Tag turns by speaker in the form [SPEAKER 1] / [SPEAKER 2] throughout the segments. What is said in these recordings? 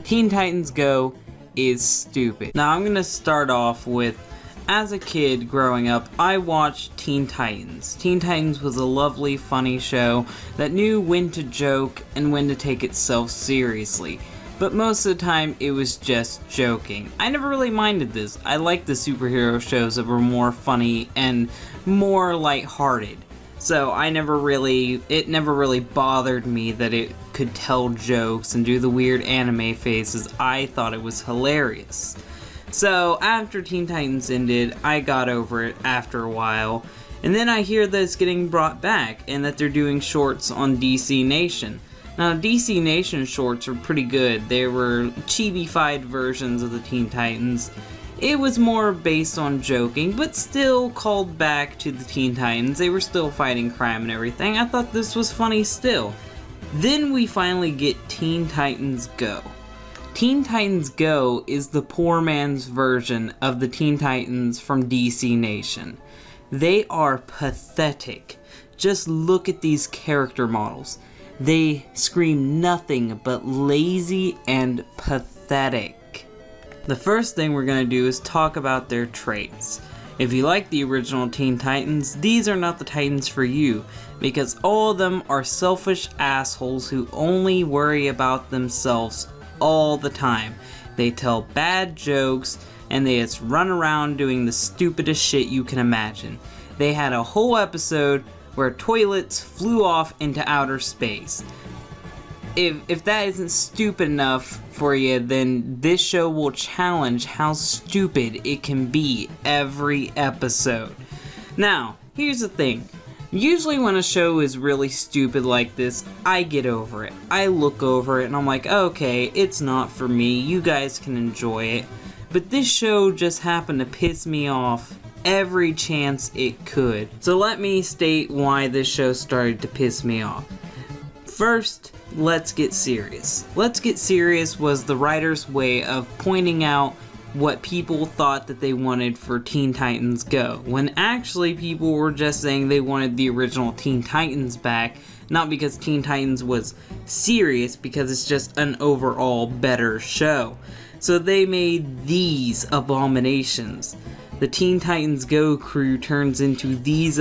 [SPEAKER 1] Teen Titans Go is stupid. Now I'm going to start off with, as a kid growing up, I watched Teen Titans. Teen Titans was a lovely, funny show that knew when to joke and when to take itself seriously. But most of the time, it was just joking. I never really minded this. I liked the superhero shows that were more funny and more lighthearted. So it never really bothered me that it could tell jokes and do the weird anime faces. I thought it was hilarious. So after Teen Titans ended, I got over it after a while. And then I hear that it's getting brought back and that they're doing shorts on DC Nation. Now, DC Nation shorts are pretty good. They were chibi-fied versions of the Teen Titans. It was more based on joking, but still called back to the Teen Titans. They were still fighting crime and everything. I thought this was funny still. Then we finally get Teen Titans Go. Teen Titans Go is the poor man's version of the Teen Titans from DC Nation. They are pathetic. Just look at these character models. They scream nothing but lazy and pathetic. The first thing we're going to do is talk about their traits. If you like the original Teen Titans, these are not the Titans for you, because all of them are selfish assholes who only worry about themselves all the time. They tell bad jokes, and they just run around doing the stupidest shit you can imagine. They had a whole episode where toilets flew off into outer space. If that isn't stupid enough for you, then this show will challenge how stupid it can be every episode. Now, here's the thing. Usually when a show is really stupid like this, I get over it. I look over it and I'm like, okay, it's not for me, you guys can enjoy it. But this show just happened to piss me off every chance it could. So let me state why this show started to piss me off. First, Let's Get Serious. Let's Get Serious was the writer's way of pointing out what people thought that they wanted for Teen Titans Go, when actually people were just saying they wanted the original Teen Titans back, not because Teen Titans was serious, because it's just an overall better show. So they made these abominations. The Teen Titans Go crew turns into these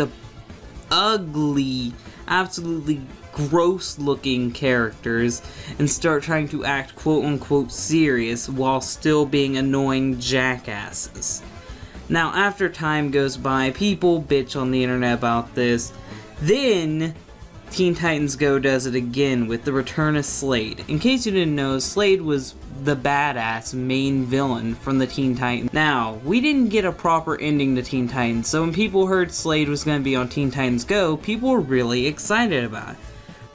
[SPEAKER 1] ugly, absolutely gross looking characters and start trying to act quote unquote serious while still being annoying jackasses. Now, after time goes by, people bitch on the internet about this. Then Teen Titans Go does it again with the return of Slade. In case you didn't know, Slade was the badass main villain from the Teen Titans. Now, we didn't get a proper ending to Teen Titans, so when people heard Slade was going to be on Teen Titans Go, people were really excited about it.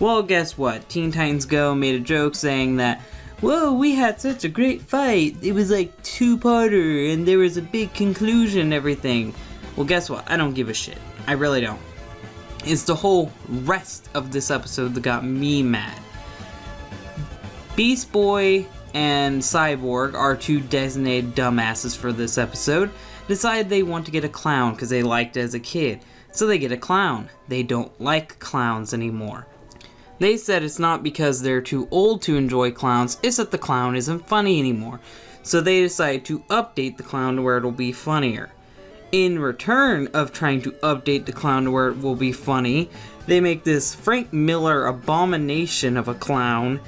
[SPEAKER 1] Well, guess what? Teen Titans Go made a joke saying that, whoa, we had such a great fight. It was like two-parter and there was a big conclusion and everything. Well, guess what? I don't give a shit. I really don't. It's the whole rest of this episode that got me mad. Beast Boy and Cyborg, our two designated dumbasses for this episode, decide they want to get a clown because they liked it as a kid. So they get a clown. They don't like clowns anymore. They said it's not because they're too old to enjoy clowns, it's that the clown isn't funny anymore. So they decide to update the clown to where it'll be funnier. In return of trying to update the clown to where it will be funny, they make this Frank Miller abomination of a clown,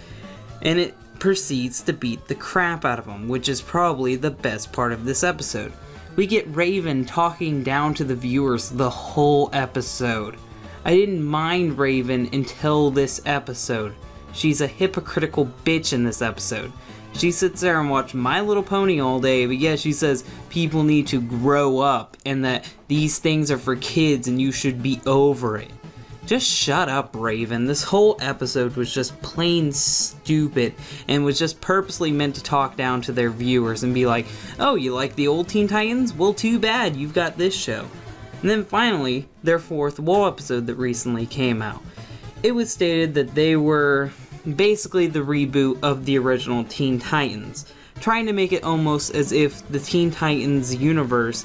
[SPEAKER 1] and it proceeds to beat the crap out of him, which is probably the best part of this episode. We get Raven talking down to the viewers the whole episode. I didn't mind Raven until this episode. She's a hypocritical bitch in this episode. She sits there and watches My Little Pony all day, but yeah, she says people need to grow up and that these things are for kids and you should be over it. Just shut up, Raven. This whole episode was just plain stupid and was just purposely meant to talk down to their viewers and be like, oh, you like the old Teen Titans? Well, too bad, you've got this show. And then finally, their fourth wall episode that recently came out. It was stated that they were basically the reboot of the original Teen Titans, trying to make it almost as if the Teen Titans universe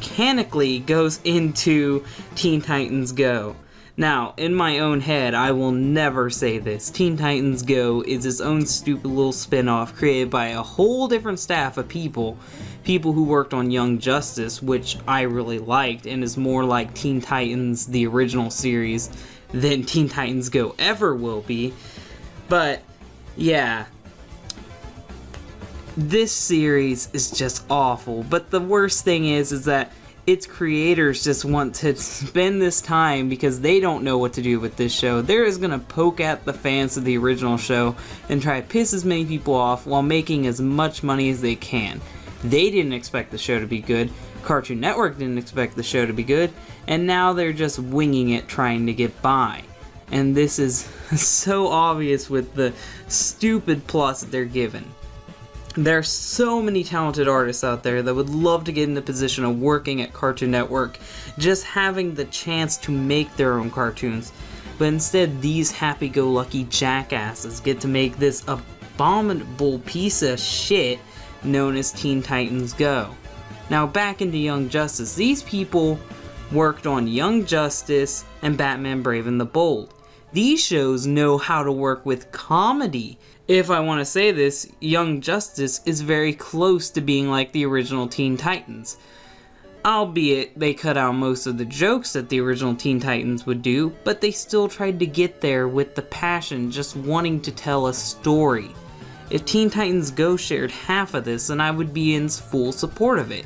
[SPEAKER 1] canonically goes into Teen Titans Go. Now, in my own head, I will never say this. Teen Titans Go is its own stupid little spin-off created by a whole different staff of people who worked on Young Justice, which I really liked, and is more like Teen Titans, the original series, than Teen Titans Go ever will be. But, yeah. This series is just awful, but the worst thing is that its creators just want to spend this time because they don't know what to do with this show. They're just gonna poke at the fans of the original show and try to piss as many people off while making as much money as they can. They didn't expect the show to be good, Cartoon Network didn't expect the show to be good, and now they're just winging it trying to get by. And this is so obvious with the stupid plots that they're given. There are so many talented artists out there that would love to get in the position of working at Cartoon Network, just having the chance to make their own cartoons. But instead, these happy-go-lucky jackasses get to make this abominable piece of shit known as Teen Titans Go. Now, back into Young Justice. These people worked on Young Justice and Batman Brave and the Bold. These shows know how to work with comedy. If I want to say this, Young Justice is very close to being like the original Teen Titans. Albeit, they cut out most of the jokes that the original Teen Titans would do, but they still tried to get there with the passion, just wanting to tell a story. If Teen Titans Go shared half of this, then I would be in full support of it.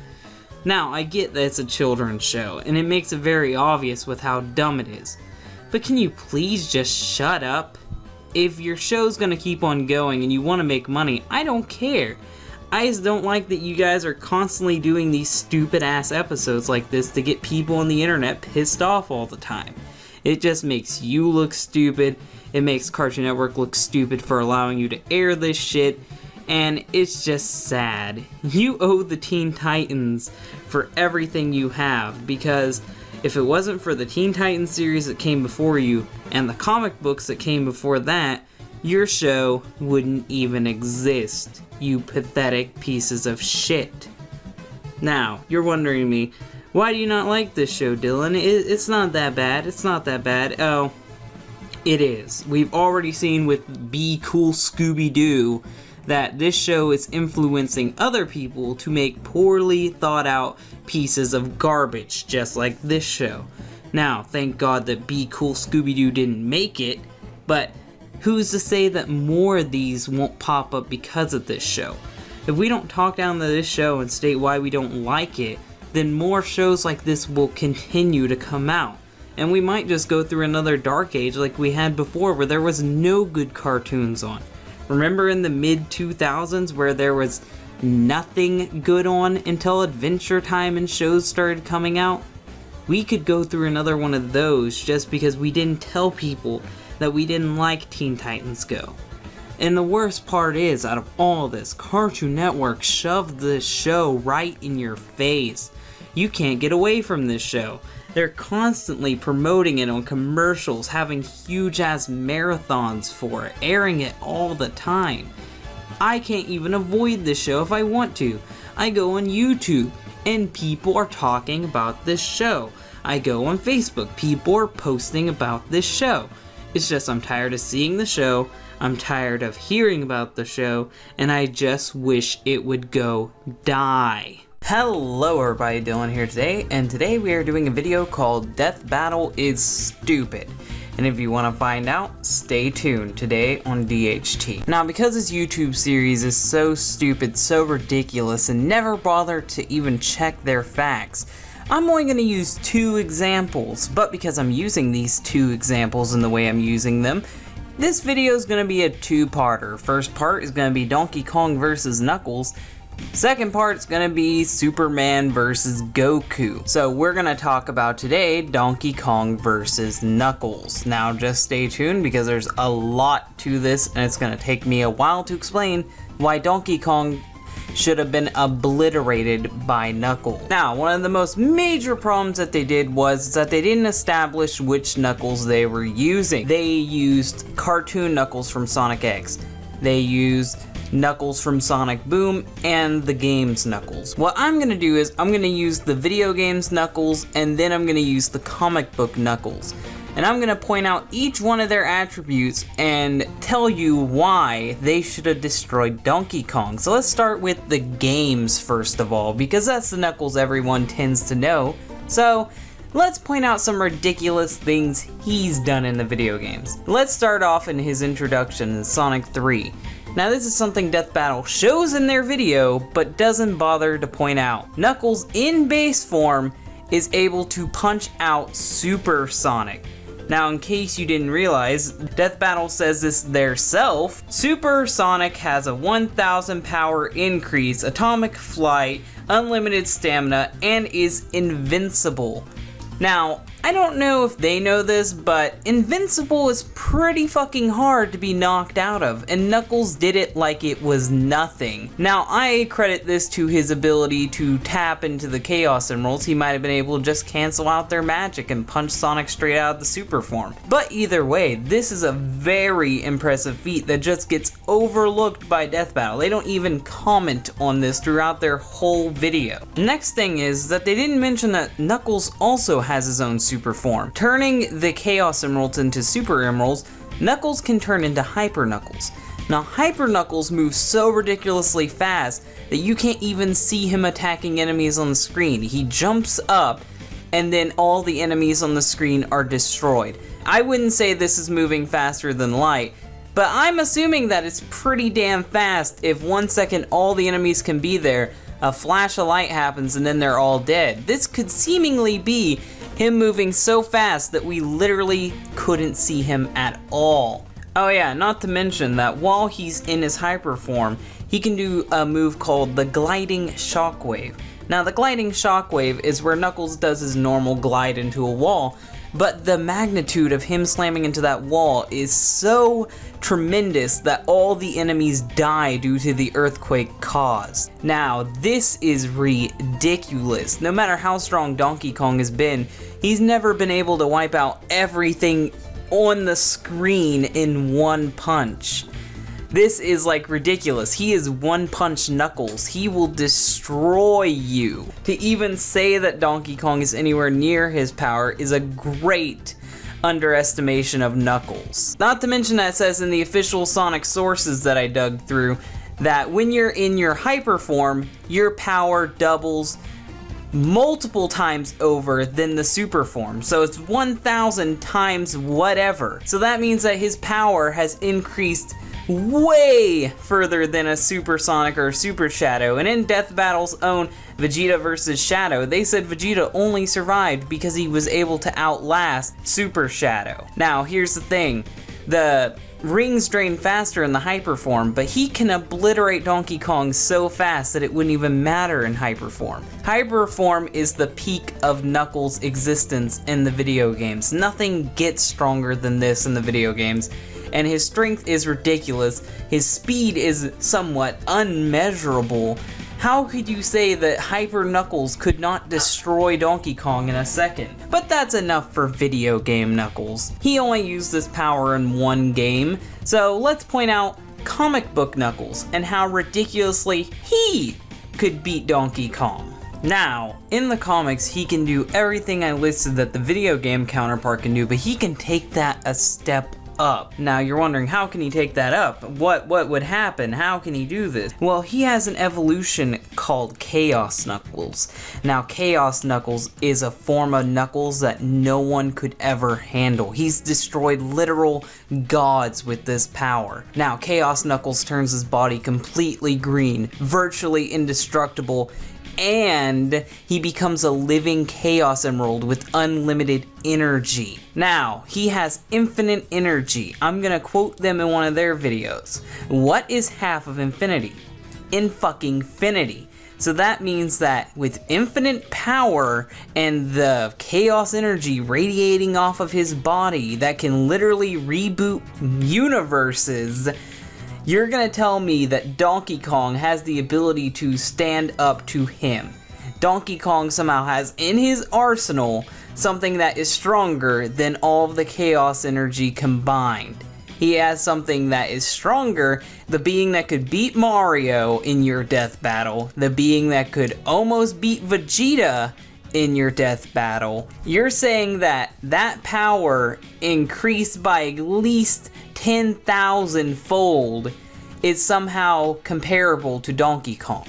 [SPEAKER 1] Now, I get that it's a children's show, and it makes it very obvious with how dumb it is. But can you please just shut up? If your show's gonna keep on going and you want to make money, I don't care. I just don't like that you guys are constantly doing these stupid ass episodes like this to get people on the internet pissed off all the time. It just makes you look stupid, it makes Cartoon Network look stupid for allowing you to air this shit, and it's just sad. You owe the Teen Titans for everything you have, because if it wasn't for the Teen Titans series that came before you, and the comic books that came before that, your show wouldn't even exist, you pathetic pieces of shit. Now, you're wondering to me, why do you not like this show, Dylan? It's not that bad, it's not that bad. Oh, it is. We've already seen with Be Cool Scooby-Doo that this show is influencing other people to make poorly thought out pieces of garbage, just like this show. Now, thank God that Be Cool Scooby-Doo didn't make it, but who's to say that more of these won't pop up because of this show? If we don't talk down to this show and state why we don't like it, then more shows like this will continue to come out. And we might just go through another dark age like we had before where there was no good cartoons on. Remember in the mid-2000s where there was nothing good on until Adventure Time and shows started coming out? We could go through another one of those just because we didn't tell people that we didn't like Teen Titans Go. And the worst part is, out of all this, Cartoon Network shoved this show right in your face. You can't get away from this show. They're constantly promoting it on commercials, having huge-ass marathons for it, airing it all the time. I can't even avoid this show if I want to. I go on YouTube, and people are talking about this show. I go on Facebook, people are posting about this show. It's just I'm tired of seeing the show, I'm tired of hearing about the show, and I just wish it would go die. Hello everybody, Dylan here today, and today we are doing a video called Death Battle is Stupid. And if you want to find out, stay tuned today on DHT. Now, because this YouTube series is so stupid, so ridiculous, and never bother to even check their facts, I'm only going to use 2 examples, but because I'm using these 2 examples in the way I'm using them, this video is going to be a 2-parter. First part is going to be Donkey Kong versus Knuckles. Second part is going to be Superman versus Goku. So we're going to talk about today Donkey Kong versus Knuckles. Now just stay tuned because there's a lot to this and it's going to take me a while to explain why Donkey Kong should have been obliterated by Knuckles. Now, one of the most major problems that they did was that they didn't establish which Knuckles they were using. They used cartoon Knuckles from Sonic X. They used Knuckles from Sonic Boom and the game's Knuckles. What I'm gonna do is I'm gonna use the video game's Knuckles and then I'm gonna use the comic book Knuckles. and I'm going to point out each one of their attributes and tell you why they should have destroyed Donkey Kong. So let's start with the games first of all, because that's the Knuckles everyone tends to know. So let's point out some ridiculous things he's done in the video games. Let's start off in his introduction in Sonic 3. Now this is something Death Battle shows in their video, but doesn't bother to point out. Knuckles in base form is able to punch out Super Sonic. Now in case you didn't realize, Death Battle says this theirself, Super Sonic has a 1000 power increase, atomic flight, unlimited stamina, and is invincible. Now, I don't know if they know this, but invincible is pretty fucking hard to be knocked out of, and Knuckles did it like it was nothing. Now, I credit this to his ability to tap into the Chaos Emeralds. He might have been able to just cancel out their magic and punch Sonic straight out of the super form. But either way, this is a very impressive feat that just gets overlooked by Death Battle. They don't even comment on this throughout their whole video. Next thing is that they didn't mention that Knuckles also has his own super form. Turning the Chaos Emeralds into Super Emeralds, Knuckles can turn into Hyper Knuckles. Now Hyper Knuckles moves so ridiculously fast that you can't even see him attacking enemies on the screen. He jumps up and then all the enemies on the screen are destroyed. I wouldn't say this is moving faster than light, but I'm assuming that it's pretty damn fast if 1 second all the enemies can be there, a flash of light happens and then they're all dead. This could seemingly be him moving so fast that we literally couldn't see him at all. Oh yeah, not to mention that while he's in his hyper form, he can do a move called the Gliding Shockwave. Now the Gliding Shockwave is where Knuckles does his normal glide into a wall, but the magnitude of him slamming into that wall is so tremendous that all the enemies die due to the earthquake caused. Now, this is ridiculous. No matter how strong Donkey Kong has been, he's never been able to wipe out everything on the screen in one punch. This is like ridiculous. He is one punch Knuckles. He will destroy you. To even say that Donkey Kong is anywhere near his power is a great underestimation of Knuckles. Not to mention that it says in the official Sonic sources that I dug through that when you're in your hyper form, your power doubles multiple times over than the super form. So it's 1000 times whatever. So that means that his power has increased way further than a Super Sonic or Super Shadow. And in Death Battle's own Vegeta vs. Shadow, they said Vegeta only survived because he was able to outlast Super Shadow. Now, here's the thing. The rings drain faster in the hyper form, but he can obliterate Donkey Kong so fast that it wouldn't even matter in hyper form. Hyper form is the peak of Knuckles' existence in the video games. Nothing gets stronger than this in the video games. And his strength is ridiculous. His speed is somewhat unmeasurable. How could you say that Hyper Knuckles could not destroy Donkey Kong in a second? But that's enough for video game Knuckles. He only used this power in one game, so let's point out comic book Knuckles and how ridiculously he could beat Donkey Kong. Now, in the comics, he can do everything I listed that the video game counterpart can do, but he can take that a step up. Now you're wondering, how can he take that up? What would happen? How can he do this? Well, he has an evolution called Chaos Knuckles. Now Chaos Knuckles is a form of Knuckles that no one could ever handle. He's destroyed literal gods with this power. Now Chaos Knuckles turns his body completely green, virtually indestructible, and he becomes a living Chaos Emerald with unlimited energy. Now, he has infinite energy. I'm gonna quote them in one of their videos. What is half of infinity? In-fucking-finity. So that means that with infinite power and the chaos energy radiating off of his body that can literally reboot universes, you're gonna tell me that Donkey Kong has the ability to stand up to him. Donkey Kong somehow has in his arsenal something that is stronger than all of the chaos energy combined. He has something that is stronger, the being that could beat Mario in your death battle, the being that could almost beat Vegeta in your death battle. You're saying that that power increased by at least 10,000 fold is somehow comparable to Donkey Kong.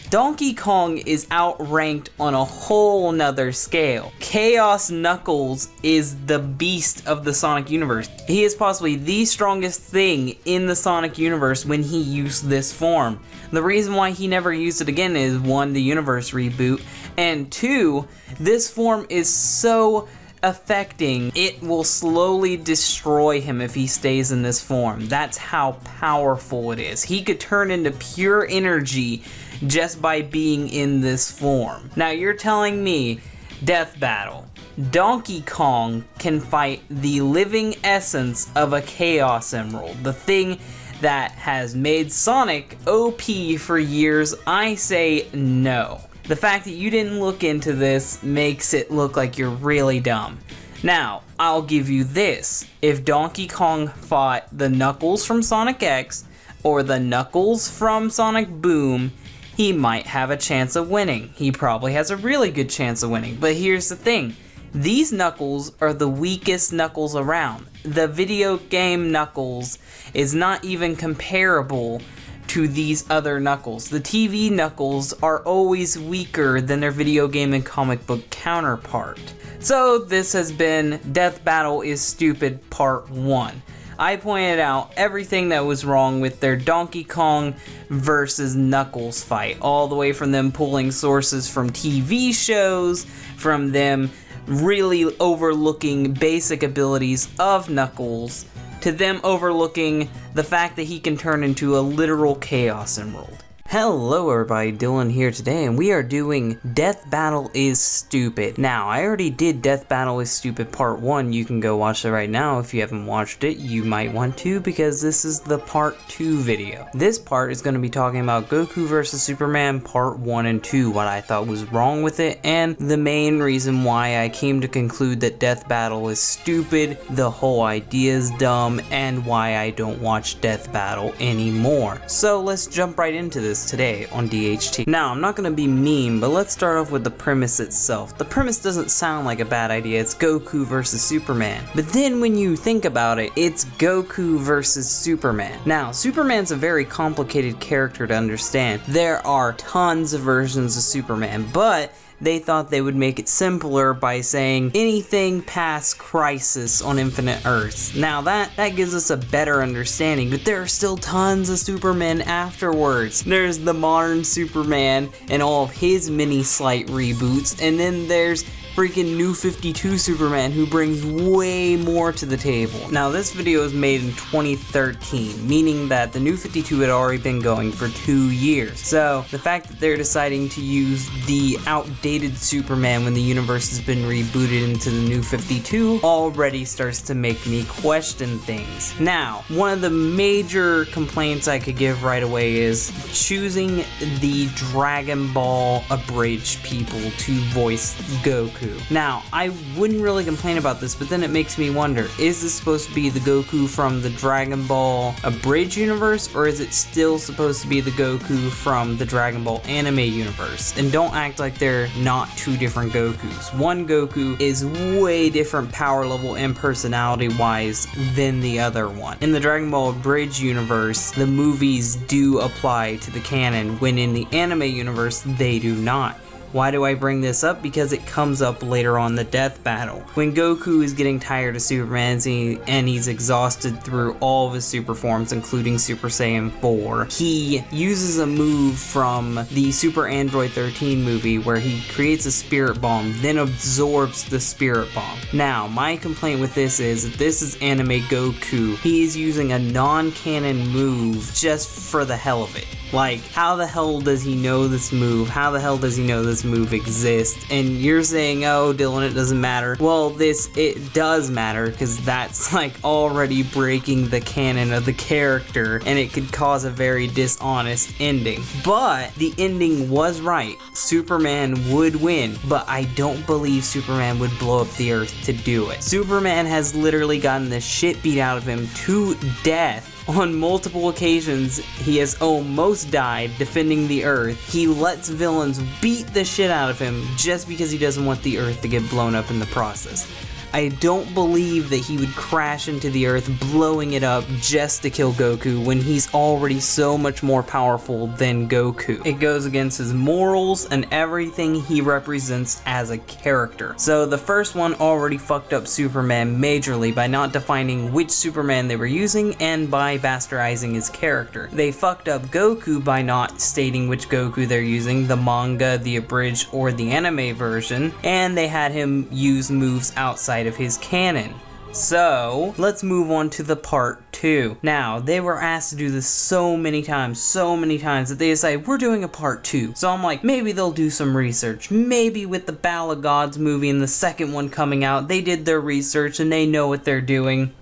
[SPEAKER 1] Donkey Kong is outranked on a whole nother scale. Chaos Knuckles is the beast of the Sonic universe. He is possibly the strongest thing in the Sonic universe when he used this form. The reason why he never used it again is 1, the universe reboot, and 2, this form is so affecting, it will slowly destroy him if he stays in this form. That's how powerful it is. He could turn into pure energy just by being in this form. Now you're telling me, death battle, Donkey Kong can fight the living essence of a Chaos Emerald, the thing that has made Sonic OP for years? I say no. The fact that you didn't look into this makes it look like you're really dumb. Now, I'll give you this. If Donkey Kong fought the Knuckles from Sonic X or the Knuckles from Sonic Boom, he might have a chance of winning. He probably has a really good chance of winning. But here's the thing. These Knuckles are the weakest Knuckles around. The video game Knuckles is not even comparable to these other Knuckles. The TV Knuckles are always weaker than their video game and comic book counterpart. So this has been Death Battle is Stupid Part 1. I pointed out everything that was wrong with their Donkey Kong versus Knuckles fight, all the way from them pulling sources from TV shows, from them really overlooking basic abilities of Knuckles, to them overlooking the fact that he can turn into a literal Chaos Emerald. Hello everybody, Dylan here today, and we are doing Death Battle is Stupid. Now, I already did Death Battle is Stupid Part 1, you can go watch it right now. If you haven't watched it, you might want to, because this is the Part 2 video. This part is going to be talking about Goku vs. Superman Part 1 and 2, what I thought was wrong with it, and the main reason why I came to conclude that Death Battle is stupid, the whole idea is dumb, and why I don't watch Death Battle anymore. So let's jump right into this today on DHT. Now, I'm not going to be mean, but let's start off with the premise itself. The premise doesn't sound like a bad idea. It's Goku versus Superman. But then when you think about it, it's Goku versus Superman. Now, Superman's a very complicated character to understand. There are tons of versions of Superman, but they thought they would make it simpler by saying anything past Crisis on Infinite Earths. Now that gives us a better understanding, but there are still tons of Supermen afterwards. There's the modern Superman and all of his mini slight reboots, and then there's freaking New 52 Superman, who brings way more to the table. Now this video was made in 2013, meaning that the New 52 had already been going for 2 years. So the fact that they're deciding to use the outdated Superman when the universe has been rebooted into the New 52 already starts to make me question things. Now, one of the major complaints I could give right away is choosing the Dragon Ball abridged people to voice Goku. Now, I wouldn't really complain about this, but then it makes me wonder, is this supposed to be the Goku from the Dragon Ball abridged universe, or is it still supposed to be the Goku from the Dragon Ball anime universe? And don't act like they're not two different Gokus. One Goku is way different power level and personality wise than the other one. In the Dragon Ball abridged universe, the movies do apply to the canon, when in the anime universe, they do not. Why do I bring this up? Because it comes up later on the Death Battle. When Goku is getting tired of Superman and he's exhausted through all of his super forms, including Super Saiyan 4, he uses a move from the Super Android 13 movie where he creates a spirit bomb, then absorbs the spirit bomb. Now, my complaint with this is that this is anime Goku. He is using a non-canon move just for the hell of it. Like, how the hell does he know this move? How the hell does he know this move exists? And you're saying, oh, Dylan, it doesn't matter. Well, it does matter, because that's like already breaking the canon of the character, and it could cause a very dishonest ending. But the ending was right. Superman would win, but I don't believe Superman would blow up the Earth to do it. Superman has literally gotten the shit beat out of him to death On multiple occasions, he has almost died defending the Earth. He lets villains beat the shit out of him just because he doesn't want the Earth to get blown up in the process. I don't believe that he would crash into the Earth, blowing it up just to kill Goku when he's already so much more powerful than Goku. It goes against his morals and everything he represents as a character. So the first one already fucked up Superman majorly by not defining which Superman they were using and by bastardizing his character. They fucked up Goku by not stating which Goku they're using, the manga, the abridged, or the anime version, and they had him use moves outside of his canon. So, let's move on to the part 2. Now, they were asked to do this so many times that they decided, we're doing a part 2. So I'm like, maybe they'll do some research. Maybe with the Battle of Gods movie and the second one coming out, they did their research and they know what they're doing.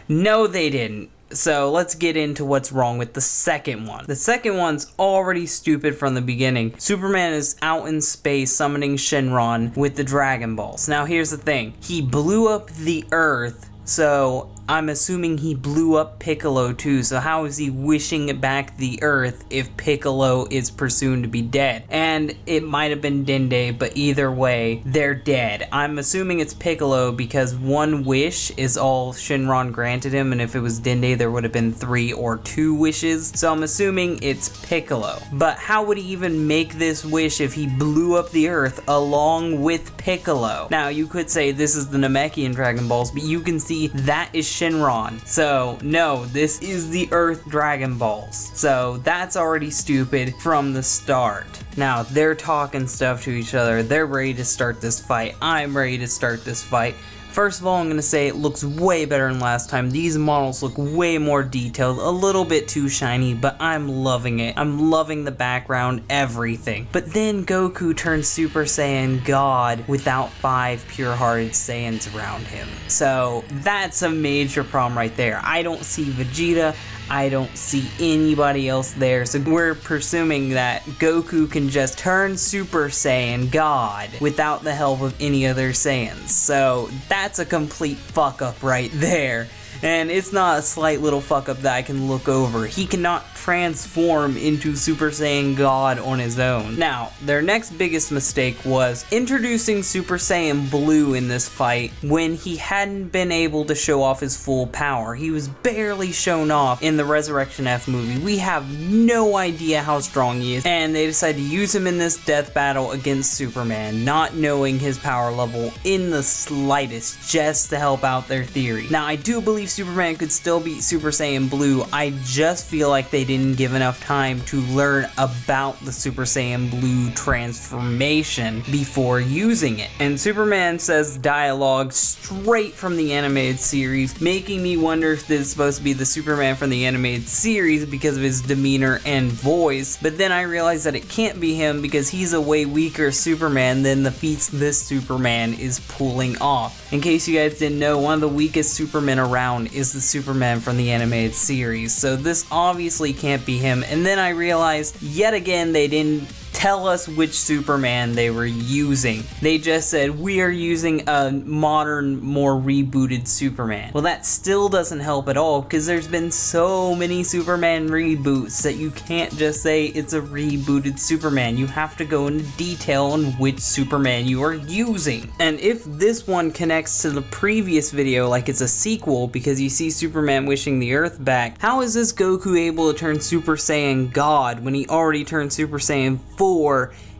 [SPEAKER 1] No, they didn't. So let's get into what's wrong with the second one. The second one's already stupid from the beginning. Superman is out in space summoning Shenron with the Dragon Balls. Now here's the thing. He blew up the Earth, so I'm assuming he blew up Piccolo too, so how is he wishing back the Earth if Piccolo is presumed to be dead? And it might have been Dende, but either way, they're dead. I'm assuming it's Piccolo because one wish is all Shenron granted him, and if it was Dende, there would have been 3 or 2 wishes, so I'm assuming it's Piccolo. But how would he even make this wish if he blew up the Earth along with Piccolo? Now, you could say this is the Namekian Dragon Balls, but you can see that is Shenron. So no, this is the Earth Dragon Balls. So that's already stupid from the start. Now they're talking stuff to each other. They're ready to start this fight. I'm ready to start this fight. First of all, I'm going to say it looks way better than last time. These models look way more detailed, a little bit too shiny, but I'm loving it. I'm loving the background, everything. But then Goku turns Super Saiyan God without 5 pure-hearted Saiyans around him. So that's a major problem right there. I don't see Vegeta. I don't see anybody else there, so we're presuming that Goku can just turn Super Saiyan God without the help of any other Saiyans. So that's a complete fuck up right there. And it's not a slight little fuck up that I can look over. He cannot transform into Super Saiyan God on his own. Now, their next biggest mistake was introducing Super Saiyan Blue in this fight when he hadn't been able to show off his full power. He was barely shown off in the Resurrection F movie. We have no idea how strong he is, and they decided to use him in this death battle against Superman, not knowing his power level in the slightest, just to help out their theory. Now, I do believe Superman could still beat Super Saiyan Blue. I just feel like they didn't give enough time to learn about the Super Saiyan Blue transformation before using it. And Superman says dialogue straight from the animated series, making me wonder if this is supposed to be the Superman from the animated series because of his demeanor and voice. But then I realized that it can't be him because he's a way weaker Superman than the feats this Superman is pulling off. In case you guys didn't know, one of the weakest Supermen around is the Superman from the animated series, so this obviously can't be him. And then I realized yet again they didn't tell us which Superman they were using. They just said, we are using a modern, more rebooted Superman. Well, that still doesn't help at all because there's been so many Superman reboots that you can't just say it's a rebooted Superman. You have to go into detail on which Superman you are using. And if this one connects to the previous video like it's a sequel because you see Superman wishing the Earth back, how is this Goku able to turn Super Saiyan God when he already turned Super Saiyan 4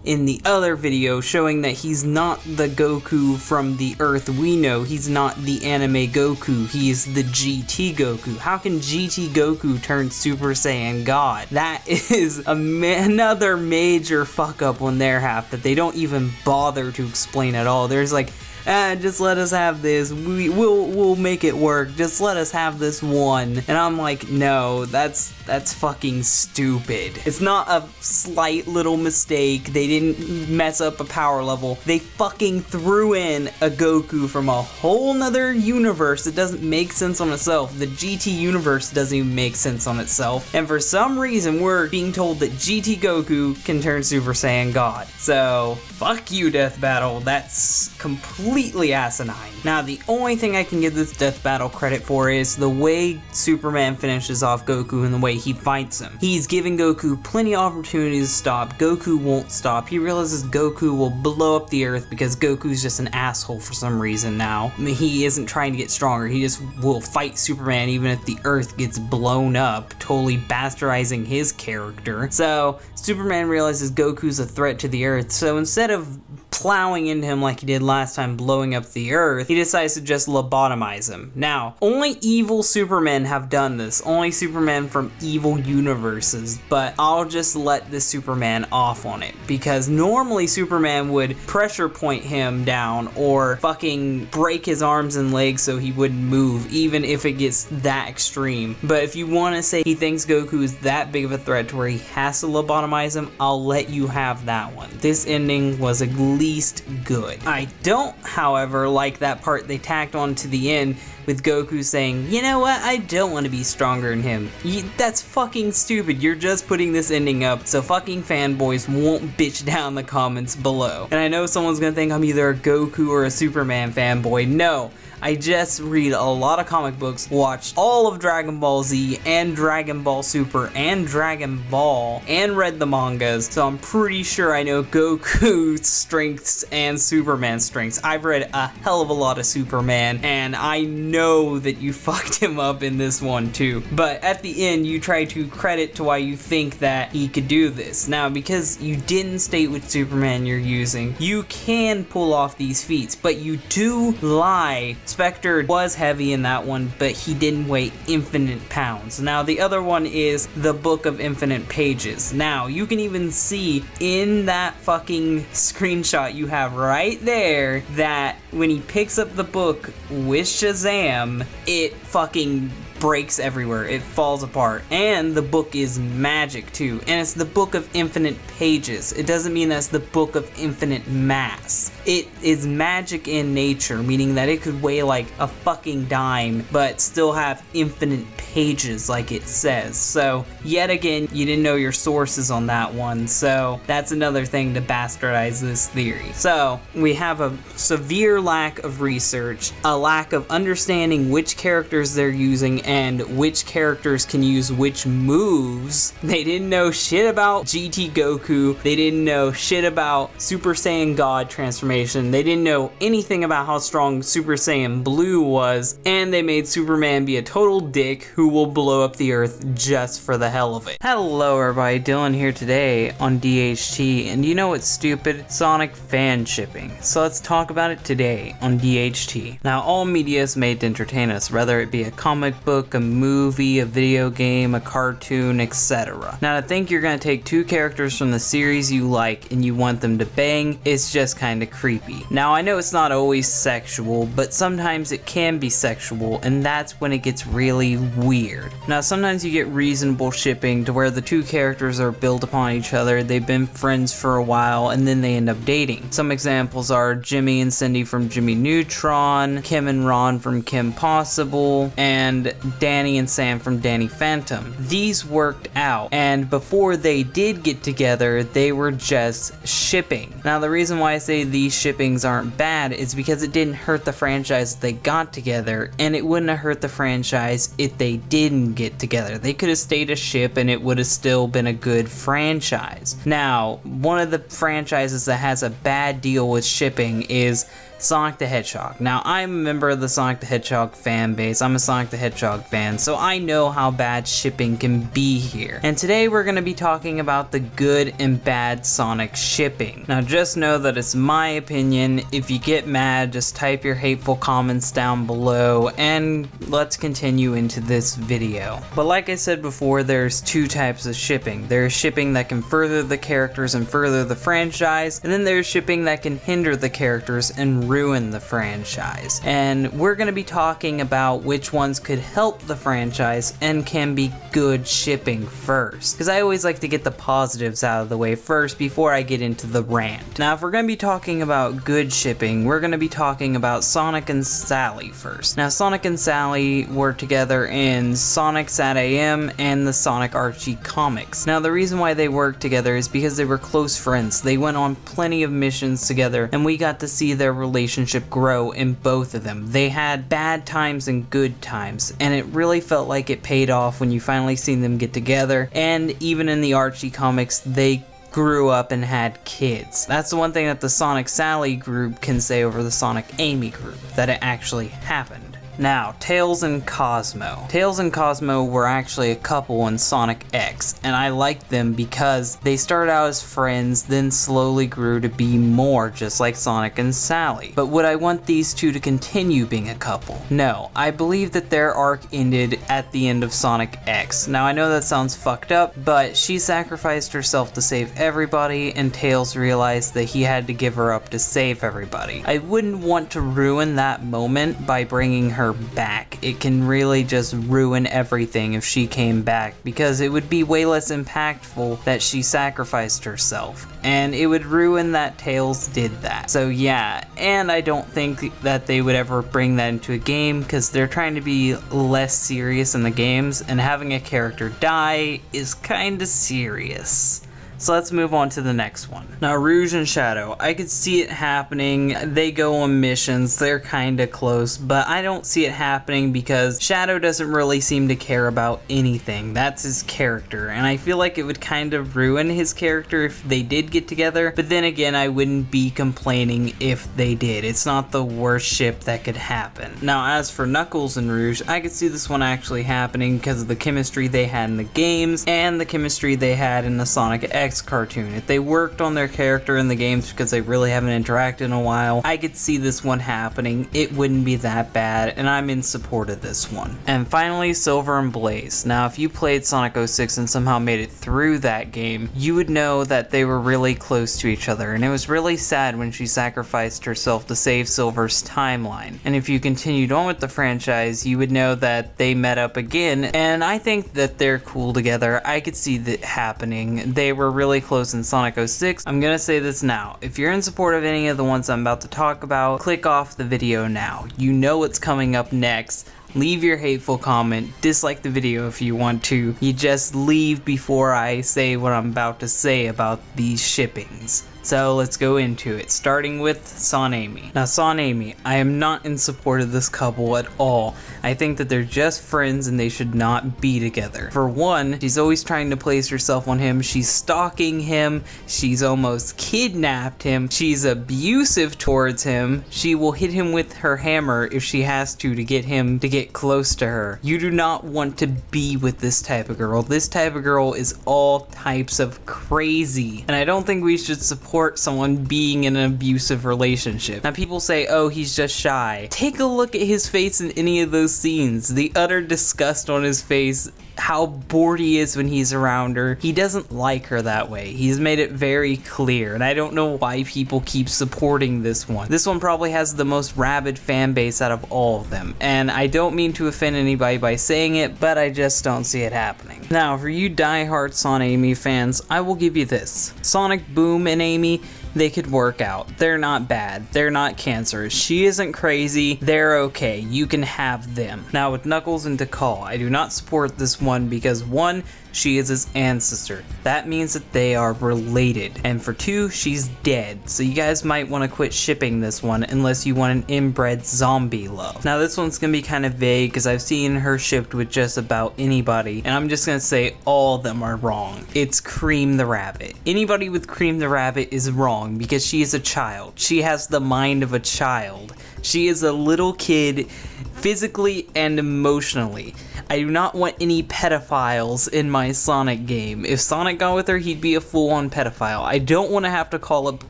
[SPEAKER 1] in the other video, showing that he's not the Goku from the Earth we know. He's not the anime Goku, he is the GT Goku. How can GT Goku turn Super Saiyan God? That is another major fuck up on their half that they don't even bother to explain at all. There's like, just let us have this, we'll make it work, just let us have this one. And I'm like, no, that's fucking stupid. It's not a slight little mistake, they didn't mess up a power level, they fucking threw in a Goku from a whole nother universe that doesn't make sense on itself. The GT universe doesn't even make sense on itself, and for some reason we're being told that GT Goku can turn Super Saiyan God. So fuck you, Death Battle. That's completely asinine. Now, the only thing I can give this death battle credit for is the way Superman finishes off Goku and the way he fights him. He's giving Goku plenty of opportunities to stop. Goku won't stop. He realizes Goku will blow up the earth because Goku's just an asshole for some reason now. I mean, he isn't trying to get stronger. He just will fight Superman even if the earth gets blown up, totally bastardizing his character. So Superman realizes Goku's a threat to the earth, so instead of plowing into him like he did last time, blowing up the earth, he decides to just lobotomize him. Now, only evil Supermen have done this, only Supermen from evil universes, but I'll just let this Superman off on it, because normally Superman would pressure point him down or fucking break his arms and legs so he wouldn't move, even if it gets that extreme. But if you want to say he thinks Goku is that big of a threat to where he has to lobotomize him, I'll let you have that one. This ending was at least good. I don't, however, like that part they tacked on to the end with Goku saying, you know what, I don't want to be stronger than him. That's fucking stupid. You're just putting this ending up so fucking fanboys won't bitch down in the comments below. And I know someone's gonna think I'm either a Goku or a Superman fanboy. No. I just read a lot of comic books, watched all of Dragon Ball Z and Dragon Ball Super and Dragon Ball, and read the mangas, so I'm pretty sure I know Goku's strengths and Superman's strengths. I've read a hell of a lot of Superman, and I know that you fucked him up in this one too. But at the end, you try to credit to why you think that he could do this. Now, because you didn't state which Superman you're using, you can pull off these feats, but you do lie. Spectre was heavy in that one, but he didn't weigh infinite pounds. Now, the other one is the Book of Infinite Pages. Now, you can even see in that fucking screenshot you have right there that when he picks up the book with Shazam, it fucking breaks everywhere. It falls apart. And the book is magic too. And it's the Book of Infinite Pages. It doesn't mean that's the Book of Infinite Mass. It is magic in nature, meaning that it could weigh like a fucking dime, but still have infinite pages like it says. So, yet again, you didn't know your sources on that one, so that's another thing to bastardize this theory. So, we have a severe lack of research, a lack of understanding which characters they're using and which characters can use which moves. They didn't know shit about GT Goku, they didn't know shit about Super Saiyan God transformation, they didn't know anything about how strong Super Saiyan Blue was, and they made Superman be a total dick who will blow up the earth just for the hell of it. Hello everybody, Dylan here today on DHT, and you know what's stupid? Sonic fan shipping. So let's talk about it today on DHT. Now, all media is made to entertain us, whether it be a comic book, a movie, a video game, a cartoon, etc. Now, to think you're gonna take two characters from the series you like and you want them to bang, it's just kinda creepy. Now, I know it's not always sexual, but sometimes it can be sexual, and that's when it gets really weird. Now, sometimes you get reasonable shipping to where the two characters are built upon each other, they've been friends for a while, and then they end up dating. Some examples are Jimmy and Cindy from Jimmy Neutron, Kim and Ron from Kim Possible, and Danny and Sam from Danny Phantom. These worked out, and before they did get together, they were just shipping. Now, the reason why I say these shippings aren't bad is because it didn't hurt the franchise they got together, and it wouldn't have hurt the franchise if they didn't get together. They could have stayed a ship and it would have still been a good franchise. Now, one of the franchises that has a bad deal with shipping is Sonic the Hedgehog. Now, I'm a member of the Sonic the Hedgehog fan base. I'm a Sonic the Hedgehog fan, so I know how bad shipping can be here. And today we're going to be talking about the good and bad Sonic shipping. Now, just know that it's my opinion. If you get mad, just type your hateful comments down below, and let's continue into this video. But like I said before, there's two types of shipping. There's shipping that can further the characters and further the franchise, and then there's shipping that can hinder the characters and ruin the franchise. And we're going to be talking about which ones could help the franchise and can be good shipping first, because I always like to get the positives out of the way first before I get into the rant. Now, if we're going to be talking about good shipping, we're going to be talking about Sonic and Sally first. Now, Sonic and Sally were together in in Sonic Sat AM and the Sonic Archie comics. Now the reason why they worked together is because they were close friends. They went on plenty of missions together and we got to see their relationship grow in both of them. They had bad times and good times, and it really felt like it paid off when you finally seen them get together. And even in the Archie comics, they grew up and had kids. That's the one thing that the Sonic Sally group can say over the Sonic Amy group, that it actually happened. Now, Tails and Cosmo. Tails and Cosmo were actually a couple in Sonic X, and I liked them because they started out as friends, then slowly grew to be more, just like Sonic and Sally. But would I want these two to continue being a couple? No, I believe that their arc ended at the end of Sonic X. Now, I know that sounds fucked up, but she sacrificed herself to save everybody, and Tails realized that he had to give her up to save everybody. I wouldn't want to ruin that moment by bringing her back. It can really just ruin everything if she came back, because it would be way less impactful that she sacrificed herself, and it would ruin that Tails did that. So yeah, and I don't think that they would ever bring that into a game because they're trying to be less serious in the games, and having a character die is kinda serious. So let's move on to the next one. Now, Rouge and Shadow, I could see it happening. They go on missions, they're kinda close, but I don't see it happening because Shadow doesn't really seem to care about anything. That's his character, and I feel like it would kind of ruin his character if they did get together, but then again, I wouldn't be complaining if they did. It's not the worst ship that could happen. Now, as for Knuckles and Rouge, I could see this one actually happening because of the chemistry they had in the games and the chemistry they had in the Sonic X cartoon. If they worked on their character in the games because they really haven't interacted in a while, I could see this one happening. It wouldn't be that bad, and I'm in support of this one. And finally, Silver and Blaze. Now, if you played Sonic 06 and somehow made it through that game, you would know that they were really close to each other, and it was really sad when she sacrificed herself to save Silver's timeline. And if you continued on with the franchise, you would know that they met up again, and I think that they're cool together. I could see that happening. They were really close in Sonic 06. I'm gonna say this now. If you're in support of any of the ones I'm about to talk about, click off the video now. You know what's coming up next. Leave your hateful comment, dislike the video if you want to. You just leave before I say what I'm about to say about these shippings. So let's go into it, starting with Son Amy. Now, Son Amy, I am not in support of this couple at all. I think that they're just friends and they should not be together. For one, she's always trying to place herself on him. She's stalking him. She's almost kidnapped him. She's abusive towards him. She will hit him with her hammer if she has to get him to get close to her. You do not want to be with this type of girl. This type of girl is all types of crazy, and I don't think we should support someone being in an abusive relationship. Now, people say, oh, he's just shy. Take a look at his face in any of those scenes. The utter disgust on his face, how bored he is when he's around her. He doesn't like her that way. He's made it very clear, and I don't know why people keep supporting this one. This one probably has the most rabid fan base out of all of them, and I don't mean to offend anybody by saying it, but I just don't see it happening. Now, for you die-hard Son Amy fans, I will give you this. Sonic Boom and Amy, they could work out. They're not bad. They're not cancerous. She isn't crazy. They're okay. You can have them. Now, with Knuckles and Tikal, I do not support this one because one, she is his ancestor. That means that they are related. And for two, she's dead. So you guys might want to quit shipping this one unless you want an inbred zombie love. Now, this one's gonna be kind of vague because I've seen her shipped with just about anybody, and I'm just gonna say all of them are wrong. It's Cream the Rabbit. Anybody with Cream the Rabbit is wrong because she is a child. She has the mind of a child. She is a little kid physically and emotionally. I do not want any pedophiles in my Sonic game. If Sonic got with her, he'd be a full-on pedophile. I don't want to have to call up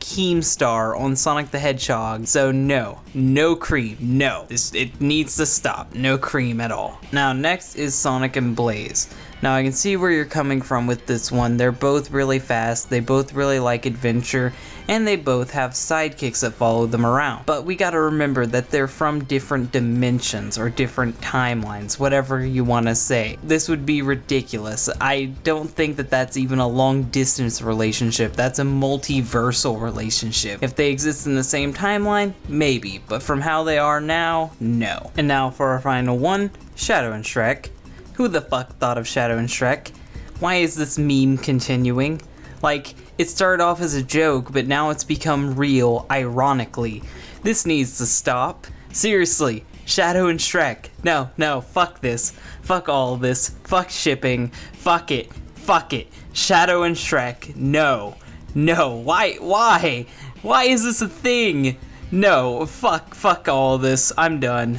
[SPEAKER 1] Keemstar on Sonic the Hedgehog, so no Cream, no. It needs to stop. No Cream at all. Now, next is Sonic and Blaze. Now, I can see where you're coming from with this one. They're both really fast, they both really like adventure, and they both have sidekicks that follow them around. But we gotta remember that they're from different dimensions or different timelines, whatever you want to say. This would be ridiculous. I don't think that that's even a long distance relationship. That's a multiversal relationship. If they exist in the same timeline, maybe, but from how they are now, no. And now for our final one, Shadow and Shrek. Who the fuck thought of Shadow and Shrek? Why is this meme continuing? Like, it started off as a joke, but now it's become real, ironically. This needs to stop. Seriously, Shadow and Shrek. No, fuck this. Fuck all of this. Fuck shipping. Fuck it. Fuck it. Shadow and Shrek. No. Why? Why is this a thing? No, fuck all of this. I'm done.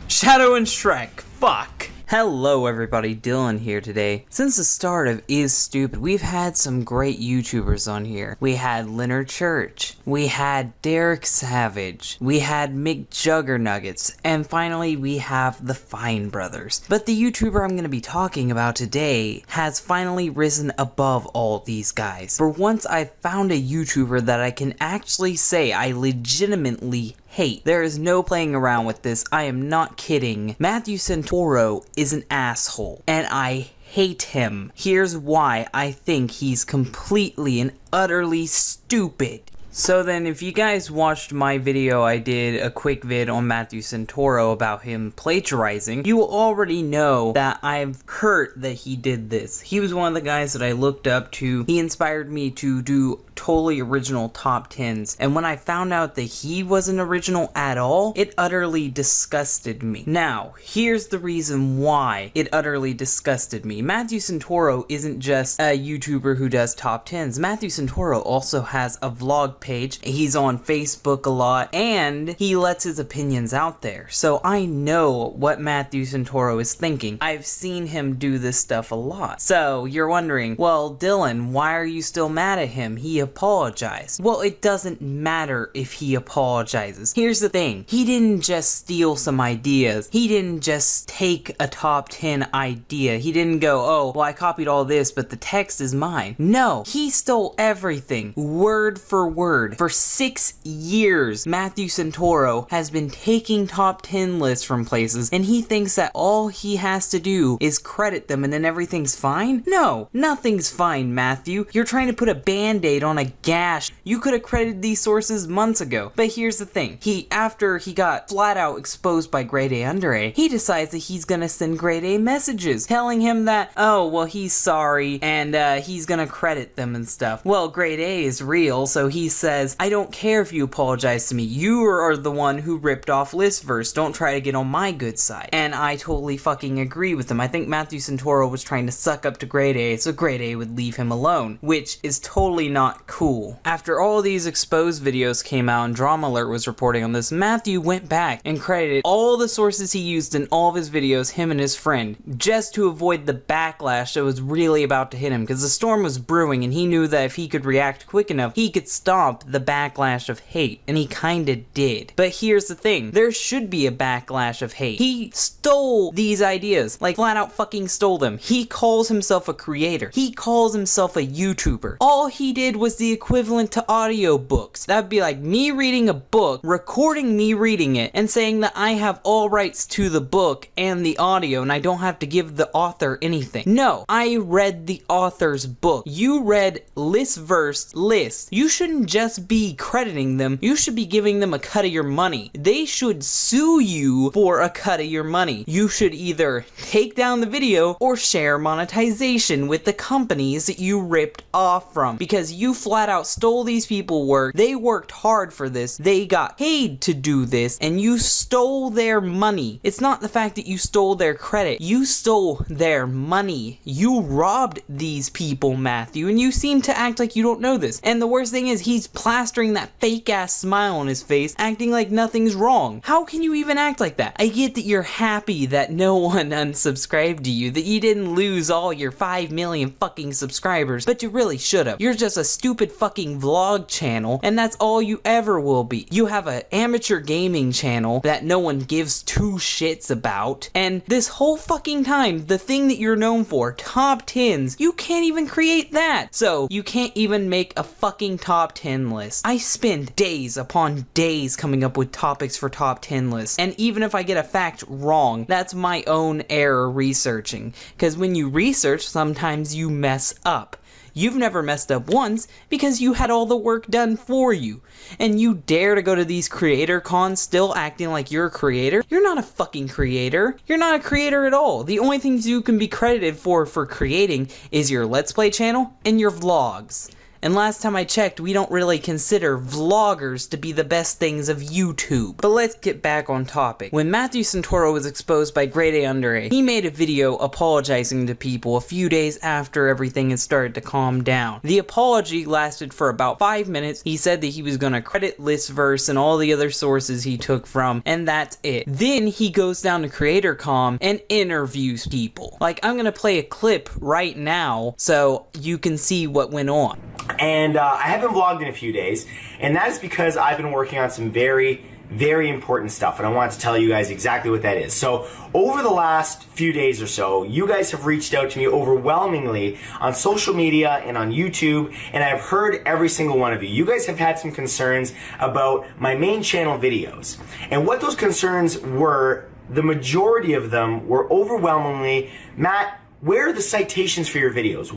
[SPEAKER 1] Shadow and Shrek. Fuck. Hello everybody, Dylan here today. Since the start of Is Stupid, we've had some great YouTubers on here. We had Leonard Church, we had Derek Savage, we had McJuggernuggets, and finally we have the Fine Brothers. But the YouTuber I'm going to be talking about today has finally risen above all these guys. For once I found a YouTuber that I can actually say I legitimately hate. There is no playing around with this. I am not kidding. Matthew Santoro is an asshole, and I hate him. Here's why I think he's completely and utterly stupid. So then, if you guys watched my video, I did a quick vid on Matthew Santoro about him plagiarizing, you will already know that I've heard that he did this. He was one of the guys that I looked up to. He inspired me to do totally original top 10s, and when I found out that he wasn't original at all, it utterly disgusted me. Now, here's the reason why it utterly disgusted me. Matthew Santoro isn't just a YouTuber who does top 10s. Matthew Santoro also has a vlog page, he's on Facebook a lot, and he lets his opinions out there. So I know what Matthew Santoro is thinking. I've seen him do this stuff a lot. So you're wondering, well, Dylan, why are you still mad at him? He apologized. Well, it doesn't matter if he apologizes. Here's the thing. He didn't just steal some ideas. He didn't just take a top 10 idea. He didn't go, oh, well, I copied all this, but the text is mine. No, he stole everything, word for word. For 6 years, Matthew Santoro has been taking top 10 lists from places, and he thinks that all he has to do is credit them and then everything's fine? No, nothing's fine, Matthew. You're trying to put a band-aid on a gash. You could have credited these sources months ago. But here's the thing. After he got flat out exposed by Grade A Under A, he decides that he's gonna send Grade A messages telling him that, oh, well, he's sorry, and he's gonna credit them and stuff. Well, Grade A is real, so he says, I don't care if you apologize to me. You are the one who ripped off Listverse. Don't try to get on my good side. And I totally fucking agree with him. I think Matthew Santoro was trying to suck up to Grade A so Grade A would leave him alone, which is totally not cool. After all these exposed videos came out and Drama Alert was reporting on this, Matthew went back and credited all the sources he used in all of his videos, him and his friend, just to avoid the backlash that was really about to hit him, because the storm was brewing and he knew that if he could react quick enough, he could stop the backlash of hate, and he kinda did. But here's the thing, there should be a backlash of hate. He stole these ideas, like flat out fucking stole them. He calls himself a creator. He calls himself a YouTuber. All he did was the equivalent to audiobooks. That'd be like me reading a book, recording me reading it, and saying that I have all rights to the book and the audio, and I don't have to give the author anything. No, I read the author's book. You read Listverse list. You shouldn't just be crediting them, you should be giving them a cut of your money. They should sue you for a cut of your money. You should either take down the video or share monetization with the companies that you ripped off from, because you flat out stole these people's work. They worked hard for this, they got paid to do this, and you stole their money. It's not the fact that you stole their credit, you stole their money. You robbed these people, Matthew, and you seem to act like you don't know this. And the worst thing is, he's plastering that fake ass smile on his face, acting like nothing's wrong. How can you even act like that? I get that you're happy that no one unsubscribed to you, that you didn't lose all your 5 million fucking subscribers, but you really should have. You're just a stupid fucking vlog channel, and that's all you ever will be. You have an amateur gaming channel that no one gives two shits about, and this whole fucking time, the thing that you're known for, top 10s, you can't even create that. So, you can't even make a fucking top 10 list. I spend days upon days coming up with topics for top 10 lists, and even if I get a fact wrong, that's my own error researching, because when you research, sometimes you mess up. You've never messed up once because you had all the work done for you. And you dare to go to these creator cons still acting like you're a creator? You're not a fucking creator. You're not a creator at all. The only things you can be credited for creating is your Let's Play channel and your vlogs. And last time I checked, we don't really consider vloggers to be the best things of YouTube. But let's get back on topic. When Matthew Santoro was exposed by Grade A Under A, he made a video apologizing to people a few days after everything had started to calm down. The apology lasted for about 5 minutes. He said that he was gonna credit Listverse and all the other sources he took from, and that's it. Then he goes down to CreatorCon and interviews people. Like, I'm gonna play a clip right now so you can see what went on.
[SPEAKER 2] And I haven't vlogged in a few days, and that is because I've been working on some very important stuff, and I want to tell you guys exactly what that is. So over the last few days or so, you guys have reached out to me overwhelmingly on social media and on YouTube, and I've heard every single one of you. You guys have had some concerns about my main channel videos, and what those concerns were, the majority of them were overwhelmingly, Matt, where are the citations for your videos?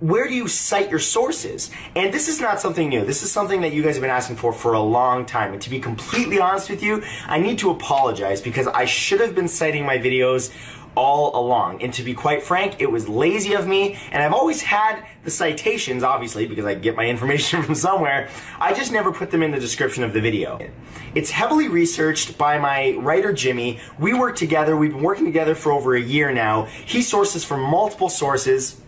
[SPEAKER 2] Where do you cite your sources? And this is not something new. This is something that you guys have been asking for a long time. And to be completely honest with you, I need to apologize because I should have been citing my videos all along. And to be quite frank, it was lazy of me. And I've always had the citations, obviously, because I get my information from somewhere. I just never put them in the description of the video. It's heavily researched by my writer, Jimmy. We work together. We've been working together for over a year now. He sources from multiple sources,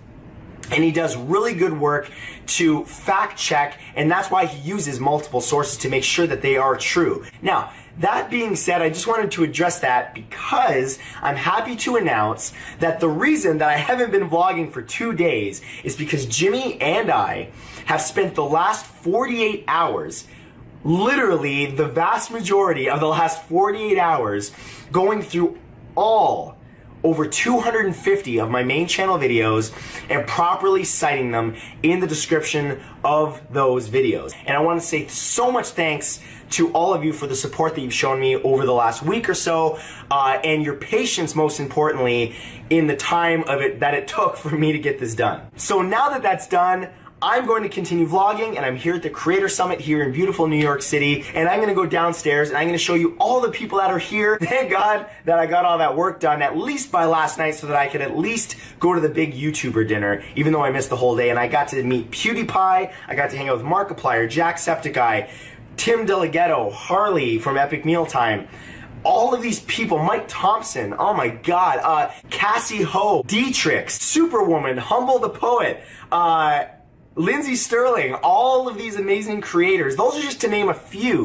[SPEAKER 2] and he does really good work to fact check, and that's why he uses multiple sources to make sure that they are true. Now, that being said, I just wanted to address that because I'm happy to announce that the reason that I haven't been vlogging for 2 days is because Jimmy and I have spent the last 48 hours, literally the vast majority of the last 48 hours, going through over 250 of my main channel videos and properly citing them in the description of those videos. And I want to say so much thanks to all of you for the support that you've shown me over the last week or so, and your patience, most importantly, in the time of it that it took for me to get this done. So now that that's done, I'm going to continue vlogging, and I'm here at the Creator Summit here in beautiful New York City, and I'm going to go downstairs and I'm going to show you all the people that are here. Thank God that I got all that work done at least by last night so that I could at least go to the big YouTuber dinner, even though I missed the whole day. And I got to meet PewDiePie, I got to hang out with Markiplier, Jacksepticeye, Tim Delgado, Harley from Epic Mealtime. All of these people, Mike Thompson, oh my God, Cassie Ho, Dietrich, Superwoman, Humble the Poet, Lindsay Sterling, all of these amazing creators. Those are just to name a few.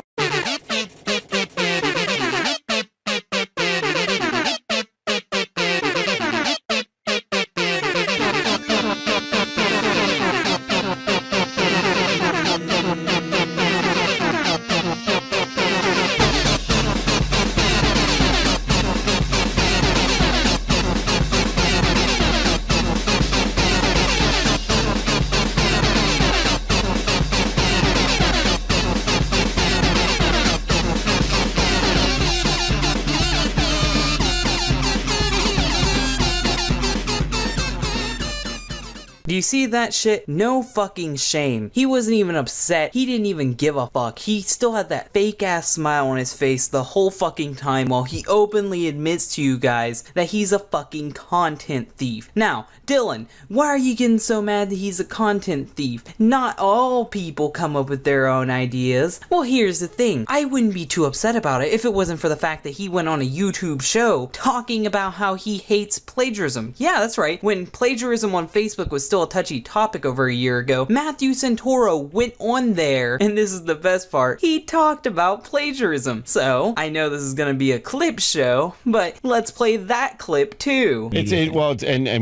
[SPEAKER 1] Do you see that shit? No fucking shame. He wasn't even upset. He didn't even give a fuck. He still had that fake ass smile on his face the whole fucking time while he openly admits to you guys that he's a fucking content thief. Now, Dylan, why are you getting so mad that he's a content thief? Not all people come up with their own ideas. Well, here's the thing. I wouldn't be too upset about it if it wasn't for the fact that he went on a YouTube show talking about how he hates plagiarism. Yeah, that's right. When plagiarism on Facebook was still a touchy topic over a year ago, Matthew Santoro went on there, and this is the best part, he talked about plagiarism. So, I know this is gonna be a clip show, but let's play that clip too.
[SPEAKER 3] And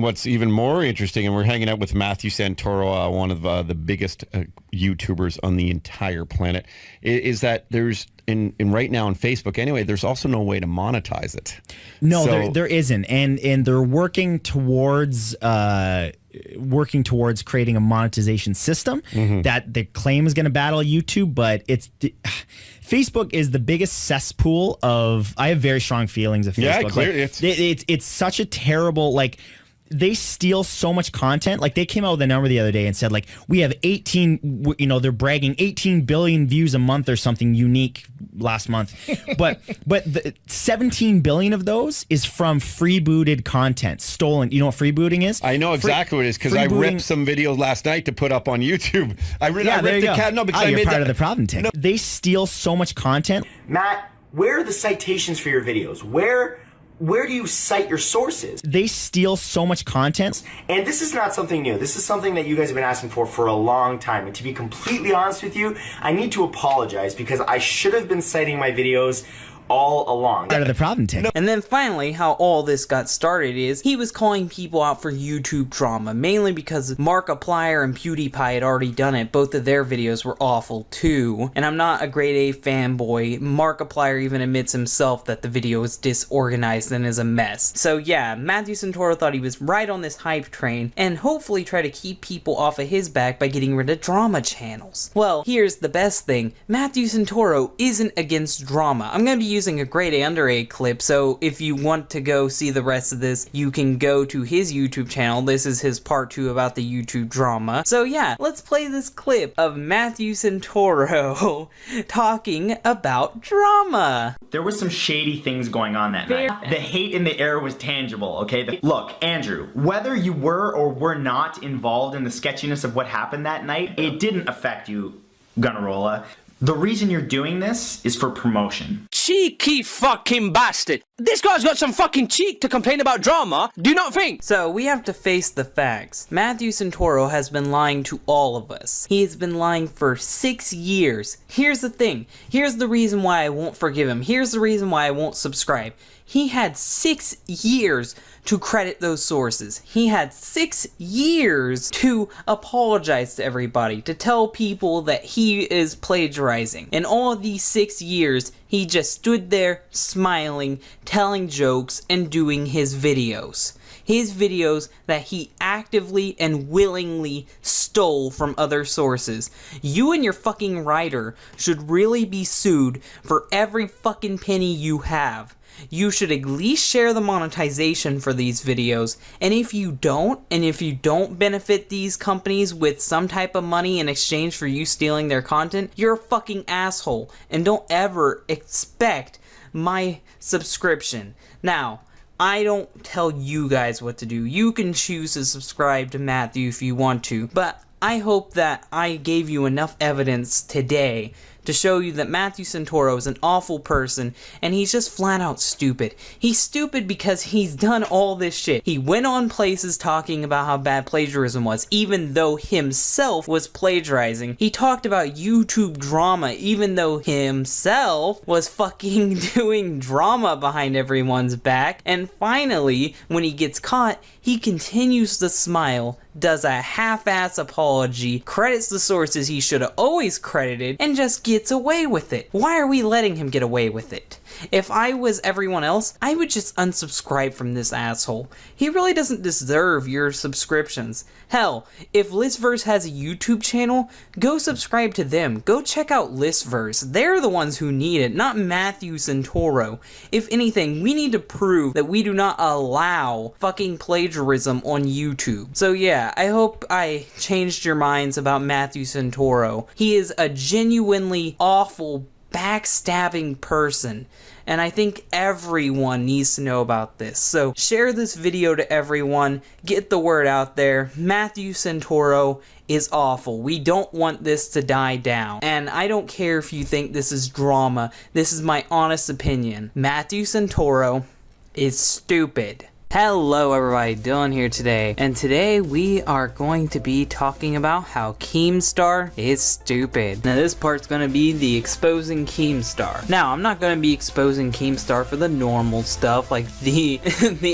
[SPEAKER 3] what's even more interesting, and we're hanging out with Matthew Santoro, one of the biggest YouTubers on the entire planet, is that there's in right now on Facebook anyway, there's also no way to monetize it.
[SPEAKER 4] No, so, there isn't, and they're working towards creating a monetization system that they claim is going to battle YouTube, but Facebook is the biggest cesspool of. I have very strong feelings of Facebook.
[SPEAKER 3] Yeah, clearly,
[SPEAKER 4] it's such a terrible They steal so much content. Like, they came out with a number the other day and said, like, we have 18, they're bragging 18 billion views a month or something unique last month. But the 17 billion of those is from freebooted content, stolen. You know what freebooting is?
[SPEAKER 3] I know exactly what it is, because I ripped some videos last night to put up on YouTube. I ripped the cat. No, because
[SPEAKER 4] you're part of the problem, Tim. No. They steal so much content.
[SPEAKER 2] Matt, where are the citations for your videos? Where do you cite your sources?
[SPEAKER 4] They steal so much content.
[SPEAKER 2] And this is not something new. This is something that you guys have been asking for a long time. And to be completely honest with you, I need to apologize because I should have been citing my videos all along.
[SPEAKER 4] Part of the problem, Tim.
[SPEAKER 1] And then finally, how all this got started is he was calling people out for YouTube drama, mainly because Markiplier and PewDiePie had already done it. Both of their videos were awful too. And I'm not a grade A fanboy. Markiplier even admits himself that the video is disorganized and is a mess. So yeah, Matthew Santoro thought he was right on this hype train and hopefully try to keep people off of his back by getting rid of drama channels. Well, here's the best thing. Matthew Santoro isn't against drama. I'm gonna be using a grade A under A clip, so if you want to go see the rest of this, you can go to his YouTube channel. This is his part 2 about the YouTube drama. So yeah, let's play this clip of Matthew Santoro talking about drama.
[SPEAKER 5] There was some shady things going on that night. The hate in the air was tangible, okay? Look, Andrew, whether you were or were not involved in the sketchiness of what happened that night, it didn't affect you, Gunnarolla. The reason you're doing this is for promotion.
[SPEAKER 6] Cheeky fucking bastard. This guy's got some fucking cheek to complain about drama, do you not think?
[SPEAKER 1] So, we have to face the facts. Matthew Santoro has been lying to all of us. He has been lying for 6 years. Here's the thing. Here's the reason why I won't forgive him. Here's the reason why I won't subscribe. He had 6 years to credit those sources. He had 6 years to apologize to everybody, to tell people that he is plagiarizing. In all of these 6 years, he just stood there smiling, telling jokes, and doing his videos. His videos that he actively and willingly stole from other sources. You and your fucking writer should really be sued for every fucking penny you have. You should at least share the monetization for these videos, and if you don't benefit these companies with some type of money in exchange for you stealing their content, you're a fucking asshole, and don't ever expect my subscription. Now, I don't tell you guys what to do. You can choose to subscribe to Matthew if you want to, but I hope that I gave you enough evidence today to show you that Matthew Santoro is an awful person, and he's just flat out stupid. He's stupid because he's done all this shit. He went on places talking about how bad plagiarism was, even though himself was plagiarizing. He talked about YouTube drama, even though himself was fucking doing drama behind everyone's back. And finally, when he gets caught, he continues to smile, does a half-ass apology, credits the sources he should have always credited, and just gets away with it. Why are we letting him get away with it? If I was everyone else, I would just unsubscribe from this asshole. He really doesn't deserve your subscriptions. Hell, if Listverse has a YouTube channel, go subscribe to them. Go check out Listverse. They're the ones who need it, not Matthew Santoro. If anything, we need to prove that we do not allow fucking plagiarism on YouTube. So yeah, I hope I changed your minds about Matthew Santoro. He is a genuinely awful, backstabbing person, and I think everyone needs to know about this. So share this video to everyone, get the word out there. Matthew Santoro is awful. We don't want this to die down, and I don't care if you think this is drama. This is my honest opinion. Matthew Santoro is stupid. Hello everybody, Dylan here today, and today we are going to be talking about how Keemstar is stupid. Now this part's going to be the exposing Keemstar. Now I'm not going to be exposing Keemstar for the normal stuff like the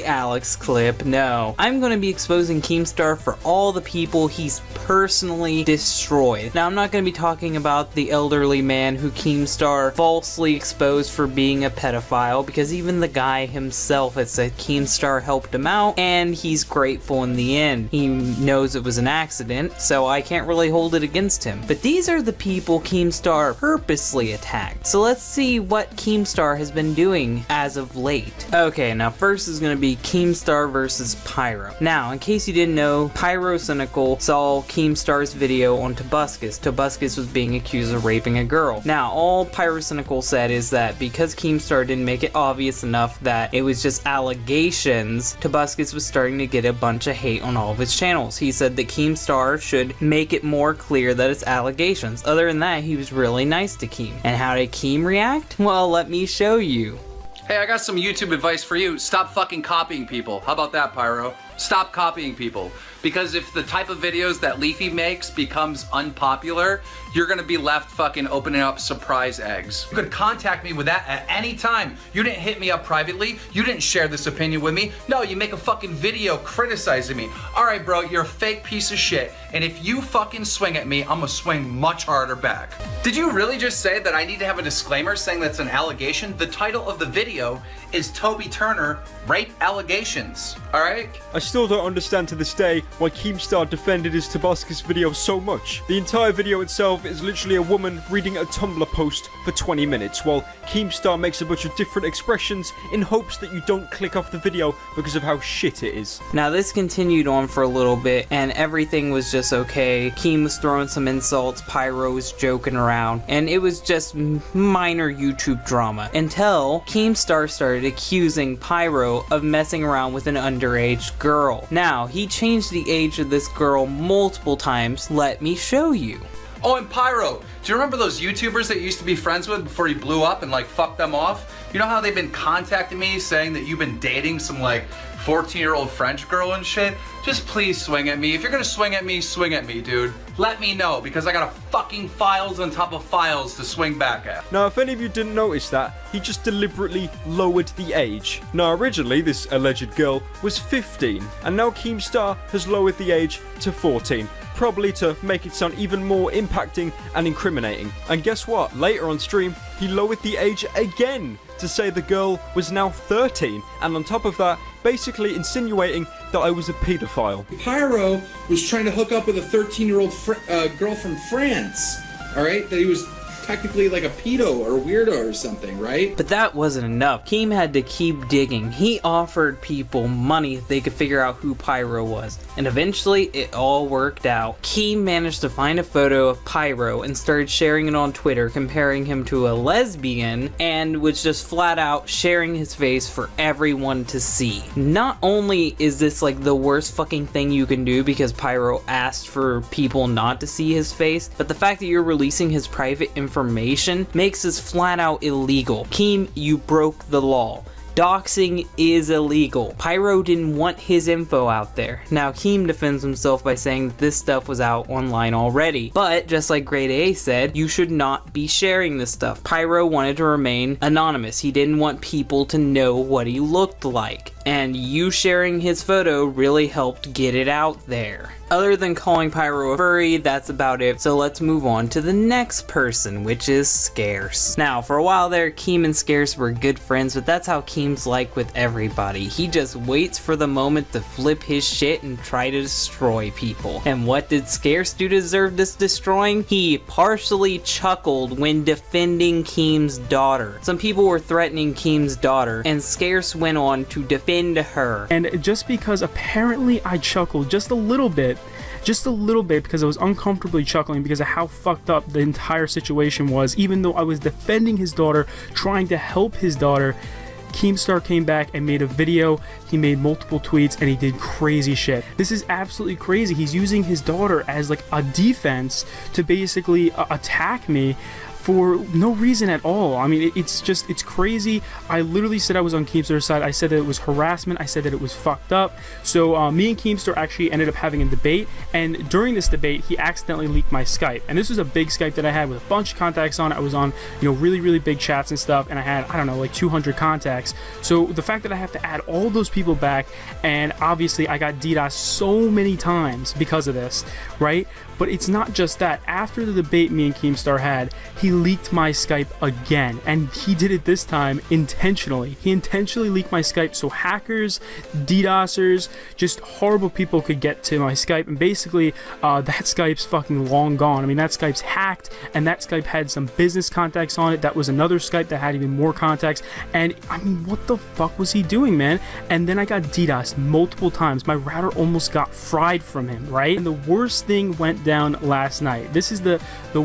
[SPEAKER 1] Alex clip, no. I'm going to be exposing Keemstar for all the people he's personally destroyed. Now I'm not going to be talking about the elderly man who Keemstar falsely exposed for being a pedophile, because even the guy himself has said Keemstar helped him out, and he's grateful in the end. He knows it was an accident, so I can't really hold it against him. But these are the people Keemstar purposely attacked. So let's see what Keemstar has been doing as of late. Okay, now first is going to be Keemstar versus Pyro. Now, in case you didn't know, Pyrocynical saw Keemstar's video on Tobuscus. Tobuscus was being accused of raping a girl. Now, all Pyrocynical said is that because Keemstar didn't make it obvious enough that it was just allegations, Tobuscus was starting to get a bunch of hate on all of his channels. He said that Keemstar should make it more clear that it's allegations. Other than that, he was really nice to Keem. And how did Keem react? Well, let me show you.
[SPEAKER 7] Hey, I got some YouTube advice for you. Stop fucking copying people. How about that, Pyro? Stop copying people. Because if the type of videos that Leafy makes becomes unpopular, you're gonna be left fucking opening up surprise eggs. You could contact me with that at any time. You didn't hit me up privately. You didn't share this opinion with me. No, you make a fucking video criticizing me. All right, bro, you're a fake piece of shit. And if you fucking swing at me, I'm gonna swing much harder back. Did you really just say that I need to have a disclaimer saying that's an allegation? The title of the video is Toby Turner Rape Allegations, all right?
[SPEAKER 8] I still don't understand to this day why Keemstar defended his Tobuscus video so much. The entire video itself is literally a woman reading a Tumblr post for 20 minutes, while Keemstar makes a bunch of different expressions in hopes that you don't click off the video because of how shit it is.
[SPEAKER 1] Now this continued on for a little bit and everything was just okay. Keem was throwing some insults, Pyro was joking around, and it was just minor YouTube drama until Keemstar started accusing Pyro of messing around with an underage girl. Now, he changed the age of this girl multiple times. Let me show you.
[SPEAKER 7] Oh, and Pyro, do you remember those YouTubers that you used to be friends with before you blew up and like fucked them off? You know how they've been contacting me saying that you've been dating some like 14-year-old French girl and shit? Just please swing at me. If you're gonna swing at me, dude. Let me know, because I got a fucking files on top of files to swing back at.
[SPEAKER 8] Now, if any of you didn't notice that, he just deliberately lowered the age. Now, originally, this alleged girl was 15, and now Keemstar has lowered the age to 14. Probably to make it sound even more impacting and incriminating. And guess what? Later on stream, he lowered the age again to say the girl was now 13, and on top of that, basically insinuating that I was a pedophile.
[SPEAKER 9] Pyro was trying to hook up with a 13-year-old girl from France, alright? That he was technically like a pedo or weirdo or something, right?
[SPEAKER 1] But that wasn't enough. Keem had to keep digging. He offered people money if they could figure out who Pyro was. And eventually, it all worked out. Keem managed to find a photo of Pyro and started sharing it on Twitter, comparing him to a lesbian, and was just flat out sharing his face for everyone to see. Not only is this like the worst fucking thing you can do because Pyro asked for people not to see his face, but the fact that you're releasing his private information makes this flat out illegal. Keem, you broke the law. Doxing is illegal. Pyro didn't want his info out there. Now, Keem defends himself by saying that this stuff was out online already. But, just like Grade A said, you should not be sharing this stuff. Pyro wanted to remain anonymous. He didn't want people to know what he looked like. And you sharing his photo really helped get it out there. Other than calling Pyro a furry, that's about it. So let's move on to the next person, which is Scarce. Now, for a while there, Keem and Scarce were good friends, but that's how Keem's like with everybody. He just waits for the moment to flip his shit and try to destroy people. And what did Scarce do to deserve this destroying? He partially chuckled when defending Keem's daughter. Some people were threatening Keem's daughter, and Scarce went on to defend her.
[SPEAKER 10] And just because apparently I chuckled just a little bit because I was uncomfortably chuckling because of how fucked up the entire situation was, even though I was defending his daughter, trying to help his daughter, Keemstar came back and made a video, he made multiple tweets, and he did crazy shit. This is absolutely crazy. He's using his daughter as like a defense to basically attack me for no reason at all. I mean, it's crazy. I literally said I was on Keemstar's side. I said that it was harassment. I said that it was fucked up. So me and Keemstar actually ended up having a debate, and during this debate, he accidentally leaked my Skype. And this was a big Skype that I had with a bunch of contacts on it. I was on, really, really big chats and stuff, and I had, I don't know, like 200 contacts. So the fact that I have to add all those people back, and obviously I got DDoS so many times because of this, right? But it's not just that. After the debate me and Keemstar had, he leaked my Skype again, and he did it this time intentionally. He intentionally leaked my Skype so hackers, DDoSers, just horrible people could get to my Skype, and basically that Skype's fucking long gone. I mean, that Skype's hacked, and that Skype had some business contacts on it. That was another Skype that had even more contacts, and I mean, what the fuck was he doing, man? And then I got DDoSed multiple times. My router almost got fried from him, right? And the worst thing went down last night. This is the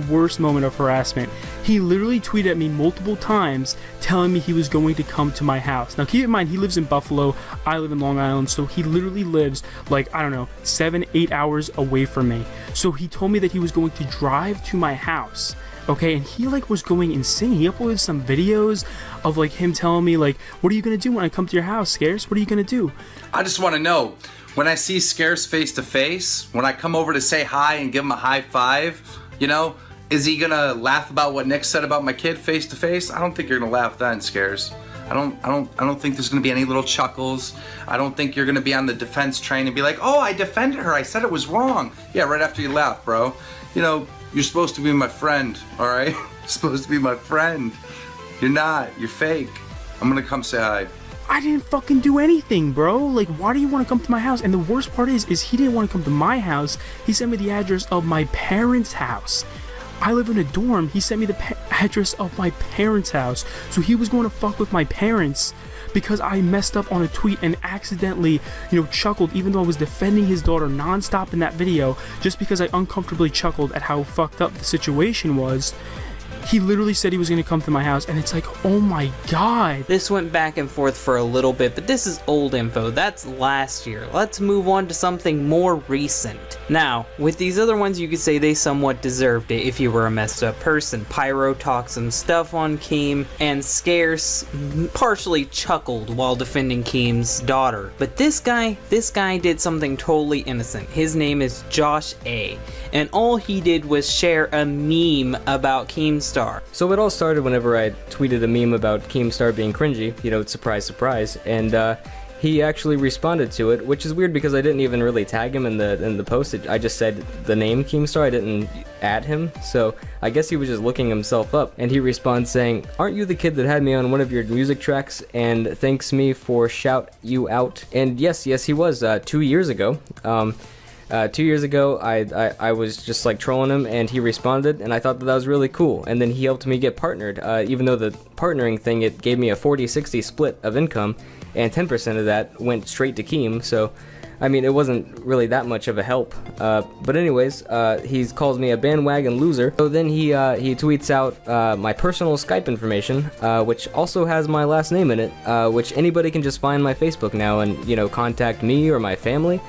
[SPEAKER 10] worst moment of harassment. He literally tweeted at me multiple times telling me he was going to come to my house. Now keep in mind, he lives in Buffalo, I live in Long Island, so he literally lives like, I don't know, 7-8 hours away from me. So he told me that he was going to drive to my house. Okay, and he like was going insane. He uploaded some videos of like him telling me like, what are you gonna do when I come to your house, Scarce? What are you gonna do?
[SPEAKER 7] I just want to know, when I see Scarce face to face, when I come over to say hi and give him a high five, you know, is he gonna laugh about what Nick said about my kid face to face? I don't think you're gonna laugh then, Scarce. I don't think there's gonna be any little chuckles. I don't think you're gonna be on the defense train and be like, oh, I defended her, I said it was wrong. Yeah, right after you laugh, bro. You know, you're supposed to be my friend, all right? You're supposed to be my friend. You're not, you're fake. I'm gonna come say hi.
[SPEAKER 10] I didn't fucking do anything, bro. Like, why do you want to come to my house? And the worst part is he didn't want to come to my house. He sent me the address of my parents' house. I live in a dorm. He sent me the address of my parents' house. So he was going to fuck with my parents because I messed up on a tweet and accidentally, you know, chuckled, even though I was defending his daughter nonstop in that video, just because I uncomfortably chuckled at how fucked up the situation was. He literally said he was going to come to my house, and it's like, oh my god.
[SPEAKER 1] This went back and forth for a little bit, but this is old info. That's last year. Let's move on to something more recent. Now, with these other ones, you could say they somewhat deserved it if you were a messed up person. Pyro talked some stuff on Keem, and Scarce partially chuckled while defending Keem's daughter. But this guy did something totally innocent. His name is Josh A, and all he did was share a meme about Keemstar.
[SPEAKER 11] So it all started whenever I tweeted a meme about Keemstar being cringy, you know, surprise, surprise, and he actually responded to it, which is weird because I didn't even really tag him in the post. I just said the name Keemstar, I didn't add him, so I guess he was just looking himself up, and he responds saying, aren't you the kid that had me on one of your music tracks and thanks me for shout you out? And yes, he was, 2 years ago. 2 years ago, I was just like trolling him, and he responded, and I thought that was really cool. And then he helped me get partnered, even though the partnering thing, it gave me a 40-60 split of income, and 10% of that went straight to Keem. So, I mean, it wasn't really that much of a help. But anyways, he calls me a bandwagon loser. So then he tweets out my personal Skype information, which also has my last name in it, which anybody can just find my Facebook now and, you know, contact me or my family.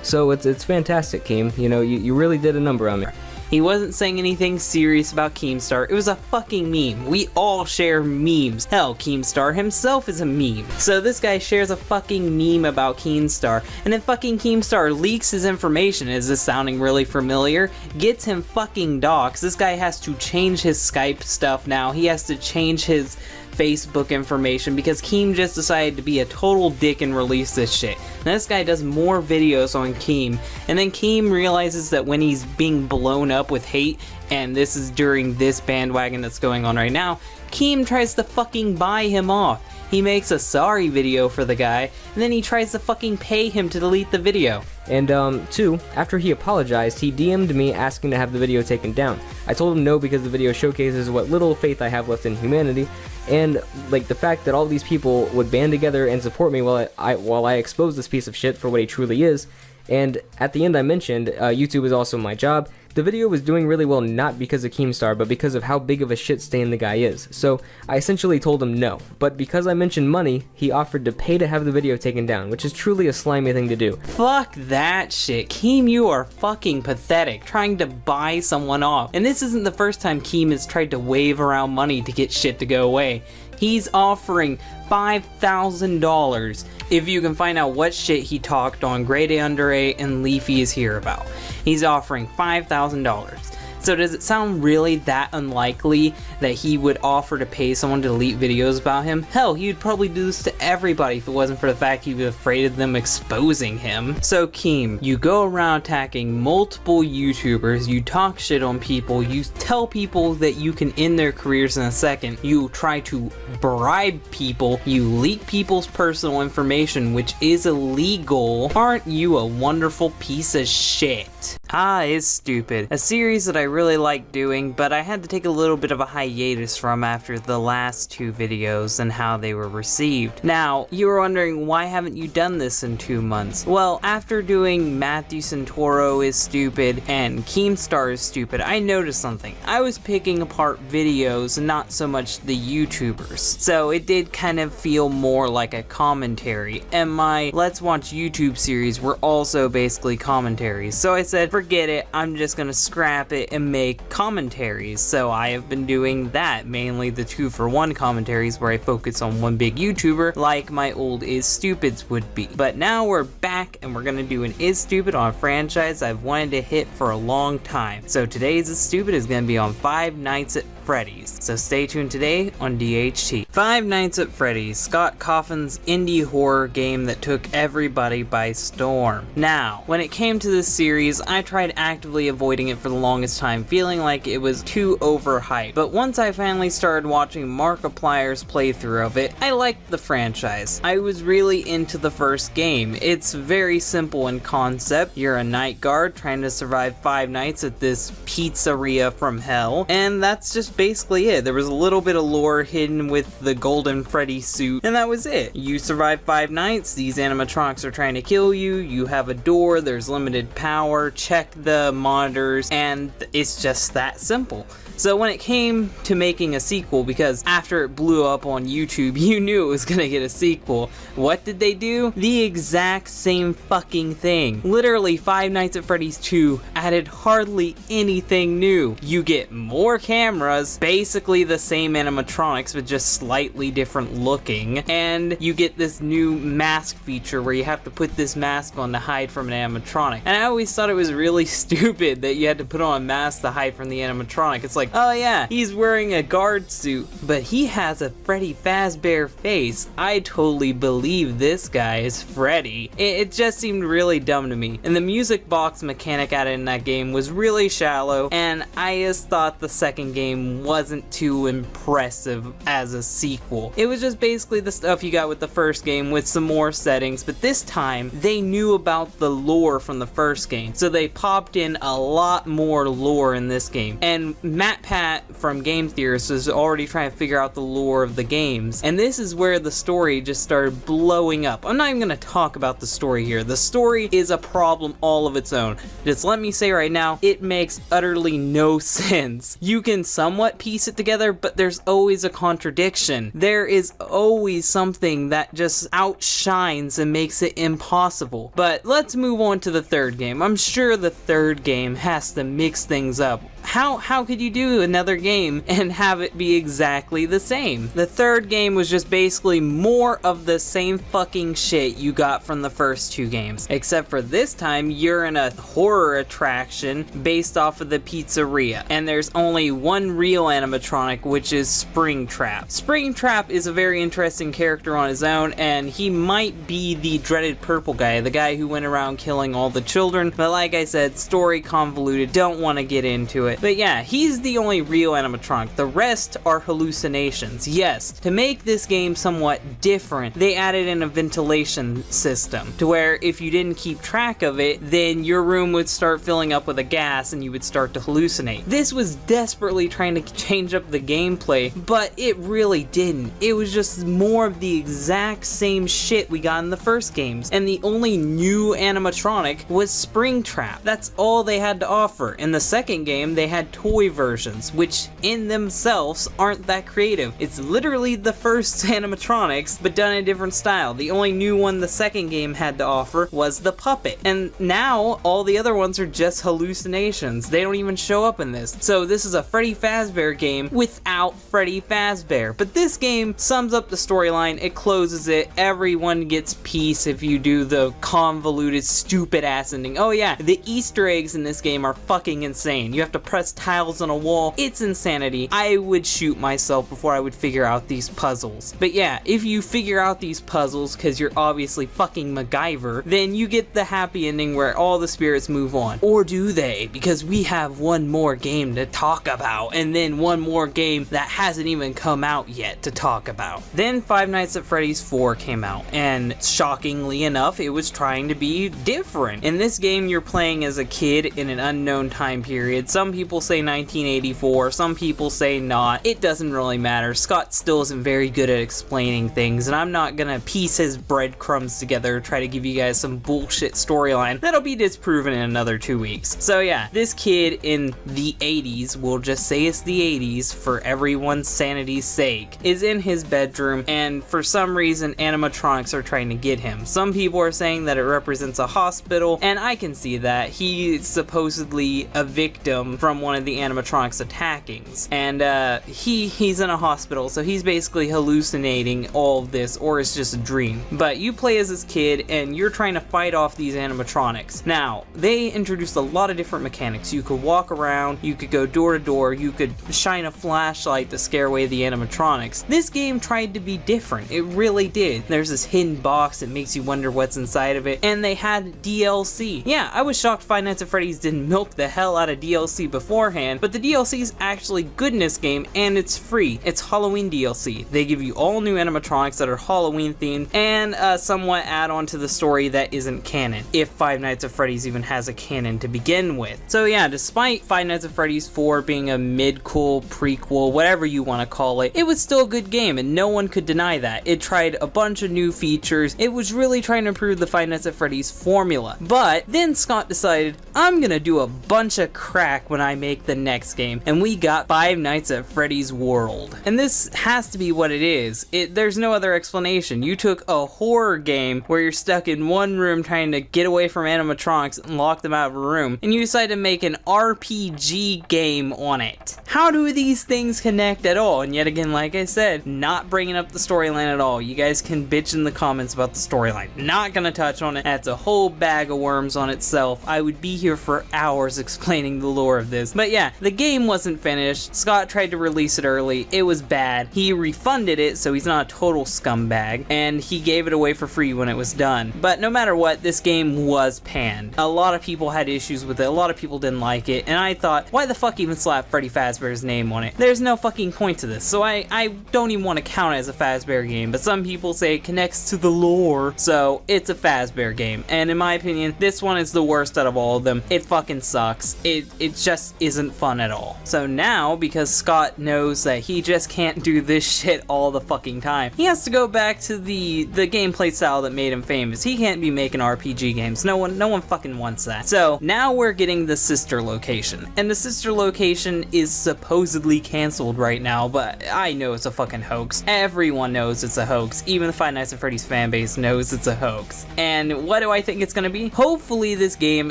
[SPEAKER 11] So it's fantastic, Keem. You know, you really did a number on me.
[SPEAKER 1] He wasn't saying anything serious about Keemstar. It was a fucking meme. We all share memes. Hell, Keemstar himself is a meme. So this guy shares a fucking meme about Keemstar, and then fucking Keemstar leaks his information. Is this sounding really familiar? Gets him fucking doxxed. This guy has to change his Skype stuff now. He has to change his Facebook information because Keem just decided to be a total dick and release this shit. Now this guy does more videos on Keem, and then Keem realizes that when he's being blown up with hate, and this is during this bandwagon that's going on right now, Keem tries to fucking buy him off. He makes a sorry video for the guy, and then he tries to fucking pay him to delete the video.
[SPEAKER 11] And, 2, after he apologized, he DM'd me asking to have the video taken down. I told him no because the video showcases what little faith I have left in humanity, and, like, the fact that all these people would band together and support me while I expose this piece of shit for what he truly is. And at the end I mentioned, YouTube is also my job. The video was doing really well not because of Keemstar, but because of how big of a shit stain the guy is. So I essentially told him no, but because I mentioned money, he offered to pay to have the video taken down, which is truly a slimy thing to do.
[SPEAKER 1] Fuck that shit. Keem, you are fucking pathetic, trying to buy someone off. And this isn't the first time Keem has tried to wave around money to get shit to go away. He's offering $5,000 if you can find out what shit he talked on Grade A Under A and Leafy is here about. He's offering $5,000. So does it sound really that unlikely that he would offer to pay someone to delete videos about him. Hell, he would probably do this to everybody if it wasn't for the fact he was afraid of them exposing him. So Keem, you go around attacking multiple YouTubers, you talk shit on people, you tell people that you can end their careers in a second, you try to bribe people, you leak people's personal information, which is illegal. Aren't you a wonderful piece of shit? Is Stupid, a series that I really like doing, but I had to take a little bit of a hiatus from after the last 2 videos and how they were received. Now, you were wondering, why haven't you done this in 2 months? Well, after doing Matthew Santoro is Stupid and Keemstar is Stupid, I noticed something. I was picking apart videos and not so much the YouTubers. So it did kind of feel more like a commentary, and my Let's Watch YouTube series were also basically commentaries. So I said, forget it, I'm just gonna scrap it and make commentaries. So I have been doing that, mainly the 2-for-1 commentaries where I focus on one big YouTuber like my old Is Stupids would be. But now we're back and we're gonna do an Is Stupid on a franchise I've wanted to hit for a long time. So today's Is Stupid is gonna be on Five Nights at Freddy's. So stay tuned today on DHT. Five Nights at Freddy's, Scott Cawthon's indie horror game that took everybody by storm. Now, when it came to this series, I tried actively avoiding it for the longest time, feeling like it was too overhyped. But once I finally started watching Markiplier's playthrough of it, I liked the franchise. I was really into the first game. It's very simple in concept. You're a night guard trying to survive 5 nights at this pizzeria from hell, and that's just basically it. There was a little bit of lore hidden with the Golden Freddy suit, and that was it. You survive 5 nights, these animatronics are trying to kill you, you have a door, there's limited power, check the monitors, and it's just that simple. So when it came to making a sequel, because after it blew up on YouTube, you knew it was gonna get a sequel, what did they do? The exact same fucking thing. Literally, Five Nights at Freddy's 2 added hardly anything new. You get more cameras, basically the same animatronics, but just slightly different looking, and you get this new mask feature where you have to put this mask on to hide from an animatronic. And I always thought it was really stupid that you had to put on a mask to hide from the animatronic. It's like, oh yeah, he's wearing a guard suit, but he has a Freddy Fazbear face. I totally believe this guy is Freddy. It just seemed really dumb to me. And the music box mechanic added in that game was really shallow, and I just thought the second game wasn't too impressive as a sequel. It was just basically the stuff you got with the first game with some more settings, but this time they knew about the lore from the first game, so they popped in a lot more lore in this game. And Pat from Game Theorist is already trying to figure out the lore of the games, and this is where the story just started blowing up. I'm not even going to talk about the story here. The story is a problem all of its own. Just let me say right now, it makes utterly no sense. You can somewhat piece it together, but there's always a contradiction. There is always something that just outshines and makes it impossible. But let's move on to the third game. I'm sure the third game has to mix things up. How could you do another game and have it be exactly the same? The third game was just basically more of the same fucking shit you got from the first 2 games. Except for this time, you're in a horror attraction based off of the pizzeria. And there's only one real animatronic, which is Springtrap. Springtrap is a very interesting character on his own, and he might be the dreaded purple guy, the guy who went around killing all the children. But like I said, story convoluted, don't want to get into it. But yeah, he's the only real animatronic. The rest are hallucinations. Yes, to make this game somewhat different, they added in a ventilation system to where if you didn't keep track of it, then your room would start filling up with a gas and you would start to hallucinate. This was desperately trying to change up the gameplay, but it really didn't. It was just more of the exact same shit we got in the first games, and the only new animatronic was Springtrap. That's all they had to offer. In the second game, they had toy versions, which in themselves aren't that creative. It's literally the first animatronics, but done in a different style. The only new one the second game had to offer was the puppet. And now, all the other ones are just hallucinations. They don't even show up in this. So this is a Freddy Fazbear game without Freddy Fazbear. But this game sums up the storyline, it closes it, everyone gets peace if you do the convoluted, stupid ass ending. Oh yeah, the Easter eggs in this game are fucking insane. You have to press tiles on a wall. It's insanity. I would shoot myself before I would figure out these puzzles. But yeah, if you figure out these puzzles because you're obviously fucking MacGyver, then you get the happy ending where all the spirits move on. Or do they? Because we have one more game to talk about, and then one more game that hasn't even come out yet to talk about. Then Five Nights at Freddy's 4 came out, and shockingly enough, it was trying to be different. In this game, you're playing as a kid in an unknown time period. Some people say 1984, some people say not. It doesn't really matter. Scott still isn't very good at explaining things, and I'm not gonna piece his breadcrumbs together, try to give you guys some bullshit storyline that'll be disproven in another 2 weeks. So yeah, this kid in the 80s, we'll just say it's the 80s for everyone's sanity's sake, is in his bedroom, and for some reason animatronics are trying to get him. Some people are saying that it represents a hospital, and I can see that. He's supposedly a victim from one of the animatronics attackings, and he's in a hospital, so he's basically hallucinating all of this, or it's just a dream. But you play as this kid, and you're trying to fight off these animatronics. Now, they introduced a lot of different mechanics. You could walk around, you could go door to door, you could shine a flashlight to scare away the animatronics. This game tried to be different. It really did. There's this hidden box that makes you wonder what's inside of it, and they had DLC. Yeah, I was shocked Five Nights at Freddy's didn't milk the hell out of DLC beforehand, but the DLC is actually good in this game, and it's free. It's Halloween DLC. They give you all new animatronics that are Halloween themed, and somewhat add on to the story that isn't canon, if Five Nights at Freddy's even has a canon to begin with. So yeah, despite Five Nights at Freddy's 4 being a mid-cool, prequel, whatever you want to call it, it was still a good game, and no one could deny that. It tried a bunch of new features. It was really trying to improve the Five Nights at Freddy's formula. But then Scott decided, I'm gonna do a bunch of crack when I make the next game, and we got Five Nights at Freddy's World. And this has to be what it is. There's no other explanation. You took a horror game where you're stuck in one room trying to get away from animatronics and lock them out of a room, and you decide to make an RPG game on it. How do these things connect at all? And yet again, like I said, not bringing up the storyline at all. You guys can bitch in the comments about the storyline. Not gonna touch on it. That's a whole bag of worms on itself. I would be here for hours explaining the lore of this. But yeah, the game wasn't finished. Scott tried to release it early. It was bad. He refunded it, so he's not a total scumbag, and he gave it away for free when it was done. But no matter what, this game was panned. A lot of people had issues with it. A lot of people didn't like it, and I thought, why the fuck even slap Freddy Fazbear's name on it? There's no fucking point to this, so I don't even want to count it as a Fazbear game, but some people say it connects to the lore, so it's a Fazbear game, and in my opinion, this one is the worst out of all of them. It fucking sucks. It just isn't fun at all. So now, because Scott knows that he just can't do this shit all the fucking time, he has to go back to the gameplay style that made him famous. He can't be making RPG games. No one fucking wants that. So now we're getting the sister location, and the sister location is supposedly canceled right now, but I know it's a fucking hoax. Everyone knows it's a hoax. Even the Five Nights at Freddy's fan base knows it's a hoax. And what do I think it's gonna be? Hopefully this game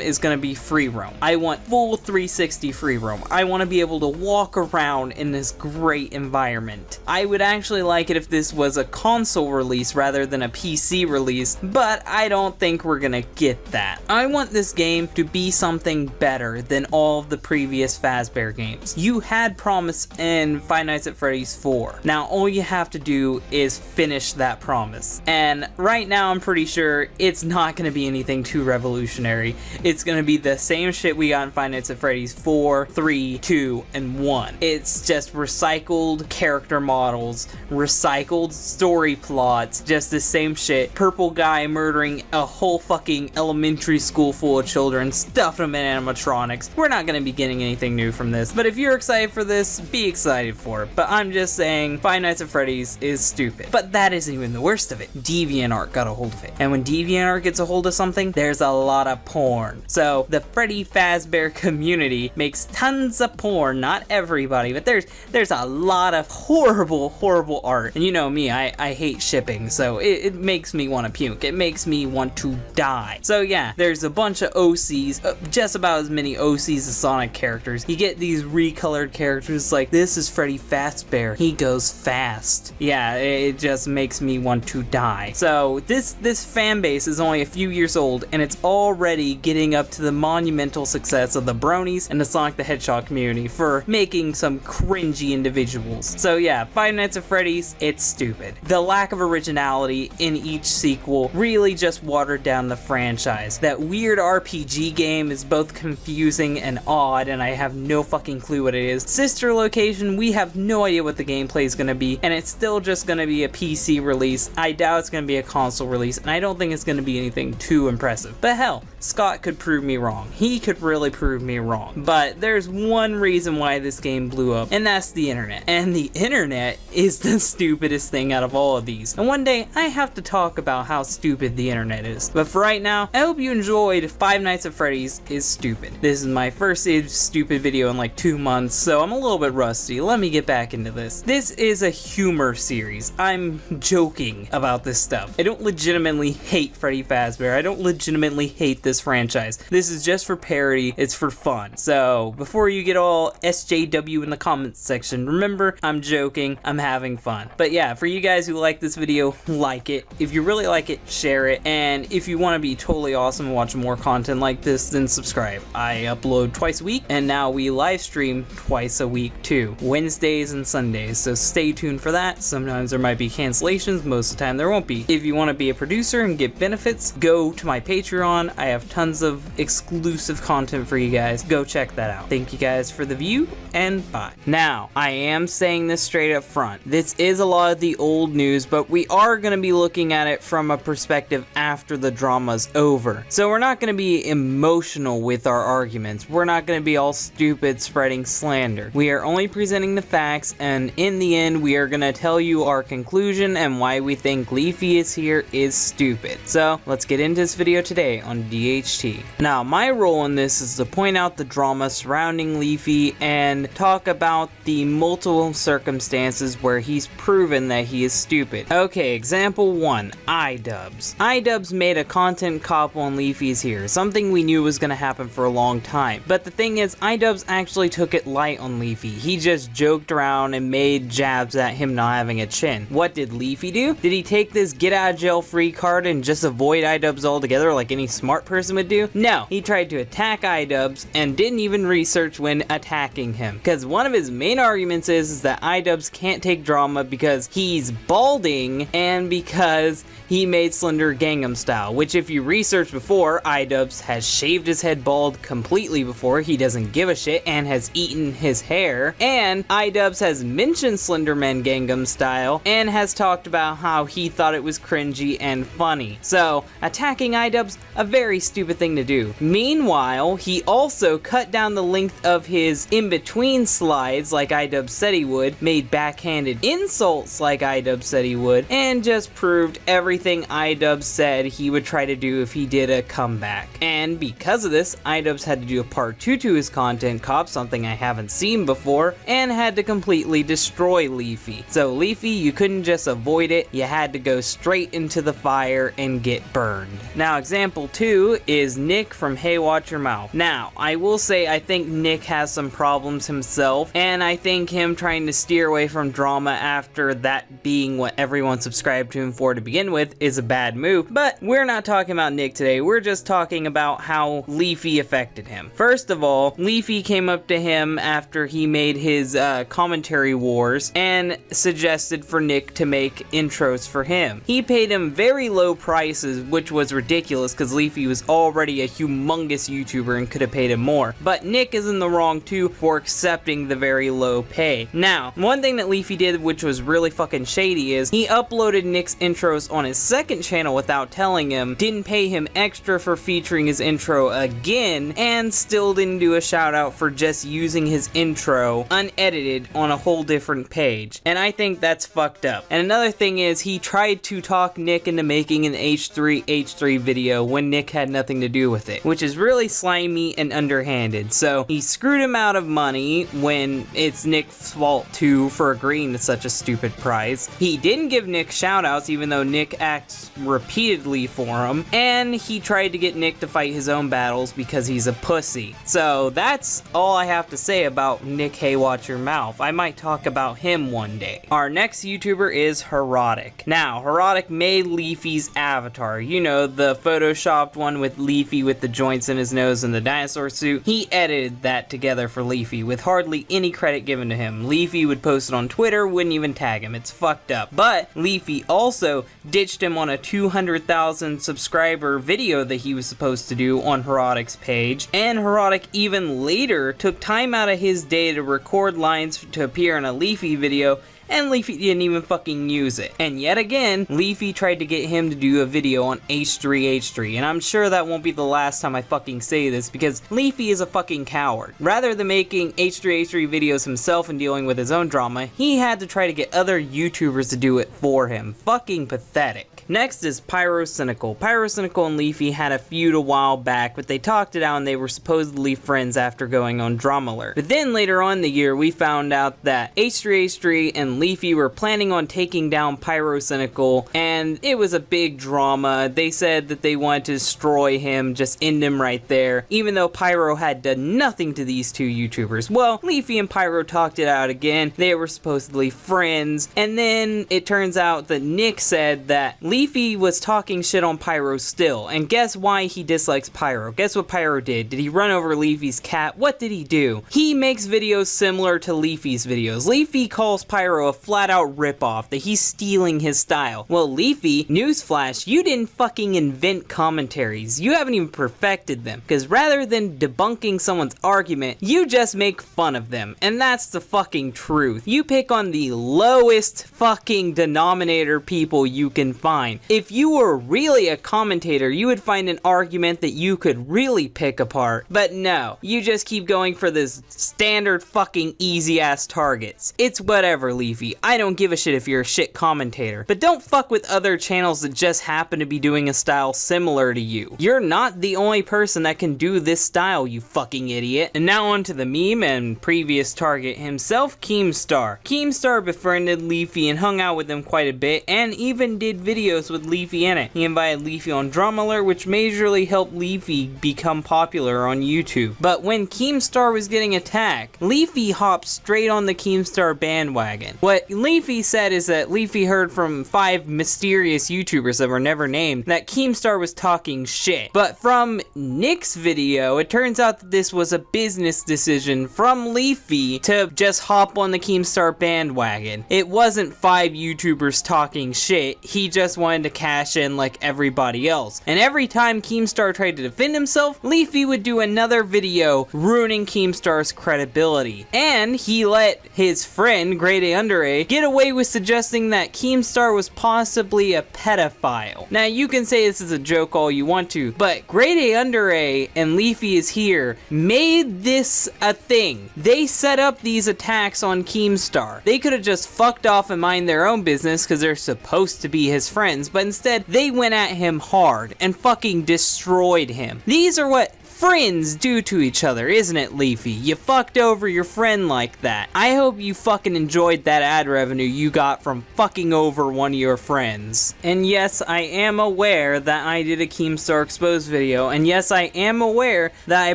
[SPEAKER 1] is gonna be free roam. I want full 360 free roam. I want to be able to walk around in this great environment. I would actually like it if this was a console release rather than a PC release, but I don't think we're gonna get that. I want this game to be something better than all of the previous Fazbear games. You had promise in Five Nights at Freddy's 4. Now all you have to do is finish that promise. And right now I'm pretty sure it's not gonna be anything too revolutionary. It's gonna be the same shit we got in Five Nights at Freddy's 4, 3, 2, and 1. It's just recycled character models, recycled story plots, just the same shit. Purple guy murdering a whole fucking elementary school full of children, stuffed them in animatronics. We're not gonna be getting anything new from this, but if you're excited for this, be excited for it. But I'm just saying, Five Nights at Freddy's is stupid. But that isn't even the worst of it. DeviantArt got a hold of it. And when DeviantArt gets a hold of something, there's a lot of porn. So the Freddy Fazbear community makes tons of porn. Not everybody, but there's a lot of horrible art. And you know me, I hate shipping, so it makes me want to puke. It makes me want to die. So yeah, there's a bunch of OCs, just about as many OCs as Sonic characters. You get these recolored characters like, this is Freddy Fazbear. He goes fast. Yeah, it just makes me want to die. So this fan base is only a few years old, and it's already getting up to the monumental success of the Bronies and the Sonic the Hedgehog community for making some cringy individuals. So yeah, Five Nights at Freddy's, it's stupid. The lack of originality in each sequel really just watered down the franchise. That weird RPG game is both confusing and odd, and I have no fucking clue what it is. Sister Location, we have no idea what the gameplay is going to be, and it's still just going to be a PC release. I doubt it's going to be a console release, and I don't think it's going to be anything too impressive. But hell, Scott could prove me wrong. He could really prove me wrong. But there's one reason why this game blew up, and that's the internet. And the internet is the stupidest thing out of all of these. And one day, I have to talk about how stupid the internet is. But for right now, I hope you enjoyed Five Nights at Freddy's is Stupid. This is my first stupid video in like 2 months, so I'm a little bit rusty. Let me get back into this. This is a humor series. I'm joking about this stuff. I don't legitimately hate Freddy Fazbear. I don't legitimately hate this franchise. This is just for parody. It's for fun. So before you get all SJW in the comments section, remember, I'm joking. I'm having fun. But yeah, for you guys who like this video, like it. If you really like it, share it. And if you want to be totally awesome and watch more content like this, then subscribe. I upload twice a week, and now we live stream twice a week too, Wednesdays and Sundays, so stay tuned for that. Sometimes there might be cancellations, most of the time there won't be. If you want to be a producer and get benefits, go to my Patreon. I have tons of exclusive content for you guys. Go check that out. Thank you guys for the view, and bye. Now, I am saying this straight up front. This is a lot of the old news, but we are going to be looking at it from a perspective after the drama's over. So we're not going to be emotional with our arguments. We're not going to be all stupid spreading slander. We are only presenting the facts, and in the end, we are going to tell you our conclusion and why we think Leafy is here is stupid. So let's get into this video today on DHT. Now, my role in this is to point out the drama surrounding Leafy and talk about the multiple circumstances where he's proven that he is stupid. Okay, example 1, iDubbbz. iDubbbz made a content cop on Leafy's here, something we knew was going to happen for a long time. But the thing is, iDubbbz actually took it light on Leafy. He just joked around and made jabs at him not having a chin. What did Leafy do? Did he take this get out of jail free card and just avoid iDubbbz altogether like any smart person would do? No, he tried to attack iDubbbz and didn't even research when attacking him. Because one of his main arguments is that iDubbbz can't take drama because he's balding and because he made Slender Gangnam Style, which if you research before, iDubbbz has shaved his head bald completely before. He doesn't give a shit and has eaten his hair. And iDubbbz has mentioned Slenderman Gangnam Style and has talked about how he thought it was cringy and funny. So attacking iDubbbz, a very stupid thing to do. Meanwhile, he also cut down the length of his in-between slides like iDubbbz said he would, made backhanded insults like iDubbbz said he would, and just proved everything iDubbbz said he would try to do if he did a comeback. And because of this, iDubbbz had to do a part 2 to his content cop, something I haven't seen before, and had to completely destroy Leafy. So Leafy, you couldn't just avoid it, you had to go straight into the fire and get burned. Now, example 2 is Nick from Hey Watch Your Mouth. Now, I will say I think Nick has some problems himself, and I think him trying to steer away from drama after that being what everyone subscribed to him for to begin with is a bad move, but we're not talking about Nick today. We're just talking about how Leafy affected him. First of all, Leafy came up to him after he made his commentary wars and suggested for Nick to make intros for him. He paid him very low prices, which was ridiculous because Leafy was already a humongous YouTuber and could have paid him more. But Nick is in the wrong too for accepting the very low pay. Now, one thing that Leafy did which was really fucking shady is he uploaded Nick's intros on his second channel without telling him, didn't pay him extra for featuring his intro again, and still didn't do a shout out for just using his intro unedited on a whole different page. And I think that's fucked up. And another thing is he tried to talk Nick into making an H3 video when Nick had nothing to do with it, which is really slimy and underhanded. So he screwed him out of money when it's Nick's fault too for agreeing to such a stupid price. He didn't give Nick shout outs even though Nick acts repeatedly for him, and he tried to get Nick to fight his own battles because he's a pussy. So that's all I have to say about Nick Hey Watch Your Mouth. I might talk about him one day. Our next YouTuber is Herotic. Now, Herotic made Leafy's avatar, you know, the photoshopped one with Leafy with the joints in his nose and the dinosaur suit, he edited that together for Leafy with hardly any credit given to him. Leafy would post it on Twitter, wouldn't even tag him. It's fucked up. But Leafy also ditched him on a 200,000 subscriber video that he was supposed to do on Herotic's page, and Herotic even later took time out of his day to record lines to appear in a Leafy video, and Leafy didn't even fucking use it. And yet again, Leafy tried to get him to do a video on H3H3, and I'm sure that won't be the last time I fucking say this, because Leafy is a fucking coward. Rather than making H3H3 videos himself and dealing with his own drama, he had to try to get other YouTubers to do it for him. Fucking pathetic. Next is Pyrocynical. Pyrocynical and Leafy had a feud a while back, but they talked it out and they were supposedly friends after going on Drama Alert. But then later on in the year, we found out that H3H3 and Leafy were planning on taking down Pyrocynical, and it was a big drama. They said that they wanted to destroy him, just end him right there, even though Pyro had done nothing to these two YouTubers. Well, Leafy and Pyro talked it out again. They were supposedly friends, and then it turns out that Nick said that Leafy was talking shit on Pyro still, and guess why he dislikes Pyro? Guess what Pyro did? Did he run over Leafy's cat? What did he do? He makes videos similar to Leafy's videos. Leafy calls Pyro a flat-out ripoff, that he's stealing his style. Well, Leafy, newsflash, you didn't fucking invent commentaries. You haven't even perfected them, because rather than debunking someone's argument, you just make fun of them, and that's the fucking truth. You pick on the lowest fucking denominator people you can find. If you were really a commentator, you would find an argument that you could really pick apart. But no, you just keep going for this standard fucking easy ass targets. It's whatever, Leafy. I don't give a shit if you're a shit commentator. But don't fuck with other channels that just happen to be doing a style similar to you. You're not the only person that can do this style, you fucking idiot. And now on to the meme and previous target himself, Keemstar. Keemstar befriended Leafy and hung out with him quite a bit, and even did videos with Leafy in it. He invited Leafy on Drama Alert, which majorly helped Leafy become popular on YouTube. But when Keemstar was getting attacked, Leafy hopped straight on the Keemstar bandwagon. What Leafy said is that Leafy heard from 5 mysterious YouTubers that were never named that Keemstar was talking shit. But from Nick's video, it turns out that this was a business decision from Leafy to just hop on the Keemstar bandwagon. It wasn't 5 YouTubers talking shit, he just wanted to cash in like everybody else. And every time Keemstar tried to defend himself, Leafy would do another video ruining Keemstar's credibility. And he let his friend, Grade A Under A, get away with suggesting that Keemstar was possibly a pedophile. Now you can say this is a joke all you want to, but Grade A Under A and Leafy is Here made this a thing. They set up these attacks on Keemstar. They could have just fucked off and mind their own business because they're supposed to be his friends, but instead they went at him hard and fucking destroyed him. These are what friends do to each other, isn't it, Leafy? You fucked over your friend like that. I hope you fucking enjoyed that ad revenue you got from fucking over one of your friends. And yes, I am aware that I did a Keemstar Exposed video, and yes, I am aware that I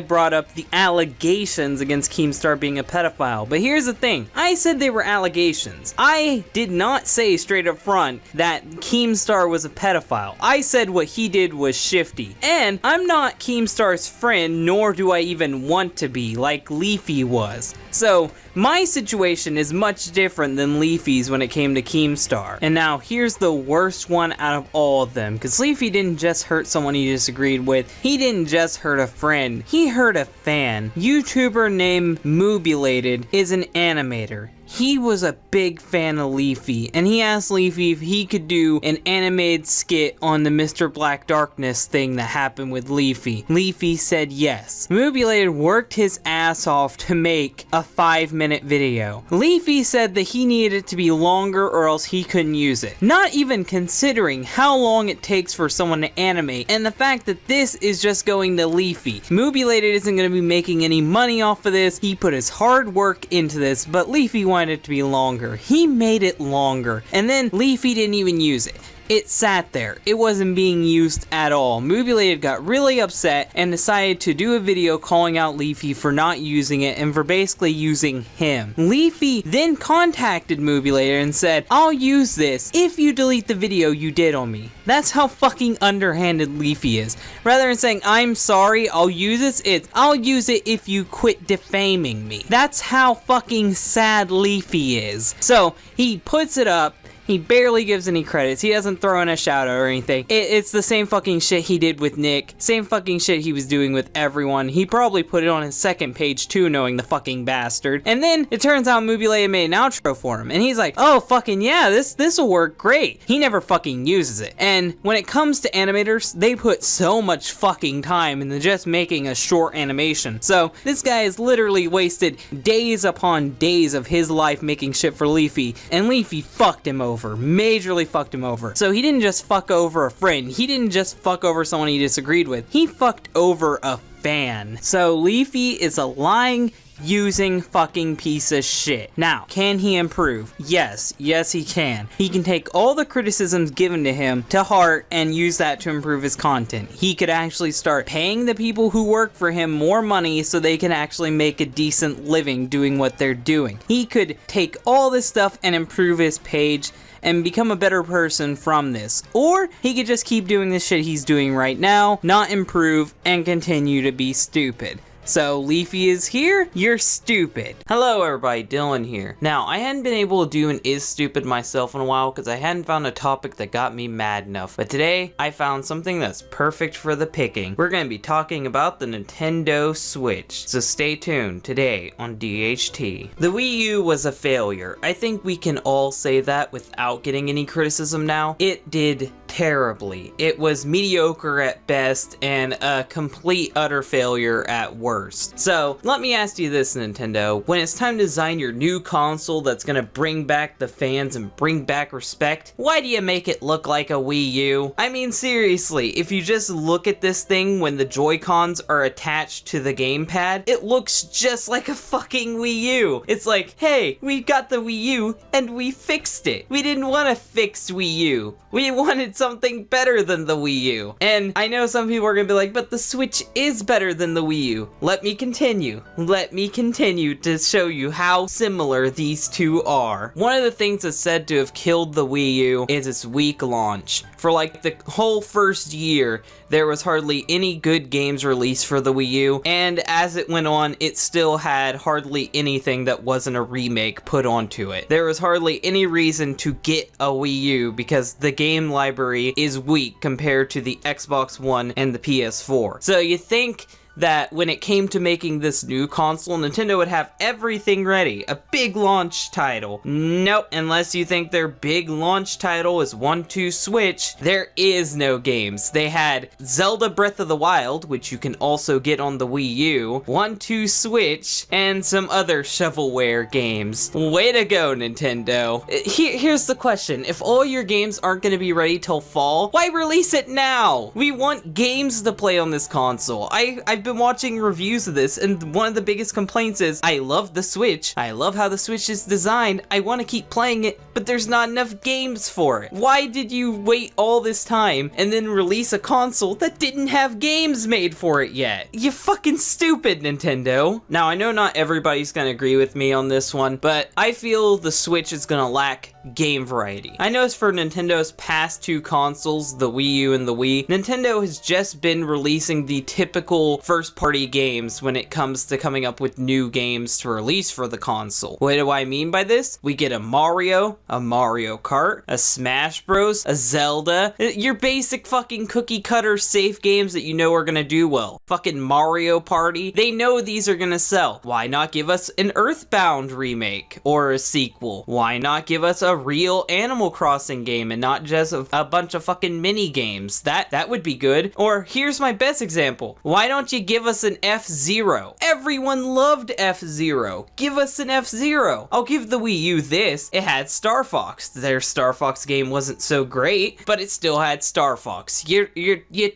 [SPEAKER 1] brought up the allegations against Keemstar being a pedophile. But here's the thing, I said they were allegations. I did not say straight up front that Keemstar was a pedophile. I said what he did was shifty. And I'm not Keemstar's friend, nor do I even want to be, like Leafy was. So, my situation is much different than Leafy's when it came to Keemstar. And now, here's the worst one out of all of them, because Leafy didn't just hurt someone he disagreed with, he didn't just hurt a friend, he hurt a fan. YouTuber named Moobulated is an animator. He was a big fan of Leafy, and he asked Leafy if he could do an animated skit on the Mr. Black Darkness thing that happened with Leafy. Leafy said yes. Moobulated worked his ass off to make a 5-minute video. Leafy said that he needed it to be longer or else he couldn't use it. Not even considering how long it takes for someone to animate, and the fact that this is just going to Leafy. Moobulated isn't going to be making any money off of this. He put his hard work into this, but Leafy wanted it to be longer. He made it longer, and then Leafy didn't even use it. It sat there. It wasn't being used at all. Moobulated got really upset and decided to do a video calling out Leafy for not using it and for basically using him. Leafy then contacted Moobulated and said, I'll use this if you delete the video you did on me. That's how fucking underhanded Leafy is. Rather than saying, I'm sorry, I'll use this, it's, I'll use it if you quit defaming me. That's how fucking sad Leafy is. So, he puts it up. He barely gives any credits. He doesn't throw in a shout out or anything. It's the same fucking shit he did with Nick. Same fucking shit he was doing with everyone. He probably put it on his second page too, knowing the fucking bastard. And then it turns out Moobulated made an outro for him. And he's like, oh fucking yeah, this'll work great. He never fucking uses it. And when it comes to animators, they put so much fucking time into just making a short animation. So this guy has literally wasted days upon days of his life making shit for Leafy. And Leafy fucked him over. Majorly fucked him over. So he didn't just fuck over a friend. He didn't just fuck over someone he disagreed with. He fucked over a fan. So Leafy is a lying, using fucking piece of shit. Now, can he improve? Yes he can. He can take all the criticisms given to him to heart and use that to improve his content. He could actually start paying the people who work for him more money so they can actually make a decent living doing what they're doing. He could take all this stuff and improve his page and become a better person from this. Or he could just keep doing the shit he's doing right now, not improve, and continue to be stupid. So, Leafy is here, you're stupid. Hello everybody, Dylan here. Now, I hadn't been able to do an Is Stupid myself in a while because I hadn't found a topic that got me mad enough. But today, I found something that's perfect for the picking. We're going to be talking about the Nintendo Switch. So stay tuned today on DHT. The Wii U was a failure. I think we can all say that without getting any criticism now. It did terribly. It was mediocre at best and a complete utter failure at worst. So, let me ask you this, Nintendo. When it's time to design your new console that's gonna bring back the fans and bring back respect, why do you make it look like a Wii U? I mean, seriously, if you just look at this thing when the Joy-Cons are attached to the gamepad, it looks just like a fucking Wii U. It's like, hey, we got the Wii U and we fixed it. We didn't want a fixed Wii U. We wanted something better than the Wii U. And I know some people are gonna be like, but the Switch is better than the Wii U. Let me continue. Let me continue to show you how similar these two are. One of the things that's said to have killed the Wii U is its weak launch. For like the whole first year, there was hardly any good games released for the Wii U, and as it went on, it still had hardly anything that wasn't a remake put onto it. There was hardly any reason to get a Wii U because the game library is weak compared to the Xbox One and the PS4. So you think that when it came to making this new console, Nintendo would have everything ready. A big launch title. Nope, unless you think their big launch title is 1-2 Switch, there is no games. They had Zelda Breath of the Wild, which you can also get on the Wii U, 1-2 Switch, and some other shovelware games. Way to go, Nintendo. Here's the question. If all your games aren't going to be ready till fall, why release it now? We want games to play on this console. I've been watching reviews of this, and one of the biggest complaints is, I love the Switch, I love how the Switch is designed, I want to keep playing it, but there's not enough games for it. Why did you wait all this time and then release a console that didn't have games made for it yet? You fucking stupid, Nintendo. Now, I know not everybody's gonna agree with me on this one, but I feel the Switch is gonna lack game variety. I noticed for Nintendo's past two consoles, the Wii U and the Wii, Nintendo has just been releasing the typical first-party games when it comes to coming up with new games to release for the console. What do I mean by this? We get a Mario Kart, a Smash Bros, a Zelda, your basic fucking cookie-cutter safe games that you know are gonna do well. Fucking Mario Party, they know these are gonna sell. Why not give us an Earthbound remake or a sequel? Why not give us a real Animal Crossing game and not just a bunch of fucking mini games? That would be good. Or here's my best example. Why don't you you give us an F-Zero? Everyone loved F-Zero. Give us an F-Zero. I'll give the Wii U this. It had Star Fox. Their Star Fox game wasn't so great, but it still had Star Fox. You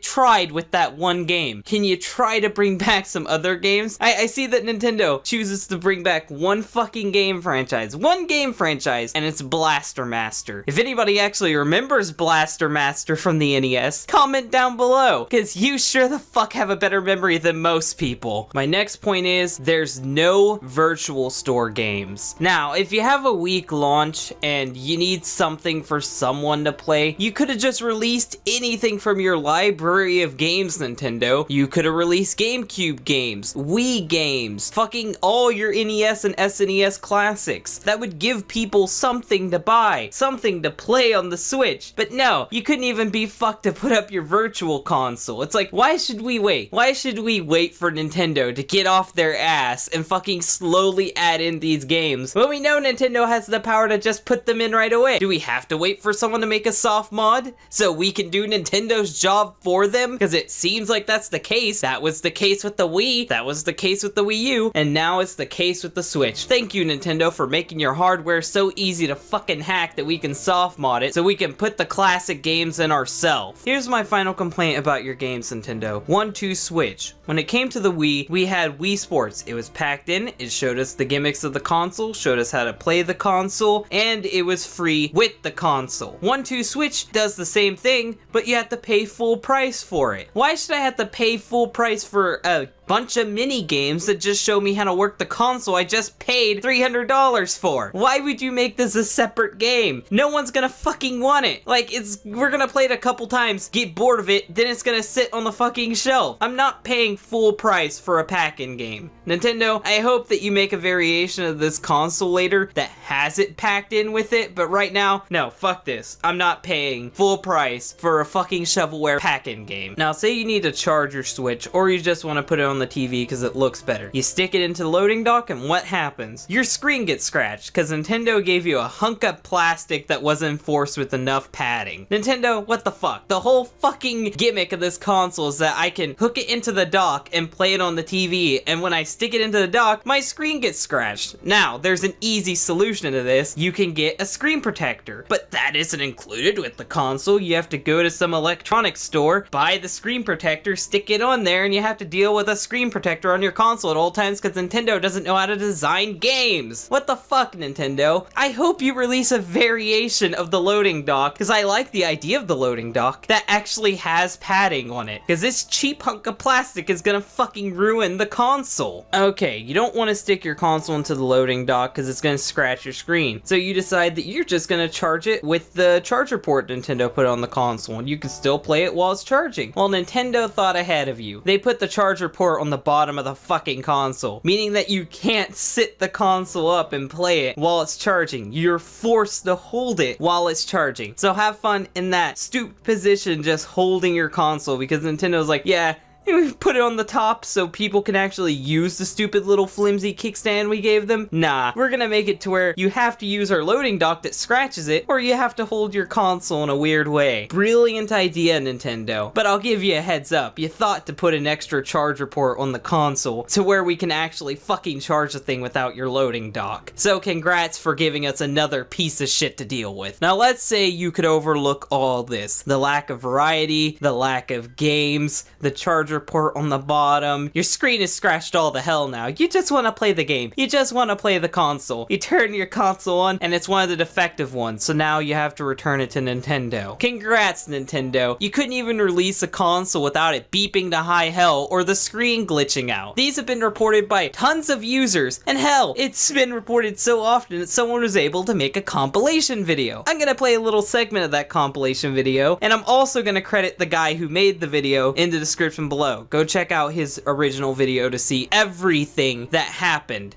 [SPEAKER 1] tried with that one game. Can you try to bring back some other games? I see that Nintendo chooses to bring back one fucking game franchise. One game franchise, and it's Blaster Master. If anybody actually remembers Blaster Master from the NES, comment down below, because you sure the fuck have a better memory than most people. My next point is, there's no virtual store games. Now, if you have a weak launch and you need something for someone to play, you could have just released anything from your library of games, Nintendo. You could have released GameCube games, Wii games, fucking all your NES and SNES classics. That would give people something to buy, something to play on the Switch. But no, you couldn't even be fucked to put up your virtual console. It's like, why should we wait? Why should we wait for Nintendo to get off their ass and fucking slowly add in these games when we know Nintendo has the power to just put them in right away? Do we have to wait for someone to make a soft mod so we can do Nintendo's job for them? Because it seems like that's the case. That was the case with the Wii, that was the case with the Wii U, and now it's the case with the Switch. Thank you, Nintendo, for making your hardware so easy to fucking hack that we can soft mod it so we can put the classic games in ourselves. Here's my final complaint about your games, Nintendo. 1-2 Switch. When it came to the Wii, we had Wii Sports. It was packed in, it showed us the gimmicks of the console, showed us how to play the console, and it was free with the console. 1-2 Switch does the same thing, but you have to pay full price for it. Why should I have to pay full price for a bunch of mini games that just show me how to work the console I just paid $300 for? Why would you make this a separate game? No one's gonna fucking want it. Like, we're gonna play it a couple times, get bored of it, then it's gonna sit on the fucking shelf. I'm not paying full price for a pack-in game. Nintendo, I hope that you make a variation of this console later that has it packed in with it, but right now, no, fuck this. I'm not paying full price for a fucking shovelware pack-in game. Now, say you need to charge your Switch, or you just want to put it on the TV because it looks better. You stick it into the loading dock, and what happens? Your screen gets scratched because Nintendo gave you a hunk of plastic that wasn't enforced with enough padding. Nintendo, what the fuck? The whole fucking gimmick of this console is that I can hook it into the dock and play it on the TV, and when I stick it into the dock, my screen gets scratched. Now, there's an easy solution to this. You can get a screen protector, but that isn't included with the console. You have to go to some electronics store, buy the screen protector, stick it on there, and you have to deal with a screen protector on your console at all times because Nintendo doesn't know how to design games. What the fuck, Nintendo? I hope you release a variation of the loading dock, because I like the idea of the loading dock that actually has padding on it, because this cheap hunk of plastic is gonna fucking ruin the console. Okay, you don't want to stick your console into the loading dock because it's gonna scratch your screen, so you decide that you're just gonna charge it with the charger port Nintendo put on the console, and you can still play it while it's charging. Well, Nintendo thought ahead of you. They put the charger port on the bottom of the fucking console, meaning that you can't sit the console up and play it while it's charging. You're forced to hold it while it's charging. So have fun in that stooped position just holding your console, because Nintendo's like, yeah, we put it on the top so people can actually use the stupid little flimsy kickstand we gave them. Nah, we're gonna make it to where you have to use our loading dock that scratches it, or you have to hold your console in a weird way. Brilliant idea, Nintendo. But I'll give you a heads up. You thought to put an extra charger port on the console to where we can actually fucking charge the thing without your loading dock. So congrats for giving us another piece of shit to deal with. Now let's say you could overlook all this. The lack of variety, the lack of games, the charger port on the bottom. Your screen is scratched all the hell now. You just want to play the game. You just want to play the console. You turn your console on and it's one of the defective ones, so now you have to return it to Nintendo. Congrats, Nintendo. You couldn't even release a console without it beeping to high hell or the screen glitching out. These have been reported by tons of users, and hell, it's been reported so often that someone was able to make a compilation video. I'm gonna play a little segment of that compilation video, and I'm also gonna credit the guy who made the video in the description below. Go check out his original video to see everything that happened.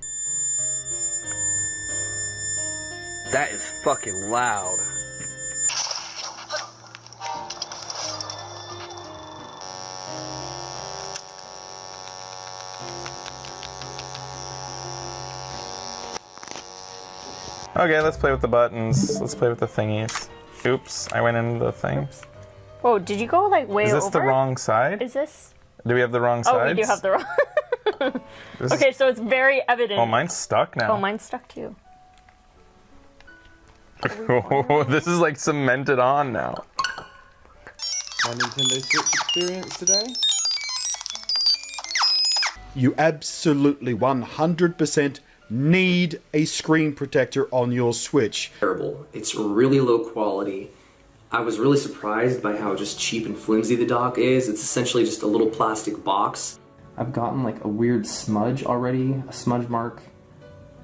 [SPEAKER 6] That is fucking loud.
[SPEAKER 12] Okay, let's play with the buttons. Let's play with the thingies. Oops, I went into the thing.
[SPEAKER 13] Whoa, did you go like way over?
[SPEAKER 12] Is this the wrong side?
[SPEAKER 13] Is this?
[SPEAKER 12] Do we have the wrong sides?
[SPEAKER 13] Oh, we do have the wrong. Okay, so it's very evident.
[SPEAKER 12] Oh, mine's stuck now.
[SPEAKER 13] Oh, mine's stuck too.
[SPEAKER 12] Oh, this is like cemented on now.
[SPEAKER 3] My Nintendo Switch experience today?
[SPEAKER 14] You absolutely 100% need a screen protector on your Switch.
[SPEAKER 15] Terrible. It's really low quality. I was really surprised by how just cheap and flimsy the dock is. It's essentially just a little plastic box. I've gotten like a weird smudge already, a smudge mark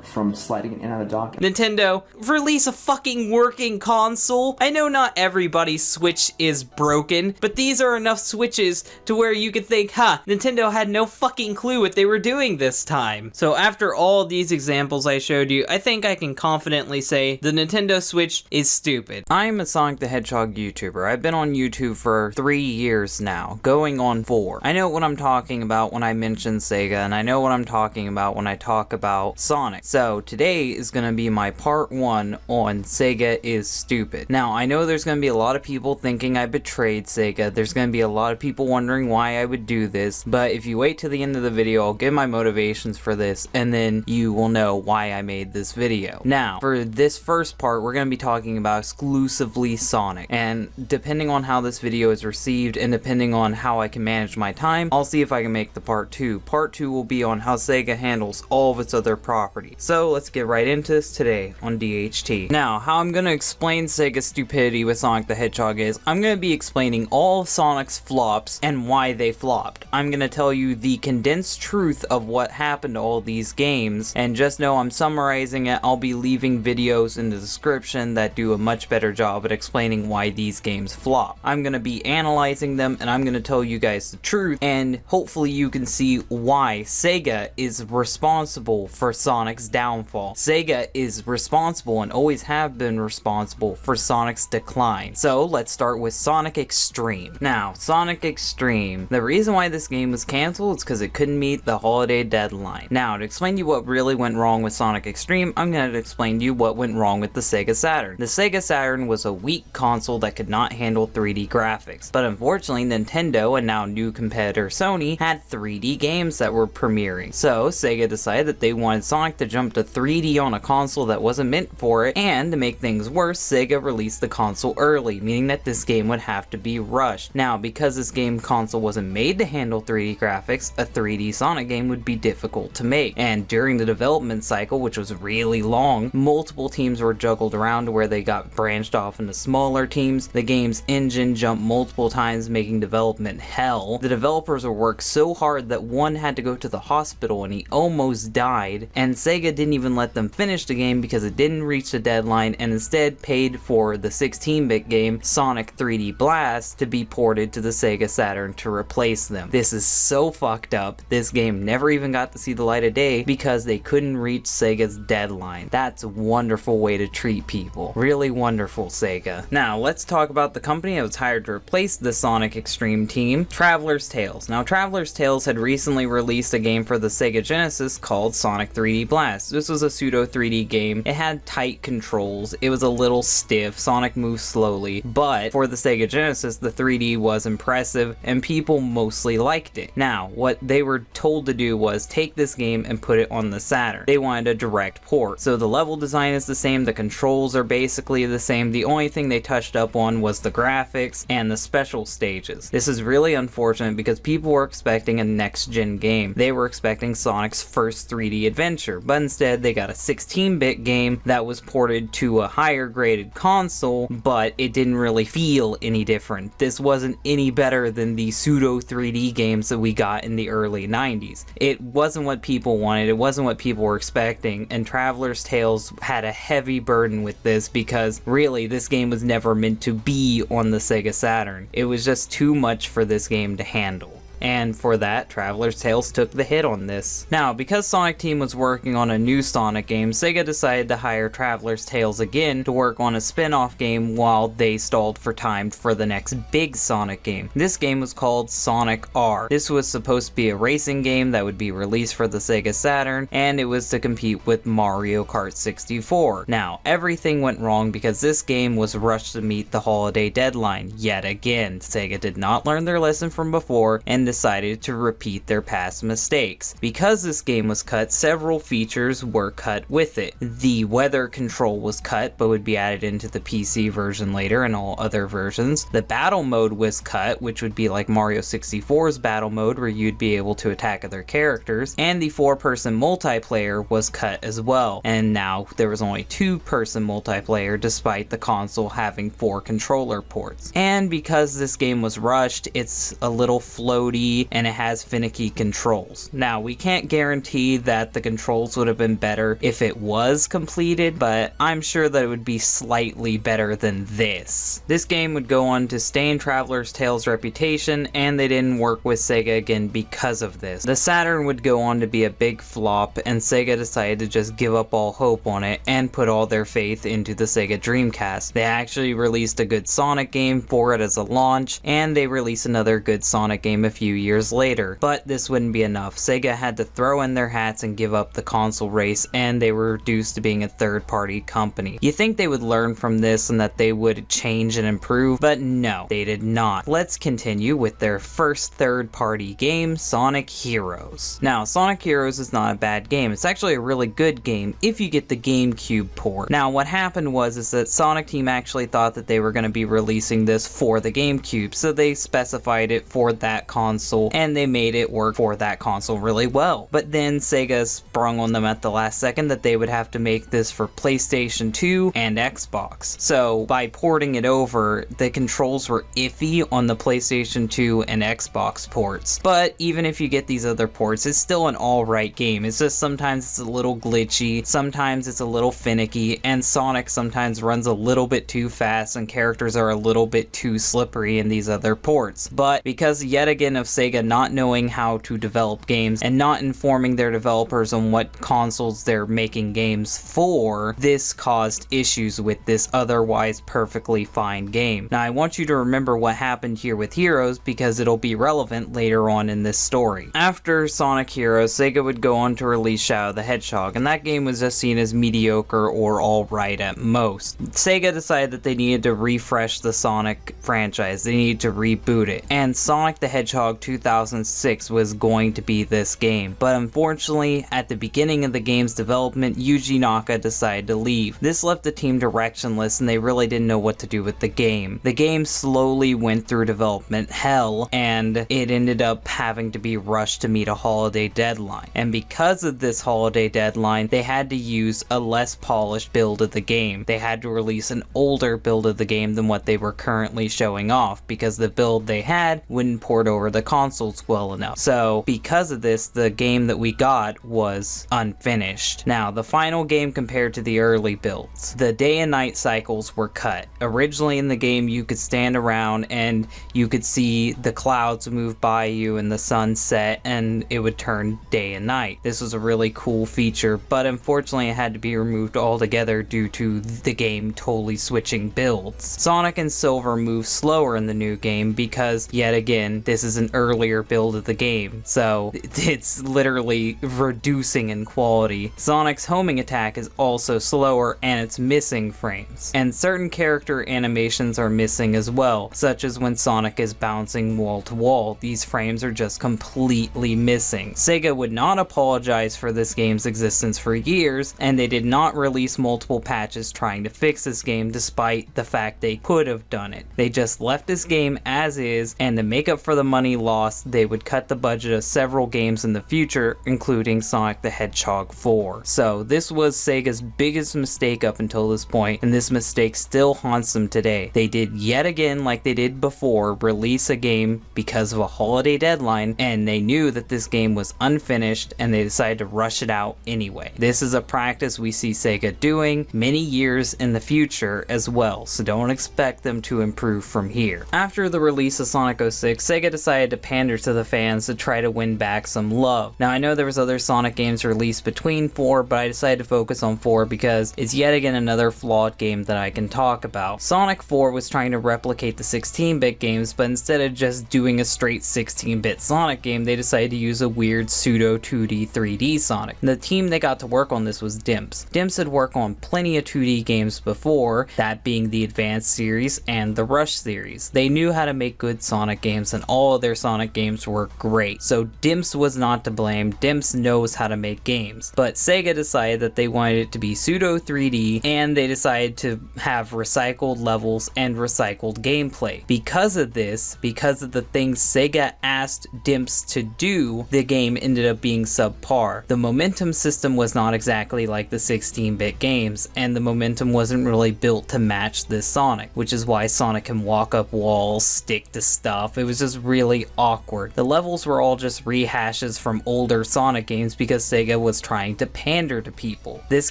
[SPEAKER 15] from sliding it in and out of the dock.
[SPEAKER 1] Nintendo, release a fucking working console. I know not everybody's Switch is broken, but these are enough Switches to where you could think, Nintendo had no fucking clue what they were doing this time. So after all these examples I showed you, I think I can confidently say the Nintendo Switch is stupid. I'm a Sonic the Hedgehog YouTuber. I've been on YouTube for 3 years now, going on 4. I know what I'm talking about when I mention Sega, and I know what I'm talking about when I talk about Sonic. So today is going to be my part 1 on Sega is stupid. Now, I know there's going to be a lot of people thinking I betrayed Sega. There's going to be a lot of people wondering why I would do this, but if you wait to the end of the video, I'll give my motivations for this, and then you will know why I made this video. Now, for this first part, we're going to be talking about exclusively Sonic, and depending on how this video is received, and depending on how I can manage my time, I'll see if I can make the part 2. Part 2 will be on how Sega handles all of its other properties. So let's get right into this today on DHT. Now, how I'm going to explain Sega's stupidity with Sonic the Hedgehog is, I'm going to be explaining all of Sonic's flops and why they flopped. I'm going to tell you the condensed truth of what happened to all these games, and just know I'm summarizing it. I'll be leaving videos in the description that do a much better job at explaining why these games flop. I'm going to be analyzing them, and I'm going to tell you guys the truth, and hopefully you can see why Sega is responsible for Sonic's downfall. Sega is responsible and always have been responsible for Sonic's decline. So let's start with Sonic X-treme. Now, Sonic X-treme, the reason why this game was canceled is because it couldn't meet the holiday deadline. Now, to explain to you what really went wrong with Sonic X-treme, I'm going to explain to you what went wrong with the Sega Saturn. The Sega Saturn was a weak console that could not handle 3D graphics, but unfortunately Nintendo and now new competitor Sony had 3D games that were premiering. So Sega decided that they wanted Sonic to jump to 3D on a console that wasn't meant for it, and to make things worse, Sega released the console early, meaning that this game would have to be rushed. Now, because this game console wasn't made to handle 3D graphics, a 3D Sonic game would be difficult to make, and during the development cycle, which was really long, multiple teams were juggled around to where they got branched off into smaller teams. The game's engine jumped multiple times, making development hell. The developers were worked so hard that one had to go to the hospital and he almost died, and Sega didn't even let them finish the game because it didn't reach the deadline, and instead paid for the 16-bit game Sonic 3D Blast to be ported to the Sega Saturn to replace them. This is so fucked up. This game never even got to see the light of day because they couldn't reach Sega's deadline. That's a wonderful way to treat people. Really wonderful, Sega. Now, let's talk about the company that was hired to replace the Sonic X-treme team, Traveler's Tales. Now, Traveler's Tales had recently released a game for the Sega Genesis called Sonic 3D Blast. This was a pseudo 3D game. It had tight controls. It was a little stiff. Sonic moved slowly, but for the Sega Genesis, the 3D was impressive and people mostly liked it. Now, what they were told to do was take this game and put it on the Saturn. They wanted a direct port. So the level design is the same, the controls are basically the same. The only thing they touched up on was the graphics and the special stages. This is really unfortunate because people were expecting a next-gen game. They were expecting Sonic's first 3D adventure, but instead they got a 16-bit game that was ported to a higher graded console, but it didn't really feel any different. This wasn't any better than the pseudo 3D games that we got in the early 90s. It wasn't what people wanted, it wasn't what people were expecting, and Traveler's Tales had a heavy burden with this because really this game was never meant to be on the Sega Saturn. It was just too much for this game to handle. And for that, Traveler's Tales took the hit on this. Now, because Sonic Team was working on a new Sonic game, Sega decided to hire Traveler's Tales again to work on a spin-off game while they stalled for time for the next big Sonic game. This game was called Sonic R. This was supposed to be a racing game that would be released for the Sega Saturn, and it was to compete with Mario Kart 64. Now, everything went wrong because this game was rushed to meet the holiday deadline yet again. Sega did not learn their lesson from before and decided to repeat their past mistakes. Because this game was cut, several features were cut with it. The weather control was cut, but would be added into the PC version later and all other versions. The battle mode was cut, which would be like Mario 64's battle mode, where you'd be able to attack other characters, and the 4-person multiplayer was cut as well. And now there was only 2-person multiplayer, despite the console having 4 controller ports. And because this game was rushed, it's a little floaty and it has finicky controls. Now, we can't guarantee that the controls would have been better if it was completed, but I'm sure that it would be slightly better than this. This game would go on to stain Traveler's Tales' reputation, and they didn't work with Sega again because of this. The Saturn would go on to be a big flop, and Sega decided to just give up all hope on it and put all their faith into the Sega Dreamcast. They actually released a good Sonic game for it as a launch, and they released another good Sonic game a few years later. But this wouldn't be enough. Sega had to throw in their hats and give up the console race, and they were reduced to being a third-party company. You think they would learn from this and that they would change and improve, but no, they did not. Let's continue with their first third-party game, Sonic Heroes. Now, Sonic Heroes is not a bad game. It's actually a really good game if you get the GameCube port. Now, what happened was that Sonic Team actually thought that they were going to be releasing this for the GameCube, so they specified it for that console, and they made it work for that console really well. But then Sega sprung on them at the last second that they would have to make this for PlayStation 2 and Xbox. So by porting it over, the controls were iffy on the PlayStation 2 and Xbox ports. But even if you get these other ports, it's still an alright game. It's just sometimes it's a little glitchy, sometimes it's a little finicky, and Sonic sometimes runs a little bit too fast and characters are a little bit too slippery in these other ports. But because yet again of Sega not knowing how to develop games and not informing their developers on what consoles they're making games for, this caused issues with this otherwise perfectly fine game. Now, I want you to remember what happened here with Heroes because it'll be relevant later on in this story. After Sonic Heroes, Sega would go on to release Shadow the Hedgehog, and that game was just seen as mediocre or alright at most. Sega decided that they needed to refresh the Sonic franchise, they needed to reboot it, and Sonic the Hedgehog 2006 was going to be this game. But unfortunately, at the beginning of the game's development, Yuji Naka decided to leave. This left the team directionless and they really didn't know what to do with the game. The game slowly went through development hell, and it ended up having to be rushed to meet a holiday deadline. And because of this holiday deadline, they had to use a less polished build of the game. They had to release an older build of the game than what they were currently showing off, because the build they had wouldn't port over the consoles well enough. So because of this, the game that we got was unfinished. Now, the final game compared to the early builds, the day and night cycles were cut. Originally in the game, you could stand around and you could see the clouds move by you and the sun set, and it would turn day and night. This was a really cool feature, but unfortunately it had to be removed altogether due to the game totally switching builds. Sonic and Silver move slower in the new game because, yet again, this is an earlier build of the game, so it's literally reducing in quality. Sonic's homing attack is also slower and it's missing frames. And certain character animations are missing as well, such as when Sonic is bouncing wall to wall. These frames are just completely missing. Sega would not apologize for this game's existence for years, and they did not release multiple patches trying to fix this game despite the fact they could have done it. They just left this game as is, and to make up for the money lost, they would cut the budget of several games in the future, including Sonic the Hedgehog 4. So this was Sega's biggest mistake up until this point, and this mistake still haunts them today. They did yet again, like they did before, release a game because of a holiday deadline, and they knew that this game was unfinished, and they decided to rush it out anyway. This is a practice we see Sega doing many years in the future as well, so don't expect them to improve from here. After the release of Sonic 06, Sega decided to pander to the fans to try to win back some love. Now, I know there was other Sonic games released between 4, but I decided to focus on 4 because it's yet again another flawed game that I can talk about. Sonic 4 was trying to replicate the 16-bit games, but instead of just doing a straight 16-bit Sonic game, they decided to use a weird pseudo 2D 3D Sonic. The team they got to work on this was Dimps. Dimps had worked on plenty of 2D games before, that being the Advanced series and the Rush series. They knew how to make good Sonic games, and all of their their Sonic games were great. So Dimps was not to blame. Dimps knows how to make games. But Sega decided that they wanted it to be pseudo 3D, and they decided to have recycled levels and recycled gameplay. Because of this, because of the things Sega asked Dimps to do, the game ended up being subpar. The momentum system was not exactly like the 16-bit games, and the momentum wasn't really built to match this Sonic, which is why Sonic can walk up walls, stick to stuff. It was just really awkward. The levels were all just rehashes from older Sonic games because Sega was trying to pander to people. This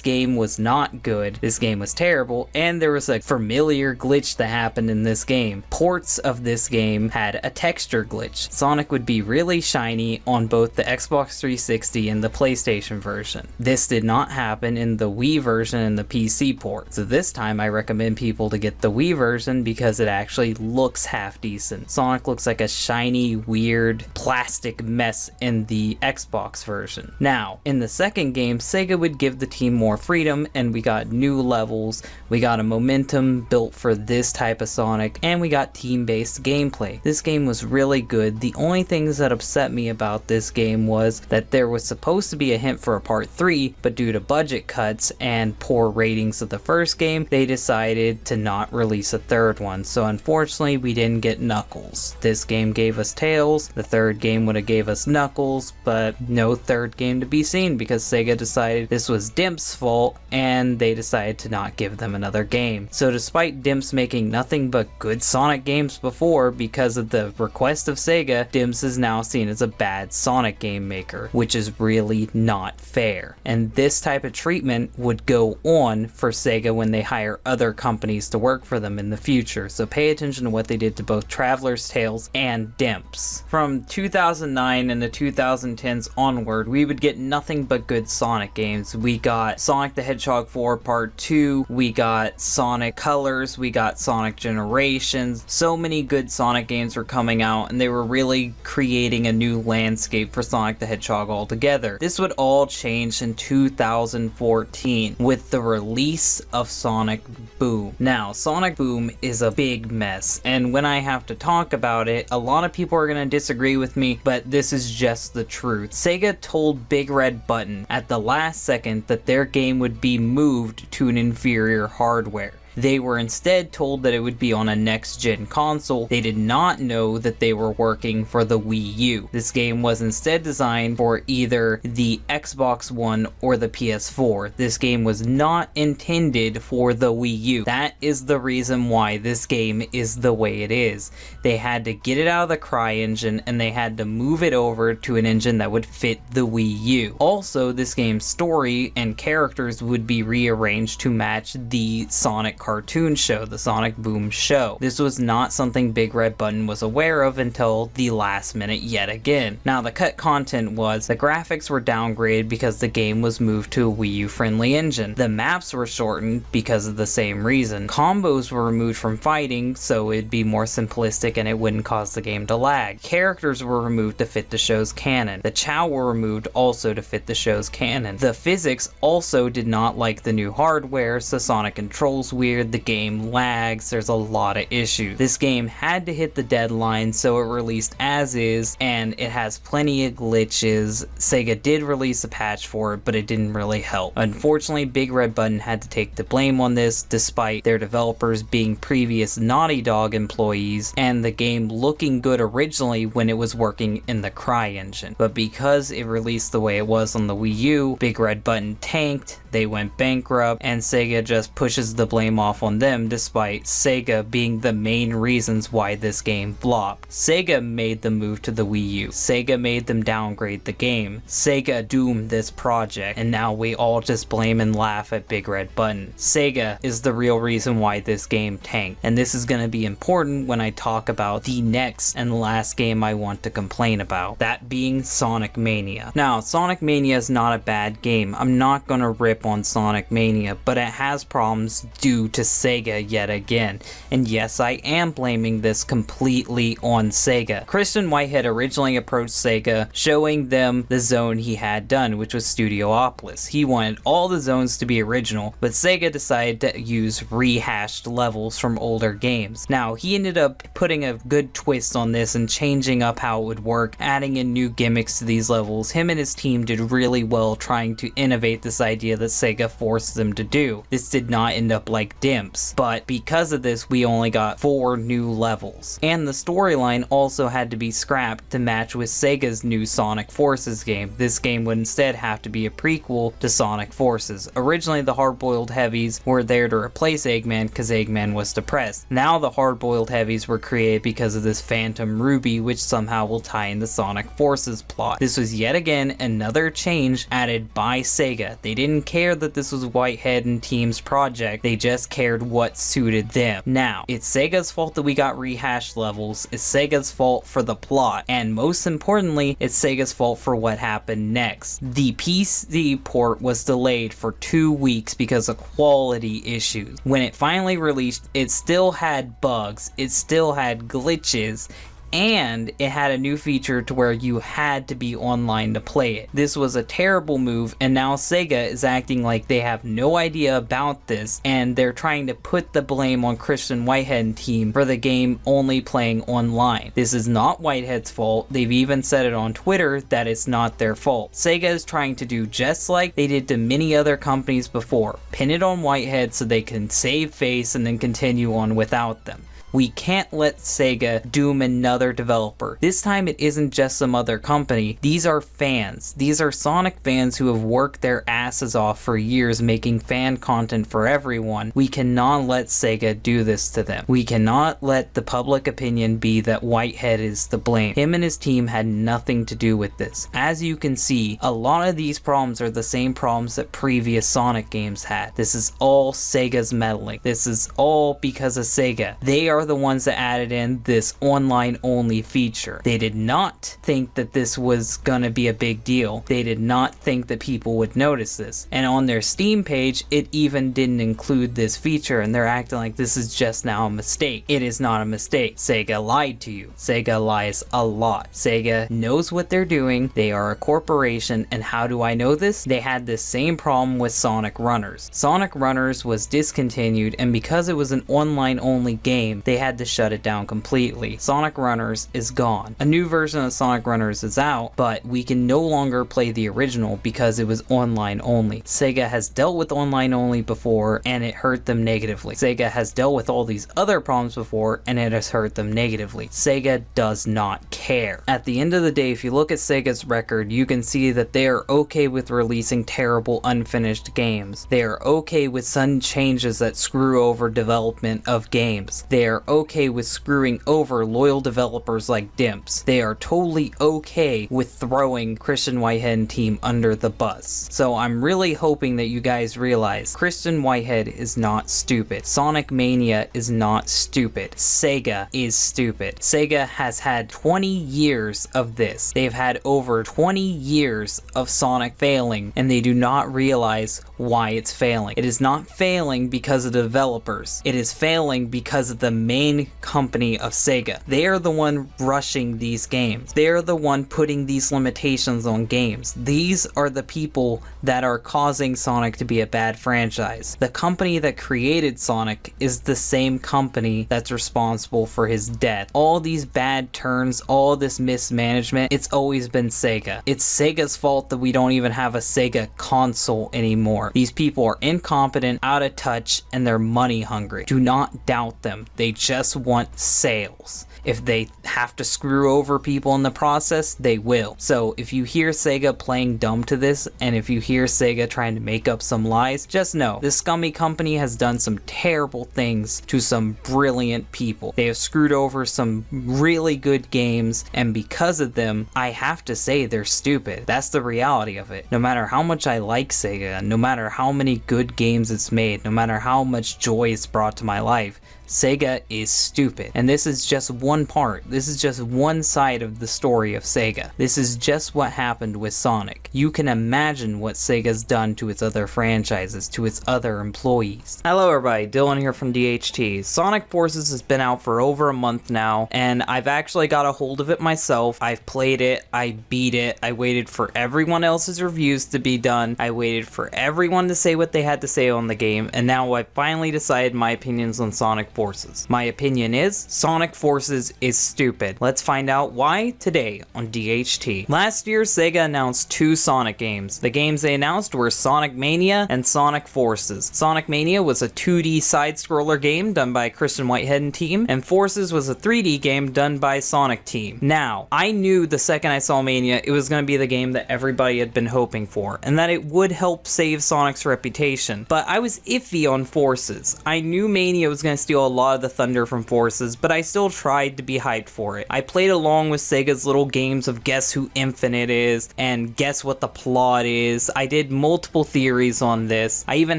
[SPEAKER 1] game was not good, this game was terrible, and there was a familiar glitch that happened in this game. Ports of this game had a texture glitch. Sonic would be really shiny on both the Xbox 360 and the PlayStation version. This did not happen in the Wii version and the PC port. So this time I recommend people to get the Wii version because it actually looks half decent. Sonic looks like a shiny, weird, plastic mess in the Xbox version. Now, in the second game, Sega would give the team more freedom, and we got new levels, we got a momentum built for this type of Sonic, and we got team-based gameplay. This game was really good. The only things that upset me about this game was that there was supposed to be a hint for a part 3, but due to budget cuts and poor ratings of the first game, they decided to not release a third one. So unfortunately, we didn't get Knuckles. This game gave us Tails, the third game would have gave us Knuckles, but no third game to be seen because Sega decided this was Dimps' fault and they decided to not give them another game. So despite Dimps making nothing but good Sonic games before, because of the request of Sega, Dimps is now seen as a bad Sonic game maker, which is really not fair. And this type of treatment would go on for Sega when they hire other companies to work for them in the future. So pay attention to what they did to both Traveler's Tales and Dimps. From 2009 and the 2010s onward, we would get nothing but good Sonic games. We got Sonic the Hedgehog 4 Part 2, we got Sonic Colors, we got Sonic Generations. So many good Sonic games were coming out, and they were really creating a new landscape for Sonic the Hedgehog altogether. This would all change in 2014 with the release of Sonic Boom. Now, Sonic Boom is a big mess, and when I have to talk about it, a lot of people are going to disagree with me, but this is just the truth. Sega told Big Red Button at the last second that their game would be moved to an inferior hardware. They were instead told that it would be on a next-gen console. They did not know that they were working for the Wii U. This game was instead designed for either the Xbox One or the PS4. This game was not intended for the Wii U. That is the reason why this game is the way it is. They had to get it out of the CryEngine and they had to move it over to an engine that would fit the Wii U. Also, this game's story and characters would be rearranged to match the Sonic cartoon show, the Sonic Boom show. This was not something Big Red Button was aware of until the last minute yet again. Now, the cut content was the graphics were downgraded because the game was moved to a Wii U friendly engine. The maps were shortened because of the same reason. Combos were removed from fighting so it'd be more simplistic and it wouldn't cause the game to lag. Characters were removed to fit the show's canon. The Chow were removed also to fit the show's canon. The physics also did not like the new hardware, so Sonic controls weird, the game lags, there's a lot of issues. This game had to hit the deadline, so it released as is, and it has plenty of glitches. Sega did release a patch for it, but it didn't really help. Unfortunately, Big Red Button had to take the blame on this, despite their developers being previous Naughty Dog employees, and the game looking good originally when it was working in the CryEngine. But because it released the way it was on the Wii U, Big Red Button tanked, they went bankrupt, and Sega just pushes the blame off on them, despite Sega being the main reasons why this game flopped. Sega made them move to the Wii U. Sega made them downgrade the game. Sega doomed this project, and now we all just blame and laugh at Big Red Button. Sega is the real reason why this game tanked, and this is going to be important when I talk about the next and last game I want to complain about, that being Sonic Mania. Now, Sonic Mania is not a bad game. I'm not going to rip on Sonic Mania, but it has problems due to Sega yet again. And yes, I am blaming this completely on Sega. Christian Whitehead originally approached Sega, showing them the zone he had done, which was Studiopolis. He wanted all the zones to be original, but Sega decided to use rehashed levels from older games. Now, he ended up putting a good twist on this and changing up how it would work, adding in new gimmicks to these levels. Him and his team did really well trying to innovate this idea that Sega forced them to do. This did not end up like Dimps, but because of this, we only got 4 new levels. And the storyline also had to be scrapped to match with Sega's new Sonic Forces game. This game would instead have to be a prequel to Sonic Forces. Originally, the Hard-Boiled Heavies were there to replace Eggman because Eggman was depressed. Now the Hard-Boiled Heavies were created because of this Phantom Ruby, which somehow will tie in the Sonic Forces plot. This was yet again another change added by Sega. They didn't care that this was Whitehead and team's project, they just cared what suited them. Now, it's Sega's fault that we got rehashed levels, it's Sega's fault for the plot, and most importantly, it's Sega's fault for what happened next. The PC port was delayed for 2 weeks because of quality issues. When it finally released, it still had bugs, it still had glitches, and it had a new feature to where you had to be online to play it. This was a terrible move, and now Sega is acting like they have no idea about this, and they're trying to put the blame on Christian Whitehead and team for the game only playing online. This is not Whitehead's fault. They've even said it on Twitter that it's not their fault. Sega is trying to do just like they did to many other companies before. Pin it on Whitehead so they can save face and then continue on without them. We can't let Sega doom another developer. This time it isn't just some other company. These are fans. These are Sonic fans who have worked their asses off for years making fan content for everyone. We cannot let Sega do this to them. We cannot let the public opinion be that Whitehead is to blame. Him and his team had nothing to do with this. As you can see, a lot of these problems are the same problems that previous Sonic games had. This is all Sega's meddling. This is all because of Sega. They are the ones that added in this online only feature. They did not think that this was gonna be a big deal. They did not think that people would notice this. And on their Steam page, it even didn't include this feature, and they're acting like this is just now a mistake. It is not a mistake. Sega lied to you. Sega lies a lot. Sega knows what they're doing. They are a corporation, and how do I know this? They had this same problem with Sonic Runners. Sonic Runners was discontinued, and because it was an online only game, they had to shut it down completely. Sonic Runners is gone. A new version of Sonic Runners is out, but we can no longer play the original because it was online only. Sega has dealt with online only before, and it hurt them negatively. Sega has dealt with all these other problems before, and it has hurt them negatively. Sega does not care. At the end of the day, if you look at Sega's record, you can see that they are okay with releasing terrible unfinished games. They are okay with sudden changes that screw over development of games. They are okay with screwing over loyal developers like Dimps. They are totally okay with throwing Christian Whitehead and team under the bus. So I'm really hoping that you guys realize Christian Whitehead is not stupid. Sonic Mania is not stupid. Sega is stupid. Sega has had 20 years of this. They've had over 20 years of Sonic failing, and they do not realize why it's failing. It is not failing because of the developers. It is failing because of the main company of Sega. They are the one rushing these games. They are the one putting these limitations on games. These are the people that are causing Sonic to be a bad franchise. The company that created Sonic is the same company that's responsible for his death. All these bad turns, all this mismanagement, it's always been Sega. It's Sega's fault that we don't even have a Sega console anymore. These people are incompetent, out of touch, and they're money hungry. Do not doubt them. They just want sales. If they have to screw over people in the process, they will. So if you hear Sega playing dumb to this, and if you hear Sega trying to make up some lies, just know this scummy company has done some terrible things to some brilliant people. They have screwed over some really good games, and because of them, I have to say they're stupid. That's the reality of it. No matter how much I like Sega, no matter how many good games it's made, no matter how much joy it's brought to my life, Sega is stupid. And this is just one part. This is just one side of the story of Sega. This is just what happened with Sonic. You can imagine what Sega's done to its other franchises, to its other employees. Hello everybody, Dylan here from DHT. Sonic Forces has been out for over a month now, and I've actually got a hold of it myself. I've played it, I beat it, I waited for everyone else's reviews to be done, I waited for everyone to say what they had to say on the game, and now I finally decided my opinions on Sonic Forces. My opinion is, Sonic Forces is stupid. Let's find out why today on DHT. Last year, Sega announced 2 Sonic games. The games they announced were Sonic Mania and Sonic Forces. Sonic Mania was a 2D side-scroller game done by Christian Whitehead and team, and Forces was a 3D game done by Sonic Team. Now, I knew the second I saw Mania, it was going to be the game that everybody had been hoping for, and that it would help save Sonic's reputation. But I was iffy on Forces. I knew Mania was going to steal a lot of the thunder from Forces, but I still tried to be hyped for it. I played along with Sega's little games of guess who Infinite is, and guess what the plot is. I did multiple theories on this. I even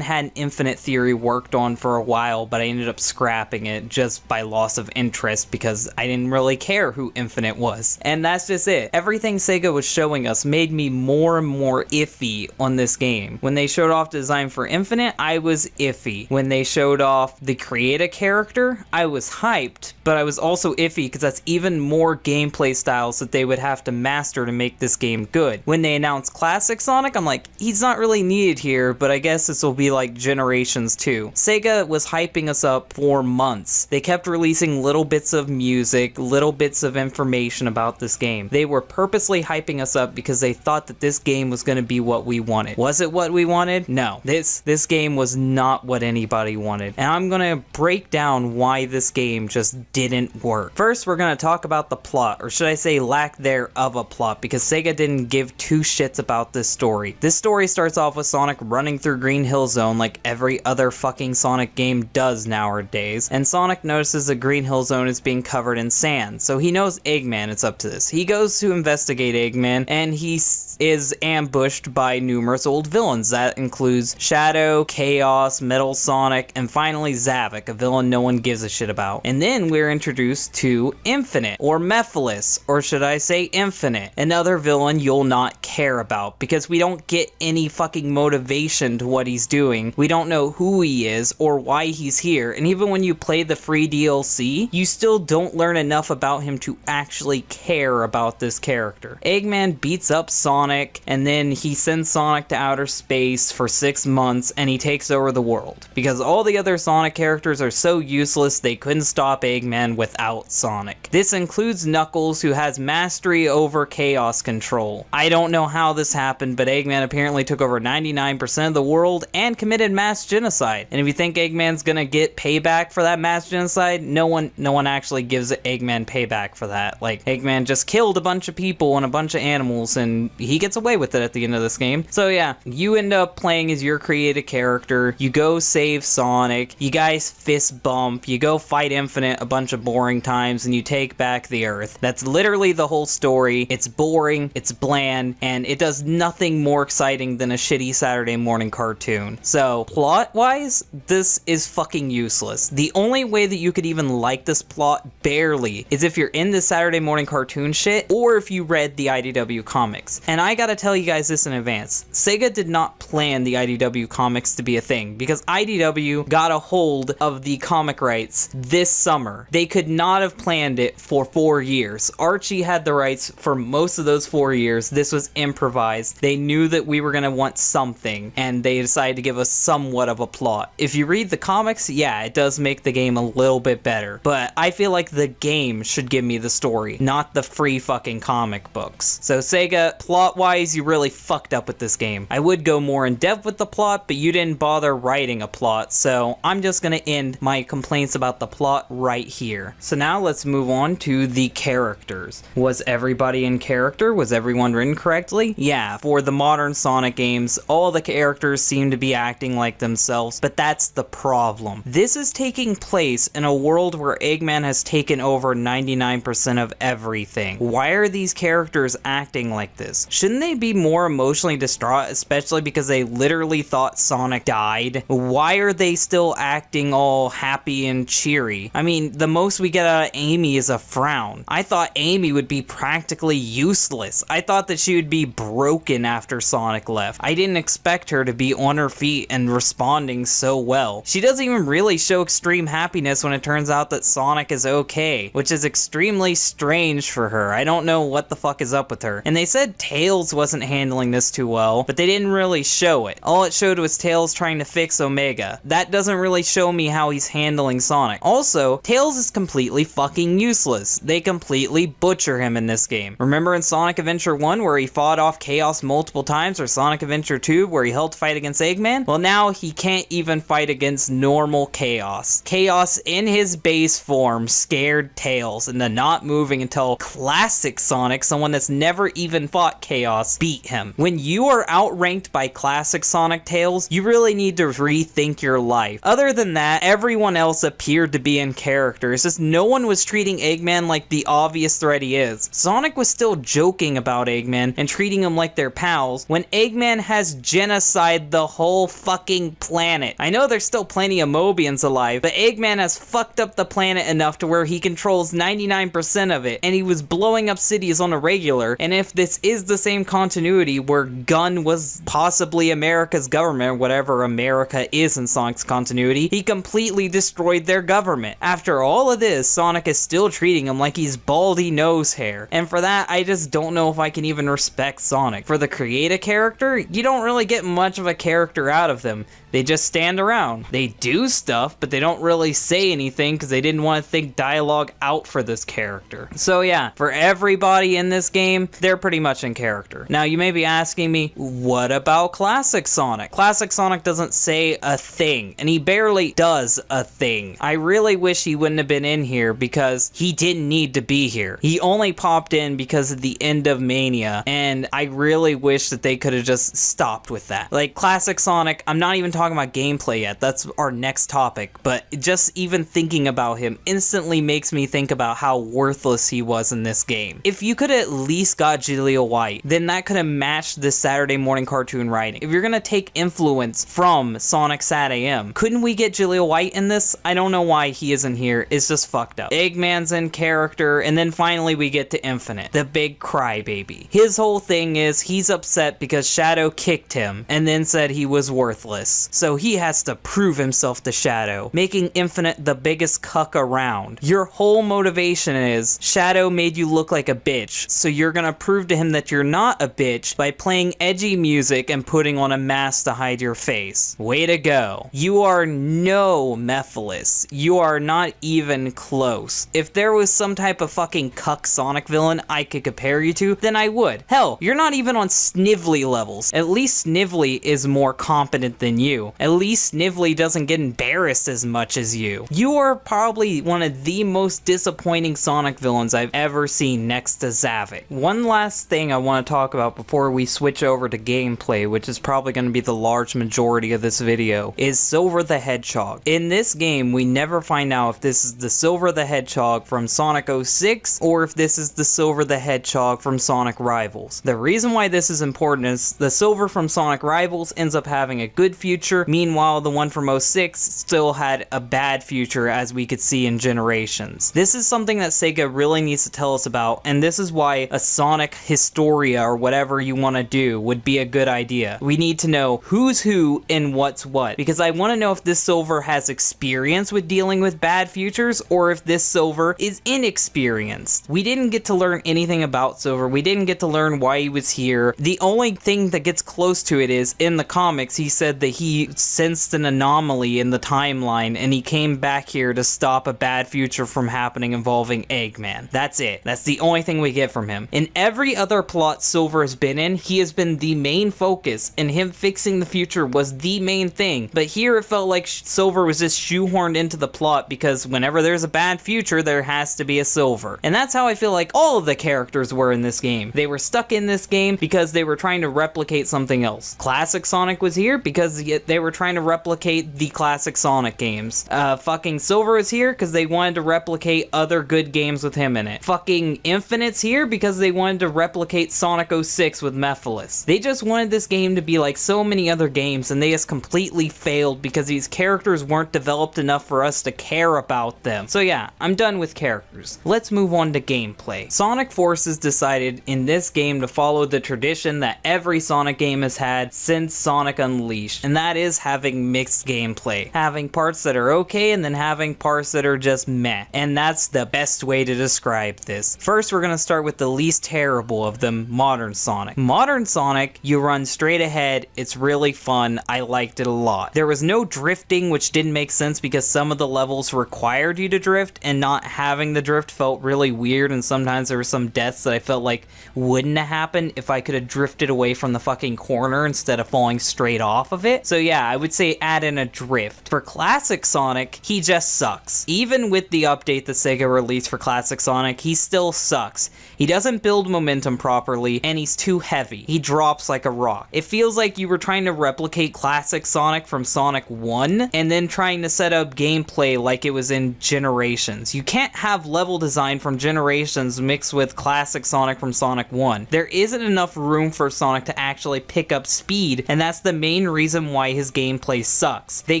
[SPEAKER 1] had an Infinite theory worked on for a while, but I ended up scrapping it just by loss of interest because I didn't really care who Infinite was. And that's just it. Everything Sega was showing us made me more and more iffy on this game. When they showed off design for Infinite, I was iffy. When they showed off the Create a character, I was hyped, but I was also iffy because that's even more gameplay styles that they would have to master to make this game good. When they announced Classic Sonic, I'm like, he's not really needed here, but I guess this will be like Generations 2. Sega was hyping us up for months. They kept releasing little bits of music, little bits of information about this game. They were purposely hyping us up because they thought that this game was going to be what we wanted. Was it what we wanted? No. This game was not what anybody wanted. And I'm going to break down why this game just didn't work. First, we're going to talk about the plot, or should I say lack thereof a plot, because Sega didn't give 2 shits about this story. This story starts off with Sonic running through Green Hill Zone like every other fucking Sonic game does nowadays, and Sonic notices the Green Hill Zone is being covered in sand, so he knows Eggman is up to this. He goes to investigate Eggman, and he is ambushed by numerous old villains. That includes Shadow, Chaos, Metal Sonic, and finally Zavok, a villain no one gives a shit about. And then we're introduced to Infinite, or Mephiles, or should I say Infinite, another villain you'll not care about, because we don't get any fucking motivation to what he's doing. We don't know who he is, or why he's here, and even when you play the free DLC, you still don't learn enough about him to actually care about this character. Eggman beats up Sonic, and then he sends Sonic to outer space for 6 months, and he takes over the world, because all the other Sonic characters are so useless they couldn't stop Eggman without Sonic. This includes Knuckles, who has mastery over Chaos control. I don't know how this happened, but Eggman apparently took over 99% of the world and committed mass genocide. And if you think Eggman's gonna get payback for that mass genocide, no one actually gives Eggman payback for that. Like, Eggman just killed a bunch of people and a bunch of animals, and he gets away with it at the end of this game. So yeah, you end up playing as your created character, you go save Sonic, you guys fist bump, you go fight Infinite a bunch of boring times, and you take back the Earth. That's literally the whole story. It's boring, it's bland, and it does nothing more exciting than a shitty Saturday morning cartoon. So, plot-wise, this is fucking useless. The only way that you could even like this plot, barely, is if you're in the Saturday morning cartoon shit, or if you read the IDW comics. And I gotta tell you guys this in advance. Sega did not plan the IDW comics to be a thing, because IDW got a hold of the comic rights this summer. They could not have planned it for 4 years. Archie had the rights for most of those 4 years. This was improvised. They knew that we were gonna want something, and they decided to give us somewhat of a plot. If you read the comics, yeah, it does make the game a little bit better, but I feel like the game should give me the story, not the free fucking comic books. So Sega, plot-wise, you really fucked up with this game. I would go more in depth with the plot, but you didn't bother writing a plot, so I'm just gonna end my complaints about the plot right here. So now let's move on to the characters. Was everybody in character? Was everyone written correctly? Yeah, for the modern Sonic games, all the characters seem to be acting like themselves, but that's the problem. This is taking place in a world where Eggman has taken over 99% of everything. Why are these characters acting like this? Shouldn't they be more emotionally distraught, especially because they literally thought Sonic died? Why are they still acting all happy happy and cheery. I mean, the most we get out of Amy is a frown. I thought Amy would be practically useless. I thought that she would be broken after Sonic left. I didn't expect her to be on her feet and responding so well. She doesn't even really show extreme happiness when it turns out that Sonic is okay, which is extremely strange for her. I don't know what the fuck is up with her. And they said Tails wasn't handling this too well, but they didn't really show it. All it showed was Tails trying to fix Omega. That doesn't really show me how he's handling Sonic. Also, Tails is completely fucking useless. They completely butcher him in this game. Remember in Sonic Adventure 1 where he fought off Chaos multiple times, or Sonic Adventure 2 where he helped fight against Eggman? Well, now he can't even fight against normal Chaos. Chaos in his base form scared Tails into not moving until classic Sonic, someone that's never even fought Chaos, beat him. When you are outranked by classic Sonic, Tails, you really need to rethink your life. Other than that, everyone else appeared to be in character. It's just no one was treating Eggman like the obvious threat he is. Sonic was still joking about Eggman and treating him like they're pals when Eggman has genocide the whole fucking planet. I know there's still plenty of Mobians alive, but Eggman has fucked up the planet enough to where he controls 99% of it, and he was blowing up cities on a regular. And if this is the same continuity where Gun was possibly America's government, or whatever America is in Sonic's continuity, he completely destroyed their government. After all of this, Sonic is still treating him like he's baldy nose hair. And for that, I just don't know if I can even respect Sonic. For the create a character, you don't really get much of a character out of them. They just stand around. They do stuff, but they don't really say anything because they didn't want to think dialogue out for this character. So yeah, for everybody in this game, they're pretty much in character. Now you may be asking me, what about Classic Sonic? Classic Sonic doesn't say a thing, and he barely does a thing. I really wish he wouldn't have been in here because he didn't need to be here. He only popped in because of the end of Mania, and I really wish that they could have just stopped with that. Like Classic Sonic, I'm not even talking about gameplay yet, that's our next topic, but just even thinking about him instantly makes me think about how worthless he was in this game. If you could at least got Jaleel White, then that could have matched this Saturday morning cartoon writing. If you're gonna take influence from Sonic Sat AM, couldn't we get Jaleel White in this? I don't know why he isn't here, it's just fucked up. Eggman's in character, and then finally we get to Infinite, the big crybaby. His whole thing is he's upset because Shadow kicked him and then said he was worthless. So he has to prove himself to Shadow, making Infinite the biggest cuck around. Your whole motivation is Shadow made you look like a bitch, so you're gonna prove to him that you're not a bitch by playing edgy music and putting on a mask to hide your face. Way to go. You are no Mephiles. You are not even close. If there was some type of fucking cuck Sonic villain I could compare you to, then I would. Hell, you're not even on Snively levels. At least Snively is more competent than you. At least Snively doesn't get embarrassed as much as you. You are probably one of the most disappointing Sonic villains I've ever seen next to Zavik. One last thing I want to talk about before we switch over to gameplay, which is probably going to be the large majority of this video, is Silver the Hedgehog. In this game, we never find out if this is the Silver the Hedgehog from Sonic 06 or if this is the Silver the Hedgehog from Sonic Rivals. The reason why this is important is the Silver from Sonic Rivals ends up having a good future. Meanwhile, the one from 06 still had a bad future, as we could see in Generations. This is something that Sega really needs to tell us about, and this is why a Sonic Historia or whatever you want to do would be a good idea. We need to know who's who and what's what, because I want to know if this Silver has experience with dealing with bad futures or if this Silver is inexperienced. We didn't get to learn anything about Silver. We didn't get to learn why he was here. The only thing that gets close to it is in the comics he said that he sensed an anomaly in the timeline and he came back here to stop a bad future from happening involving Eggman. That's it. That's the only thing we get from him. In every other plot Silver has been in, he has been the main focus, and him fixing the future was the main thing. But here it felt like Silver was just shoehorned into the plot because whenever there's a bad future, there has to be a Silver. And that's how I feel like all of the characters were in this game. They were stuck in this game because they were trying to replicate something else. Classic Sonic was here because they were trying to replicate the classic Sonic games. Fucking Silver is here because they wanted to replicate other good games with him in it. Fucking Infinite's here because they wanted to replicate Sonic 06 with Mephiles. They just wanted this game to be like so many other games, and they just completely failed because these characters weren't developed developed enough for us to care about them. So yeah, I'm done with characters. Let's move on to gameplay. Sonic Forces decided in this game to follow the tradition that every Sonic game has had since Sonic Unleashed, and that is having mixed gameplay. Having parts that are okay and then having parts that are just meh. And that's the best way to describe this. First, we're gonna start with the least terrible of them, Modern Sonic. Modern Sonic, you run straight ahead, it's really fun, I liked it a lot. There was no drifting, which didn't make sense because some of the levels required you to drift, and not having the drift felt really weird, and sometimes there were some deaths that I felt like wouldn't have happened if I could have drifted away from the fucking corner instead of falling straight off of it. So yeah, I would say add in a drift. For Classic Sonic, he just sucks. Even with the update that Sega released for Classic Sonic, he still sucks. He doesn't build momentum properly, and he's too heavy. He drops like a rock. It feels like you were trying to replicate Classic Sonic from Sonic 1, and then trying to set up gameplay like it was in Generations. You can't have level design from Generations mixed with Classic Sonic from Sonic 1. There isn't enough room for Sonic to actually pick up speed, and that's the main reason why his gameplay sucks. They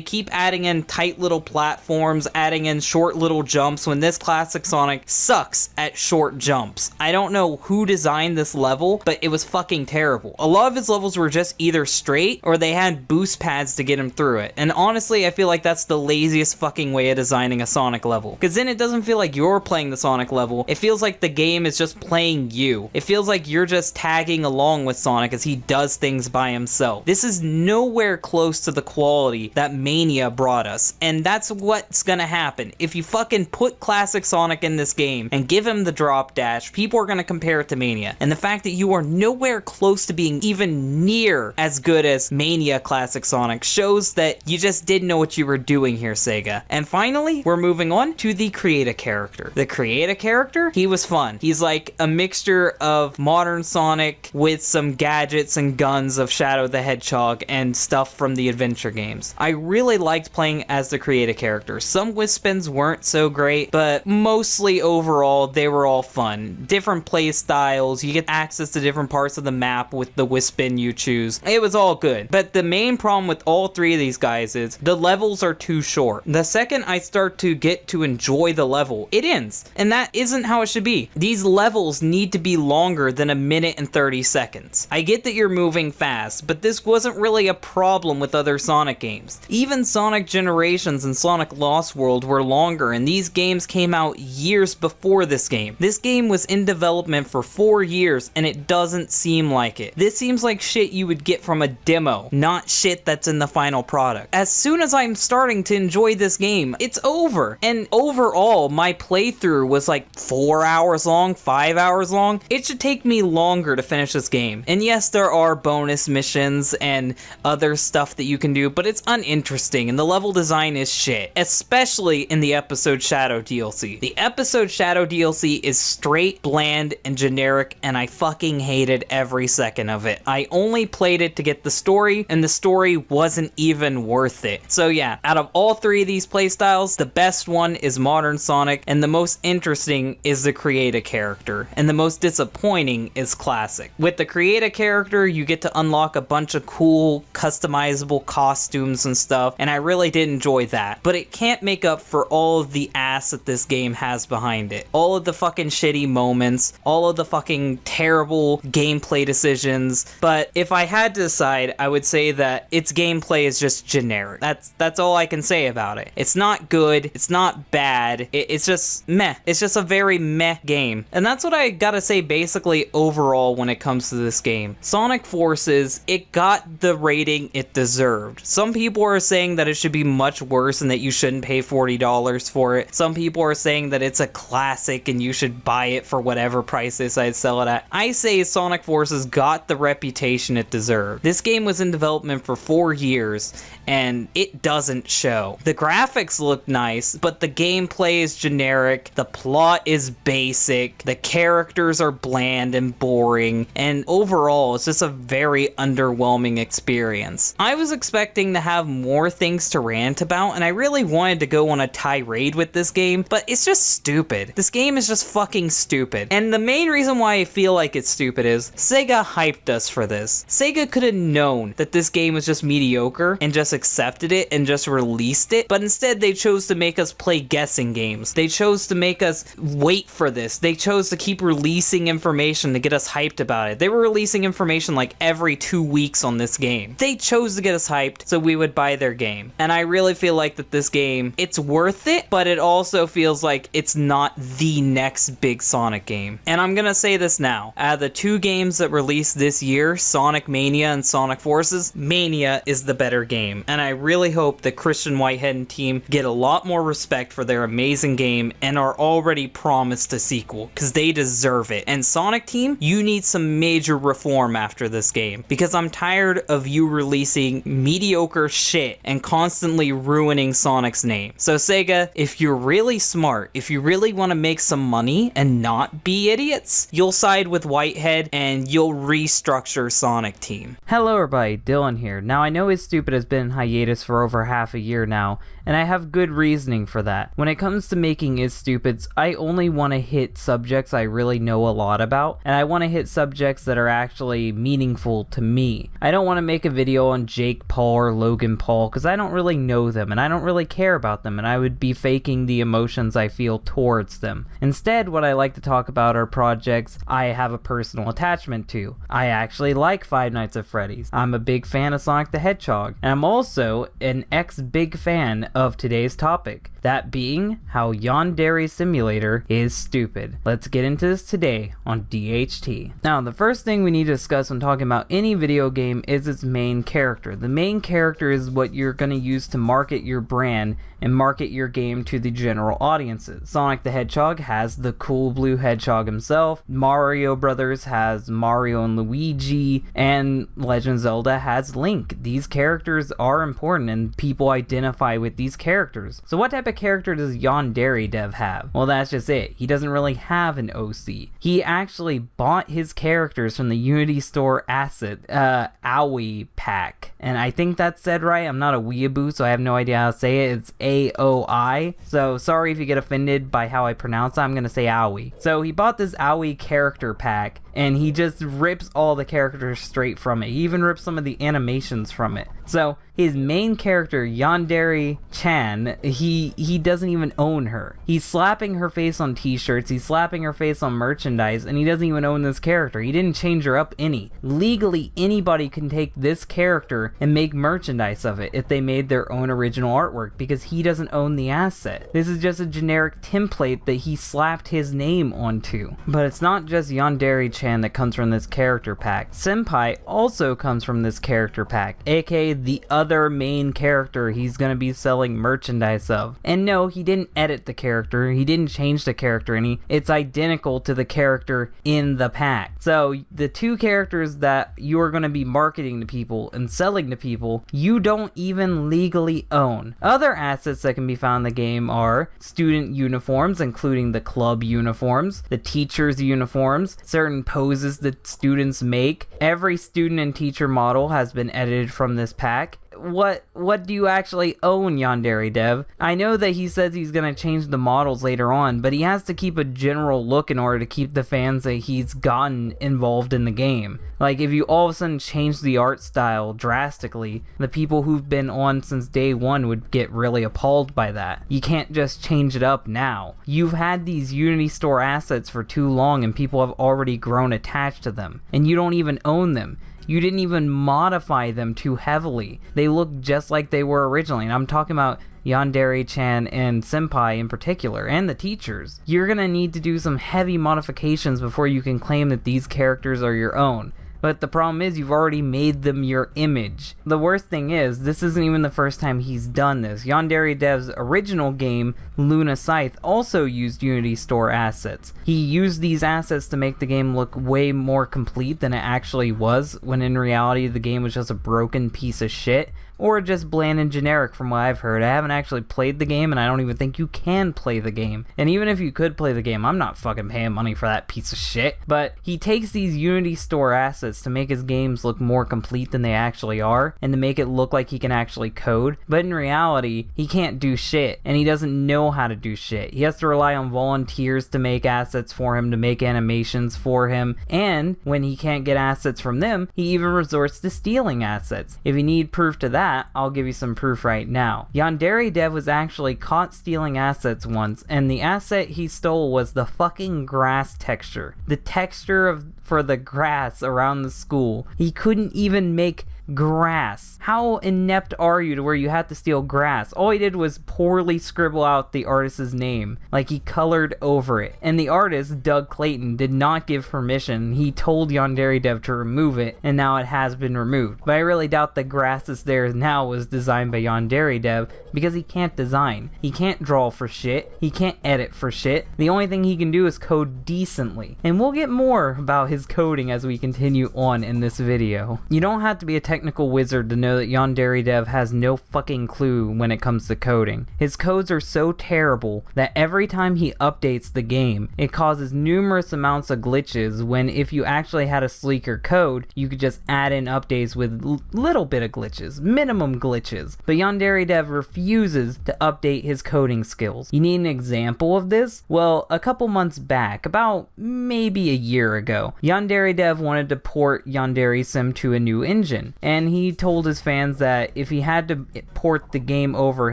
[SPEAKER 1] keep adding in tight little platforms, adding in short little jumps, when this Classic Sonic sucks at short jumps. I don't know who designed this level, but it was fucking terrible. A lot of his levels were just either straight, or they had boost pads to get him through it. And honestly, I feel like that's the laziest fucking way of designing a Sonic level. Because then it doesn't feel like you're playing the Sonic level, it feels like the game is just playing you. It feels like you're just tagging along with Sonic as he does things by himself. This is nowhere close to the quality that Mania brought us, and that's what's gonna happen. If you fucking put Classic Sonic in this game and give him the drop dash, people are gonna compare it to Mania. And the fact that you are nowhere close to being even near as good as Mania Classic Sonic shows that you just didn't know what you were doing here, Sega. And finally, we're moving on to the Create-A character. The Create-A character, he was fun. He's like a mixture of Modern Sonic with some gadgets and guns of Shadow the Hedgehog and stuff from the adventure games. I really liked playing as the Create-A character. Some Wispins weren't so great, but mostly overall, they were all fun. Different play styles, you get access to different parts of the map with the Wispin you choose. It was all good. But the main problem with all three of these guys is the levels are too short. The second I start to get to enjoy the level, it ends. And that isn't how it should be. These levels need to be longer than a minute and 30 seconds. I get that you're moving fast, but this wasn't really a problem with other Sonic games. Even Sonic Generations and Sonic Lost World were longer, and these games came out years before this game. This game was in development for 4 years, and it doesn't seem like it. This seems like shit you would get from a demo, not shit that's in the final product. As soon as I'm starting to enjoy this game, it's over. And overall, my playthrough was like 4 hours long, 5 hours long. It should take me longer to finish this game. And yes, there are bonus missions and other stuff that you can do, but it's uninteresting and the level design is shit, especially in the Episode Shadow DLC. The Episode Shadow DLC is straight, bland, and generic, and I fucking hated every second of it. I only played it to get the story, and the story wasn't even worth it. So yeah, out of all three of these playstyles, the best one is Modern Sonic, and the most interesting is the Create-A character, and the most disappointing is Classic. With the Create-A character, you get to unlock a bunch of cool, customizable costumes and stuff, and I really did enjoy that. But it can't make up for all of the ass that this game has behind it. All of the fucking shitty moments, all of the fucking terrible gameplay decisions. But if I had to decide, I would say that its gameplay is just generic. That's all I can say about it. It's not good, it's not bad, it's just meh. It's just a very meh game. And that's what I gotta say basically overall when it comes to this game. Sonic Forces, it got the rating it deserved. Some people are saying that it should be much worse and that you shouldn't pay $40 for it. Some people are saying that it's a classic and you should buy it for whatever price they decide to sell it at. I say Sonic Forces got the reputation it deserved. This game was in development for 4 years and it doesn't show. The graphics look nice, but the gameplay is generic, the plot is basic, the characters are bland and boring, and overall it's just a very underwhelming experience. I was expecting to have more things to rant about, and I really wanted to go on a tirade with this game, but it's just stupid. This game is just fucking stupid. And the main reason why I feel like it's stupid is Sega hyped us for this. Sega could have known that this game was just mediocre and just accepted it and just released released it, but instead they chose to make us play guessing games. They chose to make us wait for this. They chose to keep releasing information to get us hyped about it. They were releasing information like every 2 weeks on this game. They chose to get us hyped so we would buy their game. And I really feel like that this game, it's worth it, but it also feels like it's not the next big Sonic game. And I'm gonna say this now. Out of the 2 games that released this year, Sonic Mania and Sonic Forces, Mania is the better game. And I really hope that Christian Whitehead and team get a lot more respect for their amazing game and are already promised a sequel, because they deserve it. And Sonic team, you need some major reform after this game, because I'm tired of you releasing mediocre shit and constantly ruining Sonic's name. So Sega, if you're really smart, if you really want to make some money and not be idiots, you'll side with Whitehead and you'll restructure Sonic team. Hello everybody, Dylan here. Now I know Is Stupid has been in hiatus for over half a year now, and I have good reasoning for that. When it comes to making Is Stupids, I only want to hit subjects I really know a lot about, and I want to hit subjects that are actually meaningful to me. I don't want to make a video on Jake Paul or Logan Paul, because I don't really know them, and I don't really care about them, and I would be faking the emotions I feel towards them. Instead, what I like to talk about are projects I have a personal attachment to. I actually like Five Nights at Freddy's. I'm a big fan of Sonic the Hedgehog, and I'm also an ex-big fan of today's topic, that being how Yandere Simulator is stupid. Let's get into this today on DHT. Now, the first thing we need to discuss when talking about any video game is its main character. The main character is what you're going to use to market your brand and market your game to the general audiences. Sonic the Hedgehog has the cool blue hedgehog himself, Mario Brothers has Mario and Luigi, and Legend of Zelda has Link. These characters are important and people identify with these characters. So what type of character does Yandere Dev have? Well, that's just it. He doesn't really have an OC. He actually bought his characters from the Unity Store asset, AOI pack. And I think that's said right. I'm not a weeaboo, so I have no idea how to say it. It's AOI. So sorry if you get offended by how I pronounce it. I'm going to say AOI. So he bought this AOI character pack, and he just rips all the characters straight from it. He even rips some of the animations from it. So his main character, Yandere Chan, he doesn't even own her. He's slapping her face on t-shirts, he's slapping her face on merchandise, and he doesn't even own this character. He didn't change her up any. Legally, anybody can take this character and make merchandise of it if they made their own original artwork, because he doesn't own the asset. This is just a generic template that he slapped his name onto. But it's not just Yandere Chan that comes from this character pack. Senpai also comes from this character pack, aka the other main character he's gonna be selling merchandise of. And no, he didn't edit the character, he didn't change the character any. It's identical to the character in the pack. So the 2 characters that you're gonna be marketing to people and selling to people, you don't even legally own. Other assets that can be found in the game are student uniforms, including the club uniforms, the teachers' uniforms, certain poses that students make. Every student and teacher model has been edited from this pack. What do you actually own, Yandere Dev? I know that he says he's gonna change the models later on, but he has to keep a general look in order to keep the fans that he's gotten involved in the game. Like, if you all of a sudden change the art style drastically, the people who've been on since day one would get really appalled by that. You can't just change it up now. You've had these Unity Store assets for too long and people have already grown attached to them, and you don't even own them. You didn't even modify them too heavily. They look just like they were originally. And I'm talking about Yandere Chan and Senpai in particular, and the teachers. You're gonna need to do some heavy modifications before you can claim that these characters are your own. But the problem is you've already made them your image. The worst thing is, this isn't even the first time he's done this. Yandere Dev's original game, Luna Scythe, also used Unity Store assets. He used these assets to make the game look way more complete than it actually was, when in reality the game was just a broken piece of shit. Or just bland and generic from what I've heard. I haven't actually played the game, and I don't even think you can play the game. And even if you could play the game, I'm not fucking paying money for that piece of shit. But he takes these Unity Store assets to make his games look more complete than they actually are, and to make it look like he can actually code. But in reality, he can't do shit, and he doesn't know know how to do shit. He has to rely on volunteers to make assets for him, to make animations for him, and when he can't get assets from them, he even resorts to stealing assets. If you need proof to that, I'll give you some proof right now. Yandere Dev was actually caught stealing assets once, and the asset he stole was the fucking grass texture. The texture for the grass around the school. He couldn't even make grass. How inept are you to where you had to steal grass? All he did was poorly scribble out the artist's name, like he colored over it. And the artist, Doug Clayton, did not give permission. He told Yandere Dev to remove it, and now it has been removed. But I really doubt the grass that's there now was designed by Yandere Dev, because he can't design. He can't draw for shit. He can't edit for shit. The only thing he can do is code decently. And we'll get more about his coding as we continue on in this video. You don't have to be a technical wizard to know that Yandere Dev has no fucking clue when it comes to coding. His codes are so terrible that every time he updates the game, it causes numerous amounts of glitches, when if you actually had a sleeker code, you could just add in updates with little bit of glitches, minimum glitches. But Yandere Dev refuses to update his coding skills. You need an example of this? Well, a couple months back, about maybe a year ago, Yandere Dev wanted to port Yandere Sim to a new engine, and he told his fans that if he had to port the game over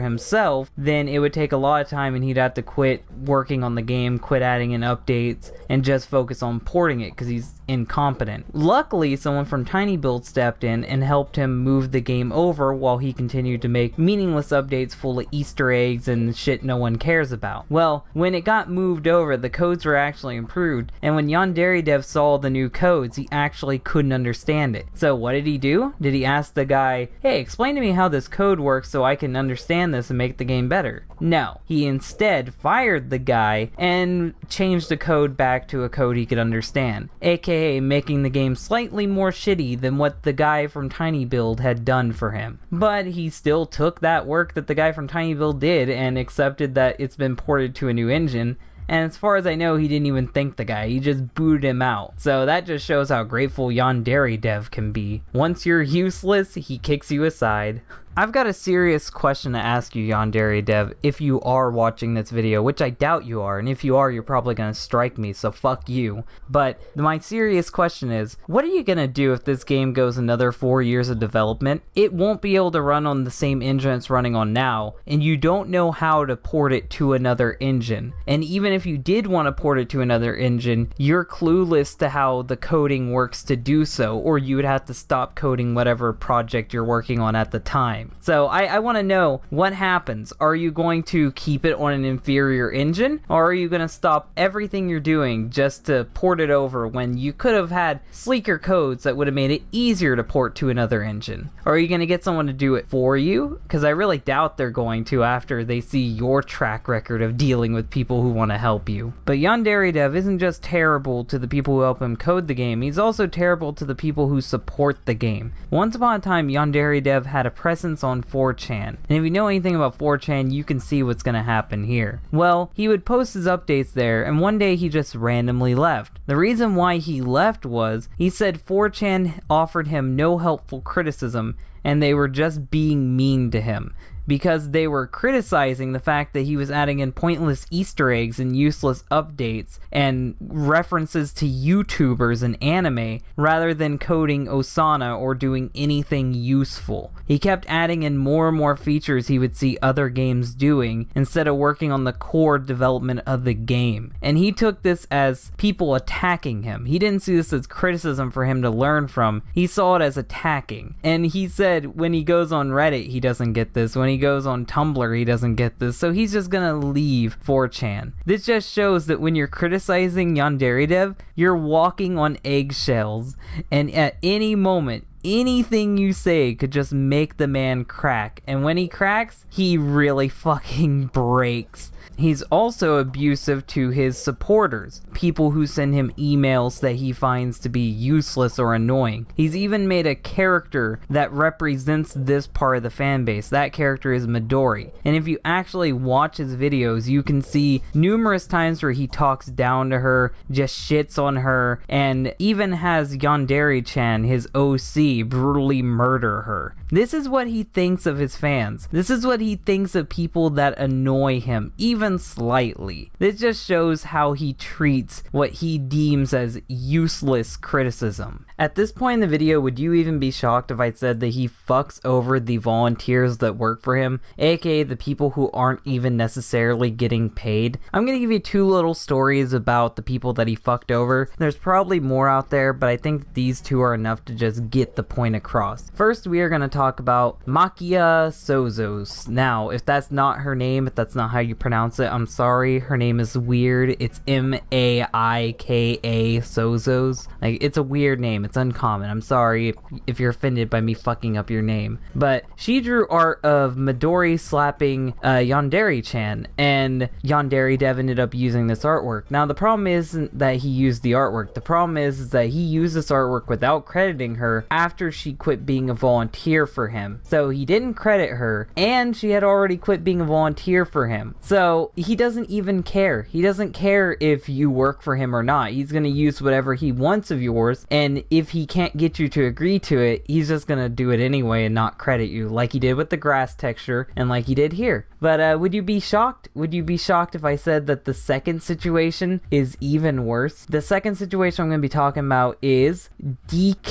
[SPEAKER 1] himself, then it would take a lot of time and he'd have to quit working on the game, quit adding in updates, and just focus on porting it because he's incompetent. Luckily, someone from tinyBuild stepped in and helped him move the game over while he continued to make meaningless updates full of Easter eggs and shit no one cares about. Well, when it got moved over, the codes were actually improved, and when Yandere Dev saw the new codes, he actually couldn't understand it. So what did he do? Did he ask the guy, hey, explain to me how this code works so I can understand this and make the game better? No. He instead fired the guy and changed the code back to a code he could understand, aka making the game slightly more shitty than what the guy from tinyBuild had done for him. But he still took that work that the guy from tinyBuild did and accepted that it's been ported to a new engine. And as far as I know, he didn't even thank the guy. He just booted him out. So that just shows how grateful Yandere Dev can be. Once you're useless, he kicks you aside. I've got a serious question to ask you, Yandere Dev, if you are watching this video, which I doubt you are, and if you are, you're probably gonna strike me, so fuck you. But my serious question is, what are you gonna do if this game goes another 4 years of development? It won't be able to run on the same engine it's running on now, and you don't know how to port it to another engine. And even if you did want to port it to another engine, you're clueless to how the coding works to do so, or you would have to stop coding whatever project you're working on at the time. So I want to know what happens. Are you going to keep it on an inferior engine, or are you going to stop everything you're doing just to port it over when you could have had sleeker codes that would have made it easier to port to another engine? Or are you going to get someone to do it for you? Because I really doubt they're going to after they see your track record of dealing with people who want to help you. But Yandere Dev isn't just terrible to the people who help him code the game, he's also terrible to the people who support the game. Once upon a time, Yandere Dev had a presence on 4chan, and if you know anything about 4chan, you can see what's gonna happen here. Well, he would post his updates there, and one day he just randomly left. The reason why he left was, he said 4chan offered him no helpful criticism, and they were just being mean to him, because they were criticizing the fact that he was adding in pointless Easter eggs and useless updates and references to YouTubers and anime rather than coding Osana or doing anything useful. He kept adding in more and more features he would see other games doing instead of working on the core development of the game. And he took this as people attacking him. He didn't see this as criticism for him to learn from. He saw it as attacking. And he said when he goes on Reddit, he doesn't get this. When he goes on Tumblr, he doesn't get this, so he's just gonna leave 4chan. This just shows that when you're criticizing Yandere Dev, you're walking on eggshells, and at any moment, anything you say could just make the man crack, and when he cracks, he really fucking breaks. He's also abusive to his supporters, people who send him emails that he finds to be useless or annoying. He's even made a character that represents this part of the fan base. That character is Midori, and if you actually watch his videos, you can see numerous times where he talks down to her, just shits on her, and even has Yandere-chan, his OC, brutally murder her. This is what he thinks of his fans. This is what he thinks of people that annoy him, even even slightly. This just shows how he treats what he deems as useless criticism. At this point in the video, would you even be shocked if I said that he fucks over the volunteers that work for him, aka the people who aren't even necessarily getting paid? I'm gonna give you 2 little stories about the people that he fucked over. There's probably more out there, but I think these 2 are enough to just get the point across. First, we are gonna talk about Makia Sozos. Now, if that's not her name, if that's not how you pronounce it, I'm sorry. Her name is weird. It's Maika Sozos. Like, it's a weird name. It's uncommon. I'm sorry if you're offended by me fucking up your name. But she drew art of Midori slapping Yandere-chan, and Yandere Dev ended up using this artwork. Now, the problem isn't that he used the artwork. The problem is that he used this artwork without crediting her after she quit being a volunteer for him. So he didn't credit her, and she had already quit being a volunteer for him. So he doesn't even care. He doesn't care if you work for him or not. He's going to use whatever he wants of yours, and if he can't get you to agree to it, he's just going to do it anyway and not credit you, like he did with the grass texture and like he did here. But would you be shocked? Would you be shocked if I said that the second situation is even worse? The second situation I'm going to be talking about is Dilek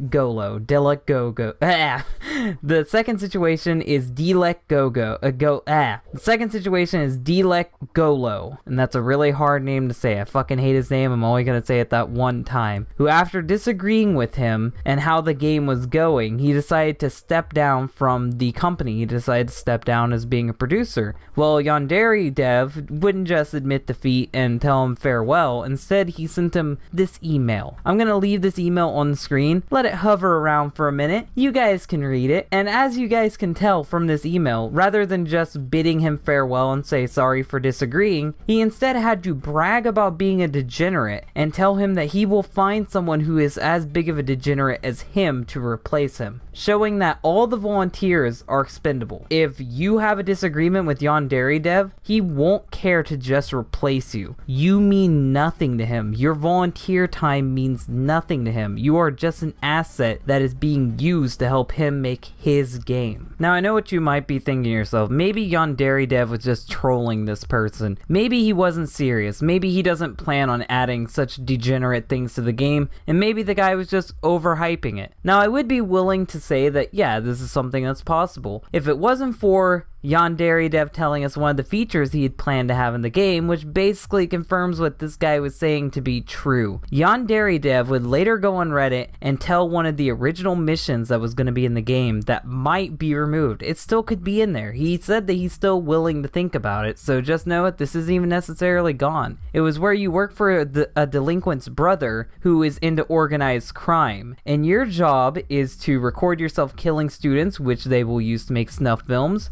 [SPEAKER 1] Golo. Dilek Gogo. The second situation is Dilek Gogo. The second situation is Dilek Golo, and that's a really hard name to say. I fucking hate his name. I'm only going to say it that one time. Who, after disagreeing with him and how the game was going, he decided to step down from the company. He decided to step down as being a producer. Well, Yandere Dev wouldn't just admit defeat and tell him farewell. Instead, he sent him this email. I'm going to leave this email on the screen. Let it hover around for a minute. You guys can read it. And as you guys can tell from this email, rather than just bidding him farewell and say sorry for disagreeing, he instead had to brag about being a degenerate and tell him that he will find someone who is as big of a degenerate as him to replace him, showing that all the volunteers are expendable. If you have a disagreement with Yandere Dev, he won't care to just replace you. You mean nothing to him. Your volunteer time means nothing to him. You are just an asset that is being used to help him make his game. Now, I know what you might be thinking to yourself. Maybe Yandere Dev was just trolling this person. Maybe he wasn't serious. Maybe he doesn't plan on adding such degenerate things to the game, and maybe the guy was just overhyping it. Now, I would be willing to say that, yeah, this is something that's possible. If it wasn't for Yandere Dev telling us one of the features he had planned to have in the game, which basically confirms what this guy was saying to be true. Yandere Dev would later go on Reddit and tell one of the original missions that was going to be in the game that might be removed. It still could be in there. He said that he's still willing to think about it, so just know it, this isn't even necessarily gone. It was where you work for a delinquent's brother who is into organized crime, and your job is to record yourself killing students, which they will use to make snuff films,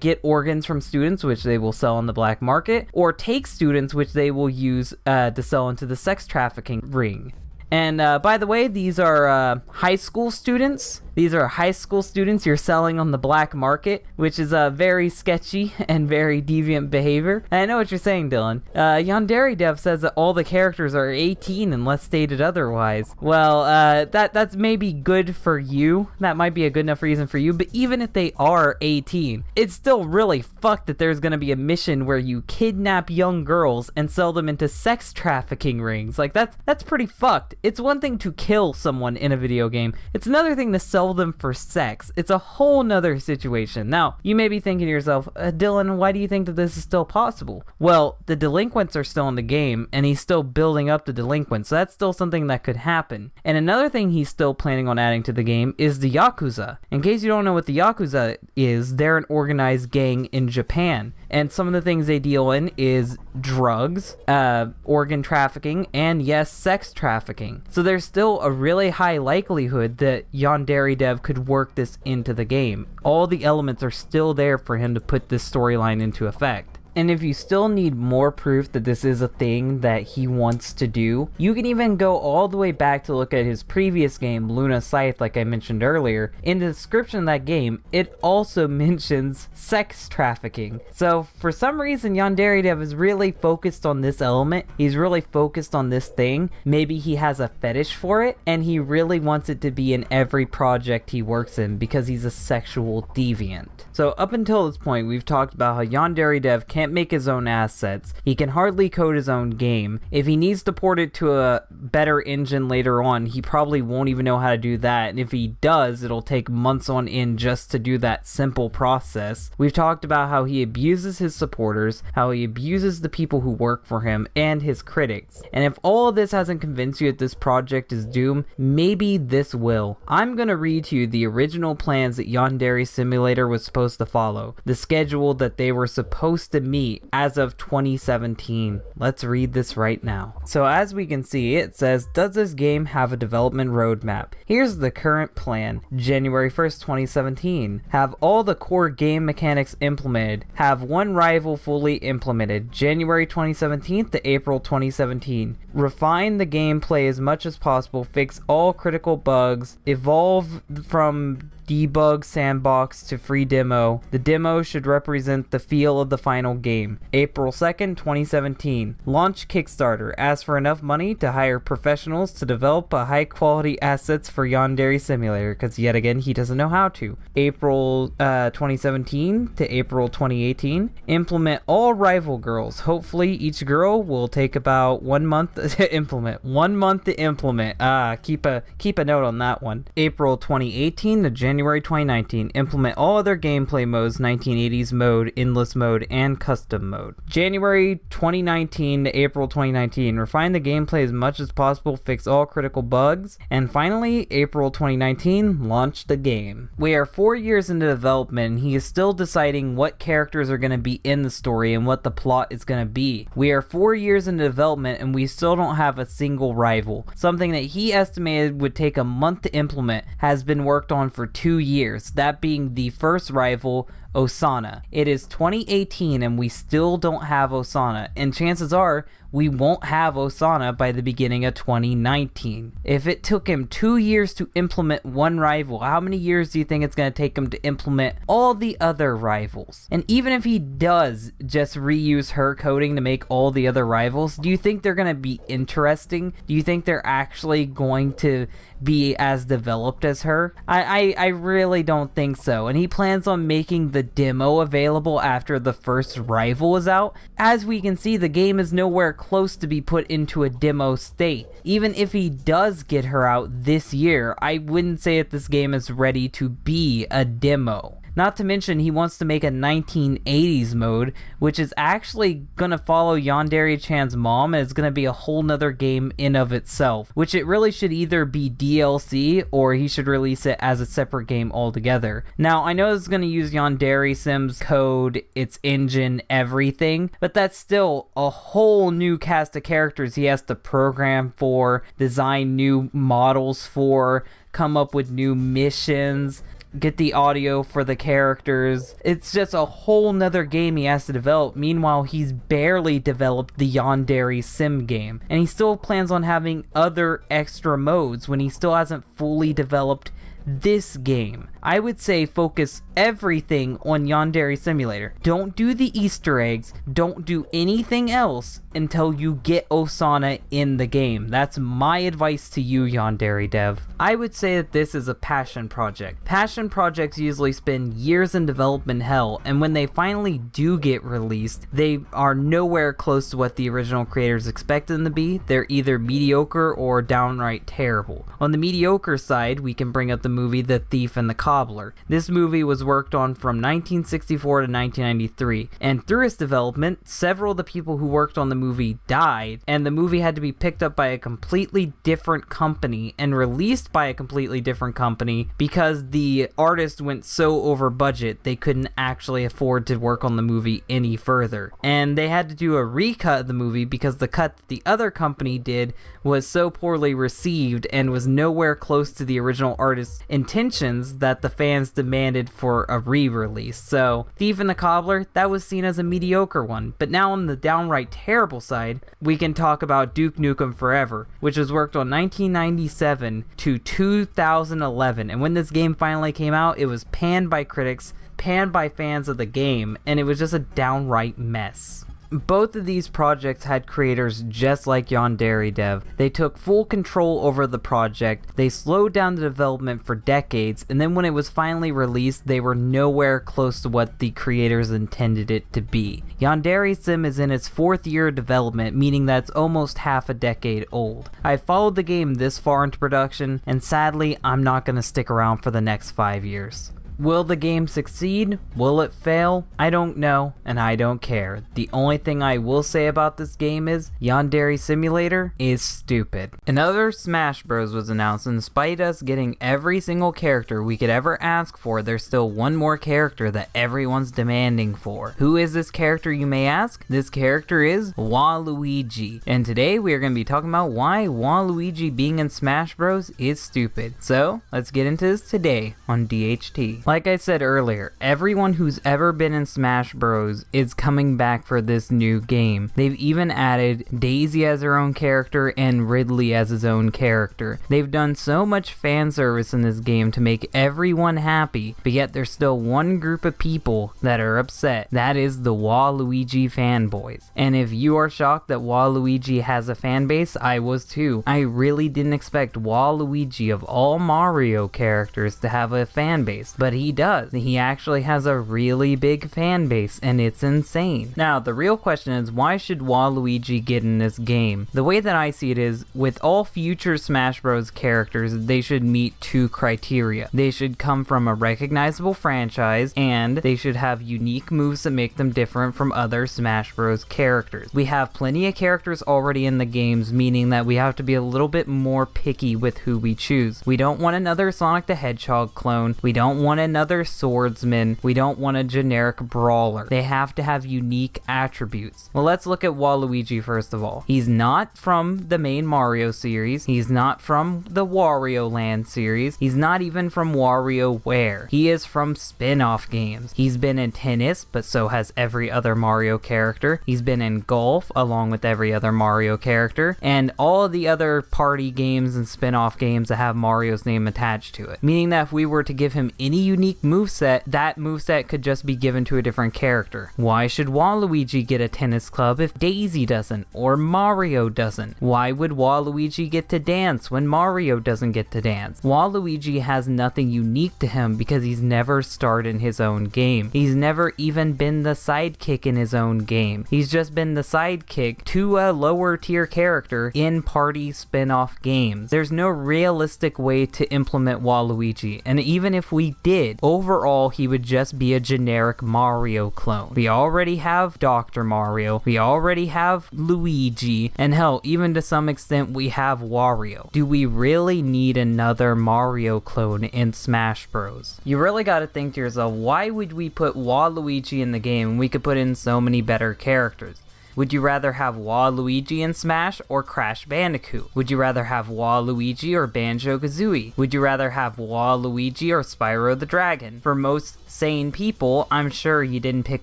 [SPEAKER 1] get organs from students, which they will sell on the black market, or take students, which they will use to sell into the sex trafficking ring. And by the way, these are high school students. These are high school students you're selling on the black market, which is very sketchy and very deviant behavior. And I know what you're saying, Dylan. Yandere Dev says that all the characters are 18 unless stated otherwise. Well, that's maybe good for you. That might be a good enough reason for you. But even if they are 18, it's still really fucked that there's going to be a mission where you kidnap young girls and sell them into sex trafficking rings. Like, that's pretty fucked. It's one thing to kill someone in a video game. It's another thing to sell them for sex. It's a whole nother situation. Now, you may be thinking to yourself, Dylan, why do you think that this is still possible? Well, the delinquents are still in the game, and he's still building up the delinquents, so that's still something that could happen. And another thing he's still planning on adding to the game is the Yakuza. In case you don't know what the Yakuza is, they're an organized gang in Japan. And some of the things they deal in is drugs, organ trafficking, and yes, sex trafficking. So there's still a really high likelihood that Yandere Dev could work this into the game. All the elements are still there for him to put this storyline into effect. And if you still need more proof that this is a thing that he wants to do, you can even go all the way back to look at his previous game, Luna Scythe, like I mentioned earlier. In the description of that game, it also mentions sex trafficking. So for some reason, Yandere Dev is really focused on this element. He's really focused on this thing. Maybe he has a fetish for it, and he really wants it to be in every project he works in because he's a sexual deviant. So up until this point, we've talked about how Yandere Dev can't make his own assets. He can hardly code his own game. If he needs to port it to a better engine later on, he probably won't even know how to do that. And if he does, it'll take months on end just to do that simple process. We've talked about how he abuses his supporters, how he abuses the people who work for him, and his critics. And if all of this hasn't convinced you that this project is doomed, maybe this will. I'm gonna read to you the original plans that Yandere Simulator was supposed to follow, the schedule that they were supposed to meet as of 2017. Let's read this right now. So as we can see, it says, does this game have a development roadmap? Here's the current plan. January 1st, 2017. Have all the core game mechanics implemented. Have one rival fully implemented. January 2017 to April 2017. Refine the gameplay as much as possible. Fix all critical bugs. Evolve from debug sandbox to free demo. The demo should represent the feel of the final game. April 2nd, 2017. Launch Kickstarter. Ask for enough money to hire professionals to develop a high quality assets for Yandere Simulator, because yet again he doesn't know how to. April 2017 to April 2018. Implement all rival girls. Hopefully each girl will take about 1 month to implement. 1 month to implement. Keep a note on that one. April 2018 to January 2019. Implement all other gameplay modes, 1980s mode, endless mode, and custom mode. January 2019 to April 2019. Refine the gameplay as much as possible, fix all critical bugs. And finally, April 2019, launch the game. We are 4 years into development, and he is still deciding what characters are going to be in the story and what the plot is going to be. We are 4 years into development, and we still don't have a single rival. Something that he estimated would take a month to implement has been worked on for 2 years, that being the first rival, Osana. It is 2018 and we still don't have Osana, and chances are we won't have Osana by the beginning of 2019. If it took him 2 years to implement one rival, how many years do you think it's going to take him to implement all the other rivals? And even if he does just reuse her coding to make all the other rivals, do you think they're going to be interesting? Do you think they're actually going to be as developed as her? I really don't think so. And he plans on making the demo available after the first rival is out. As we can see, the game is nowhere close to be put into a demo state. Even if he does get her out this year, I wouldn't say that this game is ready to be a demo. Not to mention, he wants to make a 1980s mode, which is actually gonna follow Yandere Chan's mom, and it's gonna be a whole nother game in of itself, which it really should either be DLC or he should release it as a separate game altogether. Now, I know it's gonna use Yandere Sim's code, its engine, everything, but that's still a whole new cast of characters he has to program for, design new models for, come up with new missions, get the audio for the characters. It's just a whole nother game he has to develop. Meanwhile, he's barely developed the Yandere Sim game, and he still plans on having other extra modes when he still hasn't fully developed this game. I would say focus everything on Yandere Simulator. Don't do the Easter eggs. Don't do anything else until you get Osana in the game. That's my advice to you, Yandere Dev. I would say that this is a passion project. Passion projects usually spend years in development hell, and when they finally do get released, they are nowhere close to what the original creators expected them to be. They're either mediocre or downright terrible. On the mediocre side, we can bring up the movie The Thief and the Cobbler. This movie was worked on from 1964 to 1993, and through its development, several of the people who worked on the movie died, and the movie had to be picked up by a completely different company and released by a completely different company because the artist went so over budget they couldn't actually afford to work on the movie any further. And they had to do a recut of the movie because the cut that the other company did was so poorly received and was nowhere close to the original artist's intentions that the fans demanded for a re-release. So, Thief and the Cobbler, that was seen as a mediocre one. But now on the downright terrible side, we can talk about Duke Nukem Forever, which was worked on 1997 to 2011. And when this game finally came out, it was panned by critics, panned by fans of the game, and it was just a downright mess. Both of these projects had creators just like Yandere Dev. They took full control over the project, they slowed down the development for decades, and then when it was finally released, they were nowhere close to what the creators intended it to be. Yandere Sim is in its 4th year of development, meaning that it's almost half a decade old. I followed the game this far into production, and sadly, I'm not going to stick around for the next 5 years. Will the game succeed? Will it fail? I don't know, and I don't care. The only thing I will say about this game is, Yandere Simulator is stupid. Another Smash Bros was announced, and despite us getting every single character we could ever ask for, there's still one more character that everyone's demanding for. Who is this character, you may ask? This character is Waluigi, and today we are going to be talking about why Waluigi being in Smash Bros is stupid. So, let's get into this today on DHT. Like I said earlier, everyone who's ever been in Smash Bros is coming back for this new game. They've even added Daisy as her own character and Ridley as his own character. They've done so much fan service in this game to make everyone happy, but yet there's still one group of people that are upset. That is the Waluigi fanboys. And if you are shocked that Waluigi has a fan base, I was too. I really didn't expect Waluigi of all Mario characters to have a fan base, but he does. He actually has a really big fan base, and it's insane. Now, the real question is, why should Waluigi get in this game? The way that I see it is, with all future Smash Bros. Characters, they should meet 2 criteria. They should come from a recognizable franchise, and they should have unique moves that make them different from other Smash Bros. Characters. We have plenty of characters already in the games, meaning that we have to be a little bit more picky with who we choose. We don't want another Sonic the Hedgehog clone. We don't want another swordsman. We don't want a generic brawler. They have to have unique attributes. Well, let's look at Waluigi first of all. He's not from the main Mario series. He's not from the Wario Land series. He's not even from WarioWare. He is from spin-off games. He's been in tennis, but so has every other Mario character. He's been in golf, along with every other Mario character, and all the other party games and spin-off games that have Mario's name attached to it. Meaning that if we were to give him any unique moveset, that moveset could just be given to a different character. Why should Waluigi get a tennis club if Daisy doesn't, or Mario doesn't? Why would Waluigi get to dance when Mario doesn't get to dance? Waluigi has nothing unique to him because he's never starred in his own game. He's never even been the sidekick in his own game. He's just been the sidekick to a lower tier character in party spin-off games. There's no realistic way to implement Waluigi, and even if we did, overall he would just be a generic Mario clone. We already have Dr. Mario, we already have Luigi, and hell, even to some extent we have Wario. Do we really need another Mario clone in Smash Bros? You really gotta think to yourself, why would we put Waluigi in the game when we could put in so many better characters? Would you rather have Waluigi in Smash or Crash Bandicoot? Would you rather have Waluigi or Banjo-Kazooie? Would you rather have Waluigi or Spyro the Dragon? For most sane people, I'm sure you didn't pick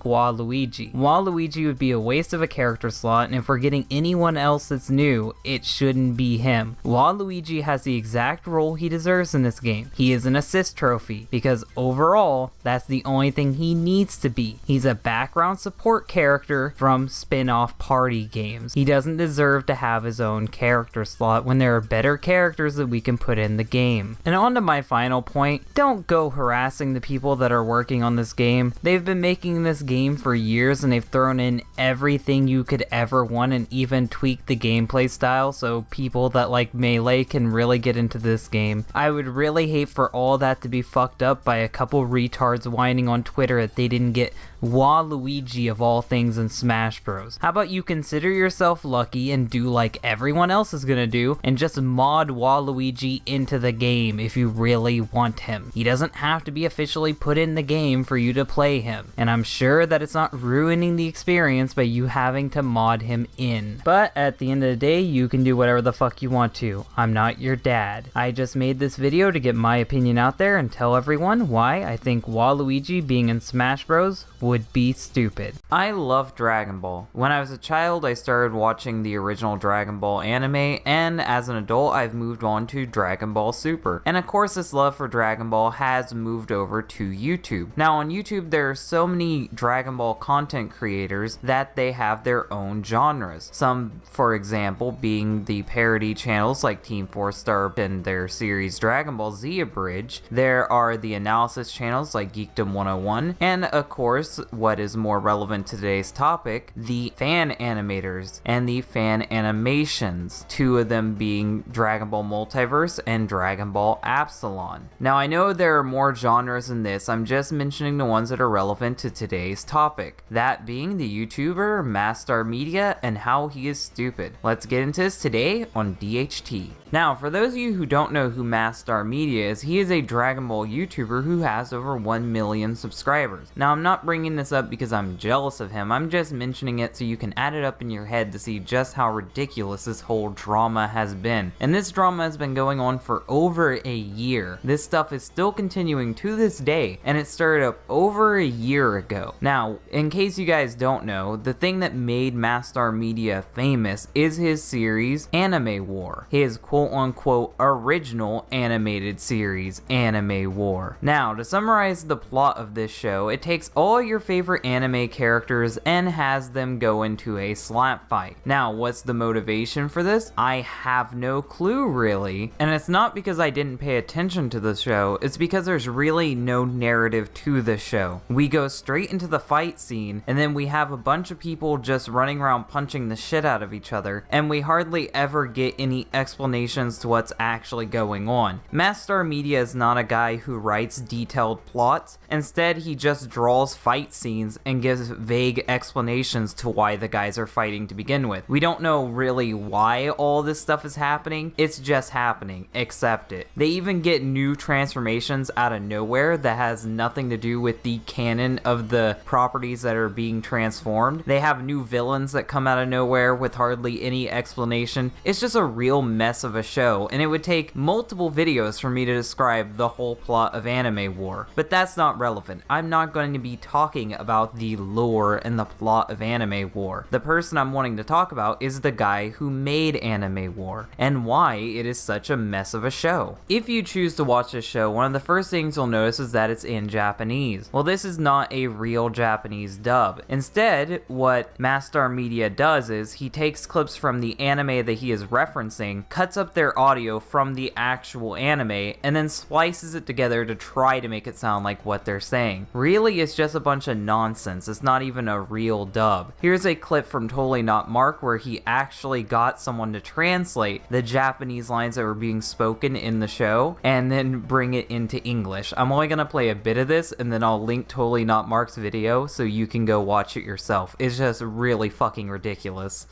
[SPEAKER 1] Waluigi. Waluigi would be a waste of a character slot, and if we're getting anyone else that's new, it shouldn't be him. Waluigi has the exact role he deserves in this game. He is an assist trophy, because overall, that's the only thing he needs to be. He's a background support character from spin-off party games. He doesn't deserve to have his own character slot when there are better characters that we can put in the game. And on to my final point, don't go harassing the people that are working on this game. They've been making this game for years and they've thrown in everything you could ever want and even tweaked the gameplay style so people that like Melee can really get into this game. I would really hate for all that to be fucked up by a couple retards whining on Twitter that they didn't get Waluigi of all things in Smash Bros. How about you consider yourself lucky and do like everyone else is gonna do and just mod Waluigi into the game if you really want him. He doesn't have to be officially put in the game for you to play him, and I'm sure that it's not ruining the experience by you having to mod him in. But at the end of the day, you can do whatever the fuck you want to. I'm not your dad. I just made this video to get my opinion out there and tell everyone why I think Waluigi being in Smash Bros would be stupid. I love Dragon Ball. When I was a child, I started watching the original Dragon Ball anime, and as an adult, I've moved on to Dragon Ball Super. And of course, this love for Dragon Ball has moved over to YouTube. Now on YouTube, there are so many Dragon Ball content creators that they have their own genres. Some, for example, being the parody channels like Team 4 Star and their series Dragon Ball Z Abridged. There are the analysis channels like Geekdom 101, and of course, what is more relevant to today's topic, the fan animators and the fan animations, two of them being Dragon Ball Multiverse and Dragon Ball Absalon. Now I know there are more genres in this, I'm just mentioning the ones that are relevant to today's topic, that being the YouTuber Mastar Media and how he is stupid. Let's get into this today on DHT. Now, for those of you who don't know who Mastar Media is, he is a Dragon Ball YouTuber who has over 1 million subscribers. Now, I'm not bringing this up because I'm jealous of him, I'm just mentioning it so you can add it up in your head to see just how ridiculous this whole drama has been. And this drama has been going on for over a year. This stuff is still continuing to this day, and it started up over a year ago. Now, in case you guys don't know, the thing that made Mastar Media famous is his series Anime War, his quote-unquote original animated series Anime War. Now, to summarize the plot of this show, it takes all your favorite anime characters and has them go into a slap fight. Now, what's the motivation for this? I have no clue really, and it's not because I didn't pay attention to the show, it's because there's really no narrative to the show. We go straight into the fight scene, and then we have a bunch of people just running around punching the shit out of each other, and we hardly ever get any explanations to what's actually going on. Mastar Media is not a guy who writes detailed plots, instead he just draws fight scenes and gives vague explanations to why the guys are fighting to begin with. We don't know really why all this stuff is happening, it's just happening, accept it. They even get new transformations out of nowhere that has nothing to do with the canon of the properties that are being transformed. They have new villains that come out of nowhere with hardly any explanation. It's just a real mess of a show, and it would take multiple videos for me to describe the whole plot of Anime War. But that's not relevant. I'm not going to be talking about the lore and the plot of Anime War. The person I'm wanting to talk about is the guy who made Anime War, and why it is such a mess of a show. If you choose to watch this show, one of the first things you'll notice is that it's in Japanese. Well, this is not a real Japanese dub. Instead, what Mastar Media does is he takes clips from the anime that he is referencing, cuts up their audio from the actual anime, and then splices it together to try to make it sound like what they're saying. Really, it's just a bunch of nonsense. It's not even a real dub. Here's a clip from Totally Not Mark where he actually got someone to translate the Japanese lines that were being spoken in the show and then bring it into English. I'm only gonna play a bit of this and then I'll link Totally Not Mark's video so you can go watch it yourself. It's just really fucking ridiculous.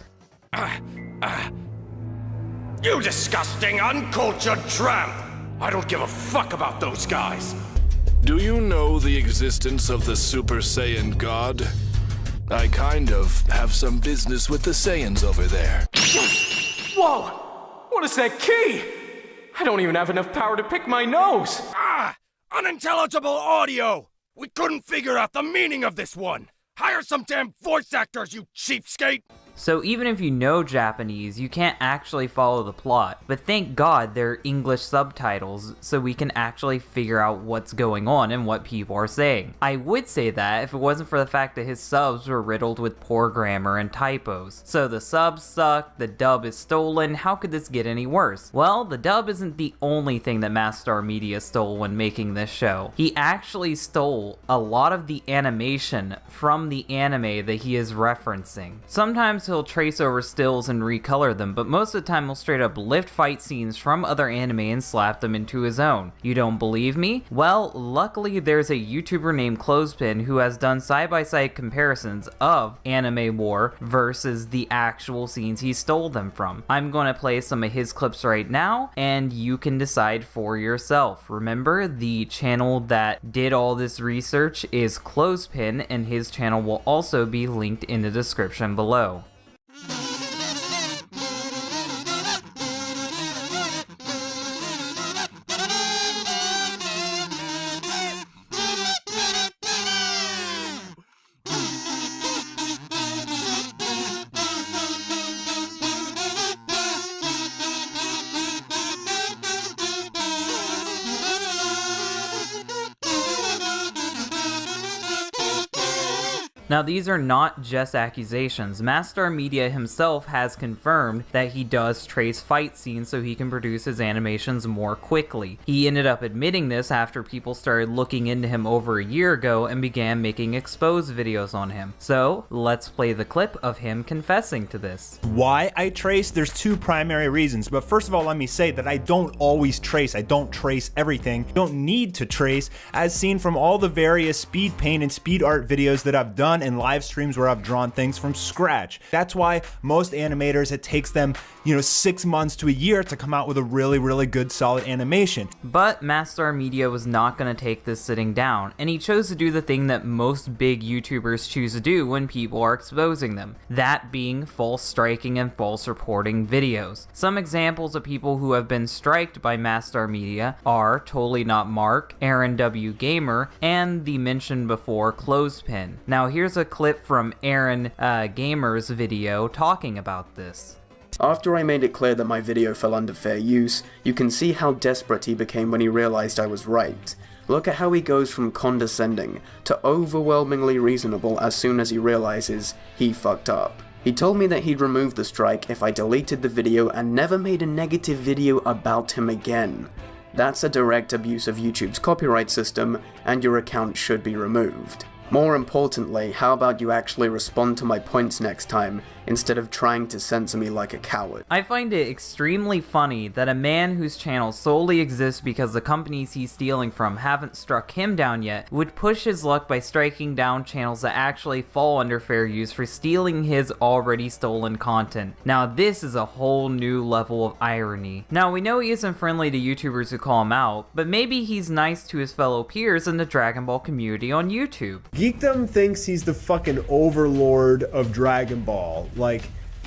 [SPEAKER 16] You disgusting, uncultured tramp! I don't give a fuck about those guys!
[SPEAKER 17] Do you know the existence of the Super Saiyan God? I kind of have some business with the Saiyans over there.
[SPEAKER 16] Whoa! What is that key? I don't even have enough power to pick my nose!
[SPEAKER 18] Ah! Unintelligible audio! We couldn't figure out the meaning of this one! Hire some damn voice actors, you cheapskate!
[SPEAKER 1] So even if you know Japanese, you can't actually follow the plot. But thank God there are English subtitles so we can actually figure out what's going on and what people are saying. I would say that if it wasn't for the fact that his subs were riddled with poor grammar and typos. So the subs suck, the dub is stolen, how could this get any worse? Well, the dub isn't the only thing that Mastar Media stole when making this show. He actually stole a lot of the animation from the anime that he is referencing. Sometimes he'll trace over stills and recolor them, but most of the time he'll straight up lift fight scenes from other anime and slap them into his own. You don't believe me? Well, luckily there's a YouTuber named Clothespin who has done side-by-side comparisons of Anime War versus the actual scenes he stole them from. I'm going to play some of his clips right now, and you can decide for yourself. Remember, the channel that did all this research is Clothespin, and his channel will also be linked in the description below. Now, these are not just accusations. Mastar Media himself has confirmed that he does trace fight scenes so he can produce his animations more quickly. He ended up admitting this after people started looking into him over a year ago and began making exposed videos on him. So, let's play the clip of him confessing to this.
[SPEAKER 19] Why I trace? There's two primary reasons, but first of all, let me say that I don't always trace. I don't trace everything. I don't need to trace, as seen from all the various speed paint and speed art videos that I've done and live streams where I've drawn things from scratch. That's why most animators, it takes them, 6 months to a year to come out with a really good solid animation.
[SPEAKER 1] But Mastar Media was not going to take this sitting down, and he chose to do the thing that most big YouTubers choose to do when people are exposing them, that being false striking and false reporting videos. Some examples of people who have been striked by Mastar Media are Totally Not Mark, Aaron W. Gamer, and the mentioned before Clothespin. Now here's a clip from Aaron Gamer's video talking about this.
[SPEAKER 20] After I made it clear that my video fell under fair use, you can see how desperate he became when he realized I was right. Look at how he goes from condescending to overwhelmingly reasonable as soon as he realizes he fucked up. He told me that he'd remove the strike if I deleted the video and never made a negative video about him again. That's a direct abuse of YouTube's copyright system, and your account should be removed. More importantly, how about you actually respond to my points next time, instead of trying to censor me like a coward?
[SPEAKER 1] I find it extremely funny that a man whose channel solely exists because the companies he's stealing from haven't struck him down yet would push his luck by striking down channels that actually fall under fair use for stealing his already stolen content. Now this is a whole new level of irony. Now we know he isn't friendly to YouTubers who call him out, but maybe he's nice to his fellow peers in the Dragon Ball community on YouTube.
[SPEAKER 21] Geekdom thinks he's the fucking overlord of Dragon Ball. Like,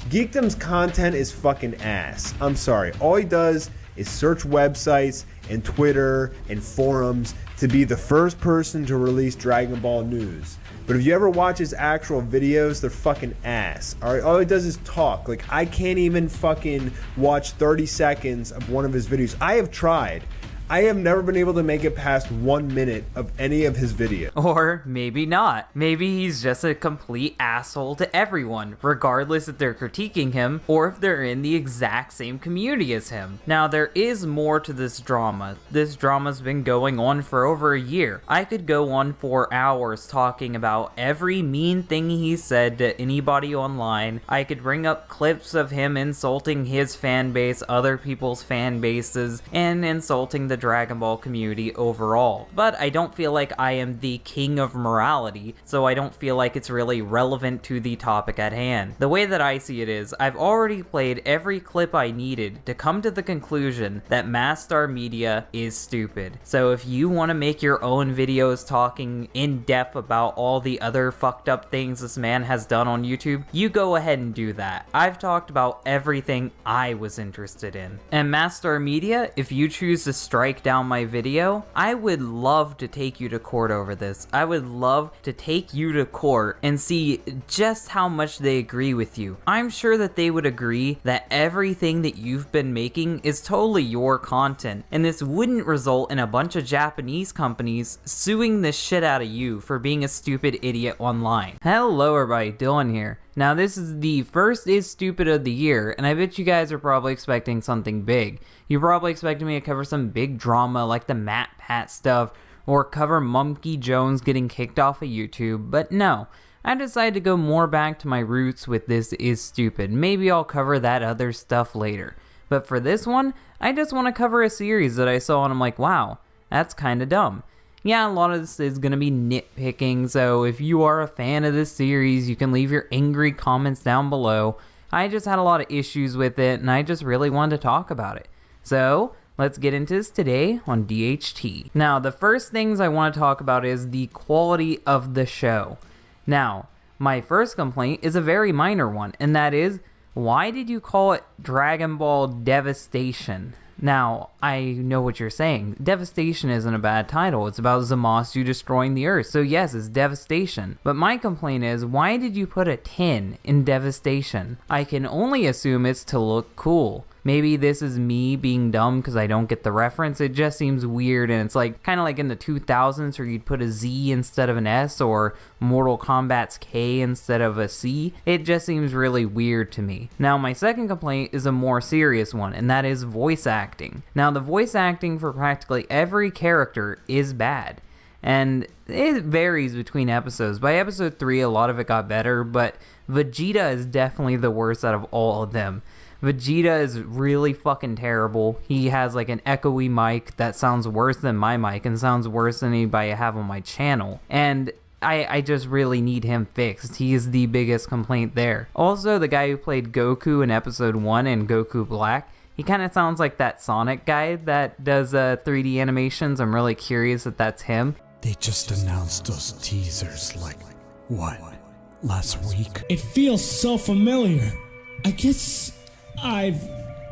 [SPEAKER 21] Geekdom's content is fucking ass. I'm sorry. All he does is search websites and Twitter and forums to be the first person to release Dragon Ball news. But if you ever watch his actual videos, they're fucking ass. Alright, all he does is talk. Like, I can't even fucking watch 30 seconds of one of his videos. I have tried. I have never been able to make it past 1 minute of any of his videos.
[SPEAKER 1] Or maybe not. Maybe he's just a complete asshole to everyone, regardless if they're critiquing him or if they're in the exact same community as him. Now, there is more to this drama. This drama's been going on for over a year. I could go on for hours talking about every mean thing he said to anybody online. I could bring up clips of him insulting his fan base, other people's fan bases, and insulting the Dragon Ball community overall. But I don't feel like I am the king of morality, so I don't feel like it's really relevant to the topic at hand. The way that I see it is, I've already played every clip I needed to come to the conclusion that Mastar Media is stupid. So if you want to make your own videos talking in depth about all the other fucked up things this man has done on YouTube, you go ahead and do that. I've talked about everything I was interested in. And Mastar Media, if you choose to strike down my video, I would love to take you to court over this. I would love to take you to court and see just how much they agree with you. I'm sure that they would agree that everything that you've been making is totally your content, and this wouldn't result in a bunch of Japanese companies suing the shit out of you for being a stupid idiot online. Hello everybody, Dylan here. Now this is the first Is Stupid of the year, and I bet you guys are probably expecting something big. You're probably expecting me to cover some big drama like the MatPat stuff, or cover Monkey Jones getting kicked off of YouTube, but no. I decided to go more back to my roots with This Is Stupid. Maybe I'll cover that other stuff later. But for this one, I just want to cover a series that I saw and I'm like, wow, that's kind of dumb. Yeah, a lot of this is going to be nitpicking, so if you are a fan of this series, you can leave your angry comments down below. I just had a lot of issues with it, and I just really wanted to talk about it. So, let's get into this today on DHT. Now, the first things I want to talk about is the quality of the show. Now, my first complaint is a very minor one, and that is, why did you call it Dragon Ball Devastation? Now, I know what you're saying. Devastation isn't a bad title. It's about Zamasu destroying the Earth. So yes, it's Devastation. But my complaint is, why did you put a 10 in Devastation? I can only assume it's to look cool. Maybe this is me being dumb because I don't get the reference. It just seems weird, and it's like kind of like in the 2000s where you'd put a Z instead of an S, or Mortal Kombat's K instead of a C. It just seems really weird to me. Now, my second complaint is a more serious one, and that is voice acting. Now, the voice acting for practically every character is bad, and it varies between episodes. By episode 3, a lot of it got better, but Vegeta is definitely the worst out of all of them. Vegeta is really fucking terrible. He has like an echoey mic that sounds worse than my mic and sounds worse than anybody I have on my channel. And I just really need him fixed. He is the biggest complaint there. Also, the guy who played Goku in episode 1 in Goku Black, he kind of sounds like that Sonic guy that does 3D animations. I'm really curious if that's him.
[SPEAKER 2] They just announced those teasers like, what, last week?
[SPEAKER 22] It feels so familiar. I guess I've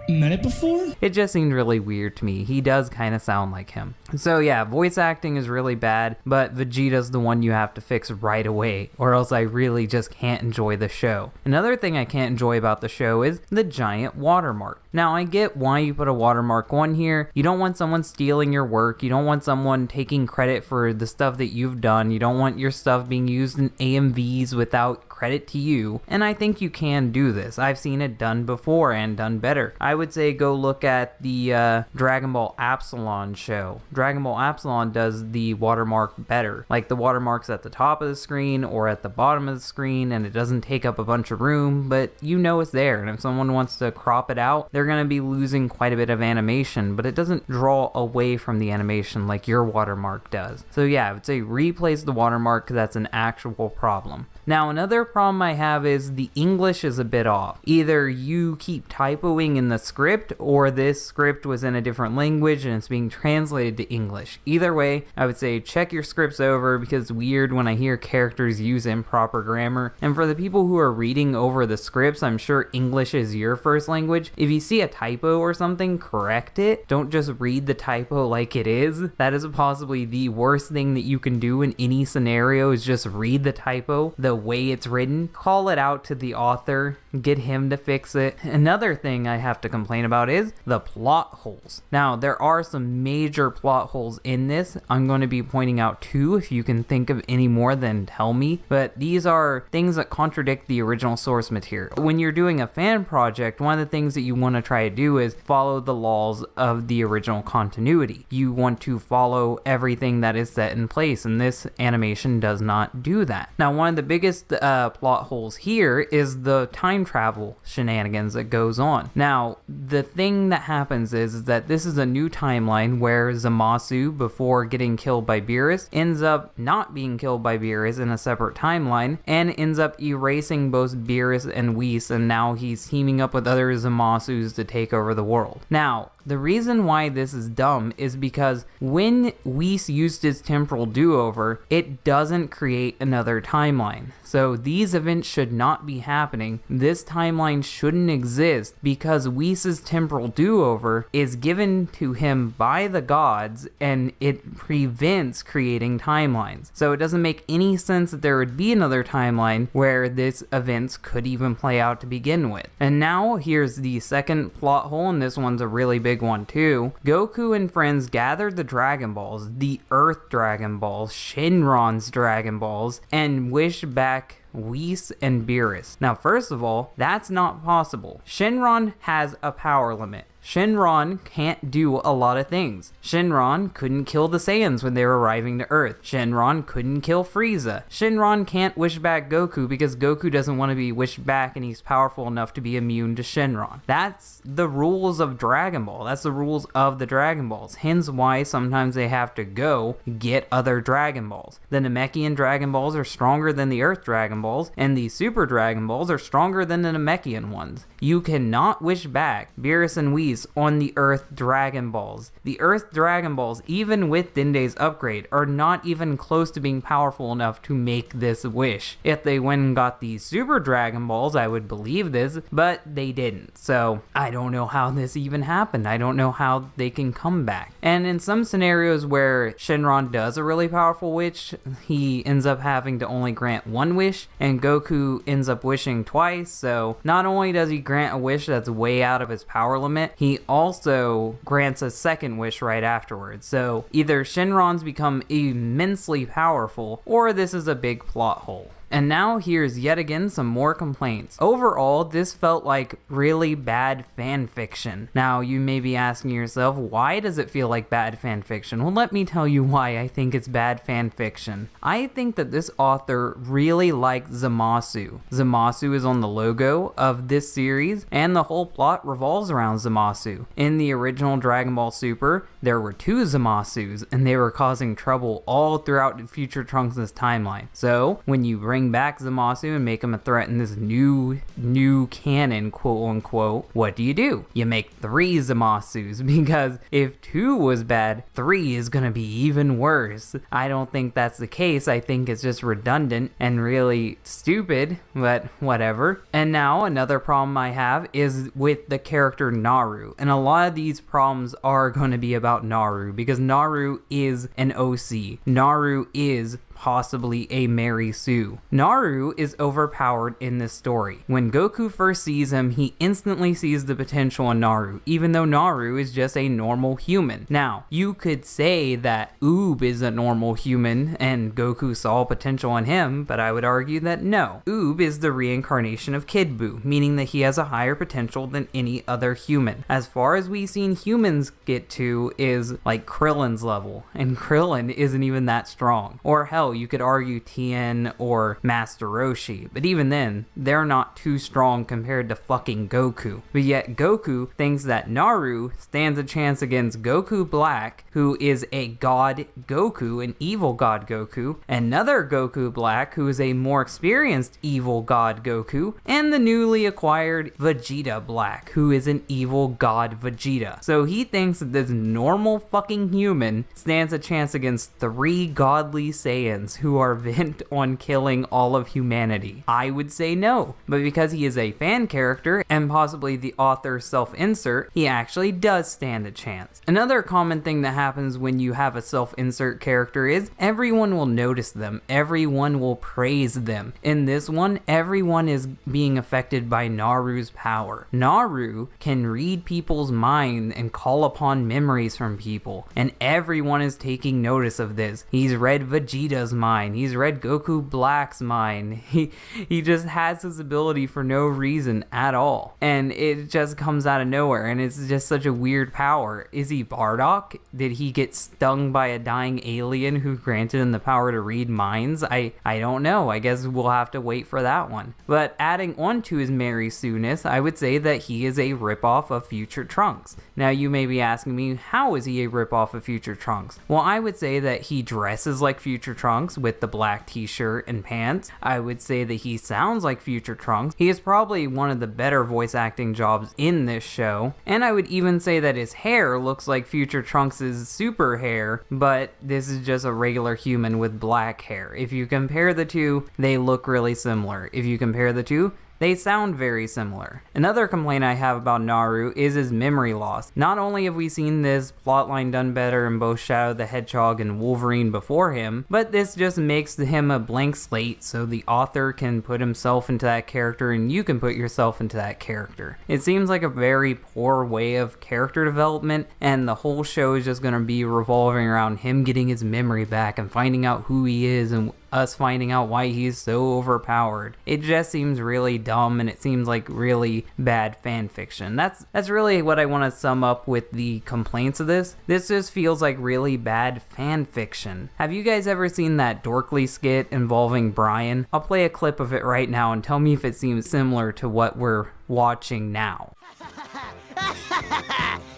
[SPEAKER 22] met it before?
[SPEAKER 1] It just seemed really weird to me. He does kind of sound like him. So yeah, voice acting is really bad, but Vegeta's the one you have to fix right away, or else I really just can't enjoy the show. Another thing I can't enjoy about the show is the giant watermark. Now, I get why you put a watermark on here. You don't want someone stealing your work. You don't want someone taking credit for the stuff that you've done. You don't want your stuff being used in AMVs without credit to you. And I think you can do this. I've seen it done before and done better. I would say go look at the Dragon Ball Absalon show. Dragon Ball Absalon does the watermark better. Like, the watermark's at the top of the screen or at the bottom of the screen, and it doesn't take up a bunch of room, but you know it's there. And if someone wants to crop it out, they're going to be losing quite a bit of animation, but it doesn't draw away from the animation like your watermark does. So yeah, I would say replace the watermark because that's an actual problem. Now, another problem I have is the English is a bit off. Either you keep typoing in the script, or this script was in a different language and it's being translated to English. Either way, I would say check your scripts over, because it's weird when I hear characters use improper grammar. And for the people who are reading over the scripts, I'm sure English is your first language. If you see a typo or something, correct it. Don't just read the typo like it is. That is possibly the worst thing that you can do in any scenario, is just read the typo the way it's written. Call it out to the author, get him to fix it. Another thing I have to complain about is the plot holes. Now, there are some major plot holes in this. I'm going to be pointing out 2. If you can think of any more, then tell me. But these are things that contradict the original source material. When you're doing a fan project, one of the things that you want to try to do is follow the laws of the original continuity. You want to follow everything that is set in place, and this animation does not do that. Now, one of the biggest plot holes here is the time travel shenanigans that goes on. Now, the thing that happens is that this is a new timeline where Zamasu, before getting killed by Beerus, ends up not being killed by Beerus in a separate timeline, and ends up erasing both Beerus and Whis, and now he's teaming up with other Zamasus to take over the world. Now, the reason why this is dumb is because when Whis used his temporal do-over, it doesn't create another timeline. So these events should not be happening. This timeline shouldn't exist because Whis' temporal do-over is given to him by the gods, and it prevents creating timelines. So it doesn't make any sense that there would be another timeline where this events could even play out to begin with. And now here's the second plot hole, and this one's a really big one too. Goku and friends gathered the Dragon Balls, the Earth Dragon Balls, Shenron's Dragon Balls, and wished back Whis and Beerus. Now, first of all, that's not possible. Shenron has a power limit. Shenron can't do a lot of things. Shenron couldn't kill the Saiyans when they were arriving to Earth. Shenron couldn't kill Frieza. Shenron can't wish back Goku because Goku doesn't want to be wished back and he's powerful enough to be immune to Shenron. That's the rules of Dragon Ball. That's the rules of the Dragon Balls. Hence why sometimes they have to go get other Dragon Balls. The Namekian Dragon Balls are stronger than the Earth Dragon Balls, and the Super Dragon Balls are stronger than the Namekian ones. You cannot wish back Beerus and Whis on the Earth Dragon Balls. The Earth Dragon Balls, even with Dende's upgrade, are not even close to being powerful enough to make this wish. If they went and got the Super Dragon Balls, I would believe this, but they didn't. So I don't know how this even happened. I don't know how they can come back. And in some scenarios where Shenron does a really powerful wish, he ends up having to only grant one wish, and Goku ends up wishing twice. So not only does he grant a wish that's way out of his power limit, he also grants a second wish right afterwards. So either Shenron's become immensely powerful, or this is a big plot hole. And now here's yet again some more complaints. Overall, this felt like really bad fan fiction. Now, you may be asking yourself, why does it feel like bad fan fiction? Well, let me tell you why I think it's bad fan fiction. I think that this author really liked Zamasu. Zamasu is on the logo of this series, and the whole plot revolves around Zamasu. In the original Dragon Ball Super, there were 2 Zamasus, and they were causing trouble all throughout Future Trunks' timeline. So, when you bring back Zamasu and make him a threat in this new canon, quote unquote, what do? You make 3 Zamasus, because if 2 was bad, 3 is gonna be even worse. I don't think that's the case. I think it's just redundant and really stupid, but whatever. And now another problem I have is with the character Naru, and a lot of these problems are going to be about Naru, because Naru is an OC. Naru is possibly a Mary Sue. Naru is overpowered in this story. When Goku first sees him, he instantly sees the potential in Naru, even though Naru is just a normal human. Now, you could say that Oob is a normal human and Goku saw potential in him, but I would argue that no. Oob is the reincarnation of Kid Buu, meaning that he has a higher potential than any other human. As far as we've seen humans get to is like Krillin's level, and Krillin isn't even that strong. Or hell, you could argue Tien or Master Roshi, but even then, they're not too strong compared to fucking Goku. But yet Goku thinks that Naru stands a chance against Goku Black, who is a god Goku, an evil god Goku, another Goku Black, who is a more experienced evil god Goku, and the newly acquired Vegeta Black, who is an evil god Vegeta. So he thinks that this normal fucking human stands a chance against 3 godly Saiyans who are bent on killing all of humanity. I would say no, but because he is a fan character and possibly the author's self-insert, he actually does stand a chance. Another common thing that happens when you have a self-insert character is everyone will notice them, everyone will praise them. In this one, everyone is being affected by Naru's power. Naru can read people's minds and call upon memories from people, and everyone is taking notice of this. He's read Vegeta's mind, he's read Goku Black's mind. He just has this ability for no reason at all, and it just comes out of nowhere, and it's just such a weird power. Is he Bardock? Did he get stung by a dying alien who granted him the power to read minds? I don't know. I guess we'll have to wait for that one. But adding on to his Mary Sue-ness, I would say that he is a ripoff of Future Trunks. Now you may be asking me, how is he a ripoff of Future Trunks? Well, I would say that he dresses like Future Trunks with the black t-shirt and pants. I would say that he sounds like Future Trunks. He is probably one of the better voice acting jobs in this show. And I would even say that his hair looks like Future Trunks' super hair, but this is just a regular human with black hair. If you compare the two, they look really similar. If you compare the two, they sound very similar. Another complaint I have about Naru is his memory loss. Not only have we seen this plotline done better in both Shadow the Hedgehog and Wolverine before him, but this just makes him a blank slate so the author can put himself into that character and you can put yourself into that character. It seems like a very poor way of character development, and the whole show is just going to be revolving around him getting his memory back and finding out who he is and us finding out why he's so overpowered. It just seems really dumb, and it seems like really bad fan fiction. That's really what I want to sum up with the complaints of this. This just feels like really bad fan fiction. Have you guys ever seen that Dorkly skit involving Brian? I'll play a clip of it right now and tell me if it seems similar to what we're watching now.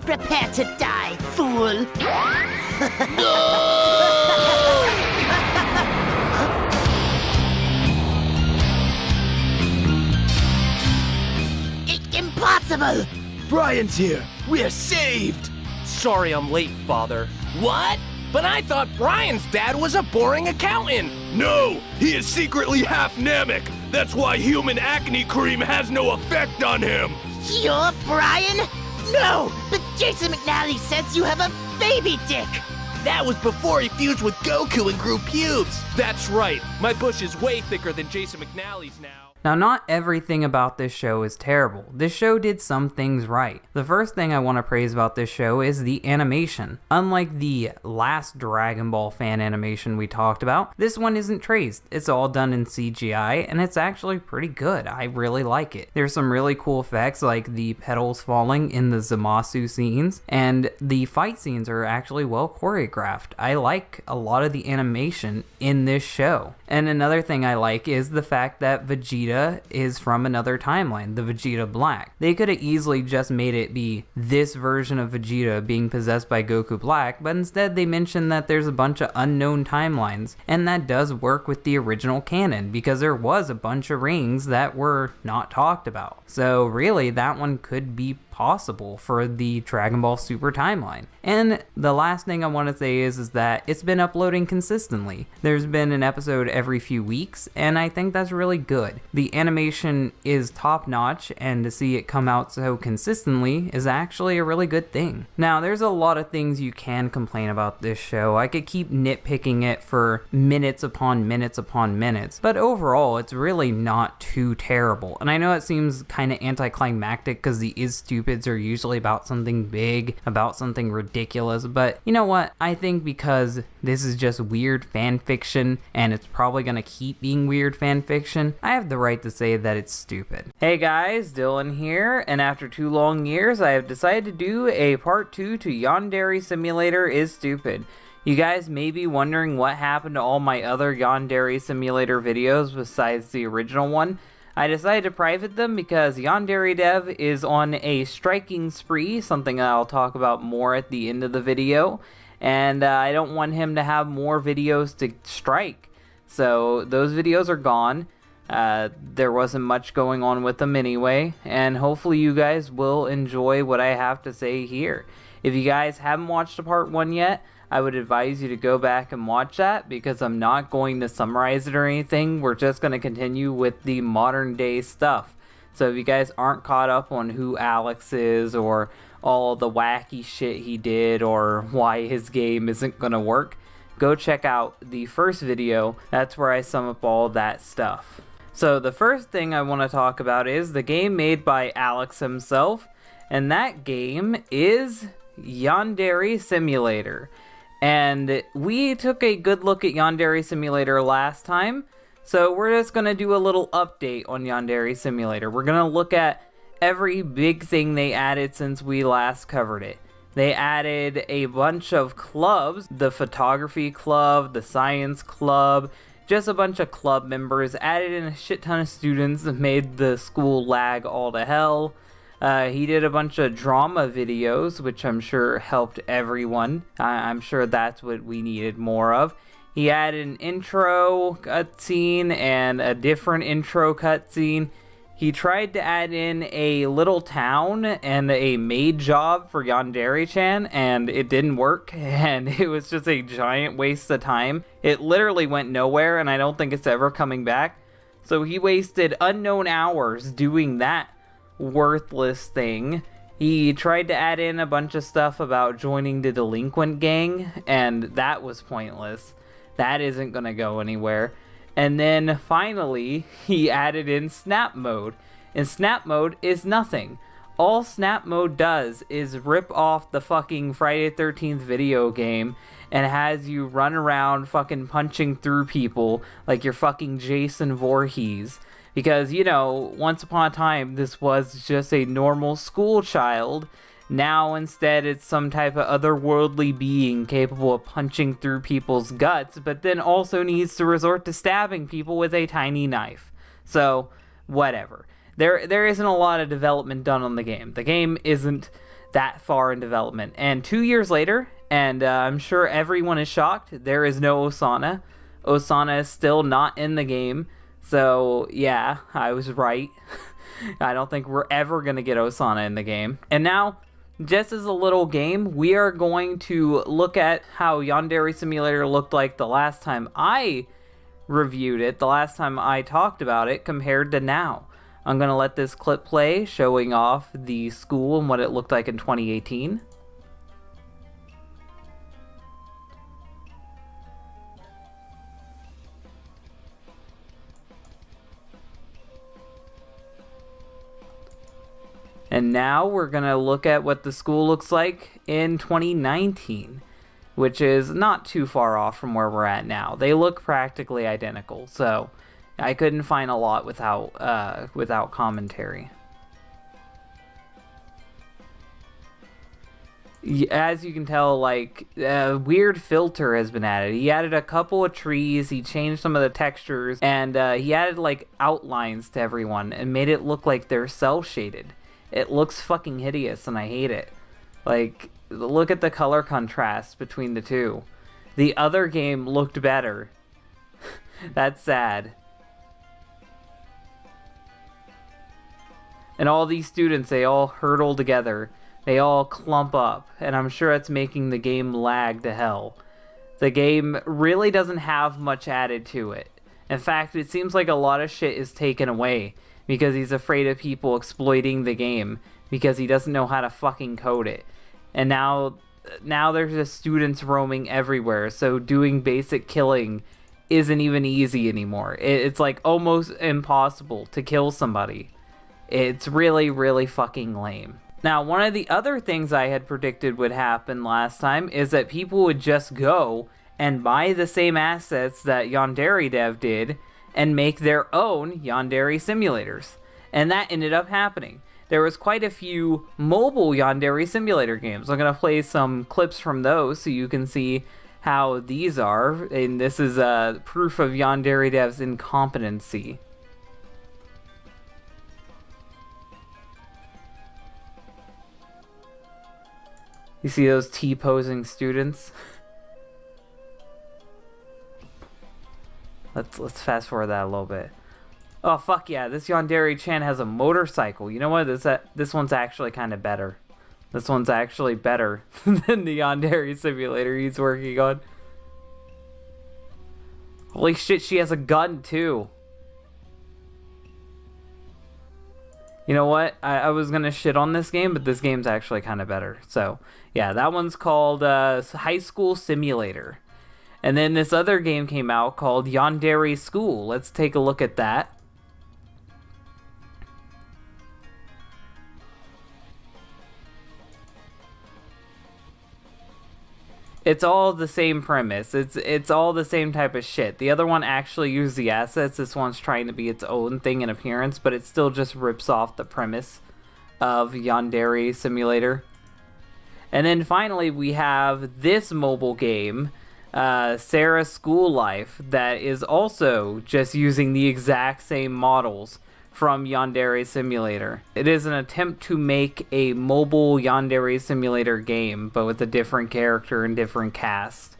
[SPEAKER 4] Prepare to die, fool! Impossible!
[SPEAKER 18] Brian's here! We're saved!
[SPEAKER 16] Sorry I'm late, Father.
[SPEAKER 18] What? But I thought Brian's dad was a boring accountant! No! He is secretly half Namek! That's why human acne cream has no effect on him!
[SPEAKER 4] You're Brian? No! But Jason McNally says you have a baby dick!
[SPEAKER 18] That was before he fused with Goku and grew pubes!
[SPEAKER 16] That's right. My bush is way thicker than Jason McNally's now.
[SPEAKER 1] Now, not everything about this show is terrible. This show did some things right. The first thing I want to praise about this show is the animation. Unlike the last Dragon Ball fan animation we talked about, this one isn't traced. It's all done in CGI, and it's actually pretty good. I really like it. There's some really cool effects, like the petals falling in the Zamasu scenes, and the fight scenes are actually well choreographed. I like a lot of the animation in this show. And another thing I like is the fact that Vegeta is from another timeline, the Vegeta Black. They could have easily just made it be this version of Vegeta being possessed by Goku Black, but instead they mentioned that there's a bunch of unknown timelines, and that does work with the original canon, because there was a bunch of rings that were not talked about. So really, that one could be possible for the Dragon Ball Super timeline. And the last thing I want to say is that it's been uploading consistently. There's been an episode every few weeks, and I think that's really good. The animation is top notch, and to see it come out so consistently is actually a really good thing. Now, there's a lot of things you can complain about this show. I could keep nitpicking it for minutes upon minutes upon minutes, but overall, it's really not too terrible. And I know it seems kind of anticlimactic because the Is Stupids are usually about something big, about something ridiculous, but you know what? I think because this is just weird fan fiction, and it's probably gonna keep being weird fan fiction, I have the right to say that it's stupid. Hey guys, Dylan here, and after 2 long years, I have decided to do a part 2 to Yandere Simulator Is Stupid. You guys may be wondering what happened to all my other Yandere Simulator videos besides the original one. I decided to private them because Yandere Dev is on a striking spree, something I'll talk about more at the end of the video, and I don't want him to have more videos to strike. So those videos are gone. There wasn't much going on with them anyway, and hopefully you guys will enjoy what I have to say here. If you guys haven't watched a part 1 yet, I would advise you to go back and watch that, because I'm not going to summarize it or anything. We're just going to continue with the modern day stuff. So if you guys aren't caught up on who Alex is, or all the wacky shit he did, or why his game isn't going to work, go check out the first video. That's where I sum up all that stuff. So the first thing I want to talk about is the game made by Alex himself, and that game is Yandere Simulator. And we took a good look at Yandere Simulator last time, so we're just going to do a little update on Yandere Simulator. We're going to look at every big thing they added since we last covered it. They added a bunch of clubs, the photography club, the science club, just a bunch of club members, added in a shit ton of students that made the school lag all to hell. He did a bunch of drama videos, which I'm sure helped everyone. I'm sure that's what we needed more of. He added an intro cutscene and a different intro cutscene. He tried to add in a little town and a maid job for Yandere-chan, and it didn't work, and it was just a giant waste of time. It literally went nowhere, and I don't think it's ever coming back. So he wasted unknown hours doing that worthless thing. He tried to add in a bunch of stuff about joining the delinquent gang, and that was pointless. That isn't gonna go anywhere. And then finally he added in snap mode, and snap mode is nothing. All Snap Mode does is rip off the fucking Friday the 13th video game and has you run around fucking punching through people like you're fucking Jason Voorhees. Because, you know, once upon a time, this was just a normal school child. Now, instead, it's some type of otherworldly being capable of punching through people's guts, but then also needs to resort to stabbing people with a tiny knife. So, whatever. There isn't a lot of development done on the game. The game isn't that far in development. And 2 years later, and I'm sure everyone is shocked, there is no Osana. Osana is still not in the game. So, yeah, I was right. I don't think we're ever going to get Osana in the game. And now, just as a little game, we are going to look at how Yandere Simulator looked like the last time I reviewed it, the last time I talked about it, compared to now. I'm going to let this clip play, showing off the school and what it looked like in 2018. And now we're going to look at what the school looks like in 2019, which is not too far off from where we're at now. They look practically identical, so I couldn't find a lot without commentary. As you can tell, like, a weird filter has been added. He added a couple of trees, he changed some of the textures, and he added, like, outlines to everyone and made it look like they're cel-shaded. It looks fucking hideous, and I hate it. Like, look at the color contrast between the two. The other game looked better. That's sad. And all these students, they all hurdle together. They all clump up, and I'm sure it's making the game lag to hell. The game really doesn't have much added to it. In fact, it seems like a lot of shit is taken away because he's afraid of people exploiting the game because he doesn't know how to fucking code it. And now there's just students roaming everywhere, so doing basic killing isn't even easy anymore. It's like almost impossible to kill somebody. It's really, really fucking lame. Now, one of the other things I had predicted would happen last time is that people would just go and buy the same assets that Yandere Dev did and make their own Yandere simulators. And that ended up happening. There was quite a few mobile Yandere Simulator games. I'm going to play some clips from those so you can see how these are. And this is proof of Yandere Dev's incompetency. You see those T-posing students? Let's fast forward that a little bit. Oh fuck yeah, this Yandere-chan has a motorcycle. You know what? This one's actually kind of better. This one's actually better than the Yandere simulator he's working on. Holy shit, she has a gun too. You know what? I was gonna shit on this game, but this game's actually kind of better. So, yeah, that one's called High School Simulator. And then this other game came out called Yandere School. Let's take a look at that. It's all the same premise. It's all the same type of shit. The other one actually used the assets. This one's trying to be its own thing in appearance, but it still just rips off the premise of Yandere Simulator. And then finally we have this mobile game, Sarah School Life, that is also just using the exact same models from Yandere Simulator. It is an attempt to make a mobile Yandere Simulator game, but with a different character and different cast.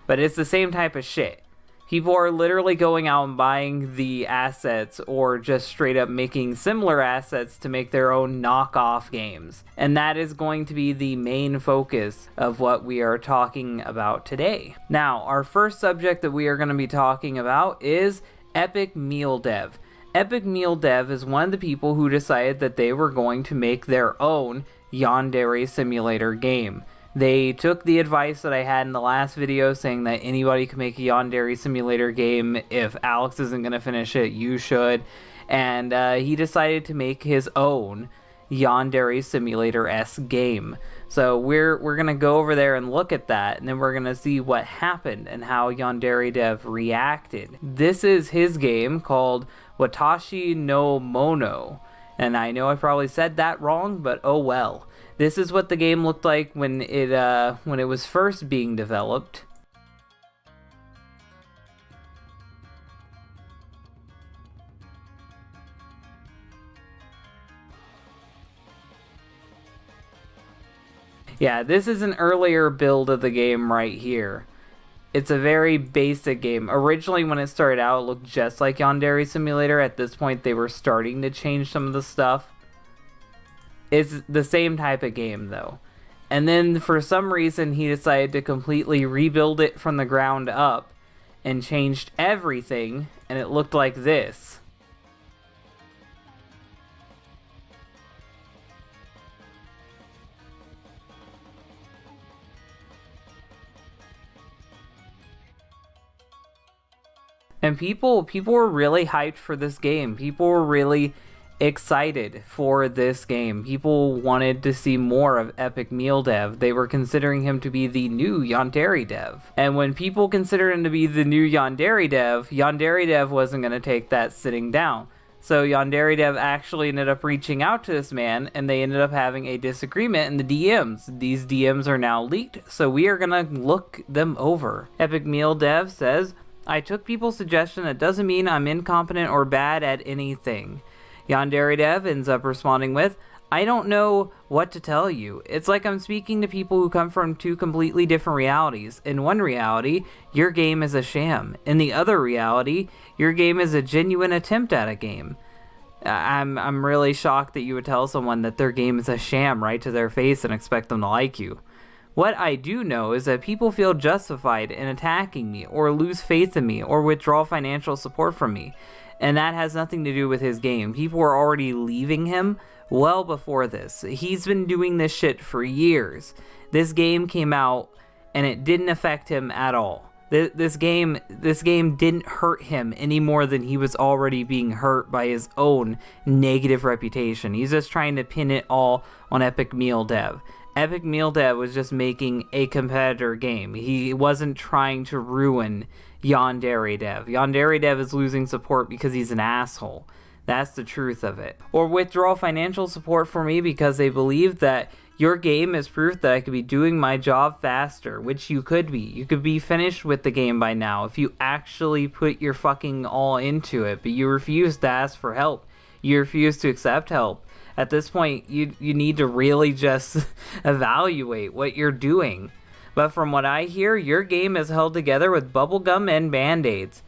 [SPEAKER 1] But it's the same type of shit. People are literally going out and buying the assets or just straight up making similar assets to make their own knockoff games. And that is going to be the main focus of what we are talking about today. Now, our first subject that we are going to be talking about is Epic Meal Dev. Epic Meal Dev is one of the people who decided that they were going to make their own Yandere Simulator game. They took the advice that I had in the last video saying that anybody can make a Yandere Simulator game. If Alex isn't going to finish it, you should. And he decided to make his own Yandere Simulator-esque game. So we're gonna go over there and look at that, and then we're gonna see what happened and how Yandere Dev reacted. This is his game called Watashi no Mono, and I know I probably said that wrong, but oh well. This is what the game looked like when it was first being developed. Yeah, this is an earlier build of the game right here. It's a very basic game. Originally, when it started out, it looked just like Yandere Simulator. At this point, they were starting to change some of the stuff. It's the same type of game, though. And then, for some reason, he decided to completely rebuild it from the ground up and changed everything, and it looked like this. And people were really hyped for this game. People were really excited for this game. People wanted to see more of Epic Meal Dev. They were considering him to be the new Yandere Dev. And when people considered him to be the new Yandere Dev wasn't going to take that sitting down. So Yandere Dev actually ended up reaching out to this man, and they ended up having a disagreement in the DMs. These DMs are now leaked, so we are going to look them over. Epic Meal Dev says, I took people's suggestion. That doesn't mean I'm incompetent or bad at anything. Yandere Dev ends up responding with, I don't know what to tell you. It's like I'm speaking to people who come from two completely different realities. In one reality, your game is a sham. In the other reality, your game is a genuine attempt at a game. I'm really shocked that you would tell someone that their game is a sham right to their face and expect them to like you. What I do know is that people feel justified in attacking me, or lose faith in me, or withdraw financial support from me. And that has nothing to do with his game. People were already leaving him well before this. He's been doing this shit for years. This game came out, and it didn't affect him at all. This game didn't hurt him any more than he was already being hurt by his own negative reputation. He's just trying to pin it all on Epic Meal Dev. Epic Meal Dev was just making a competitor game. He wasn't trying to ruin Yandere Dev. Yandere Dev is losing support because he's an asshole. That's the truth of it. Or withdraw financial support for me because they believe that your game is proof that I could be doing my job faster, which you could be. You could be finished with the game by now if you actually put your fucking all into it, but you refuse to ask for help. You refuse to accept help. At this point, you need to really just evaluate what you're doing. But from what I hear, your game is held together with bubblegum and band-aids.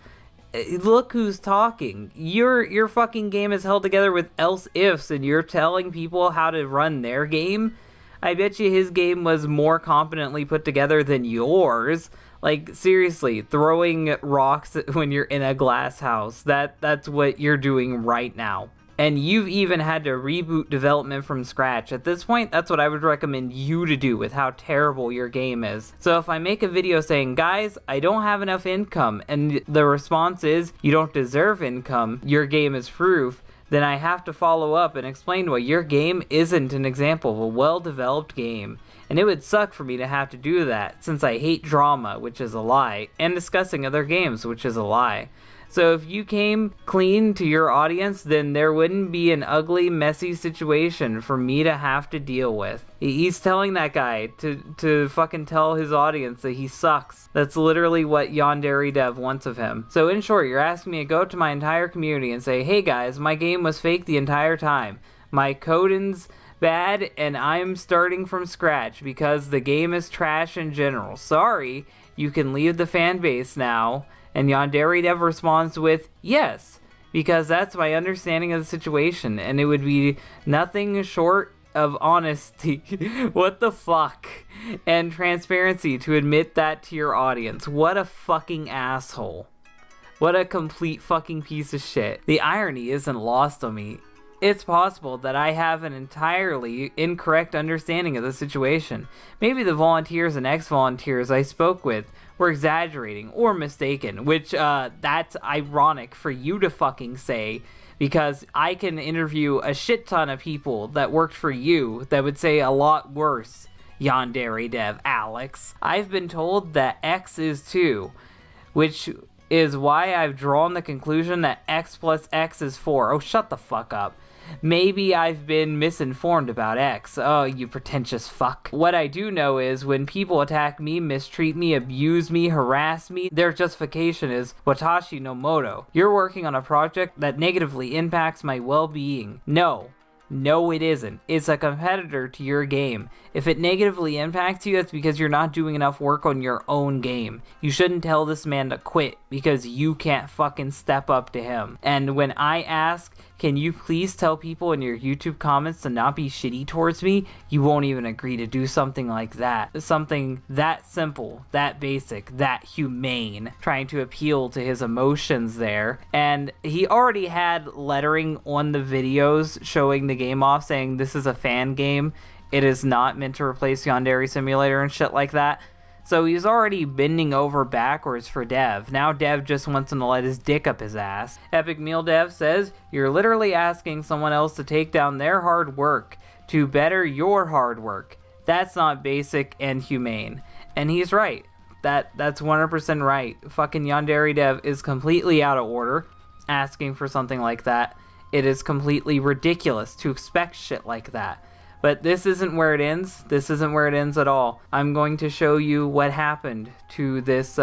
[SPEAKER 1] Look who's talking. Your fucking game is held together with else ifs, and you're telling people how to run their game? I bet you his game was more competently put together than yours. Like, seriously, throwing rocks when you're in a glass house. That's what you're doing right now. And you've even had to reboot development from scratch. At this point, that's what I would recommend you to do with how terrible your game is. So if I make a video saying, guys, I don't have enough income, and the response is, you don't deserve income, your game is proof, then I have to follow up and explain why your game isn't an example of a well-developed game. And it would suck for me to have to do that, since I hate drama, which is a lie, and discussing other games, which is a lie. So if you came clean to your audience, then there wouldn't be an ugly, messy situation for me to have to deal with. He's telling that guy to fucking tell his audience that he sucks. That's literally what Yandere Dev wants of him. So in short, you're asking me to go to my entire community and say, hey guys, my game was fake the entire time. My coding's bad, and I'm starting from scratch because the game is trash in general. Sorry, you can leave the fan base now. And Yandere Dev responds with, yes, because that's my understanding of the situation, and it would be nothing short of honesty, what the fuck, and transparency to admit that to your audience. What a fucking asshole. What a complete fucking piece of shit. The irony isn't lost on me. It's possible that I have an entirely incorrect understanding of the situation. Maybe the volunteers and ex-volunteers I spoke with were exaggerating or mistaken, which that's ironic for you to fucking say, because I can interview a shit ton of people that worked for you that would say a lot worse, Yandere Dev Alex. I've been told that X is 2, which is why I've drawn the conclusion that X plus X is 4. Oh, shut the fuck up. Maybe I've been misinformed about X. Oh, you pretentious fuck. What I do know is when people attack me, mistreat me, abuse me, harass me, their justification is Watashi no Moto. You're working on a project that negatively impacts my well-being. No, it isn't. It's a competitor to your game. If it negatively impacts you, it's because you're not doing enough work on your own game. You shouldn't tell this man to quit because you can't fucking step up to him. And when I ask, can you please tell people in your YouTube comments to not be shitty towards me, you won't even agree to do something like that. Something that simple, that basic, that humane, trying to appeal to his emotions there. And he already had lettering on the videos showing the game off saying this is a fan game. It is not meant to replace Yandere Simulator and shit like that. So he's already bending over backwards for Dev. Now Dev just wants him to let his dick up his ass. Epic Meal Dev says, you're literally asking someone else to take down their hard work to better your hard work. That's not basic and humane. And he's right. That's 100% right. Fucking Yandere Dev is completely out of order asking for something like that. It is completely ridiculous to expect shit like that. But this isn't where it ends. This isn't where it ends at all. I'm going to show you what happened to this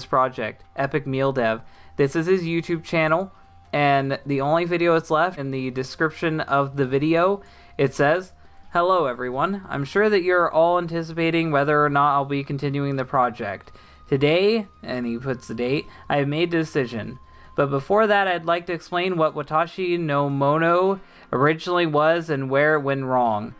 [SPEAKER 1] project, Epic Meal Dev. This is his YouTube channel, and the only video that's left in the description of the video, it says, hello everyone. I'm sure that you're all anticipating whether or not I'll be continuing the project. Today, and he puts the date, I have made a decision. But before that, I'd like to explain what Watashi no Mono originally was and where it went wrong.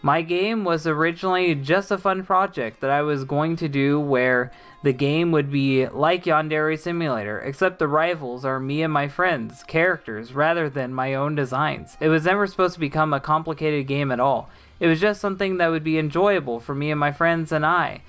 [SPEAKER 1] My game was originally just a fun project that I was going to do where the game would be like Yandere Simulator, except the rivals are me and my friends' characters rather than my own designs. It was never supposed to become a complicated game at all. It was just something that would be enjoyable for me and my friends and I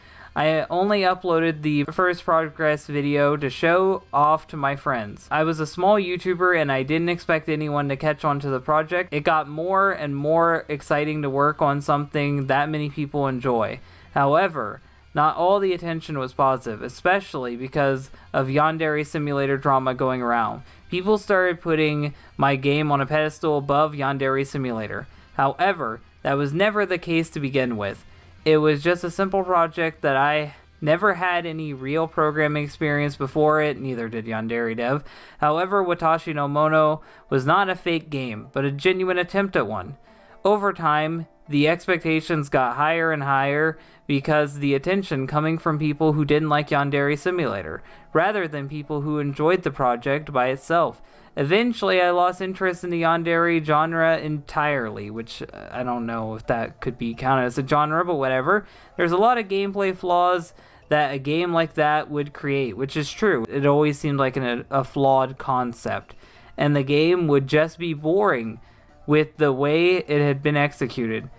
[SPEAKER 1] only uploaded the first progress video to show off to my friends. I was a small YouTuber and I didn't expect anyone to catch on to the project. It got more and more exciting to work on something that many people enjoy. However, not all the attention was positive, especially because of Yandere Simulator drama going around. People started putting my game on a pedestal above Yandere Simulator. However, that was never the case to begin with. It was just a simple project that I never had any real programming experience before it, neither did Yandere Dev. However, Watashi no Mono was not a fake game, but a genuine attempt at one. Over time, the expectations got higher and higher because the attention coming from people who didn't like Yandere Simulator, rather than people who enjoyed the project by itself. Eventually, I lost interest in the Yandere genre entirely, which I don't know if that could be counted as a genre, but whatever. There's a lot of gameplay flaws that a game like that would create, which is true. It always seemed like a flawed concept, and the game would just be boring with the way it had been executed.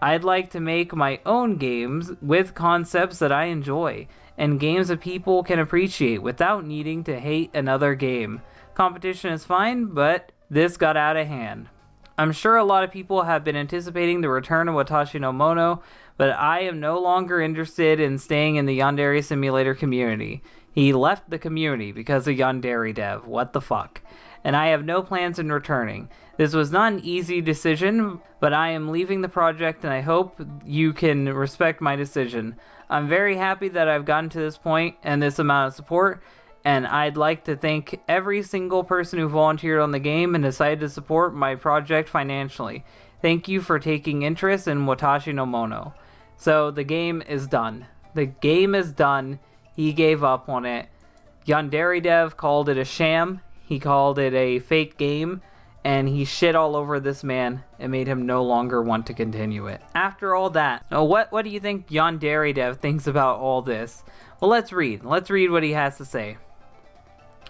[SPEAKER 1] I'd like to make my own games with concepts that I enjoy, and games that people can appreciate without needing to hate another game. Competition is fine, but this got out of hand. I'm sure a lot of people have been anticipating the return of Watashi no Mono, but I am no longer interested in staying in the Yandere Simulator community. He left the community because of Yandere Dev. What the fuck? And I have no plans in returning. This was not an easy decision, but I am leaving the project and I hope you can respect my decision. I'm very happy that I've gotten to this point and this amount of support, and I'd like to thank every single person who volunteered on the game and decided to support my project financially. Thank you for taking interest in Watashi no Mono. So the game is done. The game is done. He gave up on it. Yandere Dev called it a sham. He called it a fake game. And he shit all over this man and made him no longer want to continue it. After all that, what do you think Yandere Dev thinks about all this? Well, let's read. Let's read what he has to say.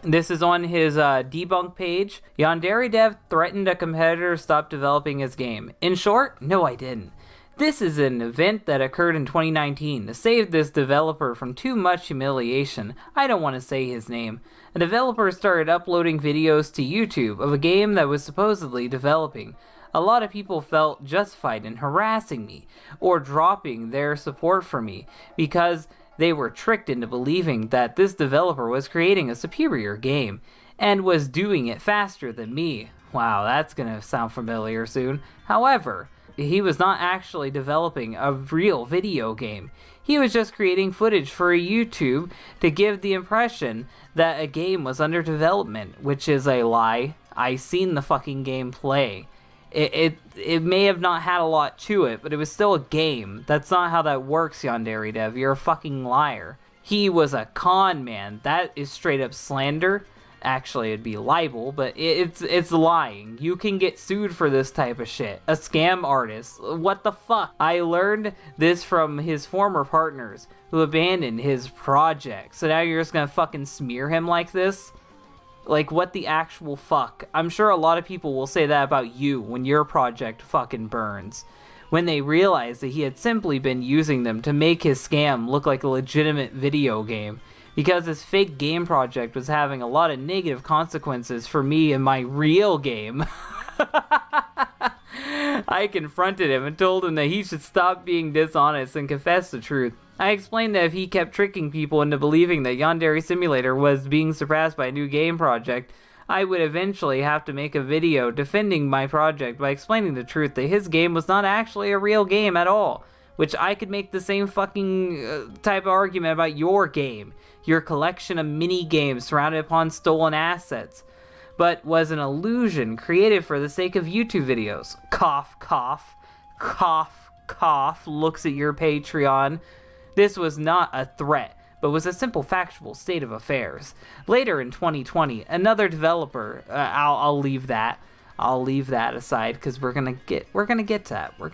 [SPEAKER 1] This is on his debunk page. Yandere Dev threatened a competitor to stop developing his game. In short, no, I didn't. This is an event that occurred in 2019. To save this developer from too much humiliation, I don't want to say his name. A developer started uploading videos to YouTube of a game that was supposedly developing. A lot of people felt justified in harassing me or dropping their support for me because they were tricked into believing that this developer was creating a superior game and was doing it faster than me. Wow, that's gonna sound familiar soon. However, he was not actually developing a real video game. He was just creating footage for YouTube to give the impression that a game was under development, which is a lie. I seen the fucking game play. It may have not had a lot to it, but it was still a game. That's not how that works, Yandere Dev. You're a fucking liar. He was a con man. That is straight up slander. Actually, it'd be libel, but it's lying. You can get sued for this type of shit. A scam artist. What the fuck? I learned this from his former partners who abandoned his project. So now you're just gonna fucking smear him like this? Like, what the actual fuck? I'm sure a lot of people will say that about you when your project fucking burns. When they realize that he had simply been using them to make his scam look like a legitimate video game. Because his fake game project was having a lot of negative consequences for me and my real game. I confronted him and told him that he should stop being dishonest and confess the truth. I explained that if he kept tricking people into believing that Yandere Simulator was being surpassed by a new game project, I would eventually have to make a video defending my project by explaining the truth that his game was not actually a real game at all. Which I could make the same fucking type of argument about your game. Your collection of mini-games surrounded upon stolen assets. But was an illusion created for the sake of YouTube videos. Cough, cough, cough, cough, looks at your Patreon. This was not a threat, but was a simple factual state of affairs. Later in 2020, another developer, I'll leave that. I'll leave that aside because we're gonna get to that. We're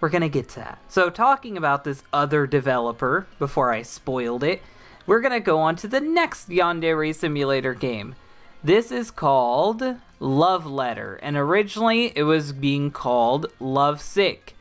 [SPEAKER 1] gonna get to that. So talking about this other developer, before I spoiled it, we're gonna go on to the next Yandere Simulator game. This is called Love Letter, and originally it was being called Lovesick.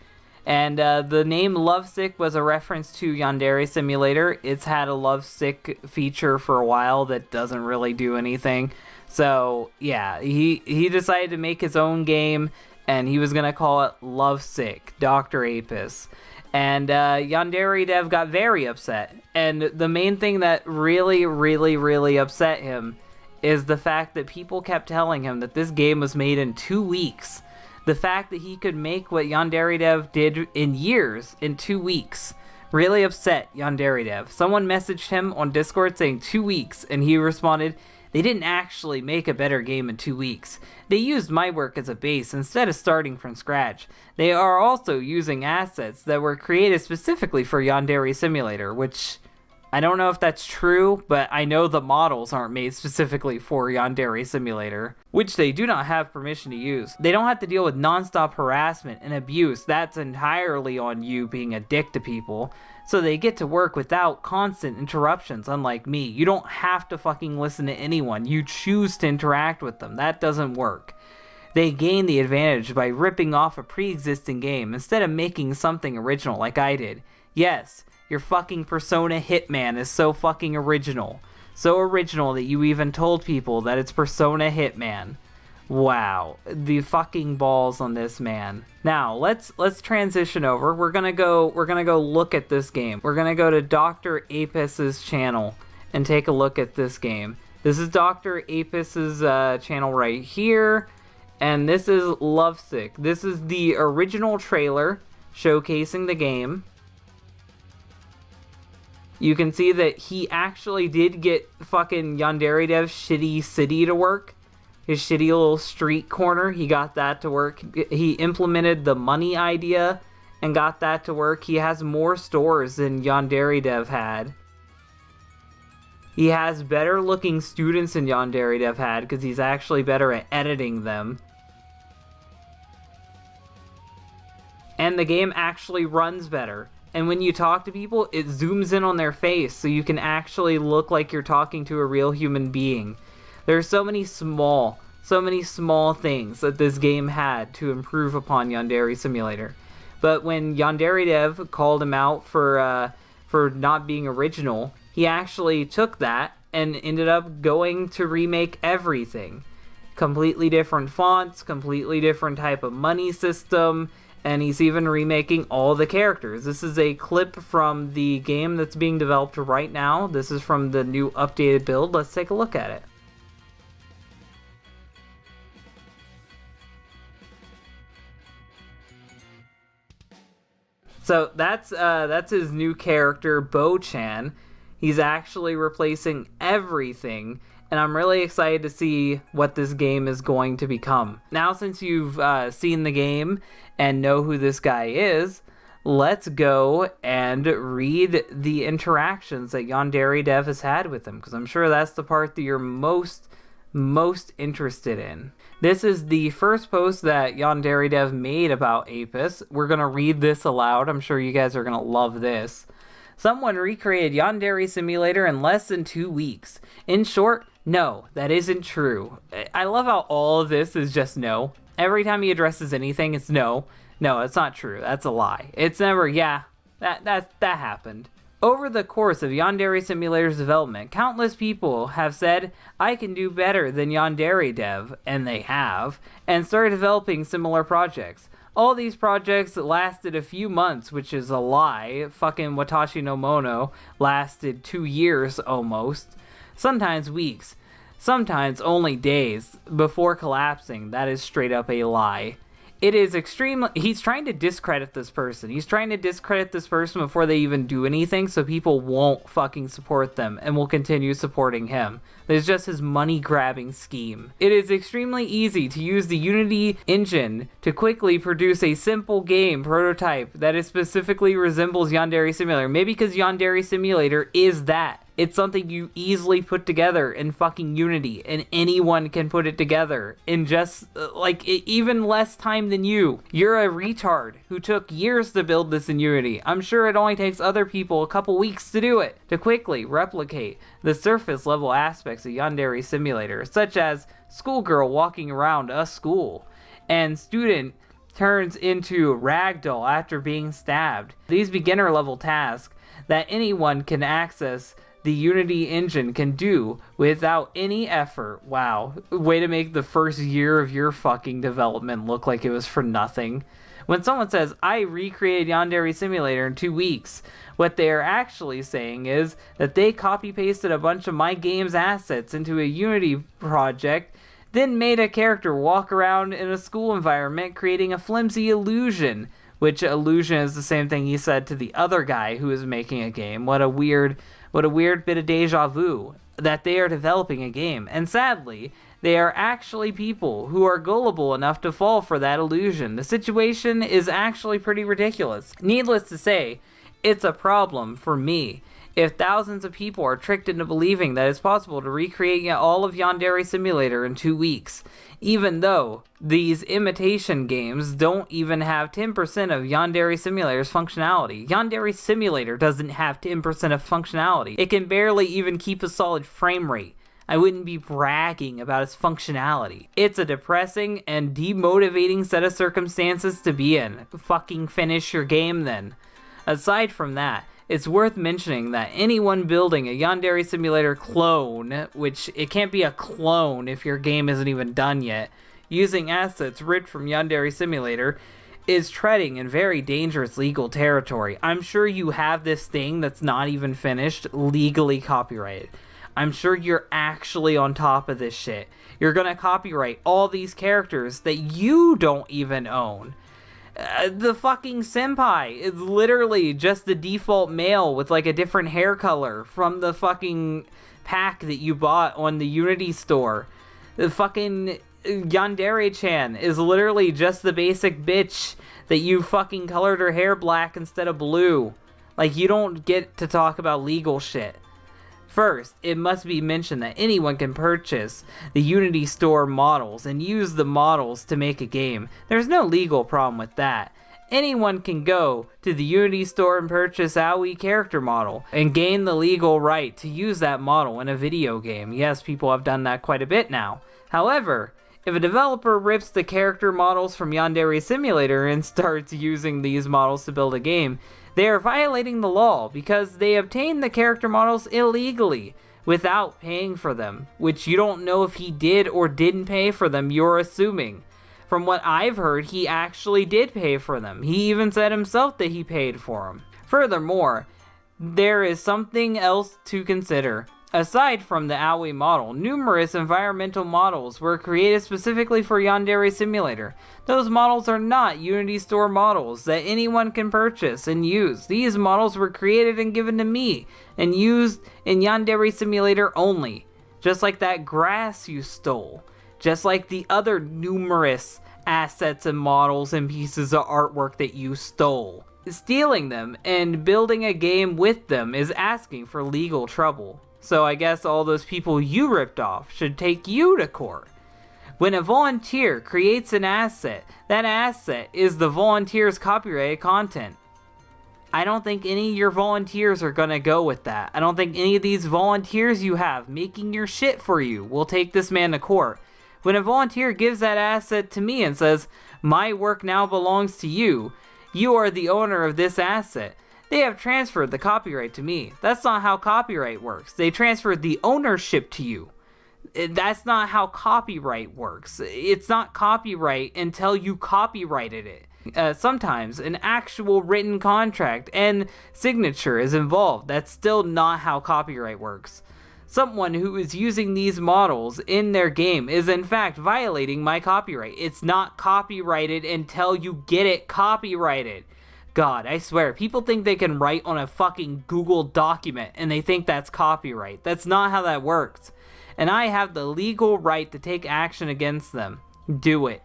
[SPEAKER 1] And the name Lovesick was a reference to Yandere Simulator. It's had a Lovesick feature for a while that doesn't really do anything. So yeah, he decided to make his own game, and he was going to call it Lovesick, Dr. Apis. And Yandere Dev got very upset. And the main thing that really, really, really upset him is the fact that people kept telling him that this game was made in 2 weeks. The fact that he could make what Yandere Dev did in years, in 2 weeks, really upset Yandere Dev. Someone messaged him on Discord saying 2 weeks, and he responded, "They didn't actually make a better game in 2 weeks. They used my work as a base instead of starting from scratch. They are also using assets that were created specifically for Yandere Simulator," which I don't know if that's true, but I know the models aren't made specifically for Yandere Simulator, which they do not have permission to use. They don't have to deal with non-stop harassment and abuse. That's entirely on you being a dick to people. So they get to work without constant interruptions, unlike me. You don't have to fucking listen to anyone. You choose to interact with them. That doesn't work. They gain the advantage by ripping off a pre-existing game instead of making something original like I did. Yes, your fucking Persona Hitman is so fucking original. So original that you even told people that it's Persona Hitman. Wow, the fucking balls on this man. Now let's transition over. We're gonna go look at this game. We're gonna go to Dr. Apis's channel and take a look at this game. This is Dr. Apis's channel right here, and this is Lovesick. This is the original trailer showcasing the game. You can see that he actually did get fucking Yandere Dev's shitty city to work. His shitty little street corner, he got that to work. He implemented the money idea and got that to work. He has more stores than Yandere Dev had. He has better looking students than Yandere Dev had because he's actually better at editing them. And the game actually runs better. And when you talk to people, it zooms in on their face so you can actually look like you're talking to a real human being. There are so many small things that this game had to improve upon Yandere Simulator. But when Yandere Dev called him out for not being original, he actually took that and ended up going to remake everything. Completely different fonts, completely different type of money system, and he's even remaking all the characters. This is a clip from the game that's being developed right now. This is from the new updated build. Let's take a look at it. So that's his new character, Bo-chan. He's actually replacing everything, and I'm really excited to see what this game is going to become. Now, since you've seen the game and know who this guy is, let's go and read the interactions that Yandere Dev has had with him, because I'm sure that's the part that you're most interested in. This is the first post that Yandere Dev made about Apis. We're going to read this aloud. I'm sure you guys are going to love this. Someone recreated Yandere Simulator in less than 2 weeks. In short, no, that isn't true. I love how all of this is just no. Every time he addresses anything, it's no. No, it's not true. That's a lie. It's never, yeah, that happened. Over the course of Yandere Simulator's development, countless people have said, I can do better than Yandere Dev, and they have, and started developing similar projects. All these projects lasted a few months, which is a lie. Fucking Watashi no Mono lasted 2 years almost. Sometimes weeks. Sometimes only days before collapsing. That is straight up a lie. It is extremely... He's trying to discredit this person. He's trying to discredit this person before they even do anything, so people won't fucking support them and will continue supporting him. There's just his money-grabbing scheme. It is extremely easy to use the Unity engine to quickly produce a simple game prototype that is specifically resembles Yandere Simulator. Maybe because Yandere Simulator is that. It's something you easily put together in fucking Unity, and anyone can put it together in just, even less time than you. You're a retard who took years to build this in Unity. I'm sure it only takes other people a couple weeks to do it, to quickly replicate the surface level aspects of Yandere Simulator, such as schoolgirl walking around a school, and student turns into ragdoll after being stabbed. These beginner level tasks that anyone can access the Unity engine can do without any effort. Wow. Way to make the first year of your fucking development look like it was for nothing. When someone says, I recreated Yandere Simulator in 2 weeks, what they're actually saying is that they copy-pasted a bunch of my game's assets into a Unity project, then made a character walk around in a school environment, creating a flimsy illusion. Which illusion is the same thing he said to the other guy who was making a game. What a weird bit of deja vu that they are developing a game. And sadly, they are actually people who are gullible enough to fall for that illusion. The situation is actually pretty ridiculous. Needless to say, it's a problem for me. If thousands of people are tricked into believing that it's possible to recreate all of Yandere Simulator in 2 weeks, even though these imitation games don't even have 10% of Yandere Simulator's functionality. Yandere Simulator doesn't have 10% of functionality. It can barely even keep a solid frame rate. I wouldn't be bragging about its functionality. It's a depressing and demotivating set of circumstances to be in. Fucking finish your game then. Aside from that, it's worth mentioning that anyone building a Yandere Simulator clone, which it can't be a clone if your game isn't even done yet, using assets ripped from Yandere Simulator, is treading in very dangerous legal territory. I'm sure you have this thing that's not even finished legally copyrighted. I'm sure you're actually on top of this shit. You're gonna copyright all these characters that you don't even own. The fucking senpai is literally just the default male with like a different hair color from the fucking pack that you bought on the Unity store. The fucking Yandere-chan is literally just the basic bitch that you fucking colored her hair black instead of blue. Like, you don't get to talk about legal shit. First, it must be mentioned that anyone can purchase the Unity Store models and use the models to make a game. There's no legal problem with that. Anyone can go to the Unity Store and purchase Aoi character model and gain the legal right to use that model in a video game. Yes, people have done that quite a bit now. However, If a developer rips the character models from Yandere Simulator and starts using these models to build a game, they are violating the law because they obtained the character models illegally without paying for them, which you don't know if he did or didn't pay for them, you're assuming. From what I've heard, he actually did pay for them. He even said himself that he paid for them. Furthermore, there is something else to consider. Aside from the Aoi model, numerous environmental models were created specifically for Yandere Simulator. Those models are not Unity Store models that anyone can purchase and use. These models were created and given to me and used in Yandere Simulator only. Just like that grass you stole. Just like the other numerous assets and models and pieces of artwork that you stole. Stealing them and building a game with them is asking for legal trouble. So I guess all those people you ripped off should take you to court. When a volunteer creates an asset, that asset is the volunteer's copyrighted content. I don't think any of your volunteers are gonna go with that. I don't think any of these volunteers you have making your shit for you will take this man to court. When a volunteer gives that asset to me and says, my work now belongs to you, you are the owner of this asset, they have transferred the copyright to me. That's not how copyright works. They transferred the ownership to you. That's not how copyright works. It's not copyright until you copyrighted it. Sometimes an actual written contract and signature is involved. That's still not how copyright works. Someone who is using these models in their game is in fact violating my copyright. It's not copyrighted until you get it copyrighted. God, I swear, people think they can write on a fucking Google document and they think that's copyright. That's not how that works. And I have the legal right to take action against them. Do it.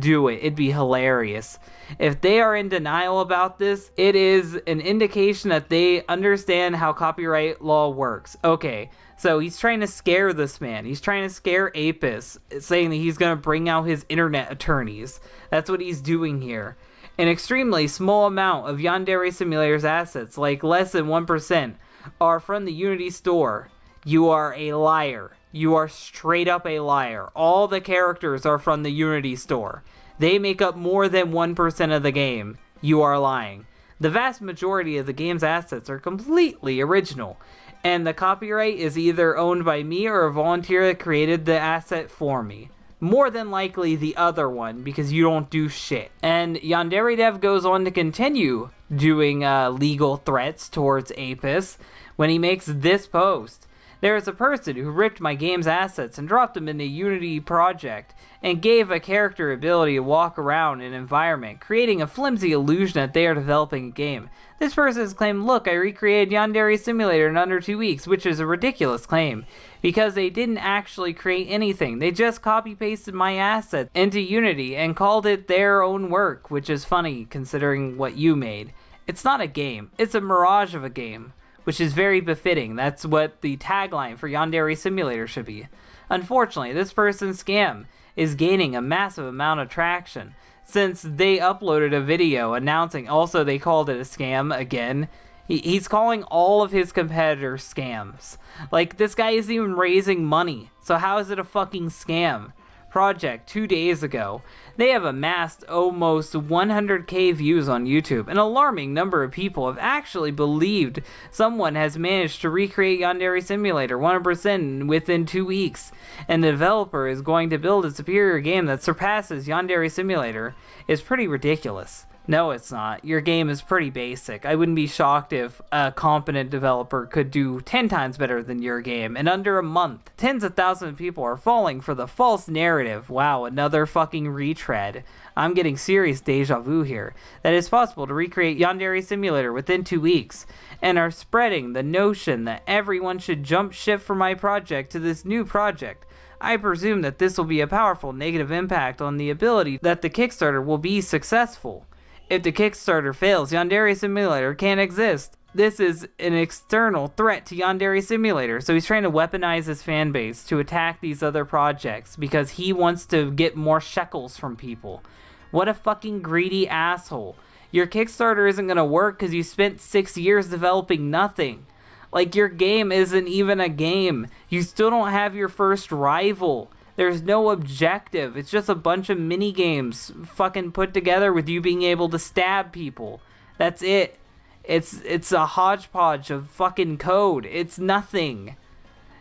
[SPEAKER 1] Do it. It'd be hilarious. If they are in denial about this, it is an indication that they understand how copyright law works. Okay, so he's trying to scare this man. He's trying to scare Apis, saying that he's going to bring out his internet attorneys. That's what he's doing here. An extremely small amount of Yandere Simulator's assets, like less than 1%, are from the Unity Store. You are a liar. You are straight up a liar. All the characters are from the Unity Store. They make up more than 1% of the game. You are lying. The vast majority of the game's assets are completely original, and the copyright is either owned by me or a volunteer that created the asset for me. More than likely the other one, because you don't do shit. And Yandere Dev goes on to continue doing legal threats towards Apis when he makes this post. There is a person who ripped my game's assets and dropped them in the Unity project and gave a character ability to walk around an environment, creating a flimsy illusion that they are developing a game. This person has claimed, look, I recreated Yandere Simulator in under 2 weeks, which is a ridiculous claim, because they didn't actually create anything. They just copy-pasted my assets into Unity and called it their own work, which is funny considering what you made. It's not a game. It's a mirage of a game, which is very befitting. That's what the tagline for Yandere Simulator should be. Unfortunately, this person's scam is gaining a massive amount of traction since they uploaded a video announcing, also they called it a scam again. He's calling all of his competitors scams. Like, this guy isn't even raising money, so how is it a fucking scam? Project 2 days ago, they have amassed almost 100k views on YouTube. An alarming number of people have actually believed someone has managed to recreate Yandere Simulator 100% within 2 weeks, and the developer is going to build a superior game that surpasses Yandere Simulator. Is pretty ridiculous. No, it's not. Your game is pretty basic. I wouldn't be shocked if a competent developer could do 10 times better than your game in under a month. Tens of thousands of people are falling for the false narrative. Wow, another fucking retread. I'm getting serious deja vu here. That it's possible to recreate Yandere Simulator within 2 weeks, and are spreading the notion that everyone should jump ship from my project to this new project. I presume that this will be a powerful negative impact on the ability that the Kickstarter will be successful. If the Kickstarter fails, Yandere Simulator can't exist. This is an external threat to Yandere Simulator, so he's trying to weaponize his fan base to attack these other projects because he wants to get more shekels from people. What a fucking greedy asshole. Your Kickstarter isn't gonna work because you spent 6 years developing nothing. Like, your game isn't even a game. You still don't have your first rival. There's no objective. It's just a bunch of mini games fucking put together with you being able to stab people. That's it. It's a hodgepodge of fucking code. It's nothing.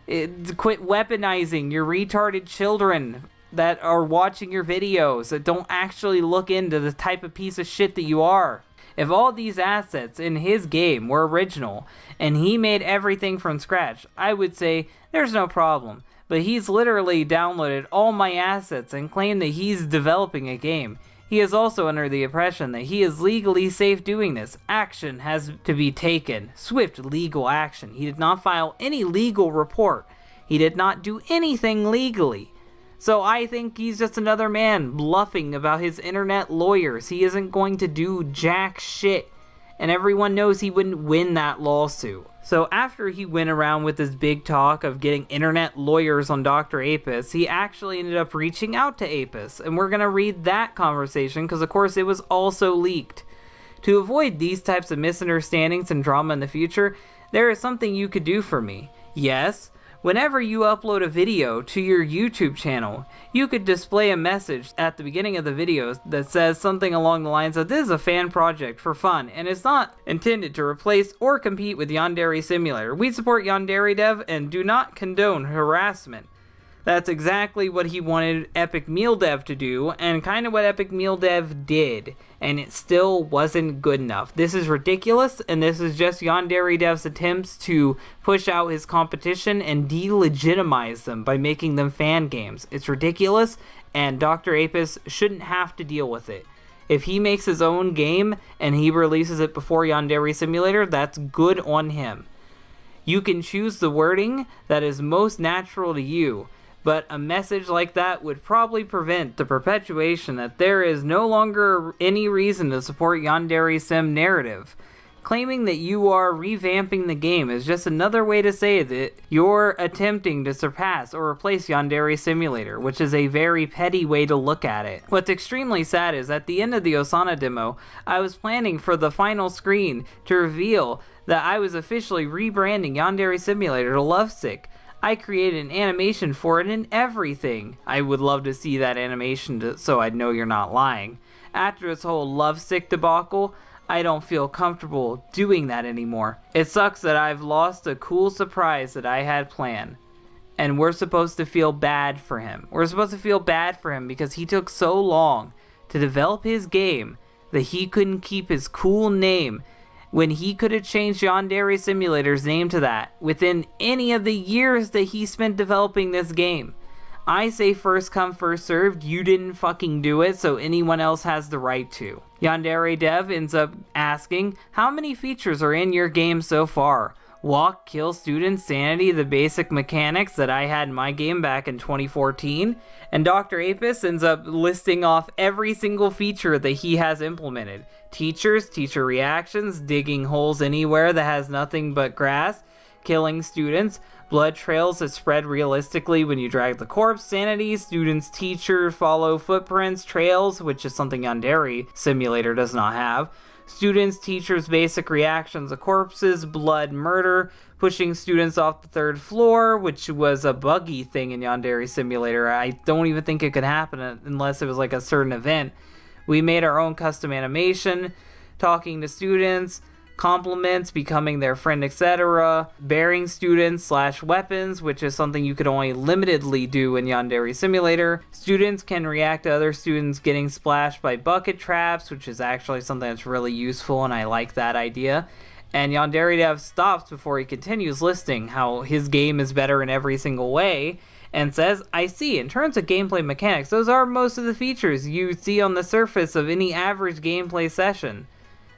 [SPEAKER 1] Quit weaponizing your retarded children that are watching your videos, that don't actually look into the type of piece of shit that you are. If all these assets in his game were original, and he made everything from scratch, I would say there's no problem. But he's literally downloaded all my assets and claimed that he's developing a game. He is also under the impression that he is legally safe doing this. Action has to be taken. Swift legal action. He did not file any legal report. He did not do anything legally. So I think he's just another man bluffing about his internet lawyers. He isn't going to do jack shit. And everyone knows he wouldn't win that lawsuit. So after he went around with this big talk of getting internet lawyers on Dr. Apis, he actually ended up reaching out to Apis. And we're going to read that conversation because of course it was also leaked. To avoid these types of misunderstandings and drama in the future, there is something you could do for me. Yes, whenever you upload a video to your YouTube channel, you could display a message at the beginning of the videos that says something along the lines of, this is a fan project for fun, and it's not intended to replace or compete with Yandere Simulator. We support Yandere Dev and do not condone harassment. That's exactly what he wanted Epic Meal Dev to do, and kind of what Epic Meal Dev did, and it still wasn't good enough. This is ridiculous, and this is just Yandere Dev's attempts to push out his competition and delegitimize them by making them fan games. It's ridiculous, and Dr. Apis shouldn't have to deal with it. If he makes his own game and he releases it before Yandere Simulator, that's good on him. You can choose the wording that is most natural to you, but a message like that would probably prevent the perpetuation that there is no longer any reason to support Yandere Sim narrative. Claiming that you are revamping the game is just another way to say that you're attempting to surpass or replace Yandere Simulator, which is a very petty way to look at it. What's extremely sad is at the end of the Osana demo, I was planning for the final screen to reveal that I was officially rebranding Yandere Simulator to Lovesick. I created an animation for it and everything. I would love to see that animation so I'd know you're not lying. After this whole Lovesick debacle, I don't feel comfortable doing that anymore. It sucks that I've lost a cool surprise that I had planned. And we're supposed to feel bad for him. We're supposed to feel bad for him because he took so long to develop his game that he couldn't keep his cool name when he could have changed Yandere Simulator's name to that within any of the years that he spent developing this game. I say first come, first served. You didn't fucking do it, so anyone else has the right to. Yandere Dev ends up asking, how many features are in your game so far? Walk, kill, student, sanity, the basic mechanics that I had in my game back in 2014. And Dr. Apis ends up listing off every single feature that he has implemented. Teachers, teacher reactions, digging holes anywhere that has nothing but grass, killing students, blood trails that spread realistically when you drag the corpse, sanity, students, teacher, follow footprints, trails, which is something Yandere Simulator does not have. Students, teachers, basic reactions of corpses, blood, murder, pushing students off the 3rd floor, which was a buggy thing in Yandere Simulator. I don't even think it could happen unless it was like a certain event. We made our own custom animation, talking to students, compliments, becoming their friend, etc. Bearing students / weapons, which is something you could only limitedly do in Yandere Simulator. Students can react to other students getting splashed by bucket traps, which is actually something that's really useful, and I like that idea. And Yandere Dev stops before he continues listing how his game is better in every single way, and says, I see, in terms of gameplay mechanics, those are most of the features you see on the surface of any average gameplay session.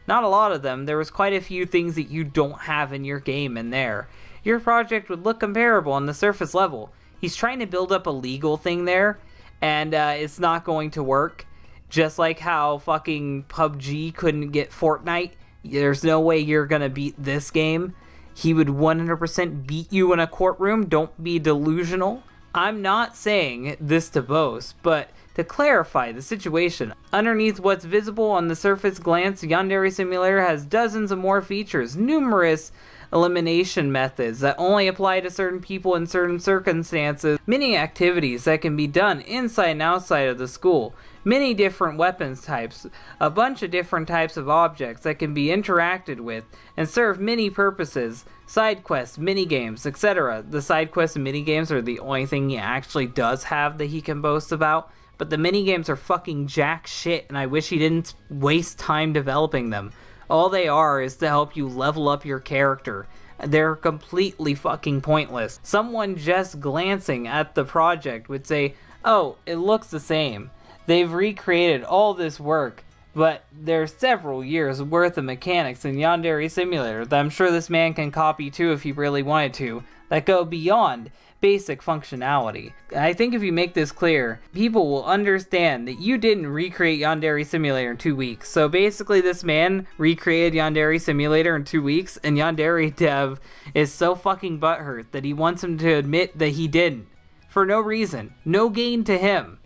[SPEAKER 1] Not a lot of them. There was quite a few things that you don't have in your game in there. Your project would look comparable on the surface level. He's trying to build up a legal thing there, and it's not going to work. Just like how fucking PUBG couldn't get Fortnite, there's no way you're gonna beat this game. He would 100% beat you in a courtroom. Don't be delusional. I'm not saying this to boast, but to clarify the situation, underneath what's visible on the surface glance, Yandere Simulator has dozens of more features, numerous elimination methods that only apply to certain people in certain circumstances, many activities that can be done inside and outside of the school, many different weapons types, a bunch of different types of objects that can be interacted with and serve many purposes, side quests, minigames, etc. The side quests and minigames are the only thing he actually does have that he can boast about, but the minigames are fucking jack shit, and I wish he didn't waste time developing them. All they are is to help you level up your character. They're completely fucking pointless. Someone just glancing at the project would say, oh, it looks the same. They've recreated all this work, but there's several years worth of mechanics in Yandere Simulator that I'm sure this man can copy too if he really wanted to, that go beyond basic functionality. I think if you make this clear, people will understand that you didn't recreate Yandere Simulator in 2 weeks. So basically this man recreated Yandere Simulator in 2 weeks, and Yandere Dev is so fucking butthurt that he wants him to admit that he didn't. For no reason. No gain to him.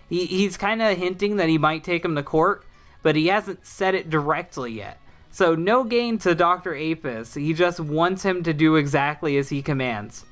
[SPEAKER 1] He's kind of hinting that he might take him to court, but he hasn't said it directly yet. So no gain to Dr. Apis, he just wants him to do exactly as he commands.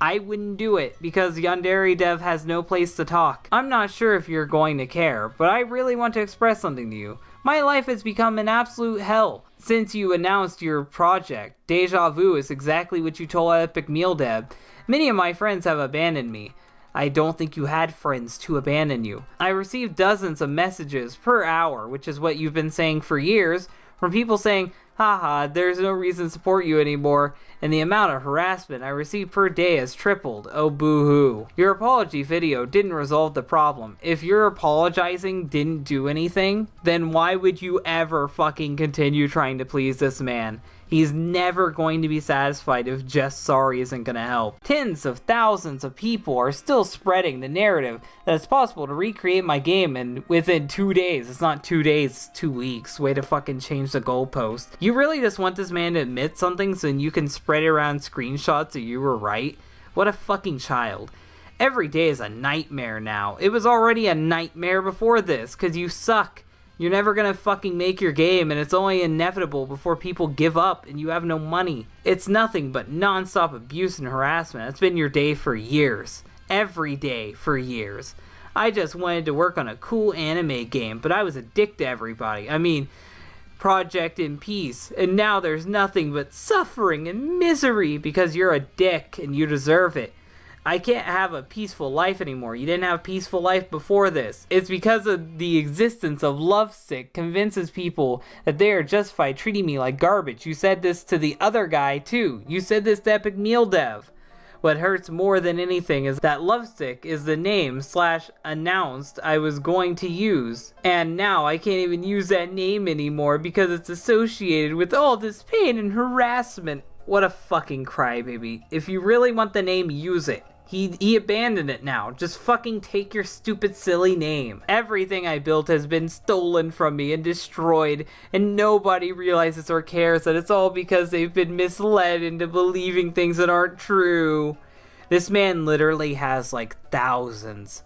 [SPEAKER 1] I wouldn't do it, because Yandere Dev has no place to talk. I'm not sure if you're going to care, but I really want to express something to you. My life has become an absolute hell since you announced your project. Deja vu is exactly what you told Epic Meal Dev. Many of my friends have abandoned me. I don't think you had friends to abandon you. I received dozens of messages per hour, which is what you've been saying for years, from people saying, haha, there's no reason to support you anymore, and the amount of harassment I receive per day has tripled. Oh, boo-hoo. Your apology video didn't resolve the problem. If your apologizing didn't do anything, then why would you ever fucking continue trying to please this man? He's never going to be satisfied if just sorry isn't going to help. Tens of thousands of people are still spreading the narrative that it's possible to recreate my game and within 2 days. It's not 2 days, it's 2 weeks. Way to fucking change the goalpost. You really just want this man to admit something so then you can spread around screenshots that you were right? What a fucking child. Every day is a nightmare now. It was already a nightmare before this, because you suck. You're never gonna fucking make your game, and it's only inevitable before people give up and you have no money. It's nothing but non-stop abuse and harassment. It's been your day for years. Every day for years. I just wanted to work on a cool anime game, but I was a dick to everybody. I mean, Project in Peace, and now there's nothing but suffering and misery because you're a dick and you deserve it. I can't have a peaceful life anymore. You didn't have a peaceful life before this. It's because of the existence of Lovesick convinces people that they are justified treating me like garbage. You said this to the other guy too. You said this to Epic Meal Dev. What hurts more than anything is that Lovesick is the name / announced I was going to use. And now I can't even use that name anymore because it's associated with all this pain and harassment. What a fucking crybaby. If you really want the name, use it. He abandoned it now. Just fucking take your stupid silly name. Everything I built has been stolen from me and destroyed, and nobody realizes or cares that it's all because they've been misled into believing things that aren't true. This man literally has like thousands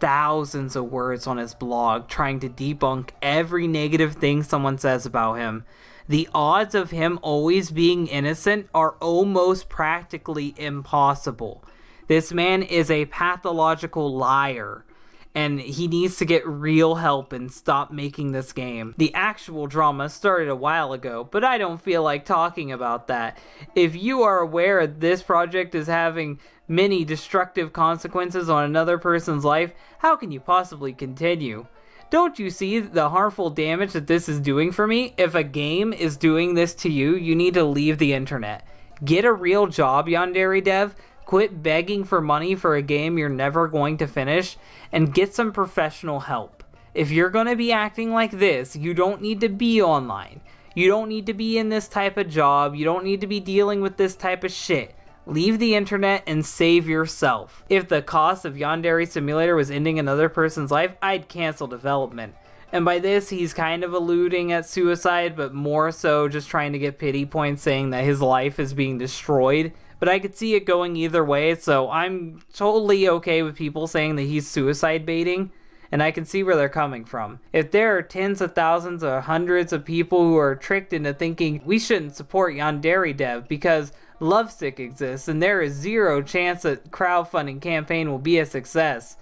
[SPEAKER 1] of words on his blog trying to debunk every negative thing someone says about him. The odds of him always being innocent are almost practically impossible. This man is a pathological liar, and he needs to get real help and stop making this game. The actual drama started a while ago, but I don't feel like talking about that. If you are aware this project is having many destructive consequences on another person's life, how can you possibly continue? Don't you see the harmful damage that this is doing for me? If a game is doing this to you, you need to leave the internet. Get a real job, Yandere Dev. Quit begging for money for a game you're never going to finish, and get some professional help. If you're going to be acting like this, you don't need to be online. You don't need to be in this type of job. You don't need to be dealing with this type of shit. Leave the internet and save yourself. If the cost of Yandere Simulator was ending another person's life, I'd cancel development. And by this, he's kind of alluding at suicide, but more so just trying to get pity points saying that his life is being destroyed. But I could see it going either way, so I'm totally okay with people saying that he's suicide baiting. and I can see where they're coming from. If there are tens of thousands or hundreds of people who are tricked into thinking we shouldn't support Yandere Dev because Lovesick exists and there is zero chance that crowdfunding campaign will be a success,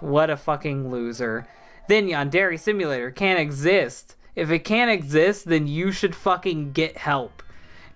[SPEAKER 1] what a fucking loser. Then Yandere Simulator can't exist. If it can't exist, then you should fucking get help.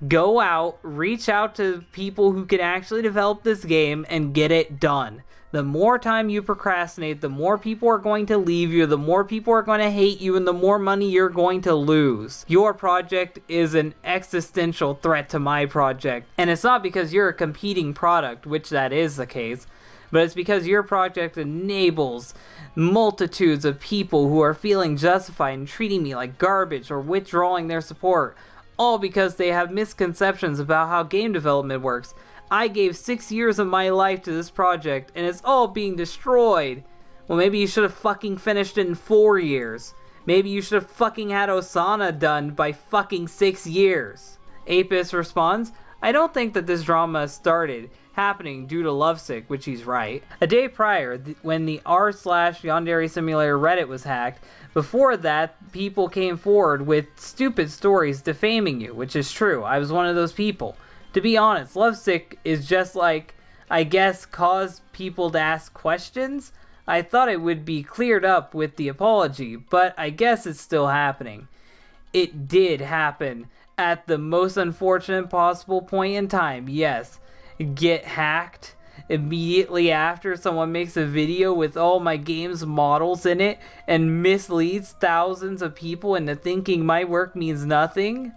[SPEAKER 1] Go out, reach out to people who can actually develop this game and get it done. The more time you procrastinate, the more people are going to leave you, the more people are going to hate you, and the more money you're going to lose. Your project is an existential threat to my project. And it's not because you're a competing product, which that is the case, but it's because your project enables multitudes of people who are feeling justified in treating me like garbage or withdrawing their support, all because they have misconceptions about how game development works. I gave 6 years of my life to this project, and it's all being destroyed. Well, maybe you should have fucking finished it in 4 years. Maybe you should have fucking had Osana done by fucking 6 years. Apis responds, I don't think that this drama started happening due to Lovesick, which he's right. A day prior, when the r/Yandere Simulator Reddit was hacked, before that, people came forward with stupid stories defaming you, which is true. I was one of those people. To be honest, Lovesick is just like, I guess, caused people to ask questions. I thought it would be cleared up with the apology, but I guess it's still happening. It did happen at the most unfortunate possible point in time, yes. Get hacked immediately after someone makes a video with all my game's models in it and misleads thousands of people into thinking my work means nothing.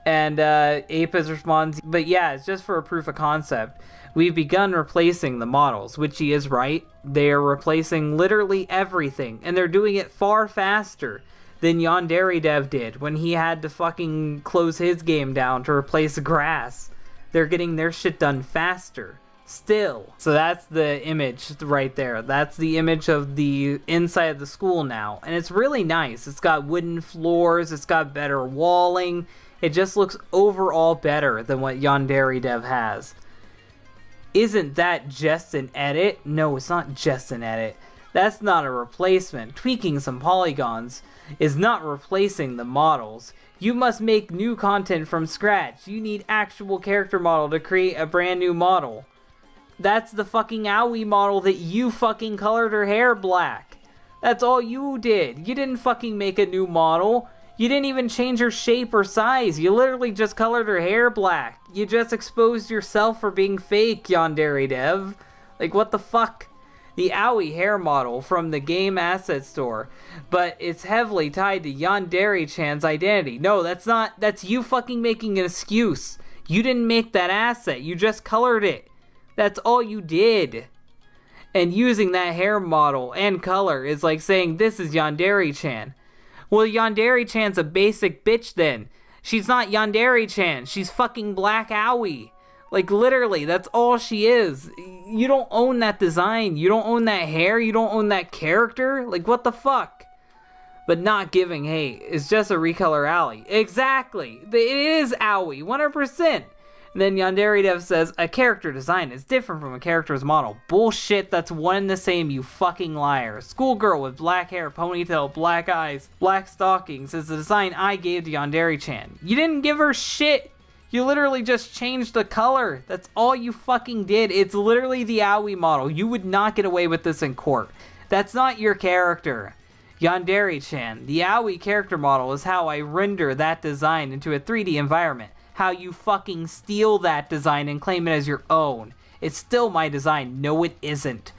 [SPEAKER 1] And Apis responds, but yeah, it's just for a proof of concept. We've begun replacing the models, which he is right. They are replacing literally everything, and they're doing it far faster than Yandere Dev did when he had to fucking close his game down to replace grass. They're getting their shit done faster. Still. So that's the image right there. That's the image of the inside of the school now. And it's really nice. It's got wooden floors. It's got better walling. It just looks overall better than what Yandere Dev has. Isn't that just an edit? No, it's not just an edit. That's not a replacement. Tweaking some polygons is not replacing the models. You must make new content from scratch. You need actual character model to create a brand new model. That's the fucking Aoi model that you fucking colored her hair black. That's all you did. You didn't fucking make a new model. You didn't even change her shape or size. You literally just colored her hair black. You just exposed yourself for being fake, Yandere Dev. Like, what the fuck? The Aoi hair model from the game asset store, but it's heavily tied to Yandere-chan's identity. No, that's you fucking making an excuse. You didn't make that asset, you just colored it. That's all you did. And using that hair model and color is like saying this is Yandere-chan. Well, Yandere-chan's a basic bitch then. She's not Yandere-chan, she's fucking Black Aoi. Like, literally, that's all she is. You don't own that design. You don't own that hair. You don't own that character. Like, what the fuck? But not giving hate. It's just a recolor Aoi. Exactly. It is Aoi. 100%. And then Yandere Dev says, a character design is different from a character's model. Bullshit, that's one and the same, you fucking liar. Schoolgirl with black hair, ponytail, black eyes, black stockings is the design I gave to Yandere-chan. You didn't give her shit. You literally just changed the color. That's all you fucking did. It's literally the Aoi model. You would not get away with this in court. That's not your character. Yandere-chan, the Aoi character model is how I render that design into a 3D environment. How you fucking steal that design and claim it as your own. It's still my design. No, it isn't.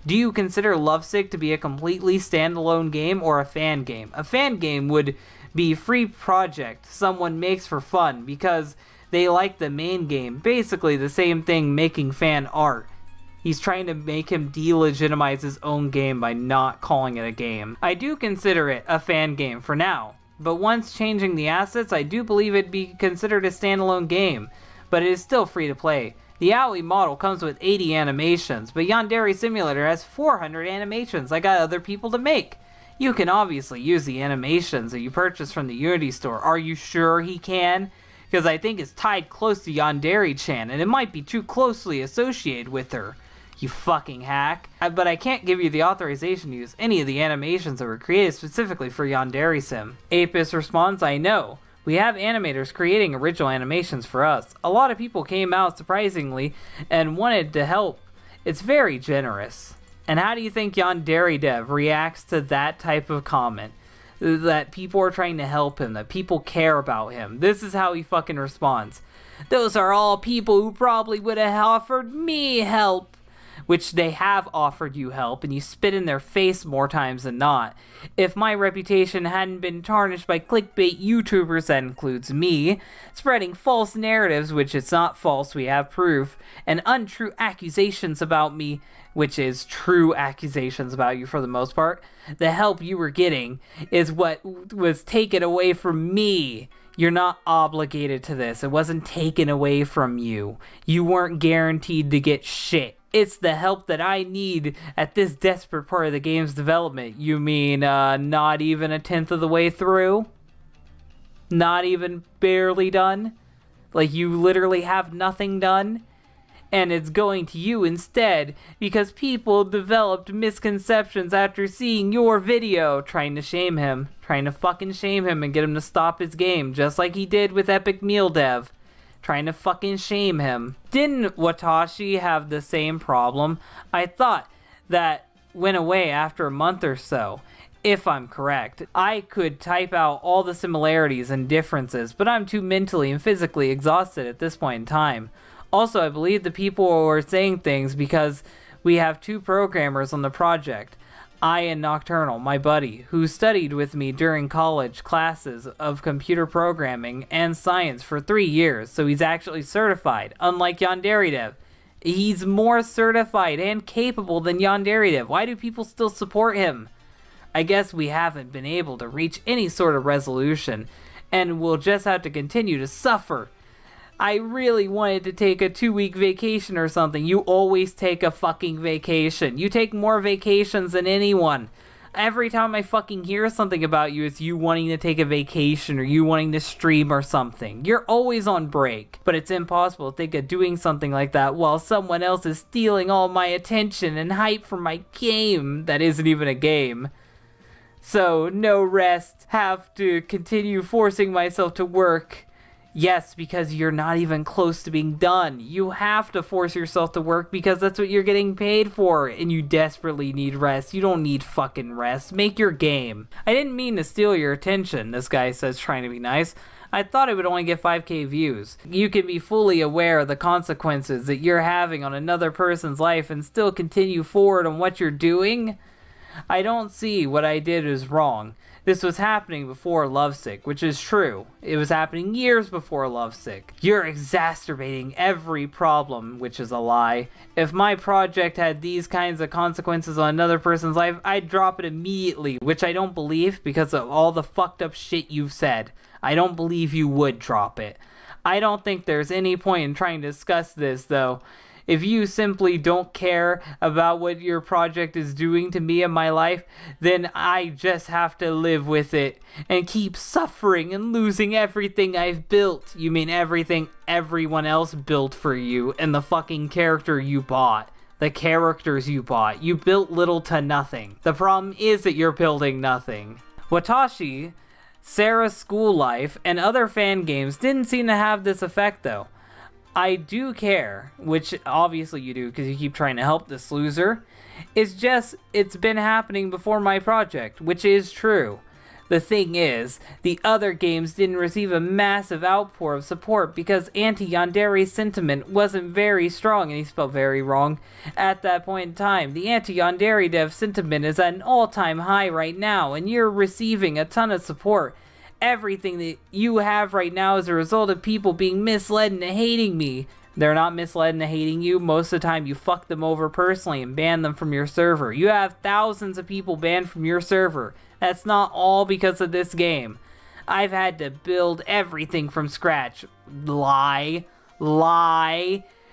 [SPEAKER 1] Do you consider Lovesick to be a completely standalone game or a fan game? A fan game would be a free project someone makes for fun because they like the main game. Basically the same thing making fan art. He's trying to make him delegitimize his own game by not calling it a game. I do consider it a fan game for now, but once changing the assets, I do believe it'd be considered a standalone game, but it is still free to play. The Aoi model comes with 80 animations, but Yandere Simulator has 400 animations I got other people to make. You can obviously use the animations that you purchase from the Unity store. Are you sure he can? Because I think it's tied close to Yandere-chan, and it might be too closely associated with her. you fucking hack. But I can't give you the authorization to use any of the animations that were created specifically for Yandere Sim. Apis responds, I know. We have animators creating original animations for us. A lot of people came out surprisingly and wanted to help. It's very generous. And how do you think Yandere Dev reacts to that type of comment? That people are trying to help him, that people care about him. This is how he fucking responds. Those are all people who probably would have offered me help. Which they have offered you help, and you spit in their face more times than not. If my reputation hadn't been tarnished by clickbait YouTubers, that includes me, spreading false narratives, which it's not false, we have proof, and untrue accusations about me, which is true accusations about you for the most part, the help you were getting is what was taken away from me. You're not obligated to this. It wasn't taken away from you. You weren't guaranteed to get shit. It's the help that I need at this desperate part of the game's development. You mean, not even a 10th of the way through? Not even barely done? Like, you literally have nothing done? And it's going to you instead because people developed misconceptions after seeing your video, trying to shame him, trying to fucking shame him and get him to stop his game, just like he did with Epic Meal Dev, trying to fucking shame him. Didn't Watashi have the same problem? I thought that went away after a month or so. If I'm correct, I could type out all the similarities and differences, but I'm too mentally and physically exhausted at this point in time. Also, I believe the people were saying things because we have two programmers on the project. I and Nocturnal, my buddy, who studied with me during college classes of computer programming and science for 3 years, so he's actually certified, unlike Yandere Dev. He's more certified and capable than Yandere Dev. Why do people still support him? I guess we haven't been able to reach any sort of resolution, and we'll just have to continue to suffer. I really wanted to take a 2-week vacation or something. You always take a fucking vacation. You take more vacations than anyone. Every time I fucking hear something about you, it's you wanting to take a vacation or you wanting to stream or something. You're always on break. But it's impossible to think of doing something like that while someone else is stealing all my attention and hype from my game that isn't even a game. So, no rest. Have to continue forcing myself to work. Yes, because you're not even close to being done. You have to force yourself to work because that's what you're getting paid for, and you desperately need rest. You don't need fucking rest. Make your game. I didn't mean to steal your attention, this guy says, trying to be nice. I thought it would only get 5k views. You can be fully aware of the consequences that you're having on another person's life and still continue forward on what you're doing. I don't see what I did as wrong. This was happening before Lovesick, which is true. It was happening years before Lovesick. You're exacerbating every problem, which is a lie. If my project had these kinds of consequences on another person's life, I'd drop it immediately, which I don't believe because of all the fucked up shit you've said. I don't believe you would drop it. I don't think there's any point in trying to discuss this, though. If you simply don't care about what your project is doing to me in my life, then I just have to live with it and keep suffering and losing everything I've built. You mean everything everyone else built for you and the fucking character you bought. The characters you bought. You built little to nothing. The problem is that you're building nothing. Watashi, Sarah's School Life, and other fan games didn't seem to have this effect though. I do care, which obviously you do because you keep trying to help this loser. It's just, it's been happening before my project, which is true. The thing is, the other games didn't receive a massive outpour of support because anti-Yandere sentiment wasn't very strong, and he spelled very wrong, at that point in time. The anti-Yandere dev sentiment is at an all-time high right now, and you're receiving a ton of support. Everything that you have right now is a result of people being misled into hating me. They're not misled into hating you. Most of the time you fuck them over personally and ban them from your server. You have thousands of people banned from your server. That's not all because of this game. I've had to build everything from scratch. Lie.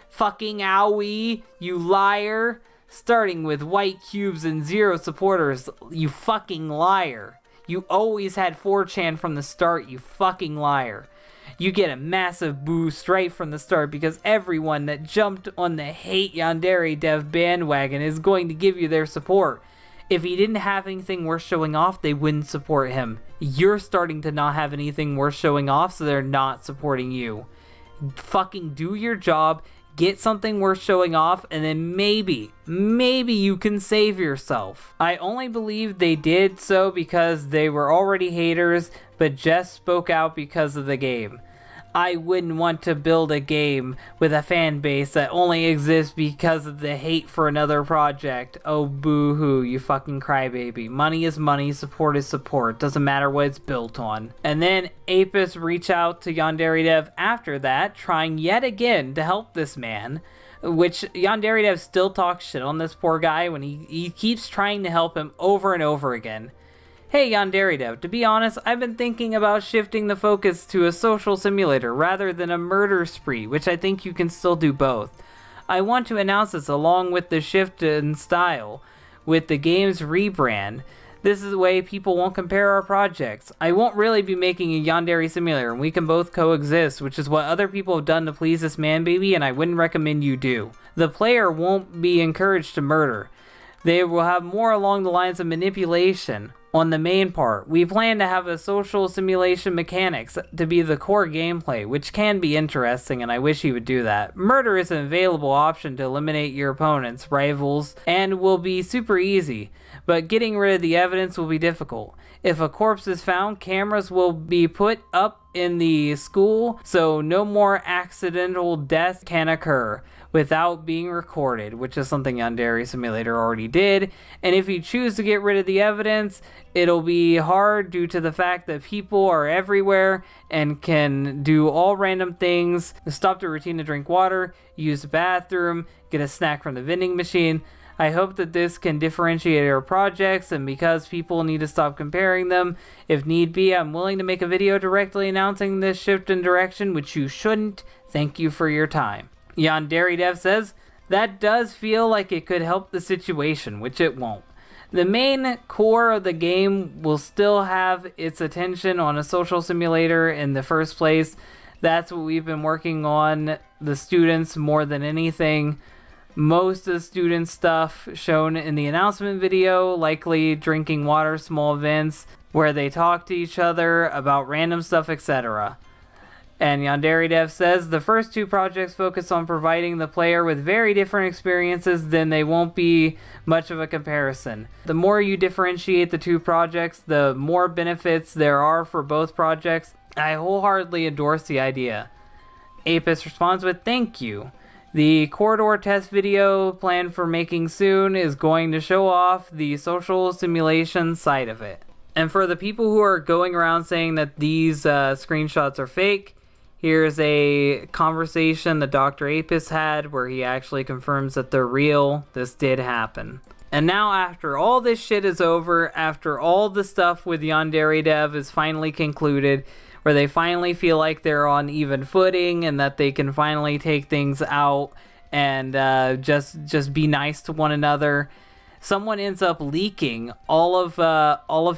[SPEAKER 1] Fucking owie, you liar. Starting with white cubes and 0 supporters, you fucking liar. You always had 4chan from the start, you fucking liar. you get a massive boost right from the start because everyone that jumped on the hate Yandere Dev bandwagon is going to give you their support. If he didn't have anything worth showing off, they wouldn't support him. You're starting to not have anything worth showing off, so they're not supporting you. Fucking do your job, get something worth showing off, and then maybe you can save yourself. I only believe they did so because they were already haters, but just spoke out because of the game. I wouldn't want to build a game with a fan base that only exists because of the hate for another project. Oh, boo-hoo, you fucking crybaby. Money is money, support is support. Doesn't matter what it's built on. And then Apis reached out to Yandere Dev after that, trying yet again to help this man, which Yandere Dev still talks shit on this poor guy when he keeps trying to help him over and over again. Hey Yandere Dev, to be honest, I've been thinking about shifting the focus to a social simulator rather than a murder spree, which I think you can still do both. I want to announce this along with the shift in style with the game's rebrand. This is the way people won't compare our projects. I won't really be making a Yandere simulator and we can both coexist, which is what other people have done to please this man baby and I wouldn't recommend you do. The player won't be encouraged to murder. They will have more along the lines of manipulation. On the main part, we plan to have a social simulation mechanics to be the core gameplay, which can be interesting and I wish he would do that. Murder is an available option to eliminate your opponents, rivals, and will be super easy, but getting rid of the evidence will be difficult. If a corpse is found, cameras will be put up in the school so no more accidental deaths can occur without being recorded, which is something Yandere Simulator already did. And if you choose to get rid of the evidence, it'll be hard due to the fact that people are everywhere and can do all random things. Stop the routine to drink water, use the bathroom, get a snack from the vending machine. I hope that this can differentiate our projects, and because people need to stop comparing them, if need be, I'm willing to make a video directly announcing this shift in direction, which you shouldn't. Thank you for your time. Yandere Dev says, that does feel like it could help the situation, which it won't. The main core of the game will still have its attention on a social simulator in the first place. That's what we've been working on, the students, more than anything. Most of the student stuff shown in the announcement video, likely drinking water, small events, where they talk to each other about random stuff, etc. And Yandere Dev says, the first two projects focus on providing the player with very different experiences, then they won't be much of a comparison. The more you differentiate the two projects, the more benefits there are for both projects. I wholeheartedly endorse the idea. Apis responds with, thank you. The corridor test video planned for making soon is going to show off the social simulation side of it. And for the people who are going around saying that these screenshots are fake, here's a conversation that Dr. Apis had where he actually confirms that they're real. This did happen. And now after all this shit is over, after all the stuff with Yandere Dev is finally concluded, where they finally feel like they're on even footing and that they can finally take things out and just be nice to one another, someone ends up leaking all of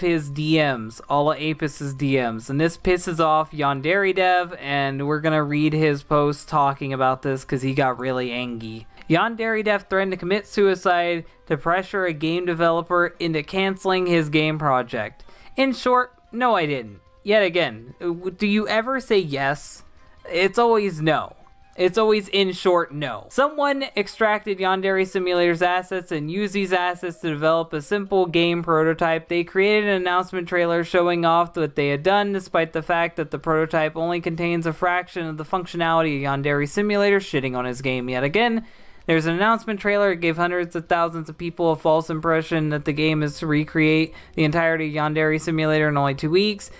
[SPEAKER 1] his DMs, all of Apis's DMs, and this pisses off Yandere Dev, and we're gonna read his post talking about this because he got really angry. Yandere Dev threatened to commit suicide to pressure a game developer into canceling his game project. In short, no I didn't. Yet again, do you ever say yes? It's always no. It's always, in short, no. Someone extracted Yandere Simulator's assets and used these assets to develop a simple game prototype. They created an announcement trailer showing off what they had done, despite the fact that the prototype only contains a fraction of the functionality of Yandere Simulator, shitting on his game yet again. There's an announcement trailer that gave hundreds of thousands of people a false impression that the game is to recreate the entirety of Yandere Simulator in only 2 weeks.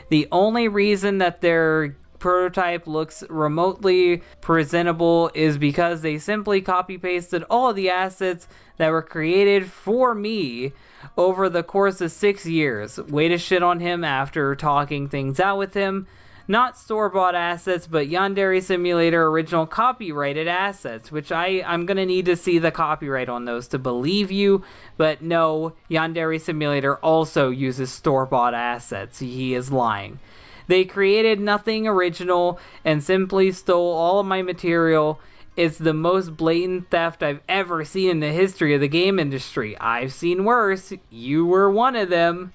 [SPEAKER 1] The only reason that their prototype looks remotely presentable is because they simply copy-pasted all of the assets that were created for me over the course of 6 years. Way to shit on him after talking things out with him. Not store-bought assets, but Yandere Simulator original copyrighted assets, which I'm going to need to see the copyright on those to believe you. But no, Yandere Simulator also uses store-bought assets. He is lying. They created nothing original and simply stole all of my material. It's the most blatant theft I've ever seen in the history of the game industry. I've seen worse. You were one of them.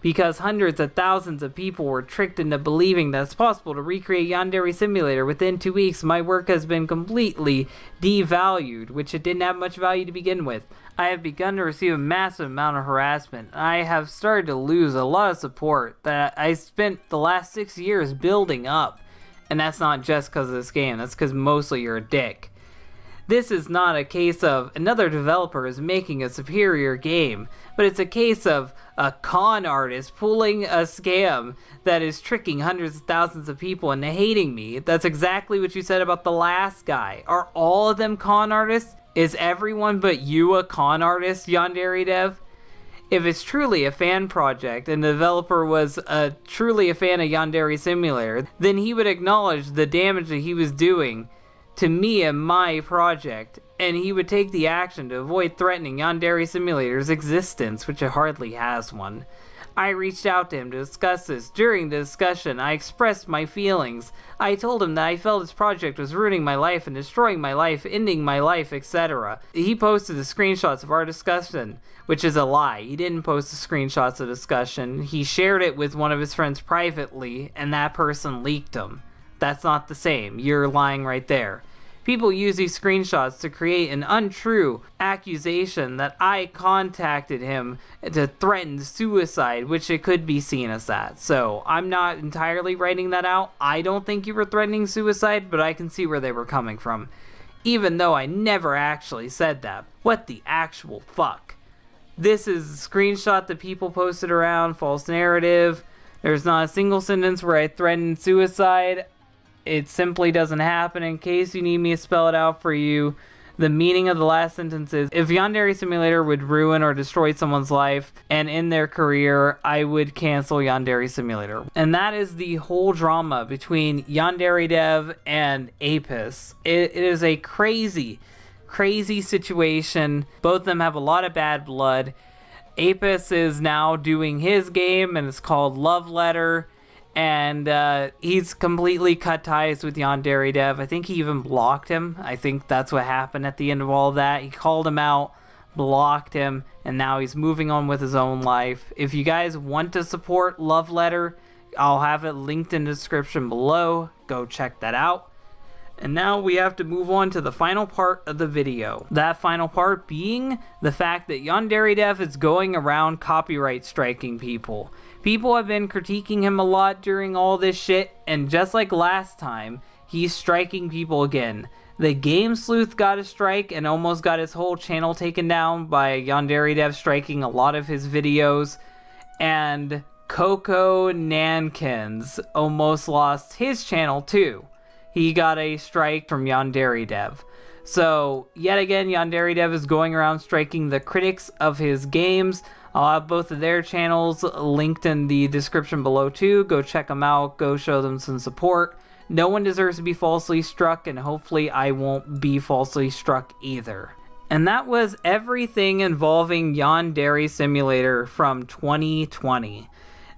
[SPEAKER 1] Because hundreds of thousands of people were tricked into believing that it's possible to recreate Yandere Simulator within 2 weeks, my work has been completely devalued, which it didn't have much value to begin with. I have begun to receive a massive amount of harassment. I have started to lose a lot of support that I spent the last 6 years building up. And that's not just because of this game, that's because mostly you're a dick. This is not a case of another developer is making a superior game, but it's a case of a con artist pulling a scam that is tricking hundreds of thousands of people into hating me. That's exactly what you said about the last guy. Are all of them con artists? Is everyone but you a con artist, Yandere Dev? If it's truly a fan project and the developer was truly a fan of Yandere Simulator, then he would acknowledge the damage that he was doing to me and my project, and he would take the action to avoid threatening Yandere Simulator's existence, which it hardly has one. I reached out to him to discuss this. During the discussion, I expressed my feelings. I told him that I felt his project was ruining my life and destroying my life, ending my life, etc. He posted the screenshots of our discussion, which is a lie. He didn't post the screenshots of the discussion. He shared it with one of his friends privately, and that person leaked them. That's not the same. You're lying right there. People use these screenshots to create an untrue accusation that I contacted him to threaten suicide, which it could be seen as that. So I'm not entirely writing that out. I don't think you were threatening suicide, but I can see where they were coming from. Even though I never actually said that. What the actual fuck? This is a screenshot that people posted around, false narrative. There's not a single sentence where I threatened suicide. It simply doesn't happen. In case you need me to spell it out for you, the meaning of the last sentence is, if Yandere Simulator would ruin or destroy someone's life and end their career, I would cancel Yandere Simulator. And that is the whole drama between Yandere Dev and Apis. It is a crazy situation. Both of them have a lot of bad blood. Apis is now doing his game, and it's called Love Letter. And he's completely cut ties with Yandere Dev. I think he even blocked him. I think that's what happened at the end of all of that. He called him out, blocked him, and now he's moving on with his own life. If you guys want to support Love Letter, I'll have it linked in the description below. Go check that out. And now we have to move on to the final part of the video. That final part being the fact that Yandere Dev is going around copyright striking people. People have been critiquing him a lot during all this shit, and just like last time, he's striking people again. The Game Sleuth got a strike and almost got his whole channel taken down by Yandere Dev striking a lot of his videos, and Coco Nankins almost lost his channel too. He got a strike from Yandere Dev. So, yet again, Yandere Dev is going around striking the critics of his games. I'll have both of their channels linked in the description below too. Go check them out. Go show them some support. No one deserves to be falsely struck, and hopefully I won't be falsely struck either. And that was everything involving Yandere Simulator from 2020.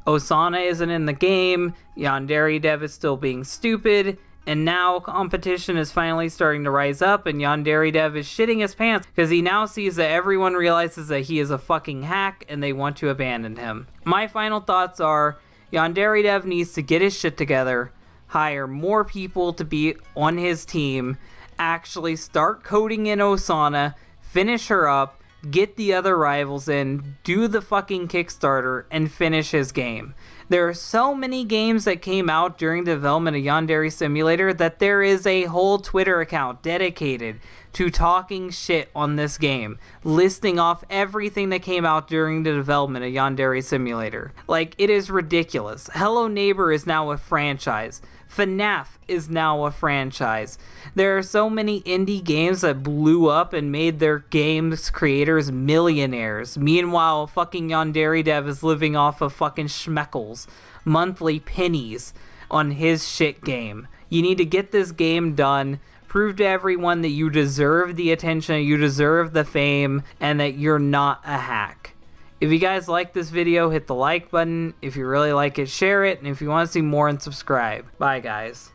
[SPEAKER 1] Osana isn't in the game. Yandere Dev is still being stupid. And now competition is finally starting to rise up, and Yandere Dev is shitting his pants because he now sees that everyone realizes that he is a fucking hack and they want to abandon him. My final thoughts are, Yandere Dev needs to get his shit together, hire more people to be on his team, actually start coding in Osana, finish her up, get the other rivals in, do the fucking Kickstarter, and finish his game. There are so many games that came out during the development of Yandere Simulator that there is a whole Twitter account dedicated to talking shit on this game, listing off everything that came out during the development of Yandere Simulator. Like, it is ridiculous. Hello Neighbor is now a franchise. FNAF is now a franchise. There are so many indie games that blew up and made their games creators millionaires. Meanwhile, fucking Yandere Dev is living off of fucking schmeckles, monthly pennies on his shit game. You need to get this game done. Prove to everyone that you deserve the attention, you deserve the fame, and that you're not a hack. If you guys like this video, hit the like button. If you really like it, share it. And if you want to see more, and subscribe. Bye, guys.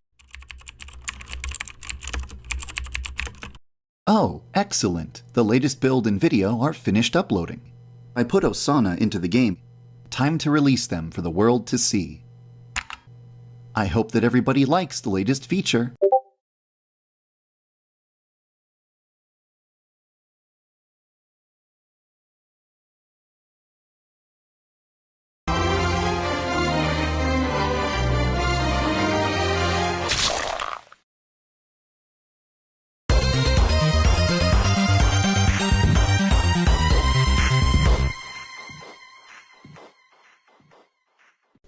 [SPEAKER 5] Oh, excellent. The latest build and video are finished uploading. I put Osana into the game. Time to release them for the world to see. I hope that everybody likes the latest feature.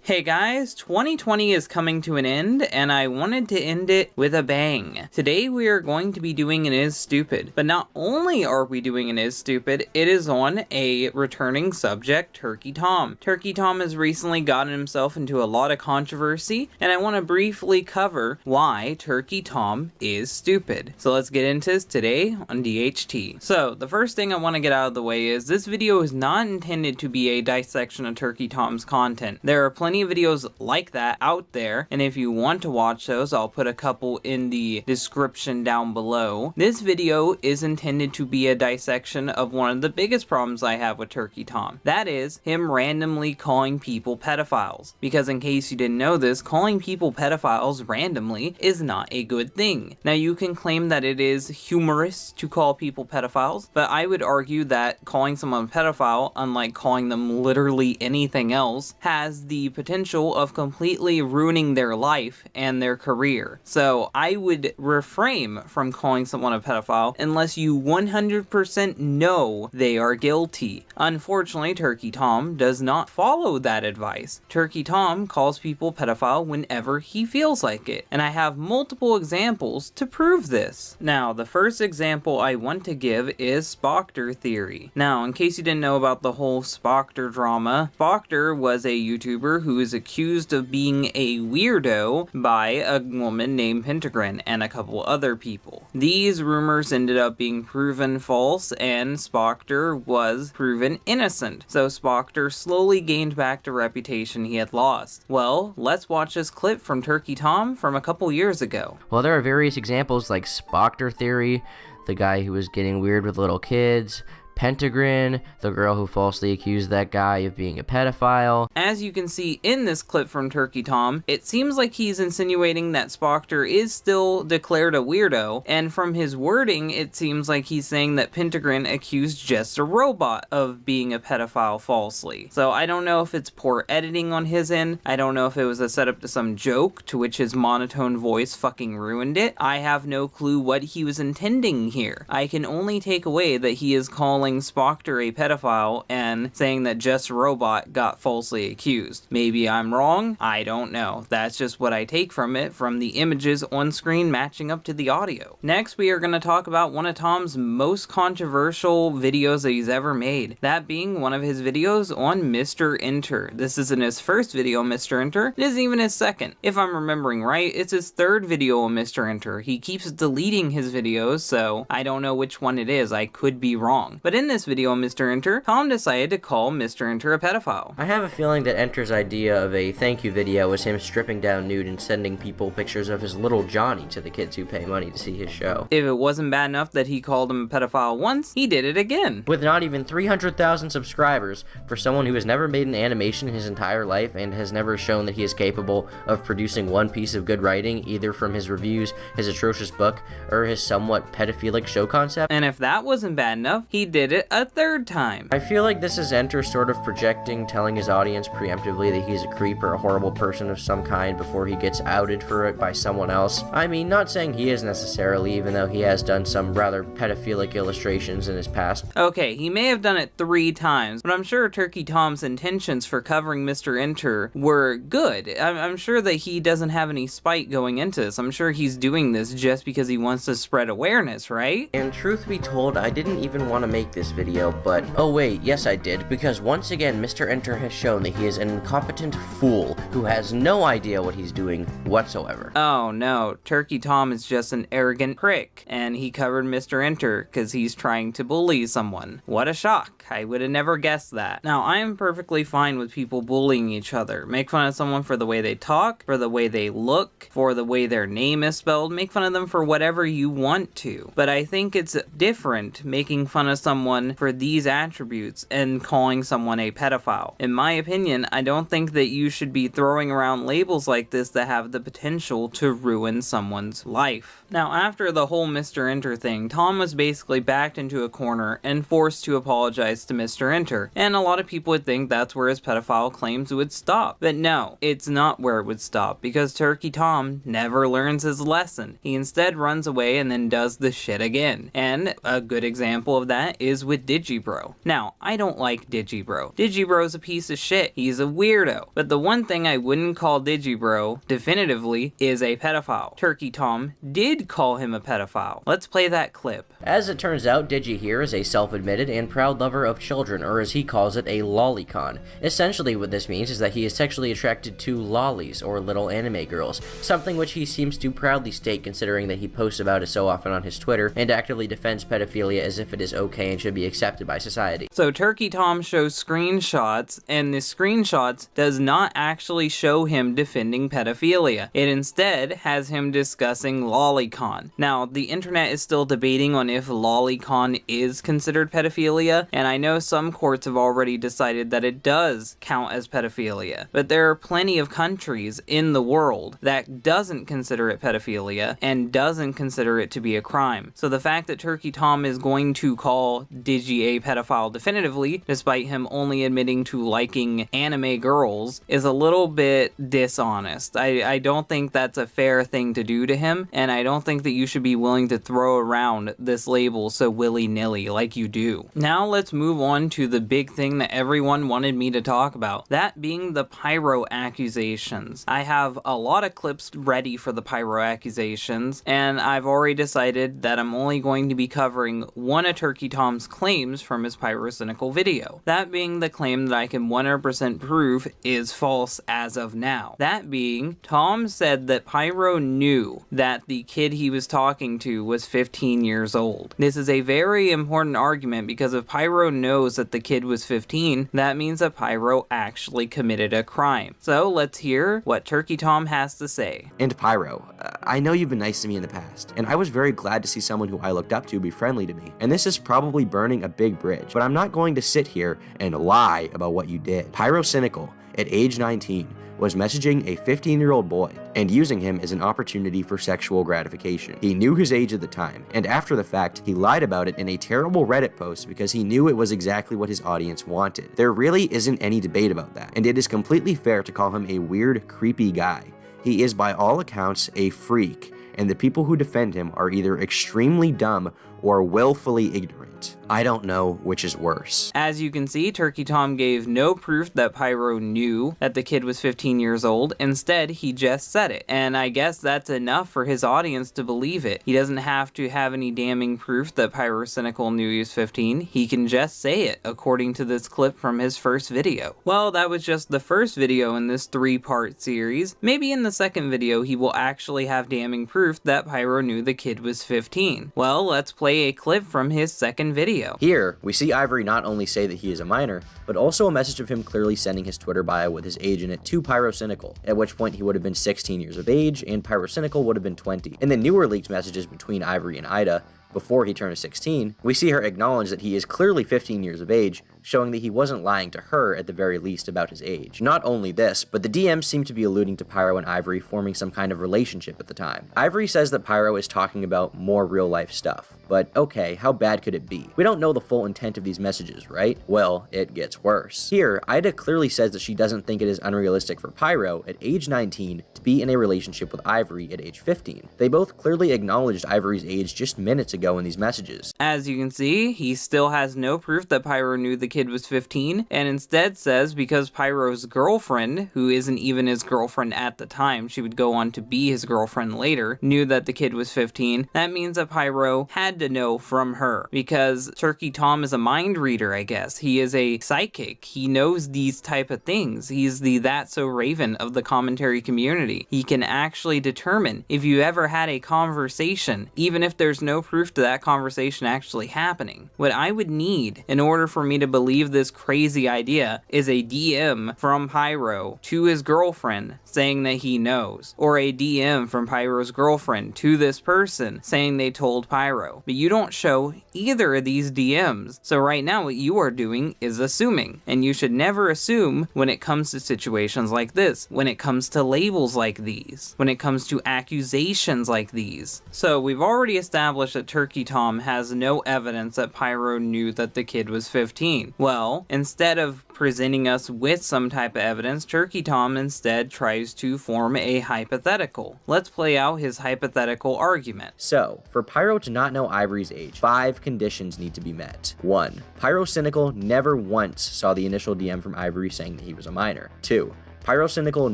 [SPEAKER 1] Hey guys, 2020 is coming to an end, and I wanted to end it with a bang. Today we are going to be doing an Is Stupid, but not only are we doing an Is Stupid, it is on a returning subject, Turkey Tom. Turkey Tom has recently gotten himself into a lot of controversy, and I want to briefly cover why Turkey Tom is stupid. So let's get into this today on DHT. So the first thing I want to get out of the way is this video is not intended to be a dissection of Turkey Tom's content. There are plenty of videos like that out there, and if you want to watch those, I'll put a couple in the description down below. This video is intended to be a dissection of one of the biggest problems I have with Turkey Tom. That is him randomly calling people pedophiles. Because in case you didn't know this, calling people pedophiles randomly is not a good thing. Now you can claim that it is humorous to call people pedophiles, but I would argue that calling someone a pedophile, unlike calling them literally anything else, has the potential of completely ruining their life and their career. So I would refrain from calling someone a pedophile unless you 100% know they are guilty. Unfortunately, Turkey Tom does not follow that advice. Turkey Tom calls people pedophile whenever he feels like it, and I have multiple examples to prove this. Now, the first example I want to give is Spoctor theory. Now, in case you didn't know about the whole Spoctor drama, Spoctor was a YouTuber who is accused of being a weirdo by a woman named Pentagrin and a couple other people. These rumors ended up being proven false, and Spoctor was proven innocent. So Spoctor slowly gained back the reputation he had lost. Well, let's watch this clip from Turkey Tom from a couple years ago.
[SPEAKER 8] Well, there are various examples like Spoctor theory, the guy who was getting weird with little kids, Pentagrin, the girl who falsely accused that guy of being a pedophile.
[SPEAKER 1] As you can see in this clip from Turkey Tom, it seems like he's insinuating that Spoctor is still declared a weirdo, and from his wording, it seems like he's saying that Pentagrin accused Just a Robot of being a pedophile falsely. So I don't know if it's poor editing on his end, I don't know if it was a setup to some joke, to which his monotone voice fucking ruined it. I have no clue what he was intending here. I can only take away that he is calling Spoctor a pedophile and saying that Just Robot got falsely accused. Maybe I'm wrong, I don't know. That's just what I take from it, from the images on screen matching up to the audio. Next, we are going to talk about one of Tom's most controversial videos that he's ever made. That being one of his videos on Mr. Enter. This isn't his first video on Mr. Enter, it isn't even his second. If I'm remembering right, it's his third video on Mr. Enter. He keeps deleting his videos, so I don't know which one it is. I could be wrong. But in this video on Mr. Enter, Tom decided to call Mr. Enter a pedophile.
[SPEAKER 8] I have a feeling that Enter's idea of a thank you video was him stripping down nude and sending people pictures of his little Johnny to the kids who pay money to see his show.
[SPEAKER 1] If it wasn't bad enough that he called him a pedophile once, he did it again.
[SPEAKER 8] With not even 300,000 subscribers, for someone who has never made an animation his entire life and has never shown that he is capable of producing one piece of good writing, either from his reviews, his atrocious book, or his somewhat pedophilic show concept.
[SPEAKER 1] And if that wasn't bad enough, he did it a third time.
[SPEAKER 8] I feel like this is Enter sort of projecting, telling his audience preemptively that he's a creep or a horrible person of some kind before he gets outed for it by someone else. I mean, not saying he is necessarily, even though he has done some rather pedophilic illustrations in his past.
[SPEAKER 1] Okay, he may have done it 3 times, but I'm sure Turkey Tom's intentions for covering Mr. Enter were good. I'm sure that he doesn't have any spite going into this. I'm sure he's doing this just because he wants to spread awareness, right?
[SPEAKER 8] And truth be told, I didn't even want to make like this video, but oh wait, yes I did, because once again Mr. Enter has shown that he is an incompetent fool who has no idea what he's doing whatsoever.
[SPEAKER 1] Oh no, Turkey Tom is just an arrogant prick, and he covered Mr. Enter because he's trying to bully someone. What a shock, I would have never guessed that. Now, I am perfectly fine with people bullying each other. Make fun of someone for the way they talk, for the way they look, for the way their name is spelled. Make fun of them for whatever you want to. But I think it's different making fun of someone for these attributes and calling someone a pedophile. In my opinion, I don't think that you should be throwing around labels like this that have the potential to ruin someone's life. Now, after the whole Mr. Enter thing, Tom was basically backed into a corner and forced to apologize to Mr. Enter. And a lot of people would think that's where his pedophile claims would stop. But no, it's not where it would stop, because Turkey Tom never learns his lesson. He instead runs away and then does the shit again. And a good example of that is with Digibro. Now, I don't like Digibro. Digibro's a piece of shit. He's a weirdo. But the one thing I wouldn't call Digibro definitively is a pedophile. Turkey Tom did call him a pedophile. Let's play that clip.
[SPEAKER 8] As it turns out, Digi here is a self-admitted and proud lover of children, or as he calls it, a lolicon. Essentially what this means is that he is sexually attracted to lollies, or little anime girls, something which he seems to proudly state considering that he posts about it so often on his Twitter and actively defends pedophilia as if it is okay and should be accepted by society.
[SPEAKER 1] So Turkey Tom shows screenshots, and the screenshots does not actually show him defending pedophilia. It instead has him discussing lolicon. Now, the internet is still debating on if lolicon is considered pedophilia, and I know some courts have already decided that it does count as pedophilia, but there are plenty of countries in the world that doesn't consider it pedophilia and doesn't consider it to be a crime. So the fact that Turkey Tom is going to call Digi a pedophile definitively, despite him only admitting to liking anime girls, is a little bit dishonest. I don't think that's a fair thing to do to him, and I don't think that you should be willing to throw around this label so willy-nilly like you do. Now let's move on to the big thing that everyone wanted me to talk about, that being the pyro accusations. I have a lot of clips ready for the pyro accusations, and I've already decided that I'm only going to be covering one of Turkey Tom's claims from his pyrocynical video. That being the claim that I can 100% prove is false as of now. That being, Tom said that Pyro knew that the kid he was talking to was 15 years old. This is a very important argument because if Pyro knows that the kid was 15, that means that Pyro actually committed a crime. So let's hear what Turkey Tom has to say.
[SPEAKER 7] And Pyro, I know you've been nice to me in the past, and I was very glad to see someone who I looked up to be friendly to me. And this is probably burning a big bridge, but I'm not going to sit here and lie about what you did. Pyrocynical, at age 19, was messaging a 15-year-old boy and using him as an opportunity for sexual gratification. He knew his age at the time, and after the fact, he lied about it in a terrible Reddit post because he knew it was exactly what his audience wanted. There really isn't any debate about that, and it is completely fair to call him a weird, creepy guy. He is by all accounts a freak, and the people who defend him are either extremely dumb or willfully ignorant. I don't know which is worse.
[SPEAKER 1] As you can see, Turkey Tom gave no proof that Pyro knew that the kid was 15 years old. Instead, he just said it. And I guess that's enough for his audience to believe it. He doesn't have to have any damning proof that Pyrocynical knew he was 15. He can just say it, according to this clip from his first video. Well, that was just the first video in this 3-part series. Maybe in the second video, he will actually have damning proof that Pyro knew the kid was 15. Well, let's play a clip from his second video.
[SPEAKER 7] Here, we see Ivory not only say that he is a minor, but also a message of him clearly sending his Twitter bio with his age in it to Pyrocynical, at which point he would have been 16 years of age, and Pyrocynical would have been 20. In the newer leaked messages between Ivory and Ida, before he turned 16, we see her acknowledge that he is clearly 15 years of age, showing that he wasn't lying to her at the very least about his age. Not only this, but the DMs seem to be alluding to Pyro and Ivory forming some kind of relationship at the time. Ivory says that Pyro is talking about more real life stuff, but okay, how bad could it be? We don't know the full intent of these messages, right? Well, it gets worse. Here, Ida clearly says that she doesn't think it is unrealistic for Pyro, at age 19, to be in a relationship with Ivory at age 15. They both clearly acknowledged Ivory's age just minutes ago in these messages.
[SPEAKER 1] As you can see, he still has no proof that Pyro knew the kid was 15, and instead says because Pyro's girlfriend, who isn't even his girlfriend at the time, she would go on to be his girlfriend later, knew that the kid was 15, that means that Pyro had to know from her, because Turkey Tom is a mind reader, I guess. He is a psychic. He knows these type of things. He's the That's So Raven of the commentary community. He can actually determine if you ever had a conversation, even if there's no proof to that conversation actually happening. What I would need in order for me to believe this crazy idea is a DM from Pyro to his girlfriend saying that he knows, or a DM from Pyro's girlfriend to this person saying they told Pyro. But you don't show either of these DMs. So right now what you are doing is assuming, and you should never assume when it comes to situations like this, when it comes to labels like these, when it comes to accusations like these. So we've already established that Turkey Tom has no evidence that Pyro knew that the kid was 15. Well, instead of presenting us with some type of evidence, Turkey Tom instead tries to form a hypothetical. Let's play out his hypothetical argument.
[SPEAKER 7] So, for Pyro to not know Ivory's age, 5 conditions need to be met. 1. Pyrocynical never once saw the initial DM from Ivory saying that he was a minor. 2. Pyrocynical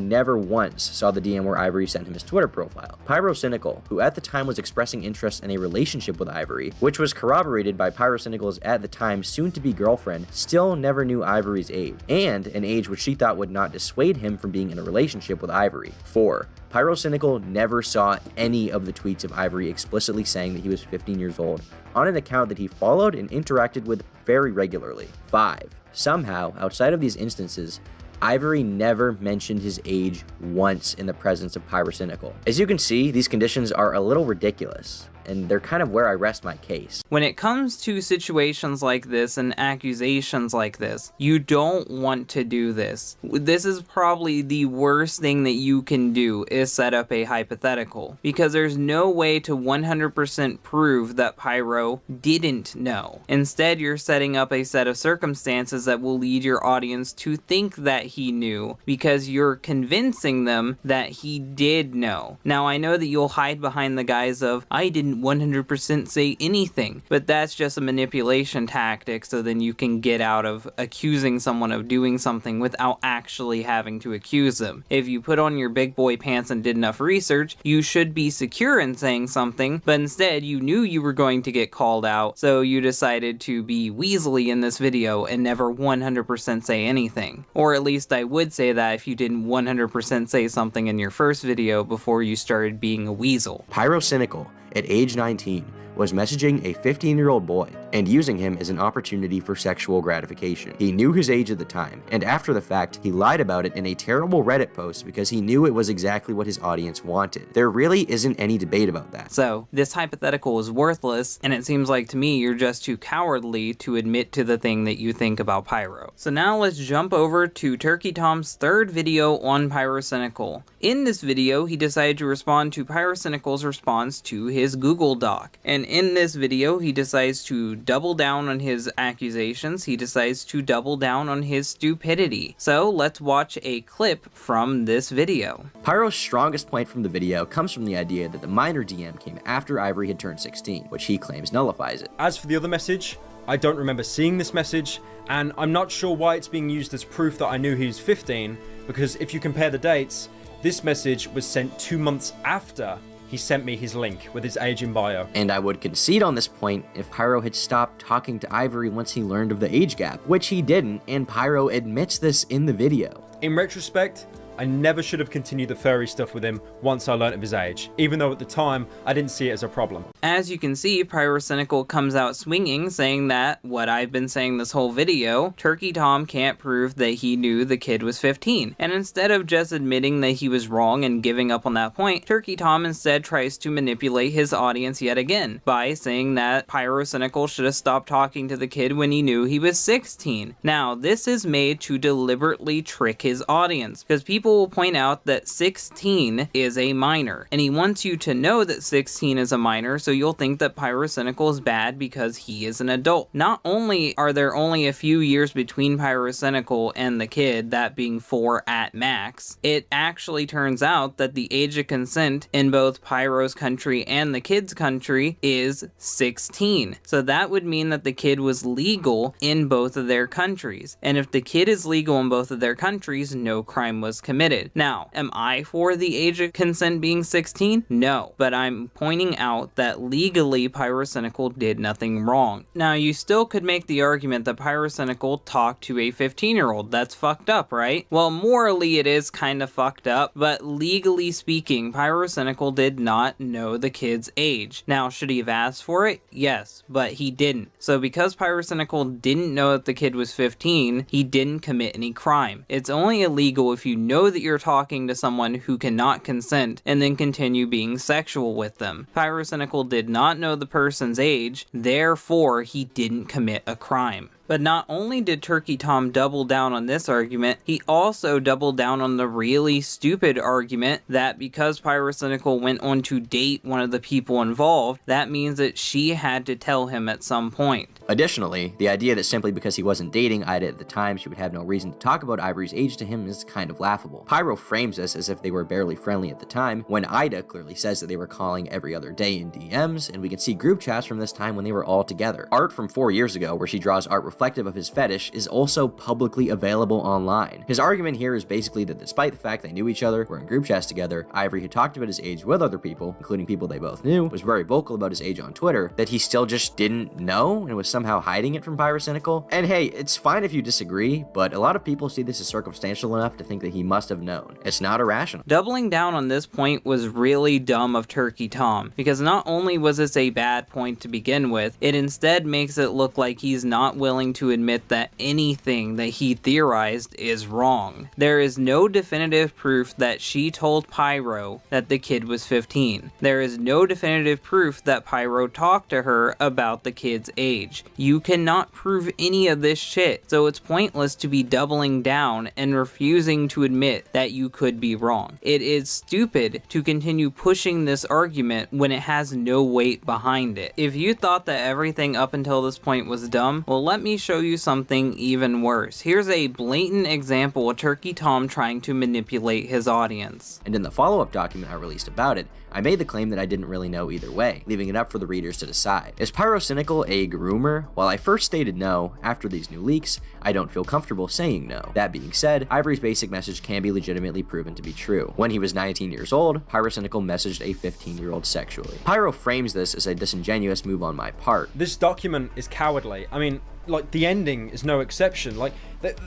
[SPEAKER 7] never once saw the DM where Ivory sent him his Twitter profile. Pyrocynical, who at the time was expressing interest in a relationship with Ivory, which was corroborated by Pyrocynical's at the time soon-to-be girlfriend, still never knew Ivory's age, and an age which she thought would not dissuade him from being in a relationship with Ivory. 4. Pyrocynical never saw any of the tweets of Ivory explicitly saying that he was 15 years old on an account that he followed and interacted with very regularly. 5. Somehow, outside of these instances, Ivory never mentioned his age once in the presence of Pyrocynical. As you can see, these conditions are a little ridiculous, and they're kind of where I rest my case.
[SPEAKER 1] When it comes to situations like this and accusations like this, you don't want to do this. This is probably the worst thing that you can do, is set up a hypothetical, because there's no way to 100% prove that Pyro didn't know. Instead, you're setting up a set of circumstances that will lead your audience to think that he knew, because you're convincing them that he did know. Now, I know that you'll hide behind the guise of, I didn't 100% say anything, but that's just a manipulation tactic, so then you can get out of accusing someone of doing something without actually having to accuse them. If you put on your big boy pants and did enough research, you should be secure in saying something, but instead you knew you were going to get called out, so you decided to be weaselly in this video and never 100% say anything. Or at least I would say that if you didn't 100% say something in your first video before you started being a weasel.
[SPEAKER 7] Pyrocynical, at age 19, was messaging a 15-year-old boy and using him as an opportunity for sexual gratification. He knew his age at the time, and after the fact, he lied about it in a terrible Reddit post because he knew it was exactly what his audience wanted. There really isn't any debate about that.
[SPEAKER 1] So, this hypothetical is worthless, and it seems like to me you're just too cowardly to admit to the thing that you think about Pyro. So now let's jump over to Turkey Tom's third video on Pyrocynical. In this video, he decided to respond to Pyrocynical's response to his Google Doc, and in this video, he decides to double down on his accusations. He decides to double down on his stupidity. So let's watch a clip from this video.
[SPEAKER 7] Pyro's strongest point from the video comes from the idea that the minor DM came after Ivory had turned 16, which he claims nullifies it.
[SPEAKER 9] As for the other message, I don't remember seeing this message, and I'm not sure why it's being used as proof that I knew he was 15, because if you compare the dates, this message was sent 2 months after he sent me his link with his age in bio.
[SPEAKER 7] And I would concede on this point if Pyro had stopped talking to Ivory once he learned of the age gap, which he didn't, and Pyro admits this in the video.
[SPEAKER 9] In retrospect, I never should have continued the furry stuff with him once I learnt of his age, even though at the time I didn't see it as a problem.
[SPEAKER 1] As you can see, Pyrocynical comes out swinging, saying that what I've been saying this whole video, Turkey Tom can't prove that he knew the kid was 15. And instead of just admitting that he was wrong and giving up on that point, Turkey Tom instead tries to manipulate his audience yet again by saying that Pyrocynical should have stopped talking to the kid when he knew he was 16. Now, this is made to deliberately trick his audience, because people will point out that 16 is a minor, and he wants you to know that 16 is a minor so you'll think that Pyrocynical is bad because he is an adult. Not only are there only a few years between Pyrocynical and the kid, that being 4 at max, it actually turns out that the age of consent in both Pyro's country and the kid's country is 16. So that would mean that the kid was legal in both of their countries. And if the kid is legal in both of their countries, no crime was committed. Now, am I for the age of consent being 16? No. But I'm pointing out that legally Pyrocynical did nothing wrong. Now, you still could make the argument that Pyrocynical talked to a 15-year-old. That's fucked up, right? Well, morally it is kind of fucked up, but legally speaking, Pyrocynical did not know the kid's age. Now, should he have asked for it? Yes, but he didn't. So because Pyrocynical didn't know that the kid was 15, he didn't commit any crime. It's only illegal if you know that you're talking to someone who cannot consent and then continue being sexual with them. Pyrocynical did not know the person's age, therefore he didn't commit a crime. But not only did Turkey Tom double down on this argument, he also doubled down on the really stupid argument that because Pyrocynical went on to date one of the people involved, that means that she had to tell him at some point.
[SPEAKER 7] Additionally, the idea that simply because he wasn't dating Ida at the time, she would have no reason to talk about Ivory's age to him is kind of laughable. Pyro frames this as if they were barely friendly at the time, when Ida clearly says that they were calling every other day in DMs, and we can see group chats from this time when they were all together. Art from 4 years ago, where she draws art reflective of his fetish, is also publicly available online. His argument here is basically that despite the fact they knew each other, were in group chats together, Ivory had talked about his age with other people, including people they both knew, was very vocal about his age on Twitter, that he still just didn't know and was somehow hiding it from Pyrocynical. And hey, it's fine if you disagree, but a lot of people see this as circumstantial enough to think that he must have known. It's not irrational.
[SPEAKER 1] Doubling down on this point was really dumb of Turkey Tom, because not only was this a bad point to begin with, it instead makes it look like he's not willing to admit that anything that he theorized is wrong. There is no definitive proof that she told Pyro that the kid was 15. There is no definitive proof that Pyro talked to her about the kid's age. You cannot prove any of this shit, so it's pointless to be doubling down and refusing to admit that you could be wrong. It is stupid to continue pushing this argument when it has no weight behind it. If you thought that everything up until this point was dumb, well, let me show you something even worse. Here's a blatant example of Turkey Tom trying to manipulate his audience.
[SPEAKER 7] And in the follow-up document I released about it, I made the claim that I didn't really know either way, leaving it up for the readers to decide. Is Pyrocynical a groomer? While I first stated no, after these new leaks, I don't feel comfortable saying no. That being said, Ivory's basic message can be legitimately proven to be true. When he was 19 years old, Pyrocynical messaged a 15-year-old sexually. Pyro frames this as a disingenuous move on my part.
[SPEAKER 9] This document is cowardly. I mean, like, the ending is no exception. Like,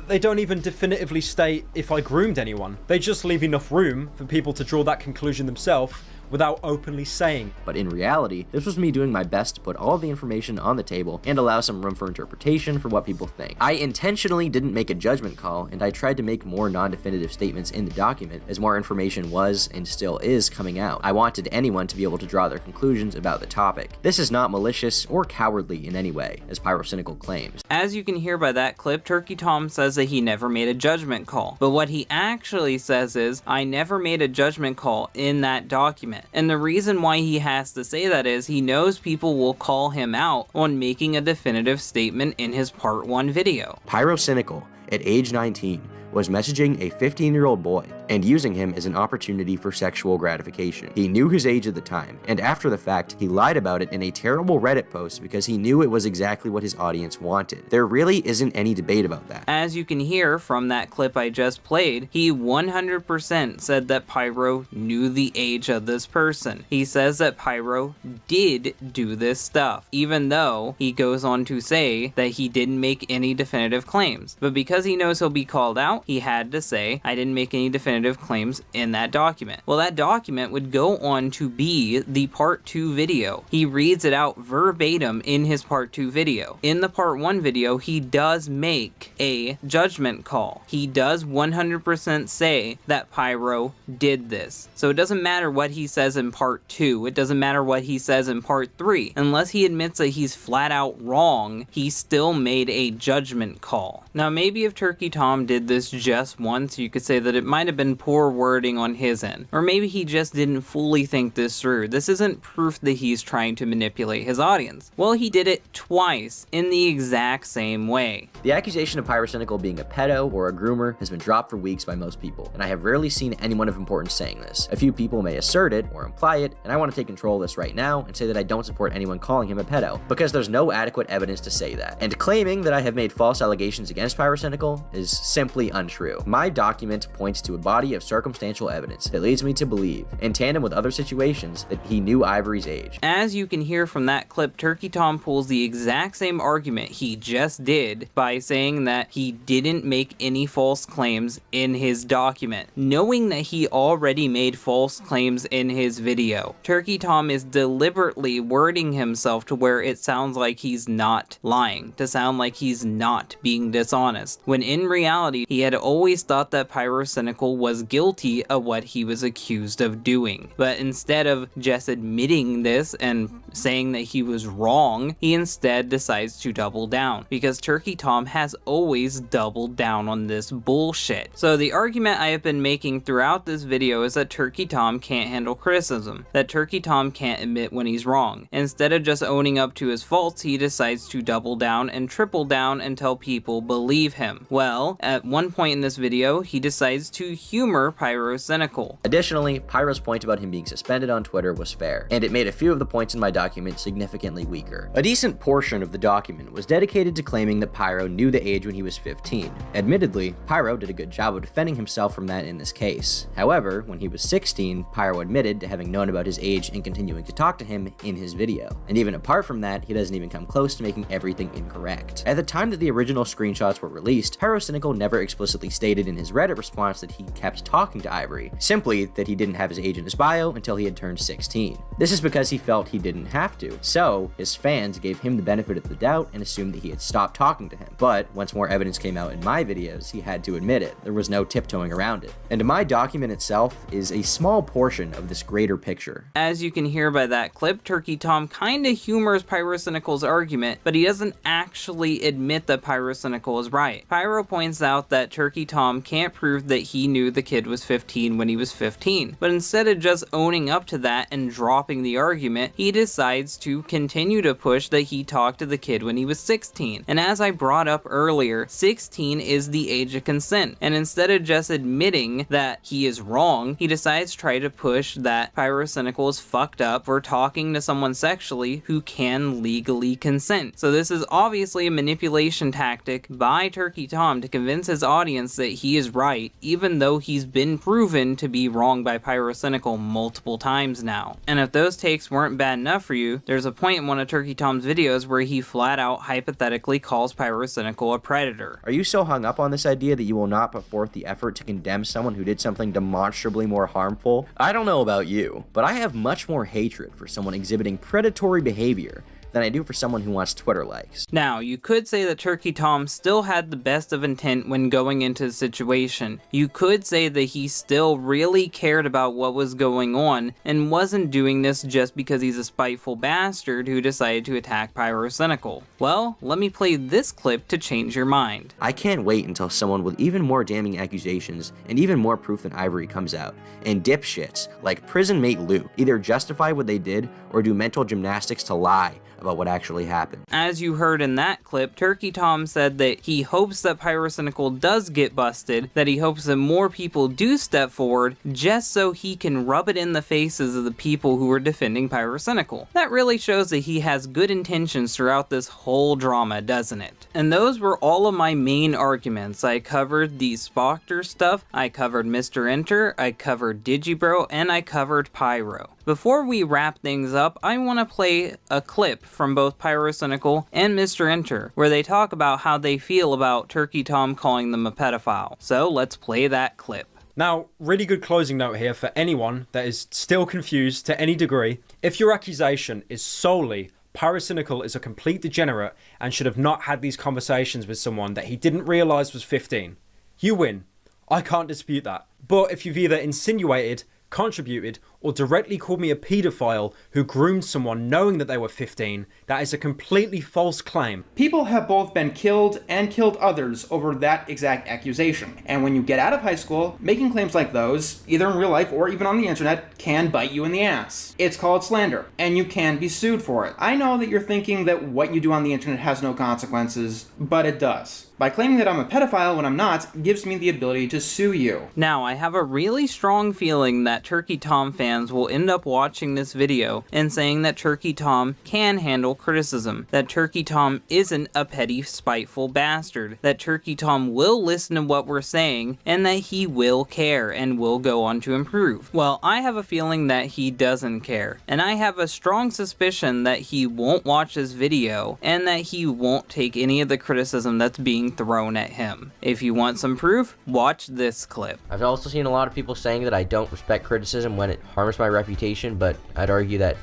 [SPEAKER 9] they don't even definitively state if I groomed anyone. They just leave enough room for people to draw that conclusion themselves without openly saying.
[SPEAKER 7] But in reality, this was me doing my best to put all of the information on the table and allow some room for interpretation for what people think. I intentionally didn't make a judgment call, and I tried to make more non-definitive statements in the document as more information was and still is coming out. I wanted anyone to be able to draw their conclusions about the topic. This is not malicious or cowardly in any way, as Pyrocynical claims.
[SPEAKER 1] As you can hear by that clip, Turkey Tom says that he never made a judgment call. But what he actually says is, I never made a judgment call in that document. And the reason why he has to say that is he knows people will call him out on making a definitive statement in his part 1 video.
[SPEAKER 7] Pyrocynical, at age 19, was messaging a 15-year-old boy and using him as an opportunity for sexual gratification. He knew his age at the time, and after the fact, he lied about it in a terrible Reddit post because he knew it was exactly what his audience wanted. There really isn't any debate about that.
[SPEAKER 1] As you can hear from that clip I just played, he 100% said that Pyro knew the age of this person. He says that Pyro did do this stuff, even though he goes on to say that he didn't make any definitive claims. But because he knows he'll be called out, he had to say, I didn't make any definitive claims in that document. Well, that document would go on to be the part 2 video. He reads it out verbatim in his part 2 video. In the part 1 video, he does make a judgment call. He does 100% say that Pyro did this. So it doesn't matter what he says in part 2. It doesn't matter what he says in part 3. Unless he admits that he's flat out wrong, he still made a judgment call. Now, maybe if Turkey Tom did this just once, you could say that it might have been poor wording on his end. Or maybe he just didn't fully think this through. This isn't proof that he's trying to manipulate his audience. Well, he did it twice in the exact same way.
[SPEAKER 7] The accusation of Pyrocynical being a pedo or a groomer has been dropped for weeks by most people, and I have rarely seen anyone of importance saying this. A few people may assert it or imply it, and I want to take control of this right now and say that I don't support anyone calling him a pedo, because there's no adequate evidence to say that. And claiming that I have made false allegations against Pyrocynical is simply untrue. My document points to a body of circumstantial evidence that leads me to believe, in tandem with other situations, that he knew Ivory's age.
[SPEAKER 1] As you can hear from that clip, Turkey Tom pulls the exact same argument he just did by saying that he didn't make any false claims in his document, knowing that he already made false claims in his video. Turkey Tom is deliberately wording himself to where it sounds like he's not lying, to sound like he's not being dishonest, when in reality he had always thought that Pyrocynical was guilty of what he was accused of doing. But instead of just admitting this and saying that he was wrong, he instead decides to double down, because Turkey Tom has always doubled down on this bullshit. So the argument I have been making throughout this video is that Turkey Tom can't handle criticism, that Turkey Tom can't admit when he's wrong. Instead of just owning up to his faults, he decides to double down and triple down until people believe him. Well, at one point in this video, he decides to humor Pyrocynical.
[SPEAKER 7] Additionally, Pyro's point about him being suspended on Twitter was fair, and it made a few of the points in my document significantly weaker. A decent portion of the document was dedicated to claiming that Pyro knew the age when he was 15. Admittedly, Pyro did a good job of defending himself from that in this case. However, when he was 16, Pyro admitted to having known about his age and continuing to talk to him in his video. And even apart from that, he doesn't even come close to making everything incorrect. At the time that the original screenshots were released, Pyrocynical never explicitly stated in his Reddit response that he kept talking to Ivory, simply that he didn't have his age in his bio until he had turned 16. This is because he felt he didn't have to, so his fans gave him the benefit of the doubt and assumed that he had stopped talking to him. But once more evidence came out in my videos, he had to admit it. There was no tiptoeing around it. And my document itself is a small portion of this greater picture.
[SPEAKER 1] As you can hear by that clip, Turkey Tom kinda humors Pyrocynical's argument, but he doesn't actually admit that Pyrocynical is right. Pyro points out that Turkey Tom can't prove that he knew the kid was 15 when he was 15, but instead of just owning up to that and dropping the argument, he decides to continue to push that he talked to the kid when he was 16. And as I brought up earlier, 16 is the age of consent, and instead of just admitting that he is wrong, he decides to try to push that Pyrocynical is fucked up for talking to someone sexually who can legally consent. So this is obviously a manipulation tactic by Turkey Tom to convince his audience that he is right, even though he's been proven to be wrong by Pyrocynical multiple times now. And if those takes weren't bad enough for you, there's a point in one of Turkey Tom's videos where he flat out hypothetically calls Pyrocynical a predator.
[SPEAKER 7] Are you so hung up on this idea that you will not put forth the effort to condemn someone who did something demonstrably more harmful? I don't know about you, but I have much more hatred for someone exhibiting predatory behavior than I do for someone who wants Twitter likes.
[SPEAKER 1] Now, you could say that Turkey Tom still had the best of intent when going into the situation. You could say that he still really cared about what was going on and wasn't doing this just because he's a spiteful bastard who decided to attack Pyrocynical. Well, let me play this clip to change your mind.
[SPEAKER 7] I can't wait until someone with even more damning accusations and even more proof than Ivory comes out, and dipshits like prison mate Luke either justify what they did or do mental gymnastics to lie about what actually happened.
[SPEAKER 1] As you heard in that clip, Turkey Tom said that he hopes that Pyrocynical does get busted, that he hopes that more people do step forward just so he can rub it in the faces of the people who are defending Pyrocynical. That really shows that he has good intentions throughout this whole drama, doesn't it? And those were all of my main arguments. I covered the Spoctor stuff, I covered Mr. Enter, I covered Digibro, and I covered Pyro. Before we wrap things up, I want to play a clip from both Pyrocynical and Mr. Enter, where they talk about how they feel about Turkey Tom calling them a pedophile. So let's play that clip.
[SPEAKER 9] Now, really good closing note here for anyone that is still confused to any degree. If your accusation is solely Pyrocynical is a complete degenerate and should have not had these conversations with someone that he didn't realise was 15, you win. I can't dispute that. But if you've either insinuated, contributed, or directly called me a paedophile who groomed someone knowing that they were 15, that is a completely false claim.
[SPEAKER 10] People have both been killed and killed others over that exact accusation. And when you get out of high school, making claims like those, either in real life or even on the internet, can bite you in the ass. It's called slander, and you can be sued for it. I know that you're thinking that what you do on the internet has no consequences, but it does. By claiming that I'm a pedophile when I'm not, gives me the ability to sue you.
[SPEAKER 1] Now, I have a really strong feeling that Turkey Tom fans will end up watching this video and saying that Turkey Tom can handle criticism, that Turkey Tom isn't a petty, spiteful bastard, that Turkey Tom will listen to what we're saying, and that he will care and will go on to improve. Well, I have a feeling that he doesn't care, and I have a strong suspicion that he won't watch this video, and that he won't take any of the criticism that's being thrown at him. If you want some proof, watch this clip.
[SPEAKER 8] I've also seen a lot of people saying that I don't respect criticism when it harms my reputation, but I'd argue that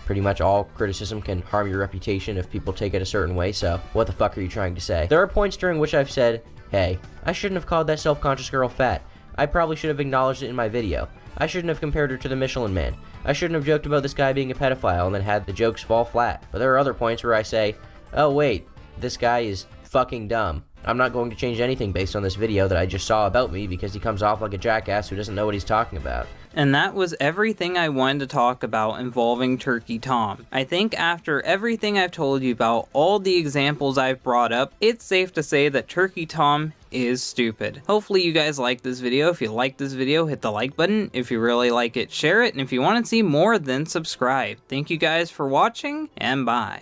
[SPEAKER 8] pretty much all criticism can harm your reputation if people take it a certain way, so what the fuck are you trying to say? There are points during which I've said, hey, I shouldn't have called that self-conscious girl fat. I probably should have acknowledged it in my video. I shouldn't have compared her to the Michelin Man. I shouldn't have joked about this guy being a pedophile and then had the jokes fall flat. But there are other points where I say, oh wait, this guy is fucking dumb. I'm not going to change anything based on this video that I just saw about me because he comes off like a jackass who doesn't know what he's talking about.
[SPEAKER 1] And that was everything I wanted to talk about involving Turkey Tom. I think after everything I've told you about, all the examples I've brought up, it's safe to say that Turkey Tom is stupid. Hopefully you guys like this video. If you like this video, hit the like button. If you really like it, share it. And if you want to see more, then subscribe. Thank you guys for watching, and bye.